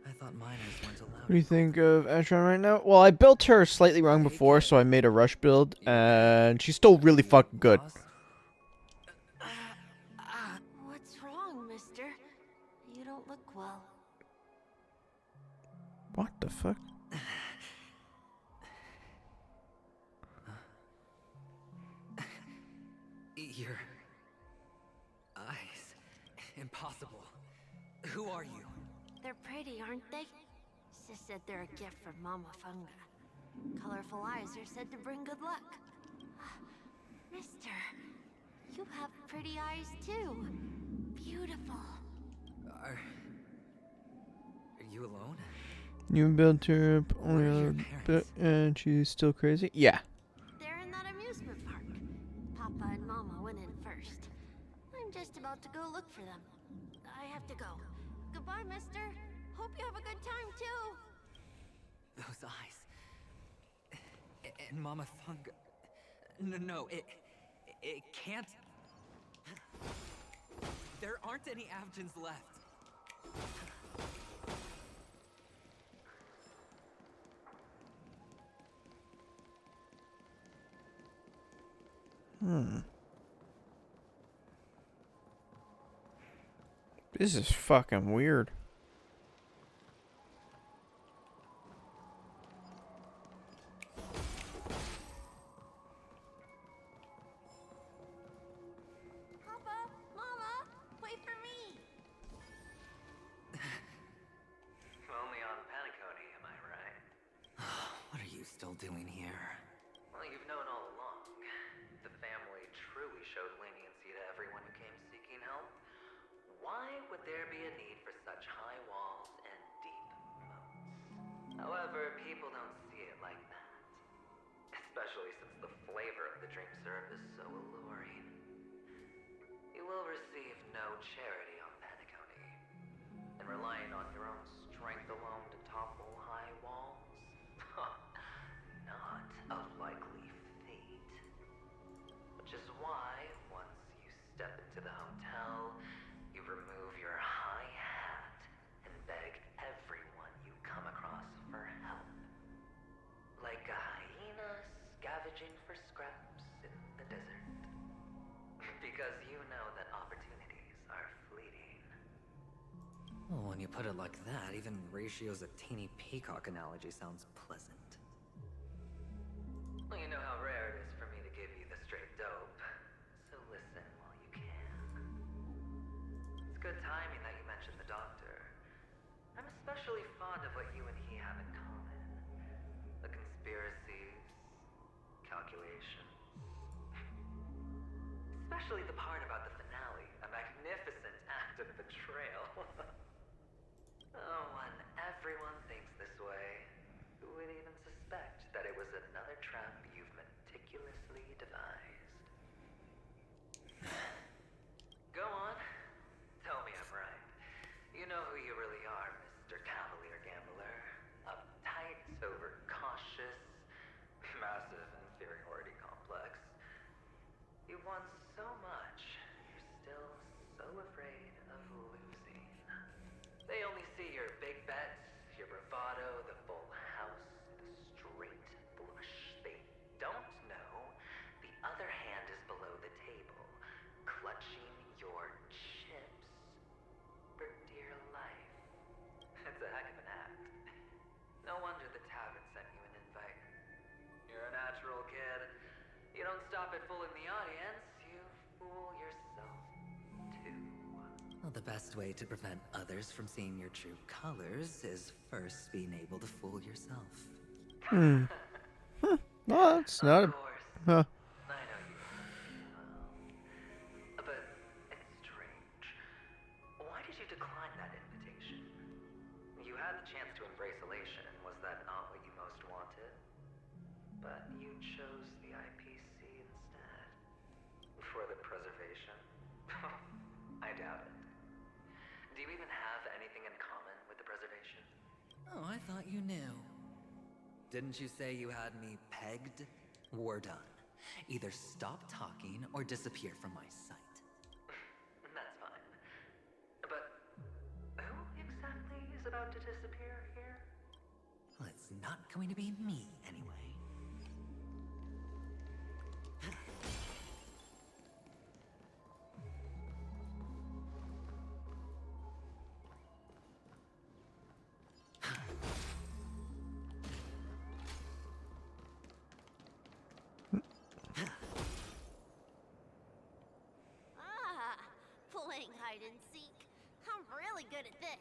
I thought minors weren't allowed. What do you think of Ashron right now? Well, I built her slightly wrong before, so I made a rush build, and she's still really fucking good. What's wrong, mister? You don't look well. What the fuck? Your eyes. Impossible. Who are you? They're pretty, aren't they? Sis said they're a gift from Mama Funga. Colorful eyes are said to bring good luck. Mister, you have pretty eyes too. Beautiful. Are you alone? You built her up only Where are a your bit, and she's still crazy? Yeah. They're in that amusement park. Papa and Mama went in first. I'm just about to go look for them. I have to go. Goodbye, mister. Hope you have a good time, too. Those eyes. And Mama Thunga. No, it can't. There aren't any Avgens left. This is fucking weird. Papa, Mama, wait for me. Only on Penacony, am I right? What are you still doing here? Well, you've known all along. The family truly showed leniency to everyone who came seeking help. Why would there be a need for such high walls and deep moats? However, people don't see it like that. Especially since the flavor of the dream syrup is so alluring. You will receive no charity on Penacony. And relying on your own strength alone to topple high walls? Not a likely fate. Which is why, once you step into the hotel, you remove your high hat and beg everyone you come across for help. Like a hyena scavenging for scraps in the desert. Because you know that opportunities are fleeting. Well, when you put it like that, even Ratio's a teeny peacock analogy sounds pleasant. Well, you know how rare it is for me to give you the straight dope. So listen while you can. It's good timing that you mentioned the doctor. I'm especially fond of what you and he have in common. The conspiracies, calculations. Especially the part about the finale, a magnificent act of betrayal. Oh, when everyone thinks this way, who would even suspect that it was another trap you've meticulously devised? Go on. Tell me I'm right. You know who you really are, Mr. Cavalier Gambler. Uptight, overcautious, massive inferiority complex. You won so much, you're still so afraid of losing. They only see your big bets, your bravado, the full house, the straight flush. They don't know the other hand is below the table, clutching your chips for dear life. It's a heck of an act. No wonder the tavern sent you an invite. You're a natural kid. You don't stop at fooling the audience, you fool yourself too. Well, the best way to prevent others from seeing your true colors is first being able to fool yourself. Well, that's not a... Huh. I know you well. But it's strange. Why did you decline that invitation? You had the chance to embrace elation, and was that not what you most wanted? But you chose the IPC instead. For the preservation? I doubt it. Do you even have anything in common with the preservation? Oh, I thought you knew. Didn't you say you had me pegged? We're done. Either stop talking or disappear from my sight. That's fine. But who exactly is about to disappear here? Well, it's not going to be me, anyway. Playing hide and seek. I'm really good at this.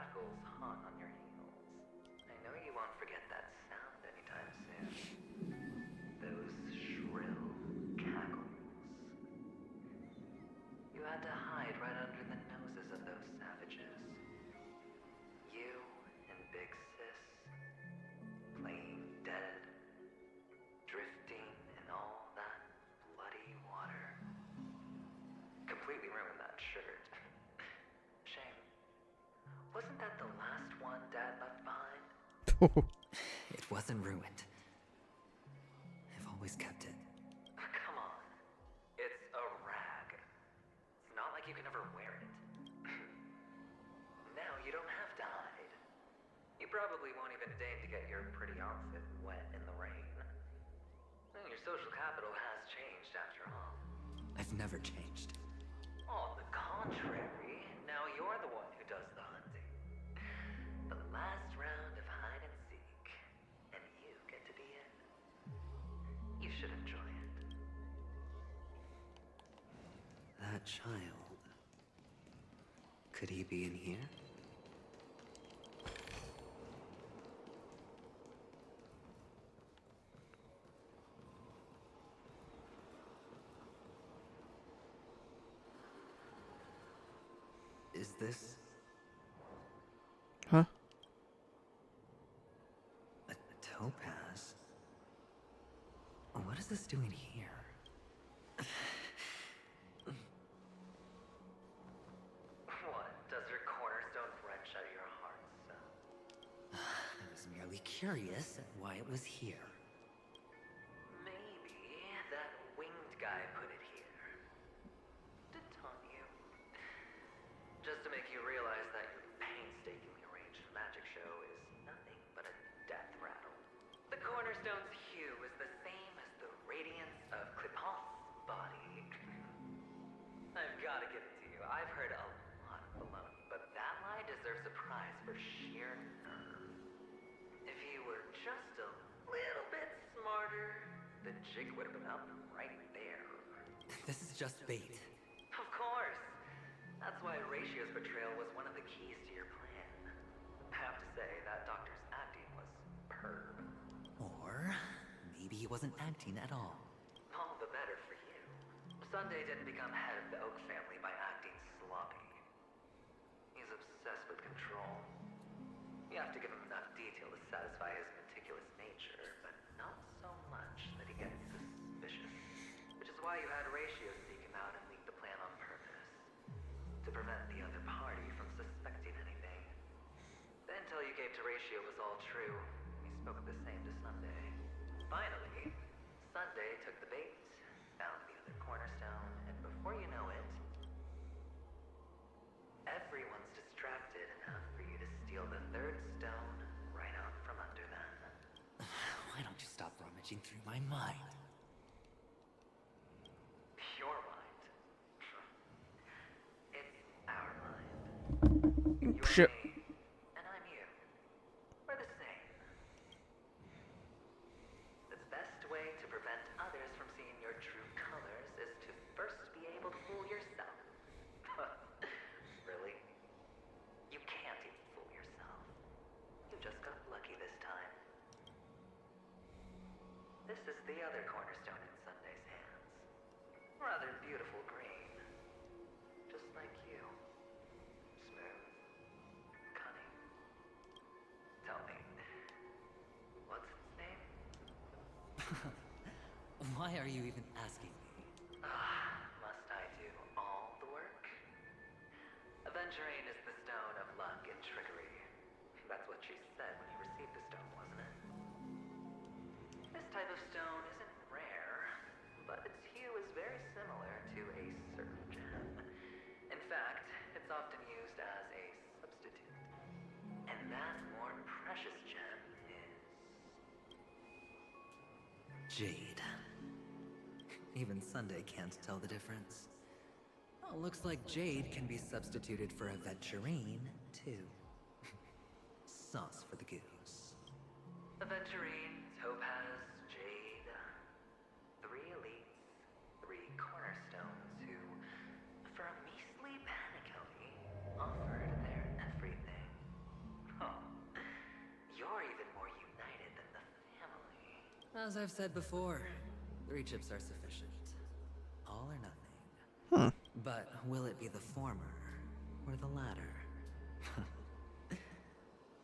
shackles hot on your heels. I know you won't forget that sound anytime soon. Those shrill cackles. You had to hide right under the noses of those savages. You and Big Sis, playing dead, drifting in all that bloody water. Completely ruined that shirt. Shame. Wasn't that the last one Dad left behind? It wasn't ruined. I've always kept it. Come on. It's a rag. It's not like you can ever wear it. Now you don't have to hide. You probably won't even deign to get your pretty outfit wet in the rain. And your social capital has changed after all. I've never changed. On the contrary, now you're the one who does the hunting. The last round of hide and seek, and you get to be it. You should enjoy it. That child. Could he be in here? Is this Huh? a topaz? What is this doing here? What? Does your cornerstone wrench at your heart, son? I was merely curious at why it was here. Maybe that winged guy put it here. To taunt you. Just to make you realize that your painstakingly arranged magic show is nothing but a death rattle. The cornerstone's hue is the same as the radiance of Clipot's body. I've gotta give it to you. I've heard a lot of baloney, but that lie deserves a prize for sheer nerve. If you were just a little bit smarter, the jig would have been up right there. This is just bait. Of course. That's why Ratio's betrayal was one of the keys to your plan. I have to say, that doctor's acting was superb. Or maybe he wasn't acting at all. All the better for you. Sunday didn't become head of the Oak family by acting sloppy. He's obsessed with control. You have to give him enough detail to satisfy his meticulous nature, but not so much that he gets suspicious. Which is why you had Ratio seek him out and leak the plan on purpose. To prevent the other party from suspecting anything. The intel you gave to Ratio was all true. He spoke of the same to Sunday. Finally, Sunday took the bait, found the other cornerstone, and before you know it, everyone's distracted enough for you to steal the third stone right out from under them. Why don't you stop rummaging through my mind? Your mind. It's our mind. You're Shit. me, and I'm you. We're the same. The best way to prevent others from seeing your true colors is to first be able to fool yourself. Really? You can't even fool yourself. You just got lucky this time. This is the other cornerstone in Sunday's hands. Rather beautiful green. Just like you. Smooth. Cunning. Tell me, what's its name? Why are you even asking me? Must I do all the work? Aventurine is the stone of luck and trickery. That's what she said when you received the stone, wasn't it? This type of stone isn't rare, but its hue is very similar to a certain gem. In fact, it's often used as a substitute. And that more precious gem is... Jade. Even Sunday can't tell the difference. Oh, looks like Jade can be substituted for Aventurine, too. Sauce for the goose. Aventurine, Topaz, Jade. 3 elites, 3 cornerstones who, for a measly Penacony, offered their everything. As I've said before, 3 chips are sufficient. All or nothing. But will it be the former or the latter?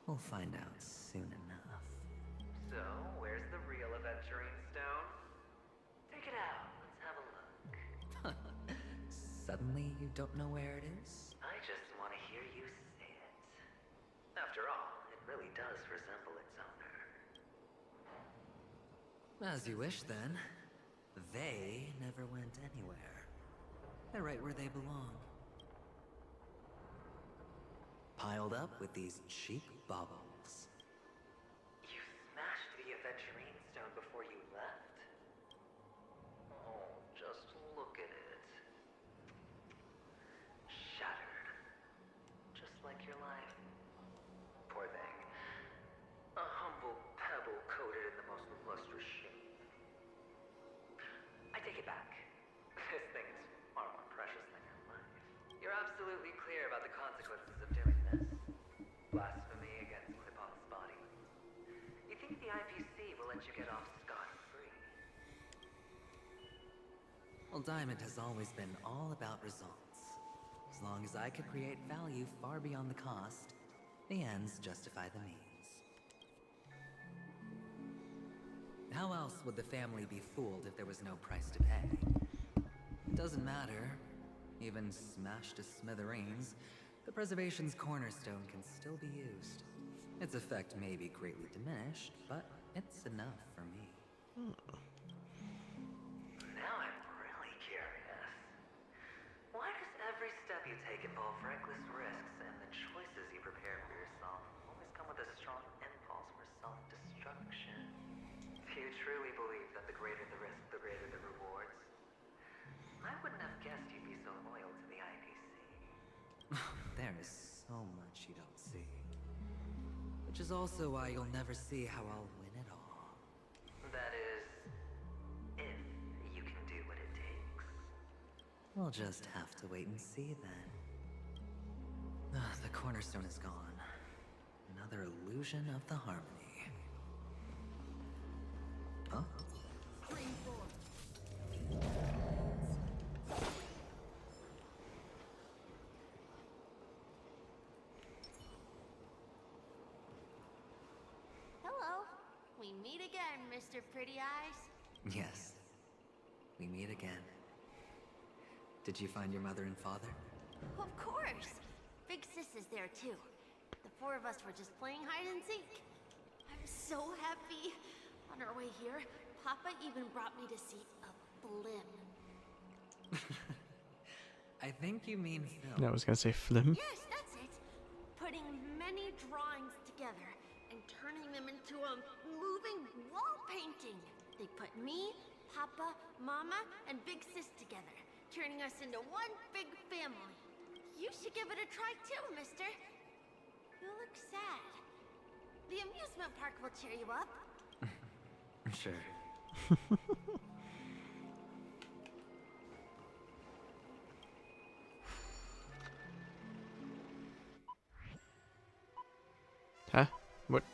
We'll find out soon enough. So, where's the real aventurine stone? Take it out. Let's have a look. Suddenly you don't know where it is? I just want to hear you say it. After all, it really does resemble its owner. As you wish, then. They never went anywhere. They're right where they belong. Piled up with these cheap baubles. You smashed the aventurine stone before you left? Oh, just look at it. Shattered. Just like your life. Poor thing. A humble pebble coated in the most lustrous sheen. I take it back. This thing is far more precious than your life. You're absolutely clear about the consequences of doing this. Blasphemy against Clipot's body. You think the IPC will let you get off scot-free? Well, Diamond has always been all about results. As long as I could create value far beyond the cost, the ends justify the means. How else would the family be fooled if there was no price to pay? It doesn't matter. Even smashed to smithereens, the preservation's cornerstone can still be used. Its effect may be greatly diminished, but it's enough for me. Now I'm really curious. Why does every step you take involve reckless risks, and the choices you prepare for yourself always come with a strong impulse for self-destruction? Do you truly believe that the greater the risk, the greater the rewards? I wouldn't have guessed you'd be so loyal to the IPC. There is so much you don't see. Which is also why you'll never see how I'll win it all. That is, if you can do what it takes. We'll just have to wait and see then. The cornerstone is gone. Another illusion of the harmony. Huh? Hello. We meet again, Mr. Pretty Eyes. Yes. We meet again. Did you find your mother and father? Of course. Big Sis is there too. The 4 of us were just playing hide and seek. I'm so happy. On our way here, Papa even brought me to see a blim. I think you mean film. I was gonna say Flim. Yes, that's it. Putting many drawings together and turning them into a moving wall painting. They put me, Papa, Mama, and Big Sis together, turning us into one big family. You should give it a try too, mister. You look sad. The amusement park will cheer you up. Sure. Huh? What?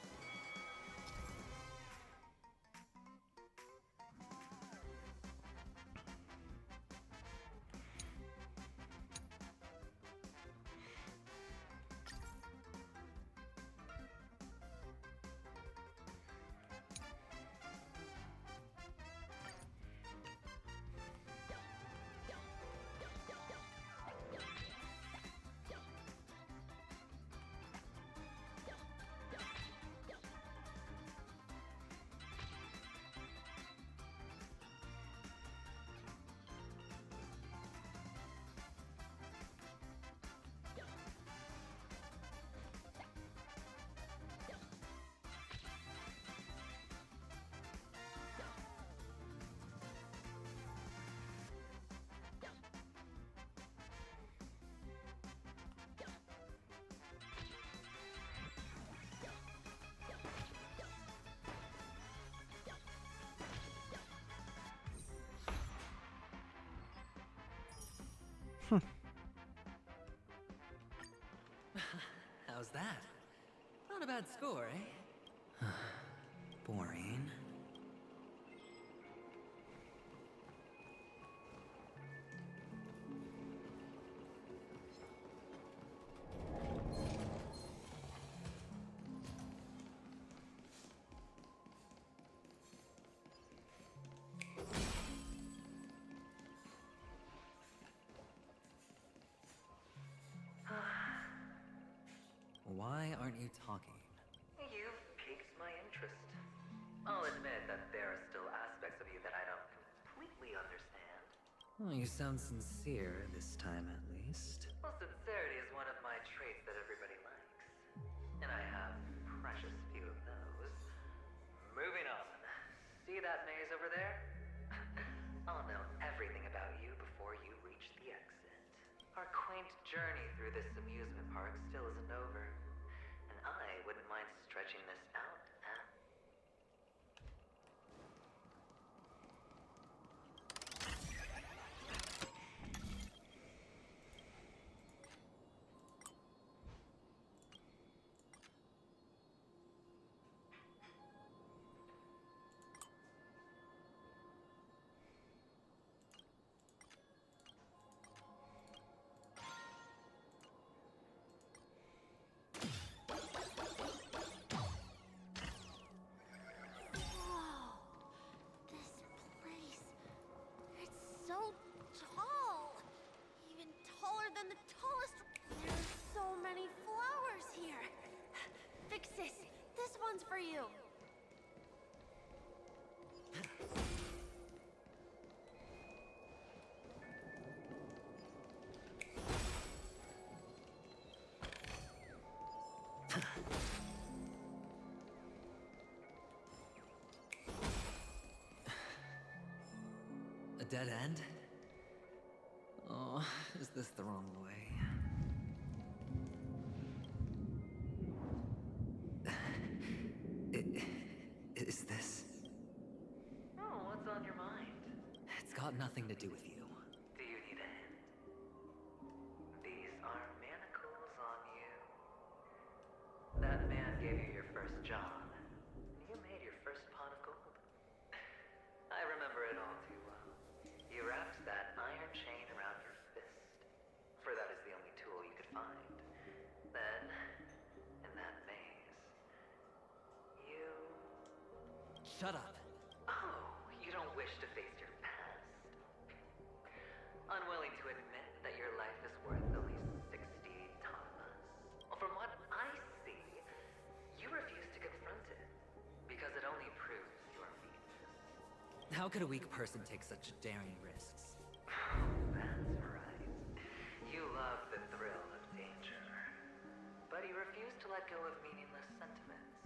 How's that? Not a bad score, eh? Boring. aren't you talking? You've piqued my interest. I'll admit that there are still aspects of you that I don't completely understand. Well, you sound sincere this time, at least. Well, sincerity is one of my traits that everybody likes. And I have precious few of those. Moving on. See that maze over there? I'll know everything about you before you reach the exit. Our quaint journey through this amusement park still isn't over. And I wouldn't mind stretching this out. So tall! Even taller than the tallest. There's so many flowers here. Vixis, this one's for you. A dead end? Oh, is this the wrong way? Is this? Oh, what's on your mind? It's got nothing to do with you. Do you need a hint? These are manacles on you. That man gave you your first job. You made your first pot of gold. I remember it all too well. You wrapped that iron chain around your fist, for that is the only tool you could find. Then, in that maze, you... Shut up. Oh, you don't wish to face your past. Unwilling to admit that your life is worth at least 60 tamas. Well, from what I see, you refuse to confront it, because it only proves your weakness. How could a weak person take such daring risks? That's right. You love the thrill of danger. But you refuse to let go of meaningless sentiments.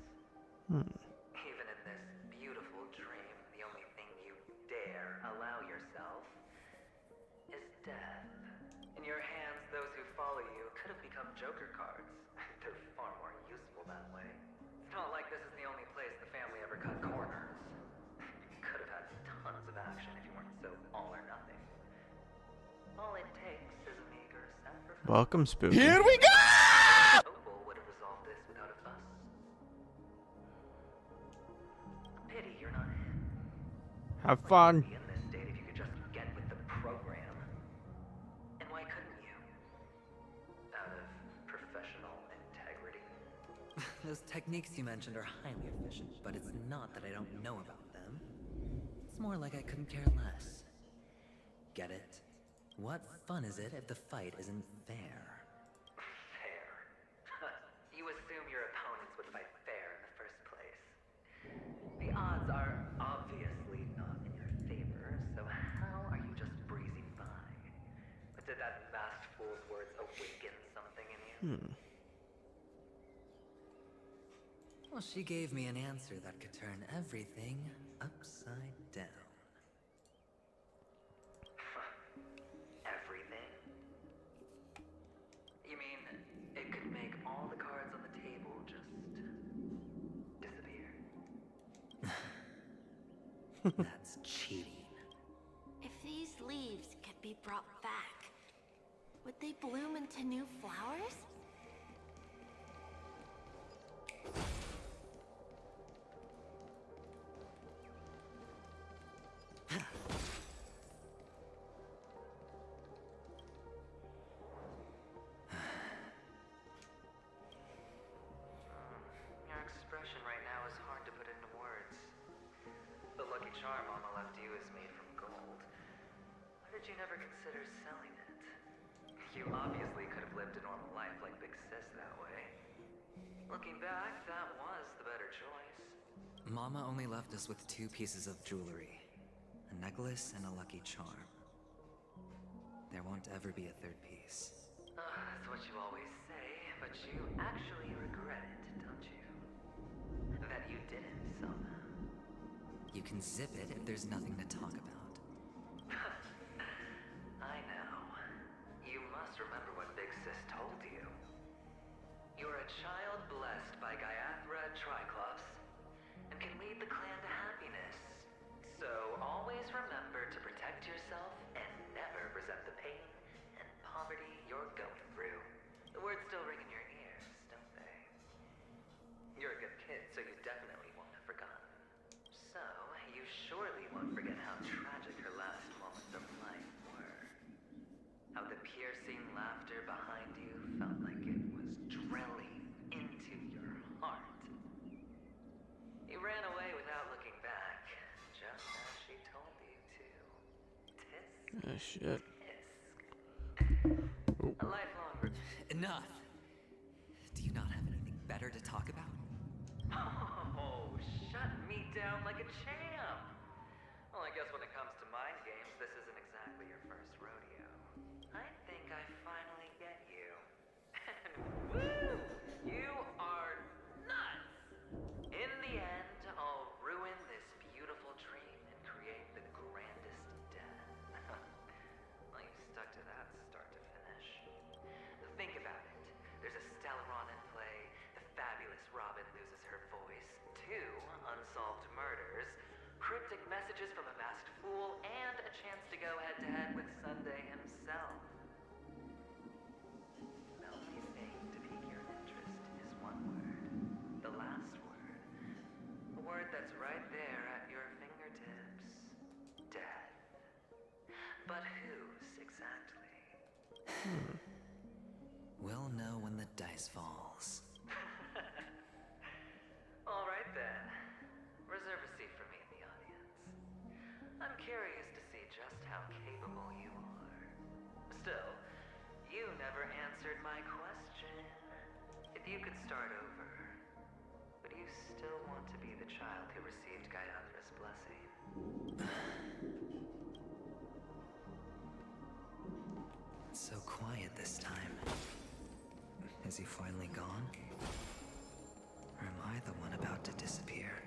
Even in this beautiful dream, the only thing you dare allow yourself is death. In your hands, those who follow you could have become Joker cards. They're far more useful that way. It's not like this is the only place the family ever cut corners. Could have had tons of action if you weren't so all or nothing. All it takes is a meager sacrifice. Welcome, Spooky. Here we go! Opal would have resolved this without a fuss. Pity you're not him. Have fun. Be in this state if you could just get with the program. And why couldn't you? Out of professional integrity? Those techniques you mentioned are highly efficient, but it's not that I don't know about them. It's more like I couldn't care less. Get it? What fun is it if the fight isn't fair? Fair. You assume your opponents would fight fair in the first place. The odds are obviously not in your favor, so how are you just breezing by? But did that masked fool's words awaken something in you? Well, she gave me an answer that could turn everything upside down. Everything? You mean it could make all the cards on the table just disappear? That's cheating. If these leaves could be brought back, would they bloom into new flowers? Your expression right now is hard to put into words. The lucky charm Mama left you is made from gold. Why did you never consider selling it? You obviously could have lived a normal life like Big Sis that way. Looking back, that was the better choice. Mama only left us with 2 pieces of jewelry. A necklace and a lucky charm. There won't ever be a 3rd piece. That's what you always say, but you actually regret it, don't you? That you didn't sell them. You can zip it if there's nothing to talk about. I know. You must remember what Big Sis told you. You're a child blessed by Gaiathra Triclops, and can lead the clan to happiness. So always remember to protect yourself and never resent the pain and poverty you're going through. The words still ring in your ears, don't they? You're a good kid, so you definitely won't have forgotten. So, you surely won't forget how tragic her last moments of life were. How the piercing laughter behind you felt like it was drilling into your heart. You ran away without looking back, just as she told you to. Tisk. Oh, shit. A lifelong Enough! Do you not have anything better to talk about? Oh, shut me down like a champ! Well, I guess when it comes to mind games, this isn't exactly your first rodeo. I think I finally get you. And woo! You are nuts! In the end, I'll ruin this beautiful dream and create the grandest death. Well, you stuck to that start to finish. Think about it. There's a Stellaron in play, the fabulous Robin loses her voice, 2 unsolved murders, cryptic messages from a masked fool, and a chance to go head-to-head with Sunday himself. The only thing to pique your interest is one word. The last word. A word that's right there at your fingertips. Death. But whose exactly? We'll know when the dice falls. All right then. Reserve a seat for me in the audience. I'm curious to see just how capable you are. Still, you never answered my question. If you could start over, would you still want to be the child who received Gaiathra's blessing? It's so quiet this time. Is he finally gone? Or am I the one about to disappear?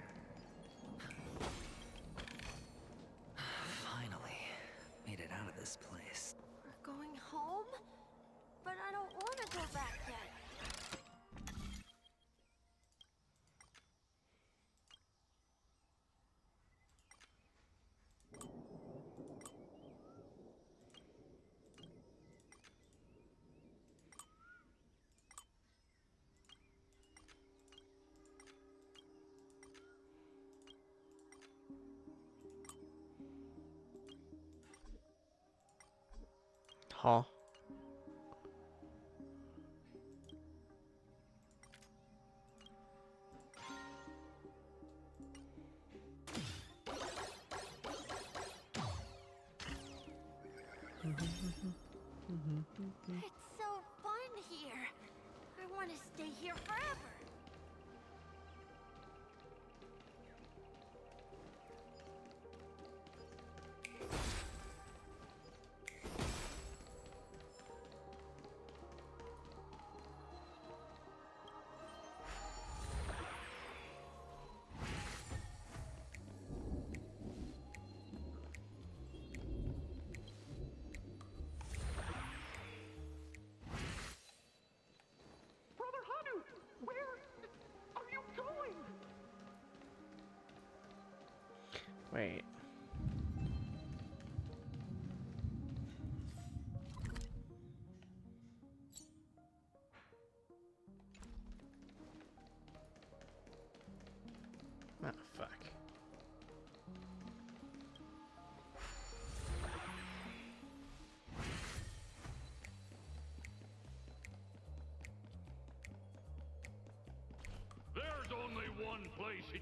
Finally, made it out of this place. We're going home? But I don't want to go back yet. Huh? It's so fun here. I want to stay here forever. Brother Hanu, where are you going? Wait. Ah, fuck. There's only one place he...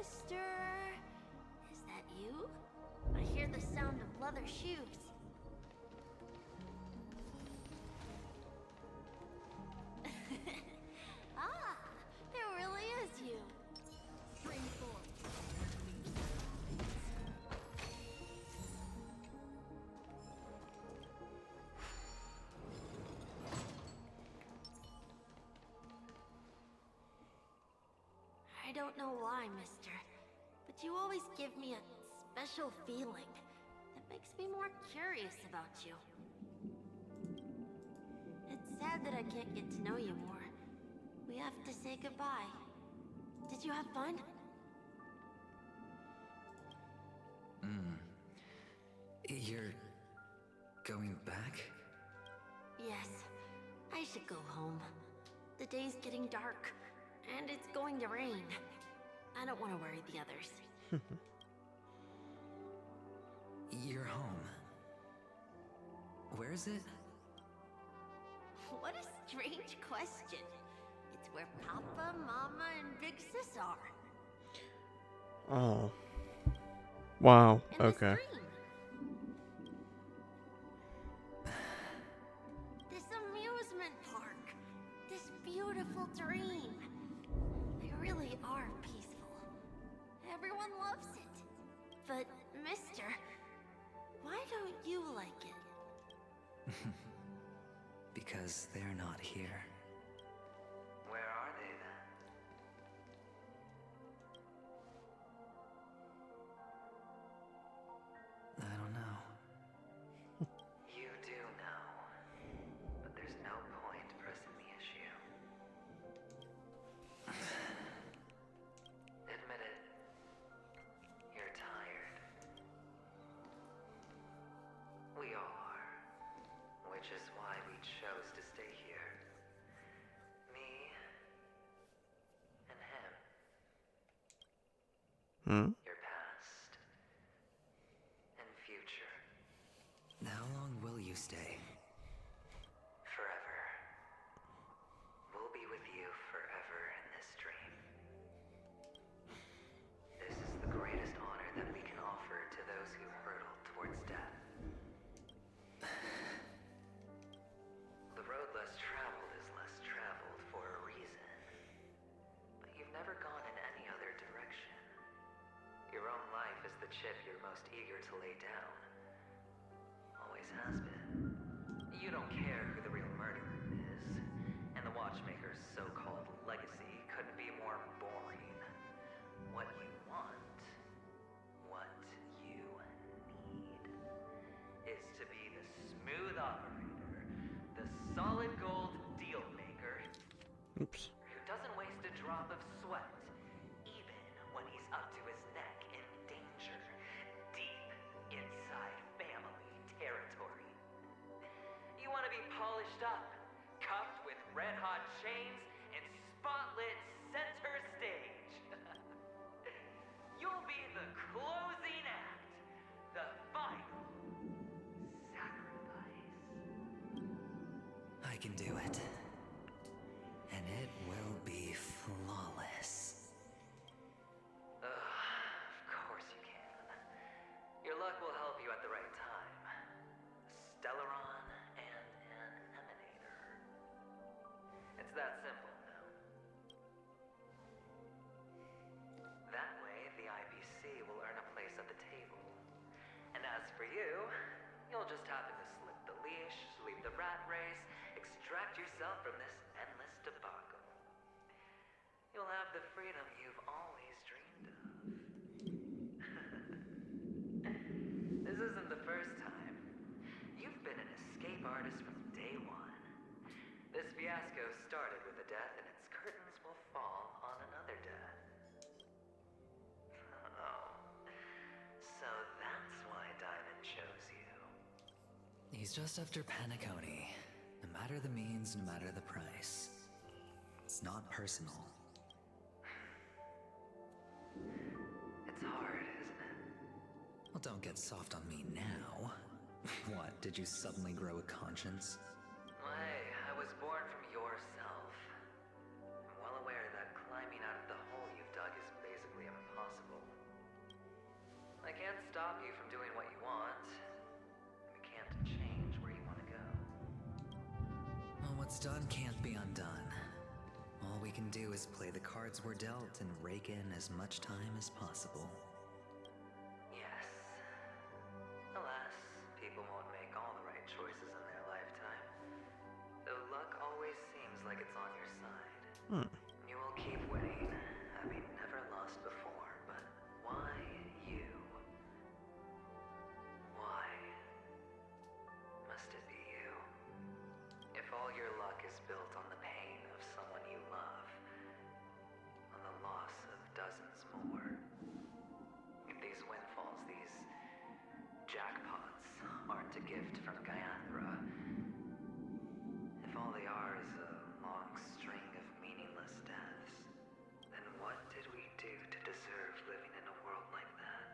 Mister, is that you? I hear the sound of leather shoes. Ah, it really is you. Spring forward. I don't know why, mister, but you always give me a special feeling that makes me more curious about you. It's sad that I can't get to know you more. We have to say goodbye. Did you have fun? You're going back? Yes, I should go home. The day's getting dark, and it's going to rain. I don't want to worry the others. You're home. Where is it? What a strange question. It's where Papa, Mama, and Big Sis are. Oh. Wow. In this Okay. dream. This amusement park. This beautiful dream. They really are peaceful. Everyone loves it. But, mister, why don't you like it? Because they're not here. Where are they then? I don't know. You do know. But there's no point pressing the issue. Admit it. You're tired. We all are. Which is why we chose to stay here. Me and him. Your past and future. How long will you stay? Forever. We'll be with you forever in this dream. This is the greatest honor that we can offer to those who hurtle towards death. The road less traveled is less traveled for a reason. But you've never gone in any other direction. Your own life is the chip you're most eager to lay down. Always has been. You don't care who the real murderer is, and the Watchmaker's so-called legacy couldn't be more boring. What you want, what you need, is to be the smooth operator, the solid gold deal maker, Oops. who doesn't waste a drop of sweat, even when he's up to his neck in danger, deep inside family territory. You want to be polished up, cuffed with red-hot chains, and spotlit center stage. You'll be the closing act, the final sacrifice. I can do it. And it will be flawless. Of course you can. Your luck will help you at the right time. Stellaron and an emanator. It's that simple now. That way, the IPC will earn a place at the table. And as for you, you'll just happen to slip the leash, sweep the rat race, extract yourself from this endless debacle. You'll have the freedom you've always dreamed of. This isn't the first time. You've been an escape artist from day one. This fiasco started with a death, and its curtains will fall on another death. Oh. So that's why Diamond chose you. He's just after Penacony. No matter the means, no matter the price. It's not personal. It's hard, isn't it? Well, don't get soft on me now. What, did you suddenly grow a conscience? Hey, I was born from yourself. I'm well aware that climbing out of the hole you've dug is basically impossible. What's done can't be undone. All we can do is play the cards we're dealt and rake in as much time as possible. Yes. Alas, people won't make all the right choices in their lifetime. Though luck always seems like it's on your side. You will keep winning, having never lost before, but why you? Why must it be you? If all your luck is built on the pain of someone you love, on the loss of dozens more, if these windfalls, these jackpots, aren't a gift from Gayandra, if all they are is a long string of meaningless deaths, then what did we do to deserve living in a world like that?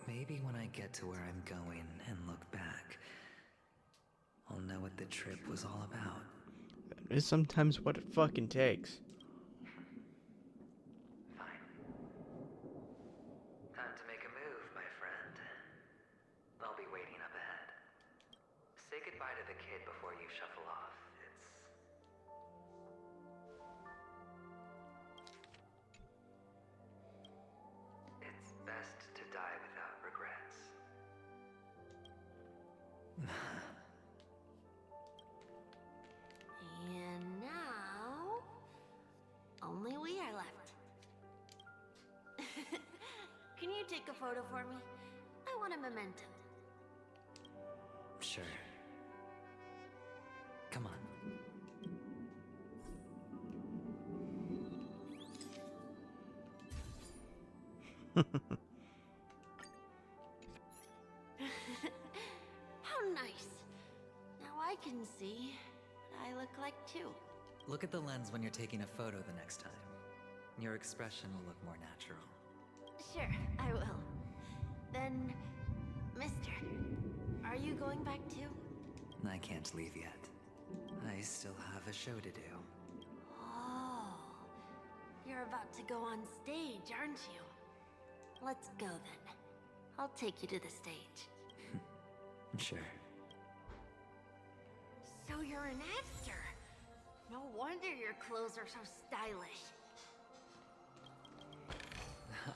Maybe when I get to where I'm going and look back, I'll know what the trip was all about. That is sometimes what it fucking takes. Time to make a move, my friend. I'll be waiting up ahead. Say goodbye to the kid before you shuffle off. It's best to die without regrets. And now, only we are left. Can you take a photo for me? I want a memento. Sure. Come on. How nice. Now I can see what I look like too. Look at the lens when you're taking a photo the next time. Your expression will look more natural. Sure, I will. Then, mister, are you going back too? I can't leave yet. I still have a show to do. Oh, you're about to go on stage, aren't you? Let's go then. I'll take you to the stage. Sure. So you're an actor. No wonder your clothes are so stylish.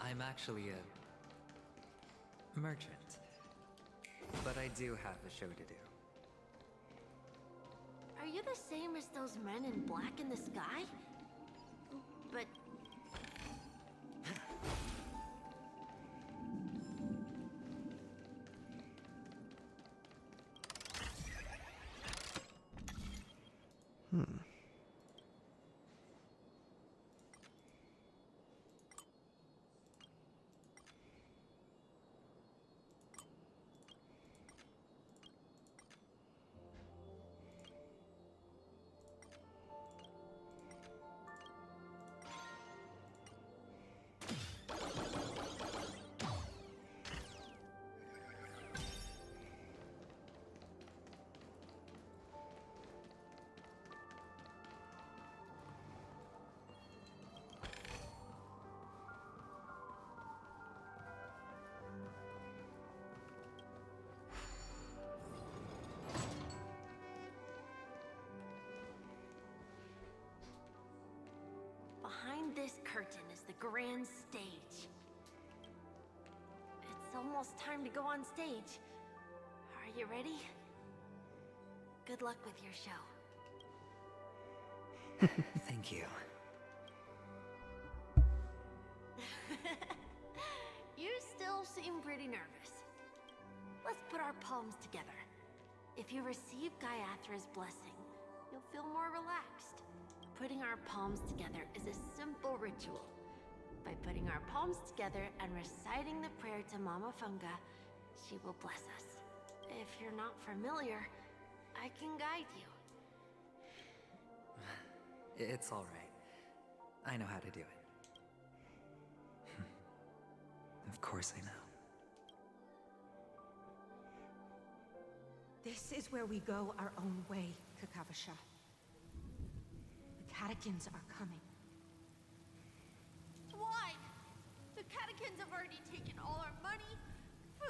I'm actually a merchant. But I do have a show to do. Are you the same as those men in black in the sky? But... Behind this curtain is the grand stage. It's almost time to go on stage. Are you ready? Good luck with your show. Thank you. You still seem pretty nervous. Let's put our palms together. If you receive Gaiathra's blessing, you'll feel more relaxed. Putting our palms together is a simple ritual. By putting our palms together and reciting the prayer to Mama Funga, she will bless us. If you're not familiar, I can guide you. It's all right. I know how to do it. Of course I know. This is where we go our own way, Kakavasha. The catechins are coming. Why? The catechins have already taken all our money, food,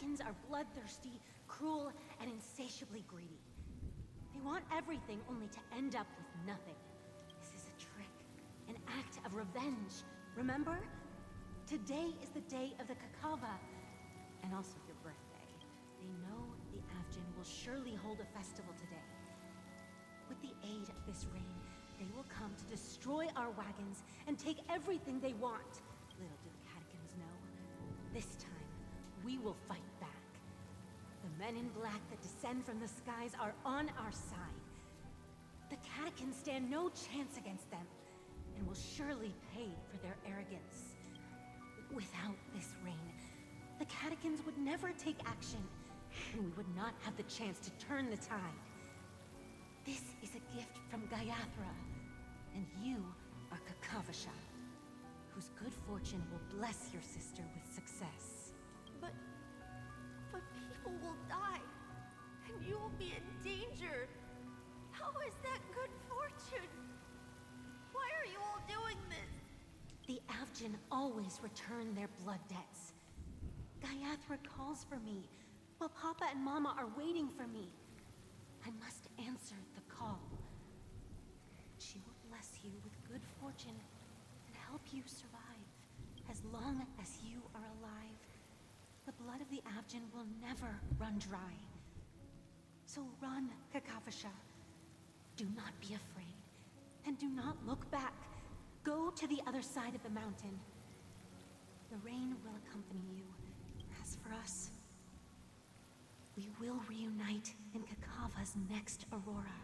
catechins are bloodthirsty, cruel, and insatiably greedy. They want everything only to end up with nothing. This is a trick, an act of revenge. Remember? Today is the day of the Kakava, and also your birthday. They know the Avgin will surely hold a festival today. With the aid of this rain, they will come to destroy our wagons and take everything they want. Little do the catechins know, this time we will fight back. The men in black that descend from the skies are on our side. The catechins stand no chance against them, and will surely pay for their arrogance. Without this rain, the catechins would never take action, and we would not have the chance to turn the tide. This is a gift from Gaiathra, and you are Kakavasha, whose good fortune will bless your sister with success. But people will die, and you will be in danger. How is that good fortune? Why are you all doing this? The Avgin always return their blood debts. Gaiathra calls for me, while Papa and Mama are waiting for me. I must answer the call. She will bless you with good fortune and help you survive. As long as you are alive, the blood of the Avgin will never run dry. So run, Kakavasha. Do not be afraid, and do not look back. Go to the other side of the mountain. The rain will accompany you. As for us, we will reunite in Kakava's next aurora.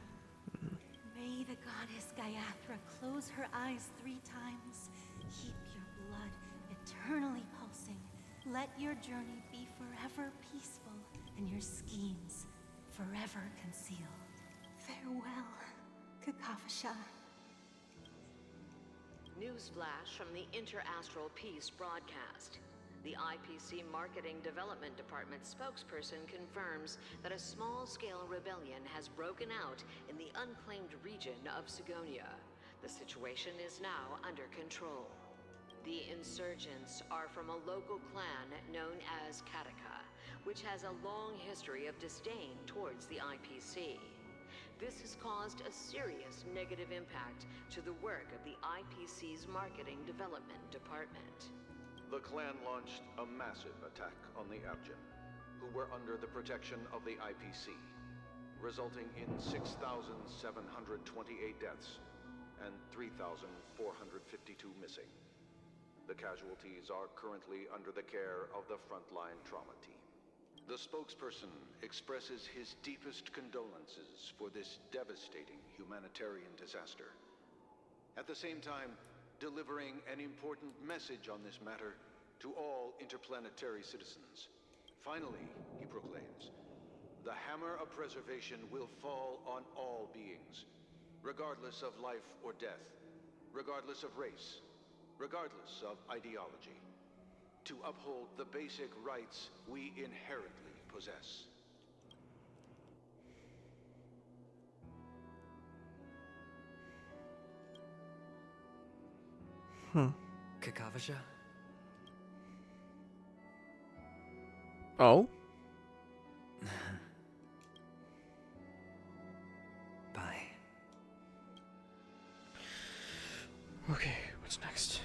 May the goddess Gaiathra close her eyes 3 times. Keep your blood eternally pulsing. Let your journey be forever peaceful, and your schemes forever concealed. Farewell, Kakavasha. Newsflash from the Inter-Astral Peace broadcast. The IPC Marketing Development Department spokesperson confirms that a small-scale rebellion has broken out in the unclaimed region of Sigonia. The situation is now under control. The insurgents are from a local clan known as Kataka, which has a long history of disdain towards the IPC. This has caused a serious negative impact to the work of the IPC's Marketing Development Department. The clan launched a massive attack on the Avgin, who were under the protection of the IPC, resulting in 6,728 deaths and 3,452 missing. The casualties are currently under the care of the frontline trauma team. The spokesperson expresses his deepest condolences for this devastating humanitarian disaster. At the same time, delivering an important message on this matter to all interplanetary citizens. Finally, he proclaims, the hammer of preservation will fall on all beings, regardless of life or death, regardless of race, regardless of ideology, to uphold the basic rights we inherently possess. Kakavasha? Oh? Bye. Okay, what's next?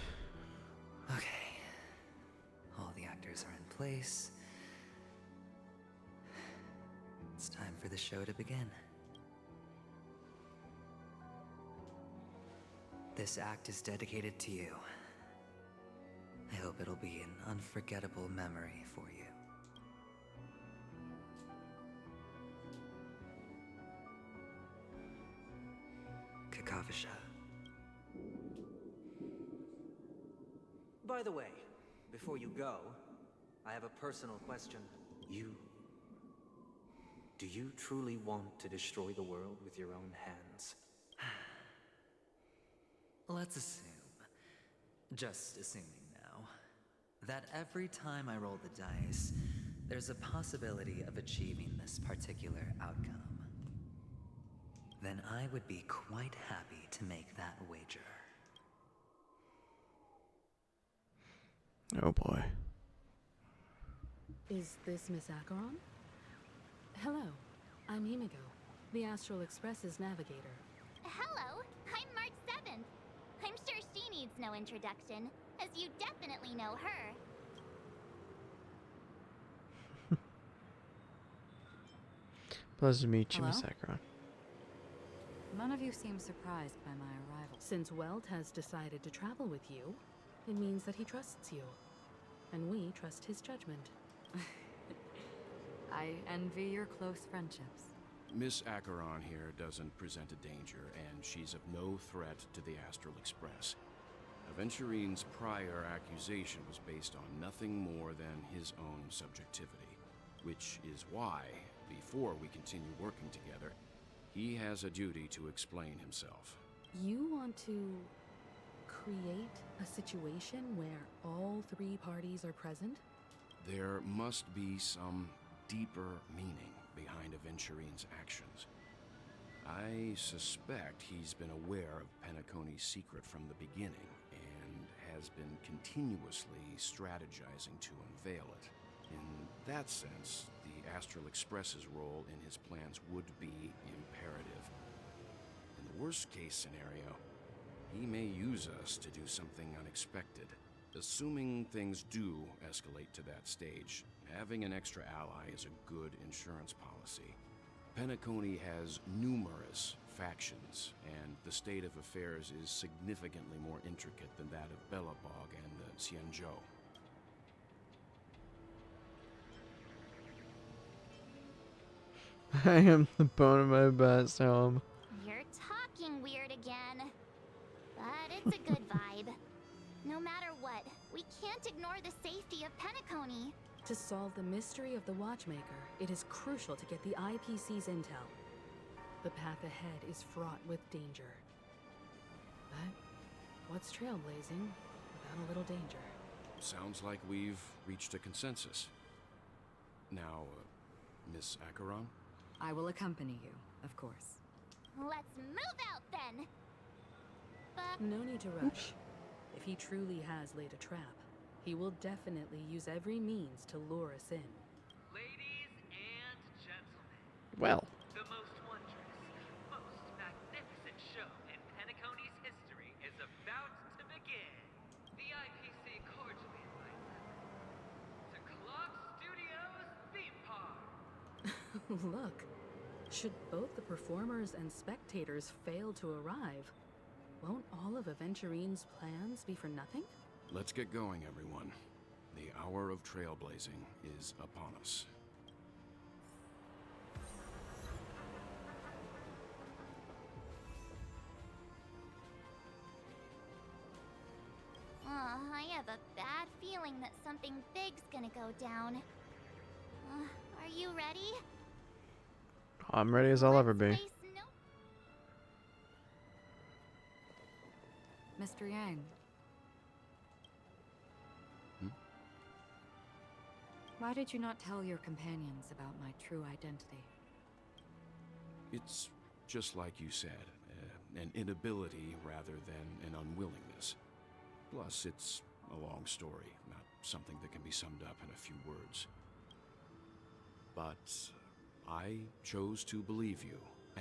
Okay. All the actors are in place. It's time for the show to begin. This act is dedicated to you. I hope it'll be an unforgettable memory for you. Kakavasha. By the way, before you go, I have a personal question. Do you truly want to destroy the world with your own hands? Let's assume, just assuming now, that every time I roll the dice, there's a possibility of achieving this particular outcome. Then I would be quite happy to make that wager. Oh boy. Is this Miss Acheron? Hello, I'm Himigo, the Astral Express's navigator. Hello, I'm March 7th. I'm sure she needs no introduction, as you definitely know her. Pleasure to meet you, Hello? Miss Acheron. None of you seem surprised by my arrival. Since Welt has decided to travel with you, it means that he trusts you. And we trust his judgment. I envy your close friendships. Miss Acheron here doesn't present a danger, and she's of no threat to the Astral Express. Aventurine's prior accusation was based on nothing more than his own subjectivity, which is why, before we continue working together, he has a duty to explain himself. You want to create a situation where all three parties are present? There must be some deeper meaning behind Aventurine's actions. I suspect he's been aware of Penacony's secret from the beginning and has been continuously strategizing to unveil it. In that sense, the Astral Express's role in his plans would be imperative. In the worst-case scenario, he may use us to do something unexpected. Assuming things do escalate to that stage, having an extra ally is a good insurance policy. Penacony has numerous factions, and the state of affairs is significantly more intricate than that of Belobog and the Xianzhou. I am the bone of my best home. You're talking weird again. But it's a good vibe. No matter what, we can't ignore the safety of Penacony. To solve the mystery of the Watchmaker, it is crucial to get the IPC's intel. The path ahead is fraught with danger. But what's trailblazing without a little danger? Sounds like we've reached a consensus. Now, Miss Acheron? I will accompany you, of course. Let's move out then. But No need to rush. If he truly has laid a trap, he will definitely use every means to lure us in. Ladies and gentlemen. Well. The most wondrous, most magnificent show in Penacony's history is about to begin. The IPC cordially invites everyone to Clock Studios Theme Park. Look, should both the performers and spectators fail to arrive, won't all of Aventurine's plans be for nothing? Let's get going, everyone. The hour of trailblazing is upon us. I have a bad feeling that something big's gonna go down. Are you ready? I'm ready as I'll ever be. Mr. Yang. Why did you not tell your companions about my true identity? It's just like you said, an inability rather than an unwillingness. Plus, it's a long story, not something that can be summed up in a few words. But I chose to believe you,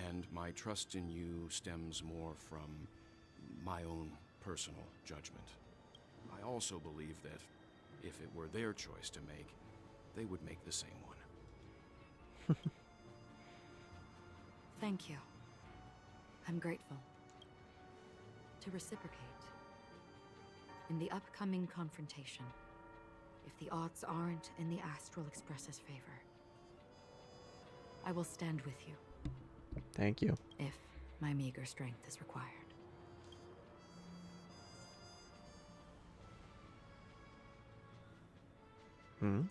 and my trust in you stems more from my own personal judgment. I also believe that if it were their choice to make, they would make the same one. Thank you. I'm grateful. To reciprocate. In the upcoming confrontation, if the odds aren't in the Astral Express's favor, I will stand with you. Thank you. If my meager strength is required. Hmm?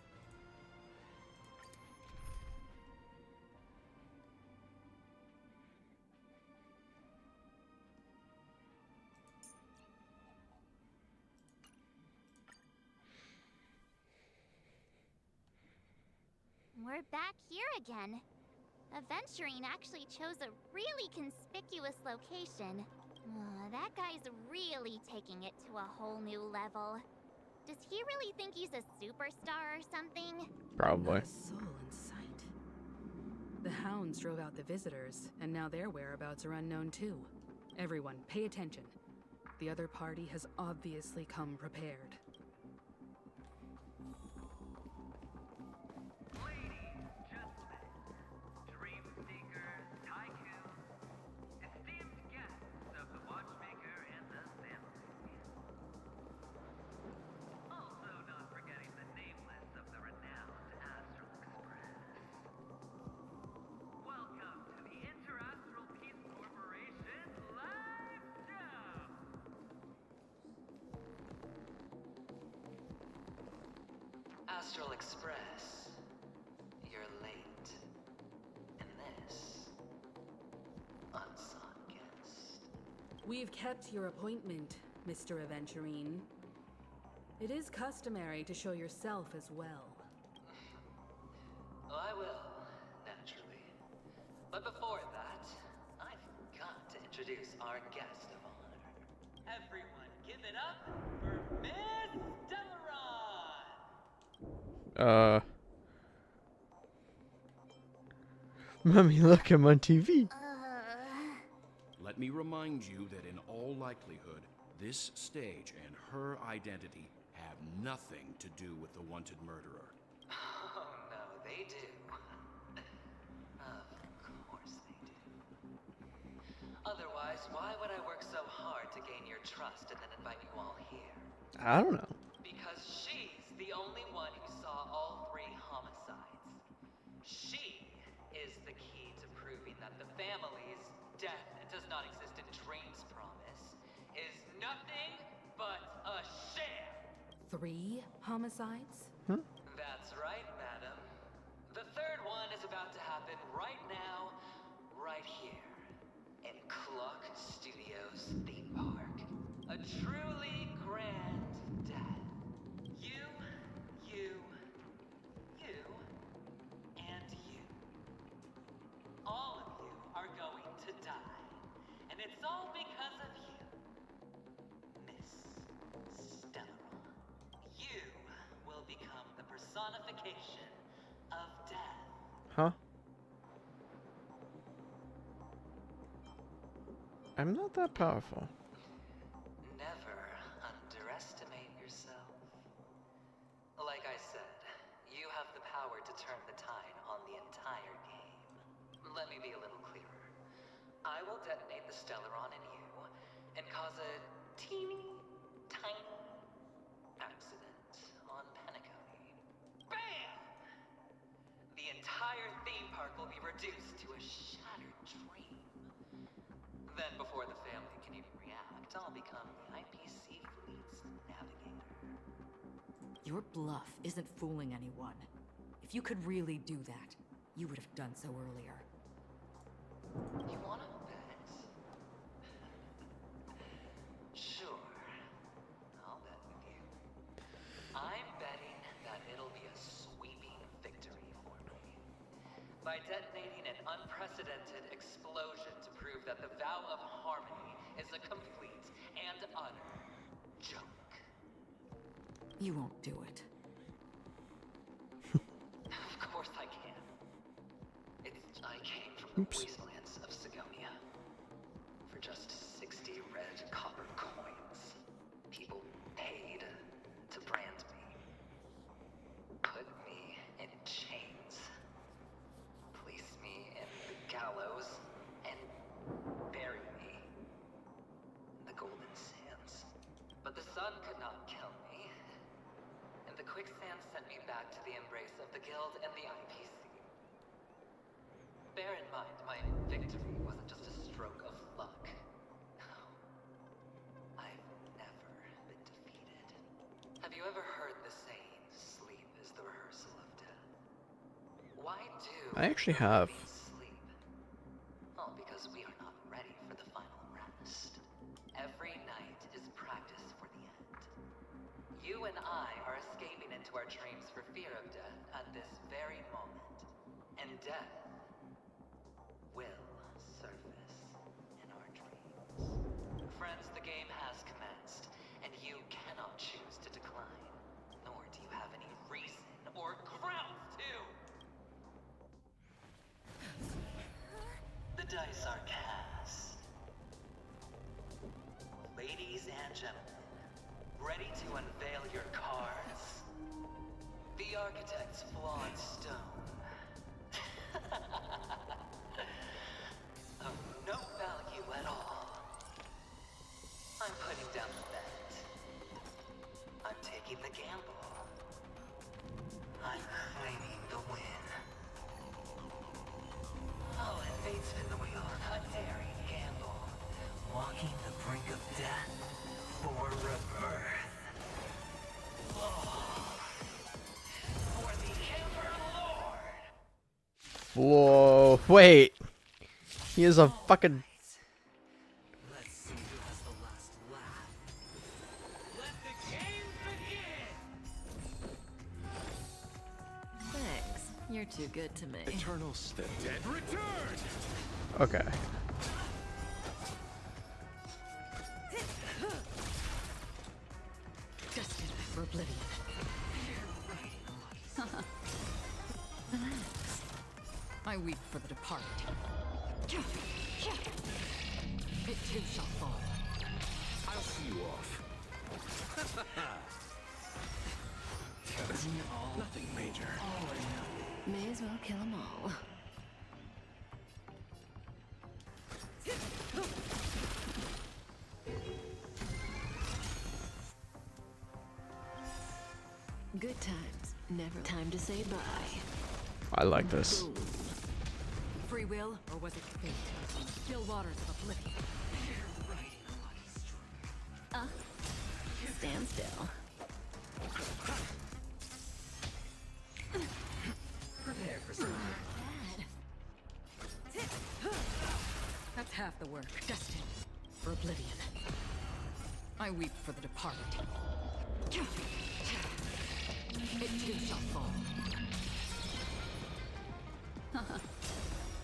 We're back here again. Aventurine actually chose a really conspicuous location. That guy's really taking it to a whole new level. Does he really think he's a superstar or something? Probably. Not a soul in sight. The hounds drove out the visitors, and now their whereabouts are unknown too. Everyone, pay attention. The other party has obviously come prepared. Astral Express, you're late. And this, unsought guest. We've kept your appointment, Mr. Aventurine. It is customary to show yourself as well. Oh, I will, naturally. But before that, I've got to introduce our guest of honor. Everyone, give it up for Miss Delaron! Mummy, look, I'm on TV. Let me remind you that in all likelihood, this stage and her identity have nothing to do with the wanted murderer. Oh, no, they do. Of course they do. Otherwise, why would I work so hard to gain your trust and then invite you all here? I don't know. Because she's the only one who saw all 3 homicides. She is the key to proving that the family's death does not exist in Dream's promise is nothing but a sham. 3 homicides? That's right, madam. The 3rd one is about to happen right now, right here, in Clock Studios theme park. A truly grand death. You, and you. All of you are going to die. And it's all because of you, Miss Stellaron. You will become the personification of death. Huh? I'm not that powerful. Never underestimate yourself. Like I said, you have the power to turn the tide on the entire game. Let me be a little clearer. I will detonate the Stellaron in you and cause a teeny, tiny accident on Penacony. Bam! The entire theme park will be reduced to a shattered dream. Then before the family can even react, I'll become the IPC fleet's navigator. Your bluff isn't fooling anyone. If you could really do that, you would have done so earlier. You wanna bet? Sure. I'll bet with you. I'm betting that it'll be a sweeping victory for me. By detonating an unprecedented explosion to prove that the vow of harmony is a complete and utter joke. You won't do it. Of course I can. I came from the wastelands of Sigonia. For just 60 red copper coins, people paid to brand me. Put me in chains. Place me in the gallows and bury me in the golden sands. But the sun could not kill me. And the quicksand sent me back to the embrace of the guild and the IPC. Bear in mind, my victory wasn't just a stroke of luck. No. I've never been defeated. Have you ever heard the saying, sleep is the rehearsal of death? Why do I actually have. sleep? Oh, because we are not ready for the final rest. Every night is practice for the end. You and I are escaping into our dreams for fear of death at this very moment. And death will surface in our dreams. Friends, the game has commenced, and you cannot choose to decline, nor do you have any reason or grounds to gentlemen, ready to unveil your cards? The architect's flawed stone. Of no value at all. I'm putting down the bet. I'm taking the gamble. I'm claiming the win. Oh, and fate spin the wheel. A daring gamble. Walking the brink of death for rebirth. Oh, for the Ember Lord. Whoa, wait. He is a fucking... Let's see who has the last laugh. Let the game begin! Thanks. You're too good to me. Eternal step. Dead return! Okay. Destined for oblivion. Relax. I weep for the departed. It too shall fall. I'll see you off. Nothing major. May as well kill them all. Good times. Never time to say bye. I like this. Free will, or was it fate? Still waters of oblivion. Stand still. Prepare for some. That's half the work. Destined for oblivion. I weep for the departed. It too shall fall.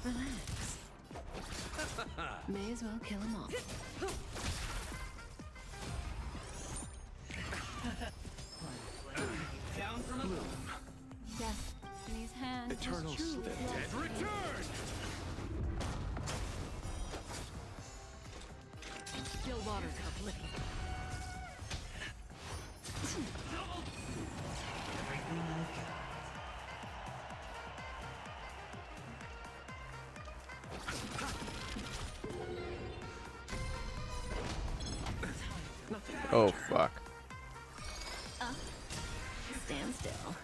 Relax. May as well kill them all. Down from above. Destiny's hand. Eternal step. Dead return! Still waters of oblivion. Oh, fuck. Stand still.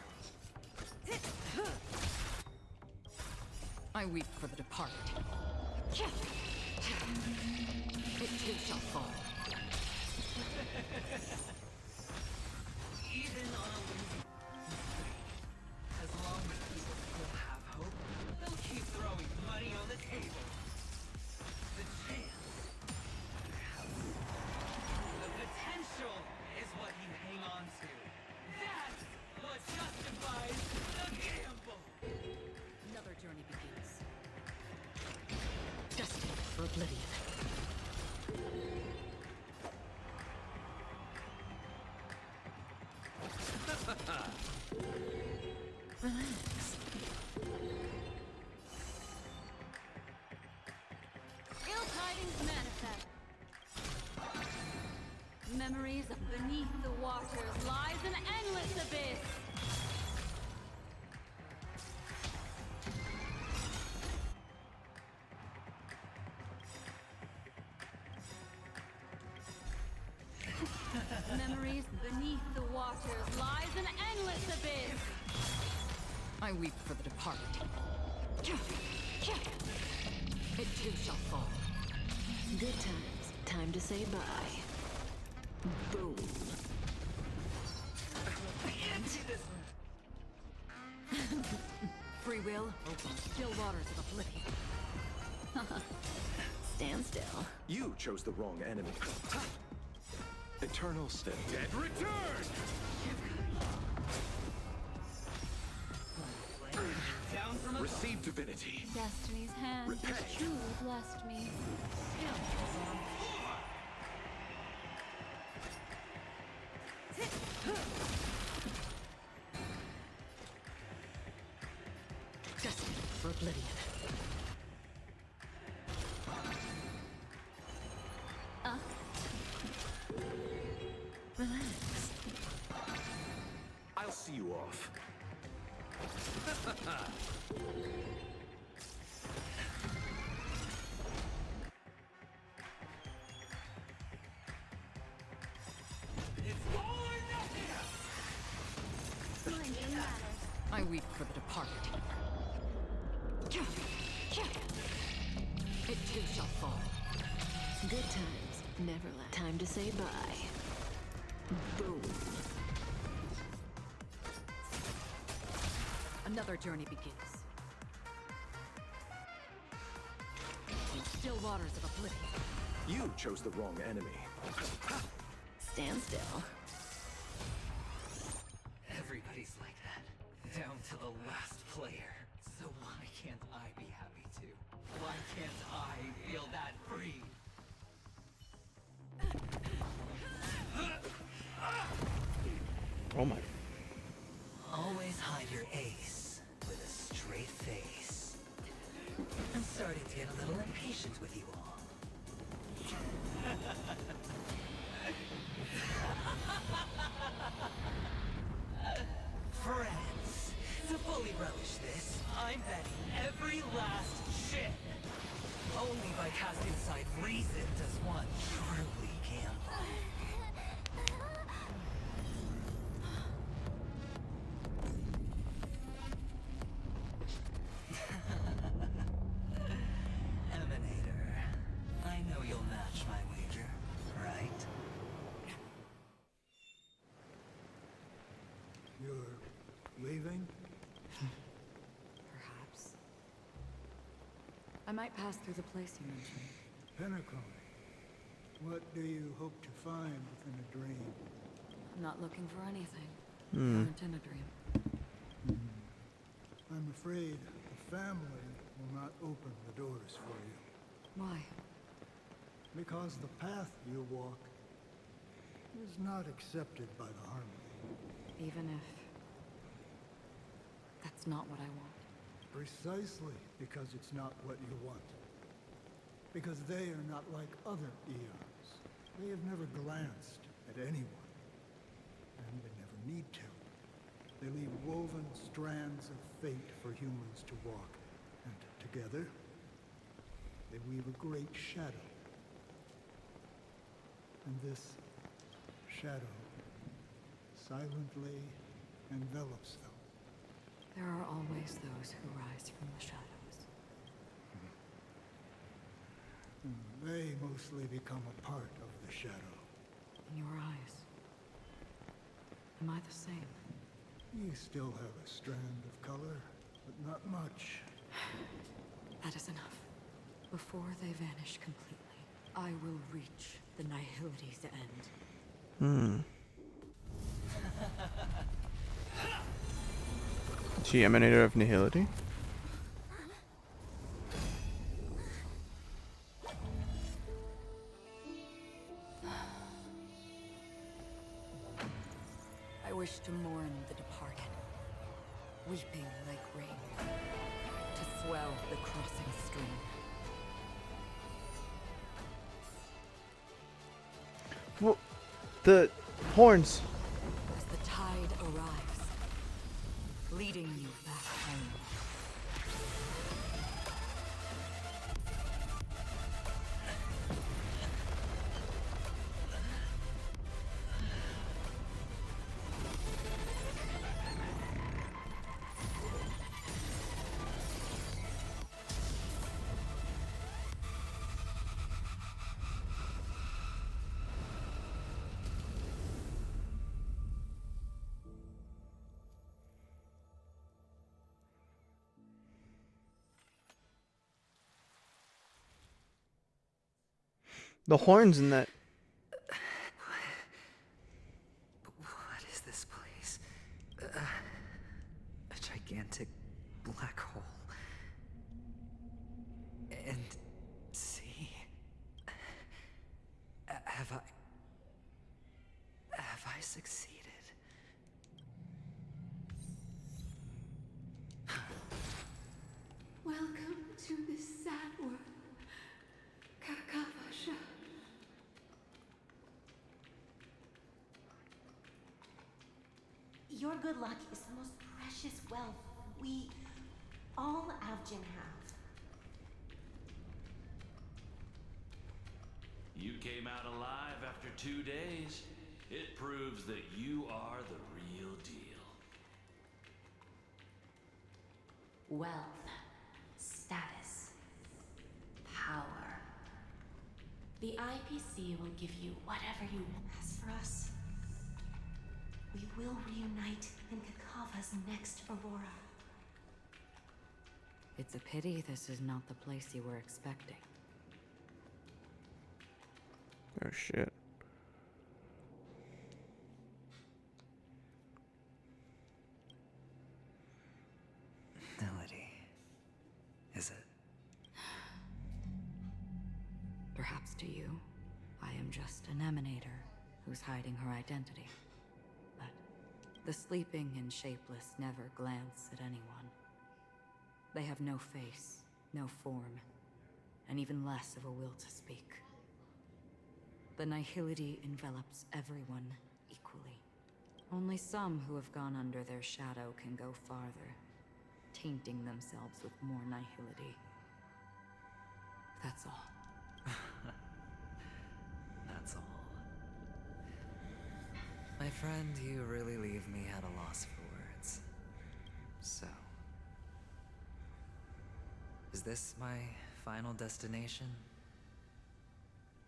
I weep for the departed. It too shall fall. Even on a losing... As long as people still have hope, they'll keep throwing money on the table. The chance... The potential is what you hang on to. That's what justifies the gamble! Another journey begins. Destined for oblivion. Relax. Ill tidings manifest. Memories of beneath the waters lies an endless abyss. Memories beneath the waters lies an endless abyss. I weep for the departed. It too shall fall. Good times. Time to say bye. Boom. Free will, or still waters of oblivion. Stand still. You chose the wrong enemy. Eternal step. Dead return! Down from above. Receive divinity. Destiny's hand has Repay. truly blessed me. Destined for oblivion. I weep for the departed. It too shall fall. Good times never last. Time to say bye. Boom. Another journey begins. In still waters of oblivion. You chose the wrong enemy. Stand still. Everybody's like that, down to the last player. So why can't I be happy too? Why can't I feel that free? Oh my. Always hide your ace with a straight face. I'm starting to get a little impatient with you all. Friends, to fully relish this, I'm betting every last shit. Only by casting aside reason does one truly gamble. Emanator, I know you'll match my wager, right? You're leaving? Perhaps. I might pass through the place you mentioned. Penacony. What do you hope to find within a dream? I'm not looking for anything. Hmm. Aren't in a dream. I'm afraid the family will not open the doors for you. Why? Because the path you walk is not accepted by the Harmony. Even if that's not what I want. Precisely because it's not what you want. Because they are not like other eons. They have never glanced at anyone. And they never need to. They leave woven strands of fate for humans to walk. And together, they weave a great shadow. And this shadow silently envelops them. There are always those who rise from the shadows. They mostly become a part of the shadow. In your eyes, am I the same? You still have a strand of color, but not much. That is enough. Before they vanish completely, I will reach the Nihility's end. Hmm. Is she emanator of nihility? I wish to mourn the departed, weeping like rain, to swell the crossing stream. Well, the horns. As the tide arrives, leading you back home. The horns in that. What is this place? A gigantic black hole. And see, have I succeeded? Welcome to this sad world, Kakavasha. Your good luck is the most precious wealth. We Abjin have? You came out alive after 2 days. It proves that you are the real deal. Wealth, status, power. The IPC will give you whatever you want. As for us, we will reunite in Kakava's next Aurora. It's a pity this is not the place you were expecting. Oh shit. Melody. Is it? Perhaps to you, I am just an emanator who's hiding her identity. But the sleeping and shapeless never glance at anyone. They have no face, no form, and even less of a will to speak. The nihility envelops everyone equally. Only some who have gone under their shadow can go farther, tainting themselves with more nihility. That's all. That's all. My friend, you really leave me at a loss for words. So, is this my final destination?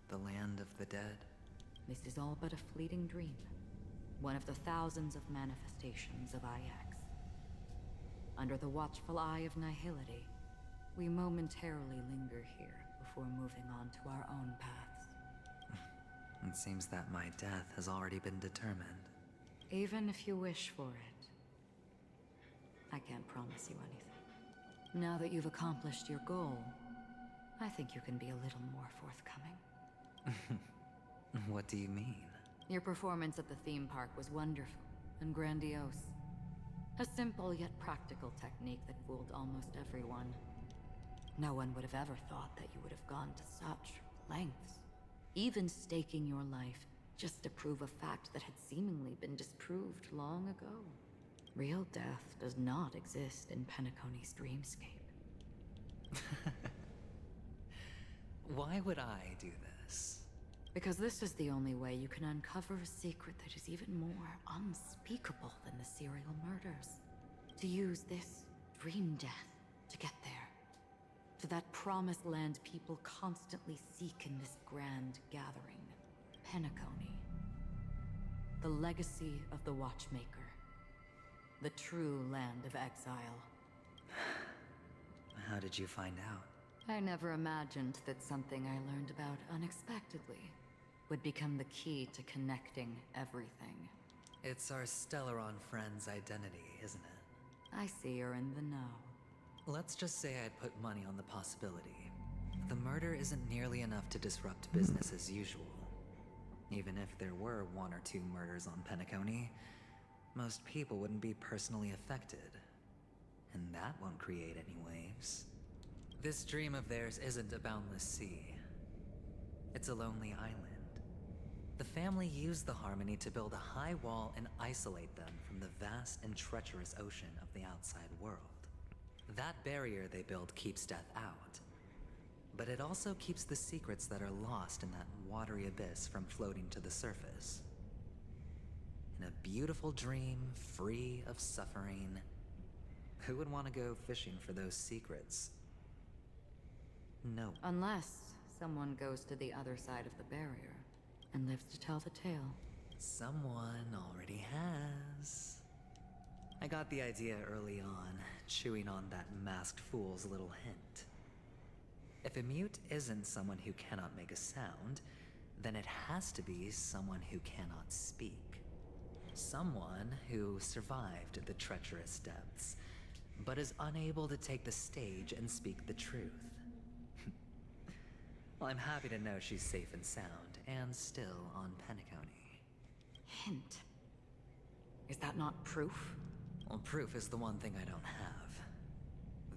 The land of the dead? This is all but a fleeting dream. One of the thousands of manifestations of IX. Under the watchful eye of nihility, we momentarily linger here before moving on to our own paths. It seems that my death has already been determined. Even if you wish for it, I can't promise you anything. Now that you've accomplished your goal, I think you can be a little more forthcoming. What do you mean? Your performance at the theme park was wonderful and grandiose. A simple yet practical technique that fooled almost everyone. No one would have ever thought that you would have gone to such lengths, even staking your life just to prove a fact that had seemingly been disproved long ago. Real death does not exist in Penacony's dreamscape. Why would I do this? Because this is the only way you can uncover a secret that is even more unspeakable than the serial murders. To use this dream death to get there. To that promised land people constantly seek in this grand gathering. Penacony. The legacy of the Watchmaker. The true land of exile. How did you find out? I never imagined that something I learned about unexpectedly would become the key to connecting everything. It's our Stellaron friend's identity, isn't it? I see you're in the know. Let's just say I'd put money on the possibility. The murder isn't nearly enough to disrupt business as usual. Even if there were 1 or 2 murders on Penacony, most people wouldn't be personally affected. And that won't create any waves. This dream of theirs isn't a boundless sea. It's a lonely island. The family used the Harmony to build a high wall and isolate them from the vast and treacherous ocean of the outside world. That barrier they built keeps death out. But it also keeps the secrets that are lost in that watery abyss from floating to the surface. In a beautiful dream, free of suffering, who would want to go fishing for those secrets? No. Unless someone goes to the other side of the barrier and lives to tell the tale. Someone already has. I got the idea early on, chewing on that masked fool's little hint. If a mute isn't someone who cannot make a sound, then it has to be someone who cannot speak. Someone who survived the treacherous depths, but is unable to take the stage and speak the truth. Well, I'm happy to know she's safe and sound, and still on Penacony. Hint. Is that not proof? Well, proof is the one thing I don't have.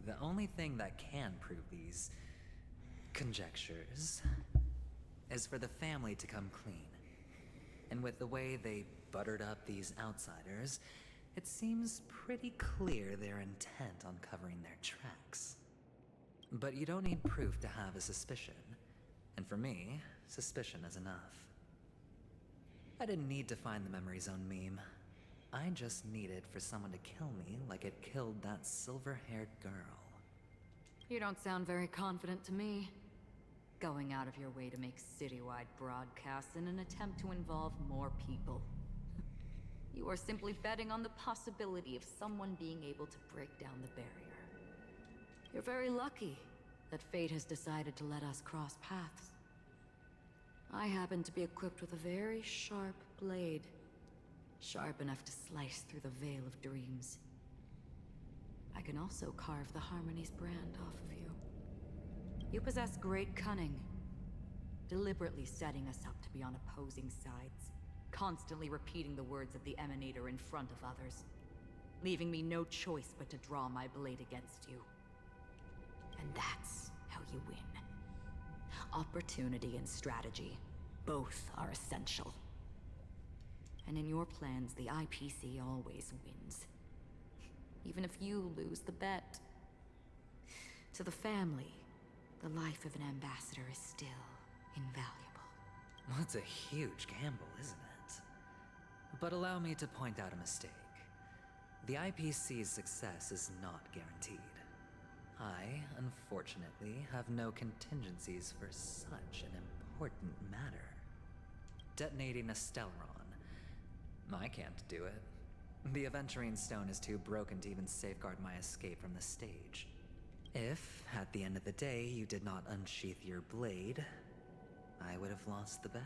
The only thing that can prove these conjectures is for the family to come clean. And with the way they buttered up these outsiders, it seems pretty clear their intent on covering their tracks. But you don't need proof to have a suspicion. And for me, suspicion is enough. I didn't need to find the memory zone meme. I just needed for someone to kill me like it killed that silver-haired girl. You don't sound very confident to me. Going out of your way to make citywide broadcasts in an attempt to involve more people. You are simply betting on the possibility of someone being able to break down the barrier. You're very lucky that fate has decided to let us cross paths. I happen to be equipped with a very sharp blade. Sharp enough to slice through the veil of dreams. I can also carve the Harmony's brand off of you. You possess great cunning, deliberately setting us up to be on opposing sides, constantly repeating the words of the Emanator in front of others, leaving me no choice but to draw my blade against you. And that's how you win. Opportunity and strategy, both are essential. And in your plans, the IPC always wins. Even if you lose the bet. To the family, the life of an ambassador is still invaluable. Well, it's a huge gamble, isn't it? But allow me to point out a mistake. The IPC's success is not guaranteed. I, unfortunately, have no contingencies for such an important matter. Detonating a Stellaron. I can't do it. The Aventurine Stone is too broken to even safeguard my escape from the stage. If, at the end of the day, you did not unsheath your blade, I would have lost the bet.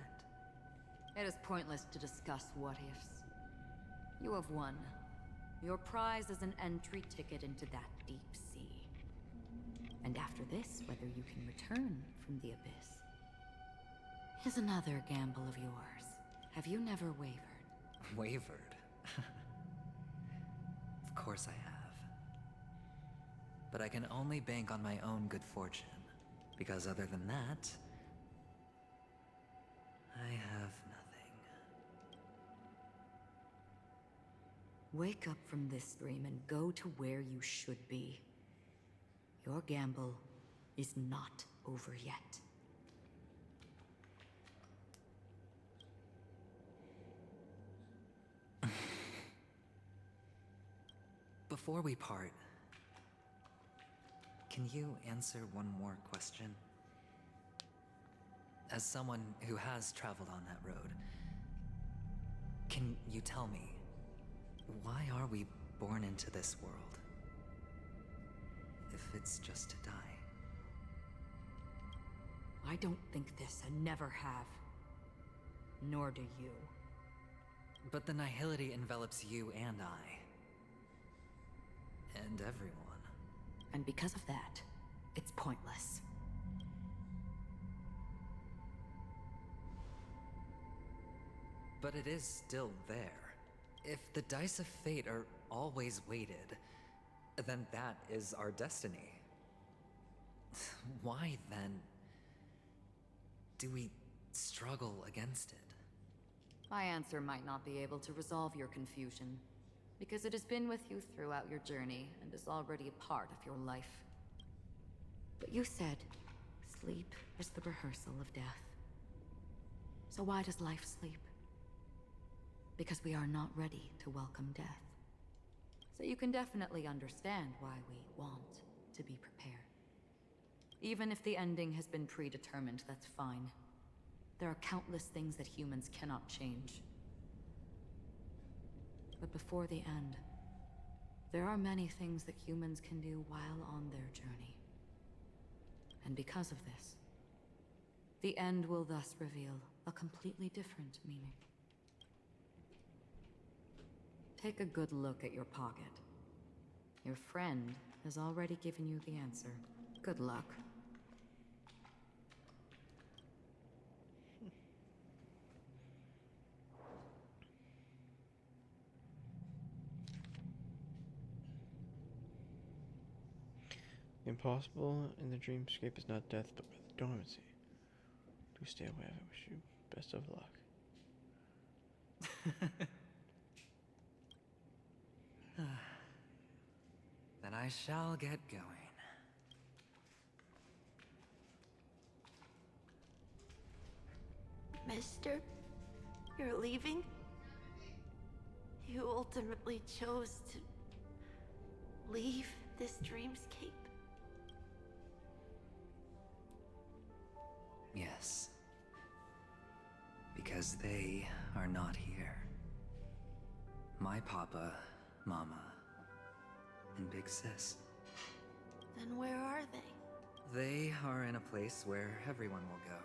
It is pointless to discuss what-ifs. You have won. Your prize is an entry ticket into that deep sea. And after this, whether you can return from the abyss is another gamble of yours. Have you never wavered? Wavered? Of course I have. But I can only bank on my own good fortune, because other than that, I have nothing. Wake up from this dream and go to where you should be. Your gamble is not over yet. Before we part, can you answer one more question? As someone who has traveled on that road, can you tell me, why are we born into this world? If it's just to die. I don't think this, and never have. Nor do you. But the nihility envelops you and I. And everyone. And because of that, it's pointless. But it is still there. If the dice of fate are always weighted, then that is our destiny. Why, then, do we struggle against it? My answer might not be able to resolve your confusion, because it has been with you throughout your journey and is already a part of your life. But you said, sleep is the rehearsal of death. So why does life sleep? Because we are not ready to welcome death. So you can definitely understand why we want to be prepared. Even if the ending has been predetermined, that's fine. There are countless things that humans cannot change. But before the end, there are many things that humans can do while on their journey. And because of this, the end will thus reveal a completely different meaning. Take a good look at your pocket. Your friend has already given you the answer. Good luck. The impossible in the dreamscape is not death, but rather dormancy. Do stay away. I wish you best of luck. Then I shall get going. Mister, you're leaving? You ultimately chose to leave this dreamscape? Yes. Because they are not here. My papa, mama, and big sis. Then where are they? They are in a place where everyone will go.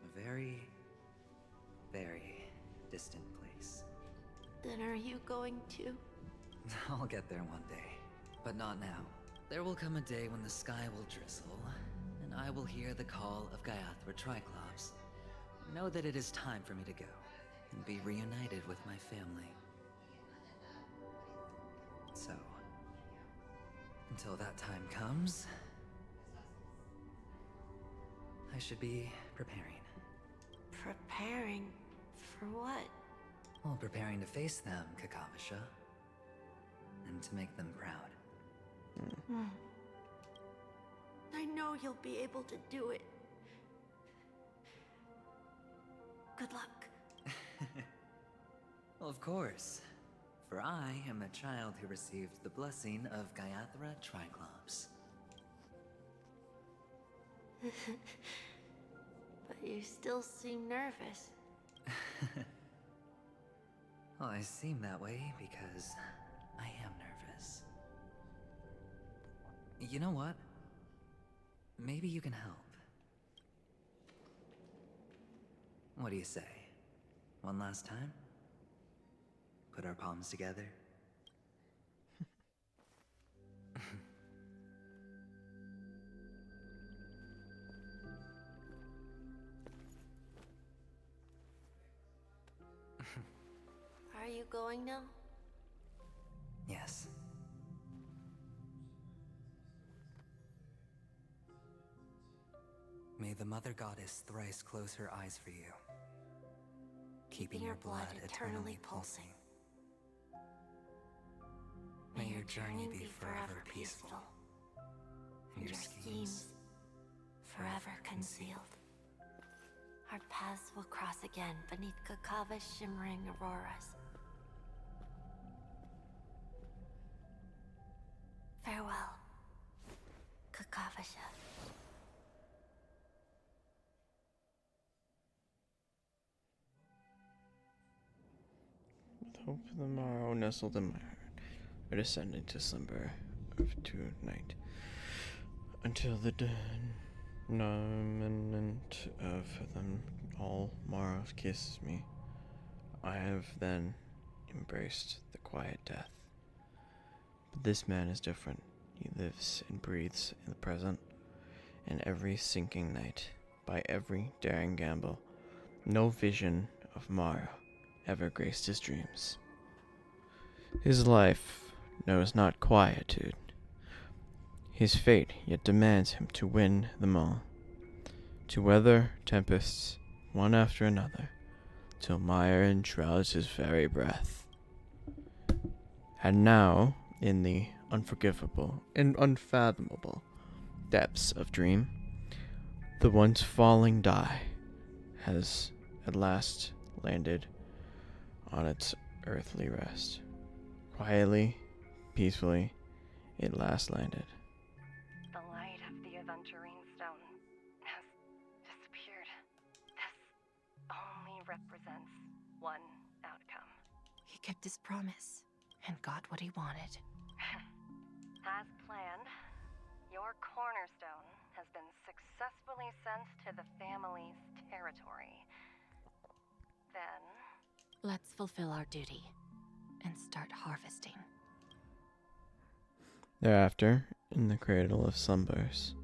A very, very distant place. Then are you going to? I'll get there one day, but not now. There will come a day when the sky will drizzle, and I will hear the call of Gaiathra Triclops. Know that it is time for me to go, and be reunited with my family. So, until that time comes, I should be preparing. Preparing for what? Well, preparing to face them, Kakavasha. And to make them proud. I know you'll be able to do it. Good luck. Well, of course. For I am a child who received the blessing of Gaiathra Triclops. But you still seem nervous. Well, I seem that way because I am nervous. You know what? Maybe you can help. What do you say? One last time? Put our palms together? Are you going now? Yes. May the Mother Goddess thrice close her eyes for you, keeping your blood eternally pulsing. May your journey be forever peaceful, and your schemes forever concealed. Our paths will cross again beneath Kakava's shimmering auroras. Farewell, Kakavasha. With hope of the morrow nestled in my heart, I descended to slumber of tonight, until the denouement of them all morrow kisses me. I have then embraced the quiet death. But this man is different. He lives and breathes in the present, and every sinking night, by every daring gamble, no vision of Mara ever graced his dreams. His life knows not quietude. His fate yet demands him to win them all, to weather tempests one after another, till mire enshrouds his very breath. And now, in the unforgivable and unfathomable depths of dream, the once falling die has at last landed on its earthly rest. Quietly, peacefully, it last landed. The light of the aventurine stone has disappeared. This only represents one outcome. He kept his promise and got what he wanted. As planned, your cornerstone has been successfully sent to the family's territory. Then, Let's fulfill our duty and start harvesting. Thereafter, in the cradle of slumbers,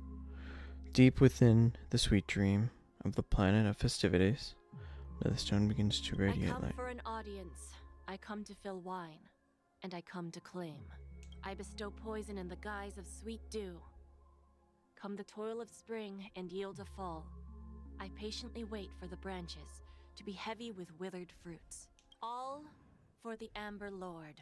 deep within the sweet dream of the planet of festivities, the stone begins to I radiate come light. for an audience. I come to fill wine, and I come to claim. I bestow poison in the guise of sweet dew. Come the toil of spring and yield a fall. I patiently wait for the branches to be heavy with withered fruits. All for the Amber Lord.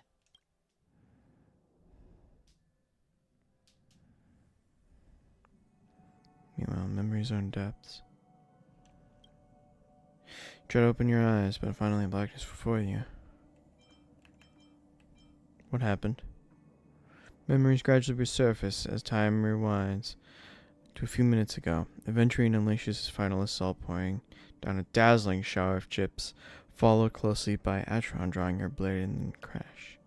Meanwhile, memories are in depths. Try to open your eyes, but finally blackness before you. What happened? Memories gradually resurface as time rewinds to a few minutes ago. Aventurine unleashes his final assault, pouring down a dazzling shower of chips, followed closely by Atron drawing her blade and crash.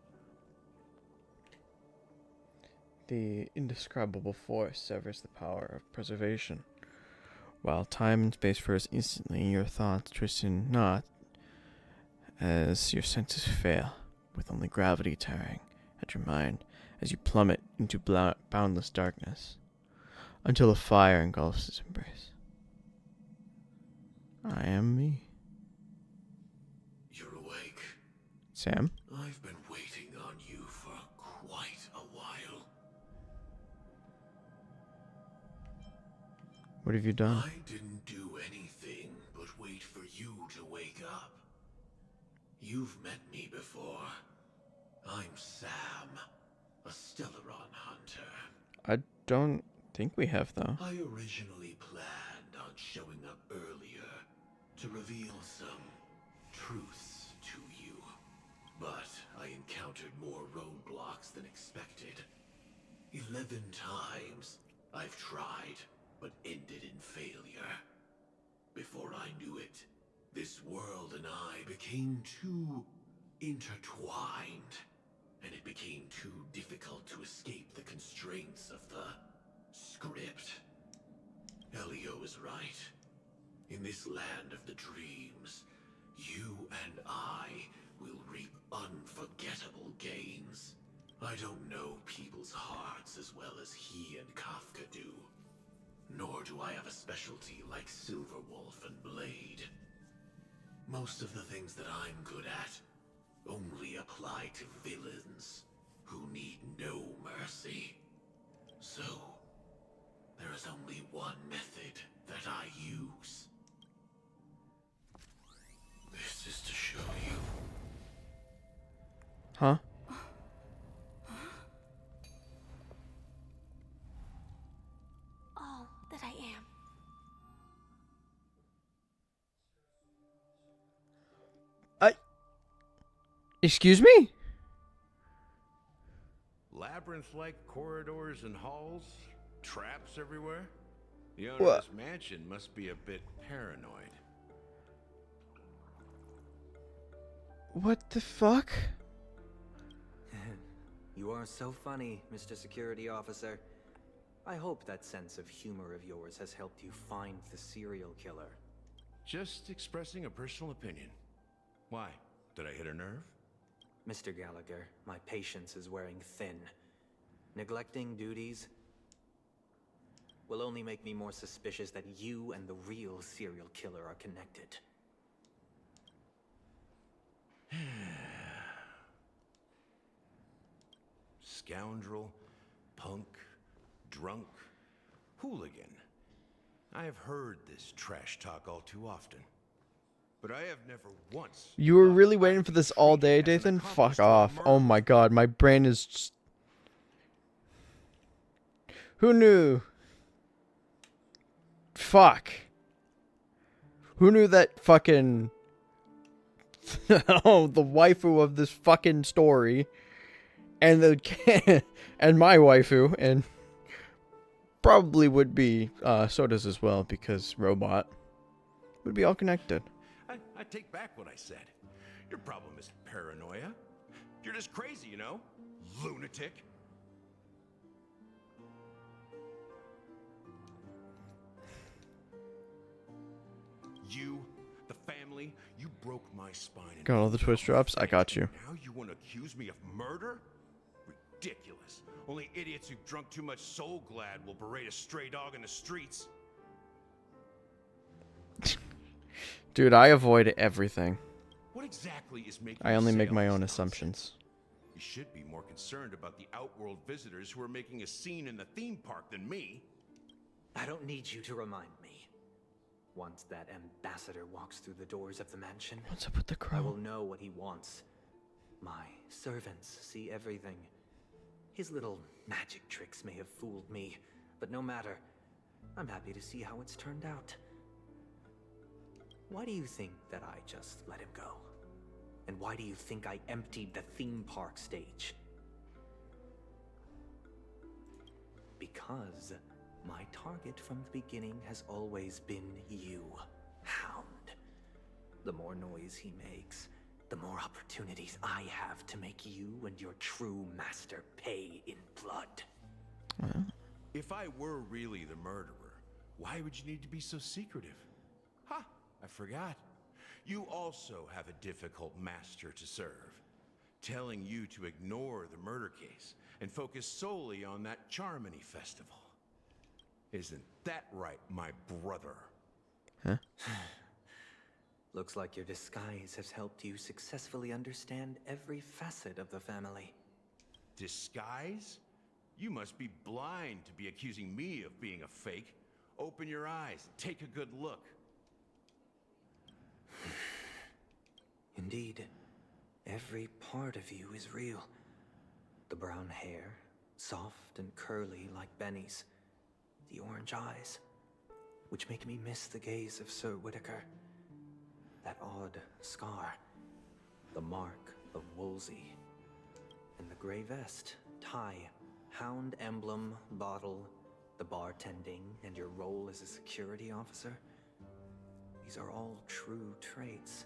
The indescribable force severs the power of preservation. While time and space froze instantly, your thoughts twist in knots as your senses fail, with only gravity tearing at your mind as you plummet into boundless darkness, until a fire engulfs its embrace. I am me. You're awake. Sam? I've been waiting on you for quite a while. What have you done? I didn't do anything but wait for you to wake up. You've met me before. I'm Sam, a Stellaron hunter. I don't think we have, though. I originally planned on showing up earlier to reveal some truths to you, but I encountered more roadblocks than expected. 11 times I've tried, but ended in failure. Before I knew it, this world and I became too intertwined, and it became too difficult to escape the constraints of the script. Elio is right. In this land of the dreams, you and I will reap unforgettable gains. I don't know people's hearts as well as he and Kafka do. Nor do I have a specialty like Silverwolf and Blade. Most of the things that I'm good at only apply to villains who need no mercy. So, there is only one method that I use. This is to show you. Huh? All that I am. Excuse me? Labyrinth-like corridors and halls, traps everywhere. The owner of this mansion must be a bit paranoid. What the fuck? You are so funny, Mr. Security Officer. I hope that sense of humor of yours has helped you find the serial killer. Just expressing a personal opinion. Why? Did I hit a nerve? Mr. Gallagher, my patience is wearing thin. Neglecting duties will only make me more suspicious that you and the real serial killer are connected. Scoundrel, punk, drunk, hooligan. I have heard this trash talk all too often. But I have never once... You were really waiting for this all day, Dathan? Fuck off. Oh my god, my brain is just... Who knew? Fuck. Who knew that fucking... oh, the waifu of this fucking story. And the... and my waifu. And... probably would be Soda's as well, because robot. Would be all connected. I take back what I said. Your problem isn't paranoia. You're just crazy, you know? Lunatic. You, the family, you broke my spine. Got all the twist drops? I got you. Now you want to accuse me of murder? Ridiculous. Only idiots who've drunk too much Soul Glad will berate a stray dog in the streets. Dude, I avoid everything. What exactly is making I only you say make all my this own nonsense? assumptions. You should be more concerned about the Outworld visitors who are making a scene in the theme park than me. I don't need you to remind me. Once that ambassador walks through the doors of the mansion, what's up with the crow? I will know what he wants. My servants see everything. His little magic tricks may have fooled me, but no matter. I'm happy to see how it's turned out. Why do you think that I just let him go? And why do you think I emptied the theme park stage? Because my target from the beginning has always been you, Hound. The more noise he makes, the more opportunities I have to make you and your true master pay in blood. If I were really the murderer, why would you need to be so secretive? Ha! I forgot. You also have a difficult master to serve. Telling you to ignore the murder case and focus solely on that Charmony festival. Isn't that right, my brother? Huh? Looks like your disguise has helped you successfully understand every facet of the family. Disguise? You must be blind to be accusing me of being a fake. Open your eyes, take a good look. Indeed, every part of you is real. The brown hair, soft and curly like Benny's. The orange eyes, which make me miss the gaze of Sir Whitaker. That odd scar, the mark of Wolsey. And the gray vest, tie, hound emblem, bottle, the bartending, and your role as a security officer. These are all true traits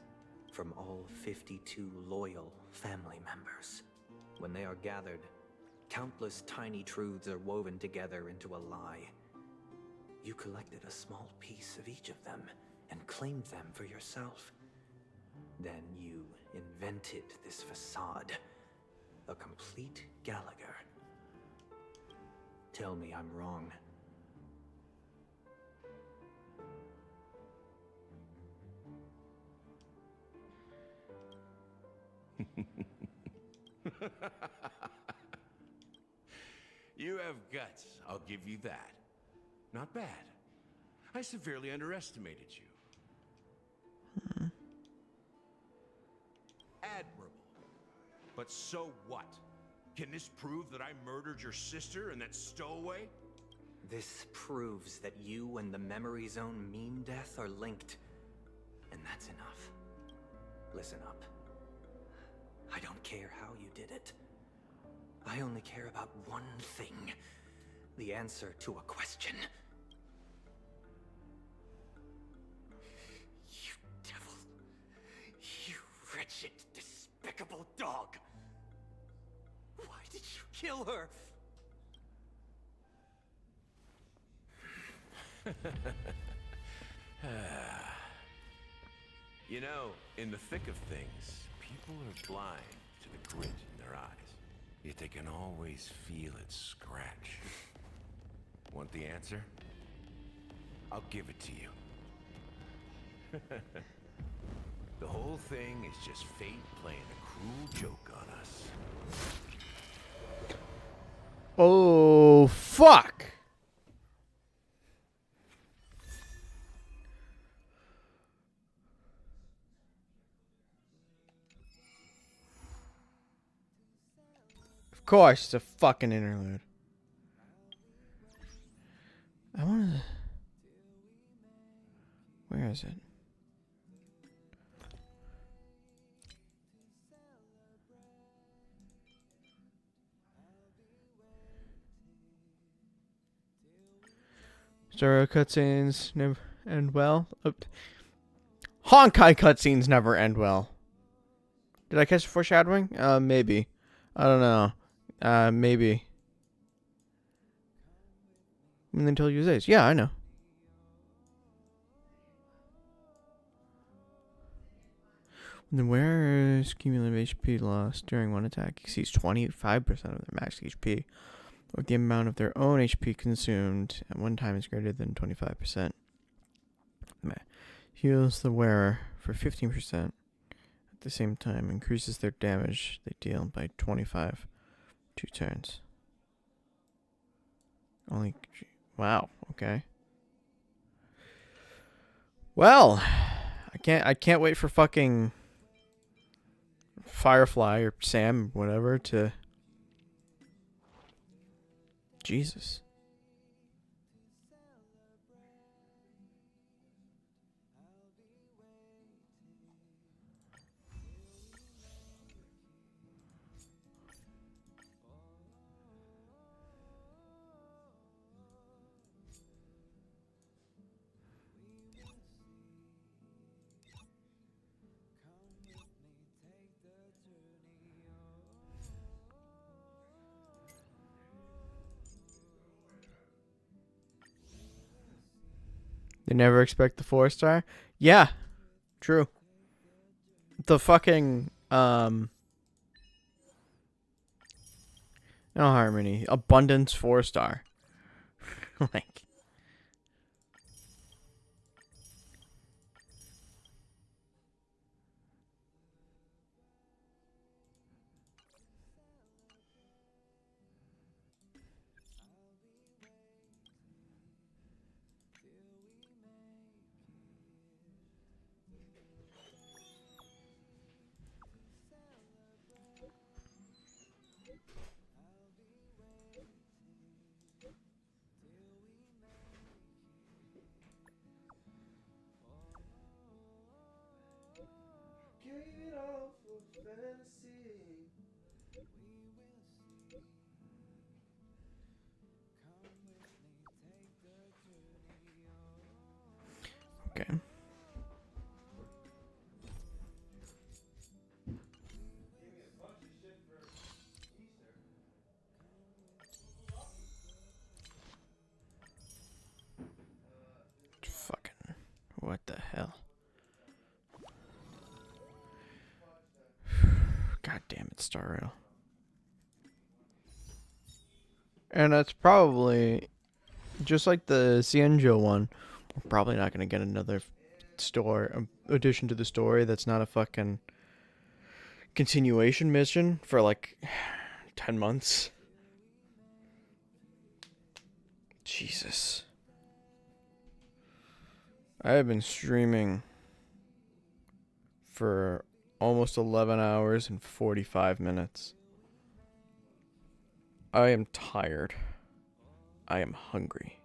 from all 52 loyal family members. When they are gathered, countless tiny truths are woven together into a lie. You collected a small piece of each of them and claimed them for yourself. Then you invented this facade, a complete Gallagher. Tell me I'm wrong. You have guts, I'll give you that. Not bad. I severely underestimated you. Admirable. But so what? Can this prove that I murdered your sister and that stowaway? This proves that you and the Memory Zone meme death are linked. And that's enough. Listen up. I don't care how you did it. I only care about one thing. The answer to a question. You devil. You wretched, despicable dog. Why did you kill her? You know, in the thick of things, people are blind to the grit in their eyes. Yet they can always feel it scratch. Want the answer? I'll give it to you. The whole thing is just fate playing a cruel joke on us. Oh, fuck! Of course, it's a fucking interlude. I wanna... Where is it? Zoro cutscenes never end well. Honkai cutscenes never end well. Did I catch foreshadowing? Maybe. I don't know. Maybe. And then tell you this. Yeah, I know. When the wearer's cumulative HP loss during one attack exceeds 25% of their max HP, or the amount of their own HP consumed at one time is greater than 25%. Heals the wearer for 15%. At the same time, increases their damage they deal by 25 2 turns. Only... Wow, okay. Well, I can't wait for fucking Firefly or Sam, whatever, to... Jesus. They never expect the 4-star? Yeah, true. The fucking, no Harmony. Abundance 4-star. Like. Okay. Fucking. What the hell? God damn it, Star Rail. And that's probably just like the Cienjo one. We're probably not going to get another addition to the story that's not a fucking continuation mission for like 10 months. Jesus. I have been streaming for almost 11 hours and 45 minutes. I am tired. I am hungry.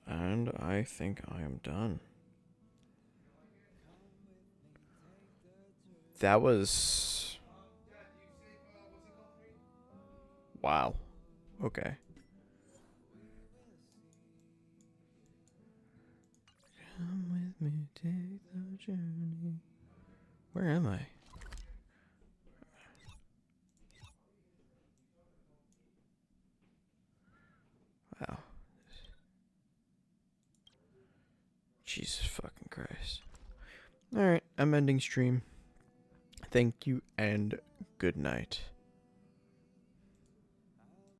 And I think I am done. That was... Wow. Okay. Come with me, take the journey. Where am I? Wow. Jesus fucking Christ. Alright, I'm ending stream. Thank you and good night.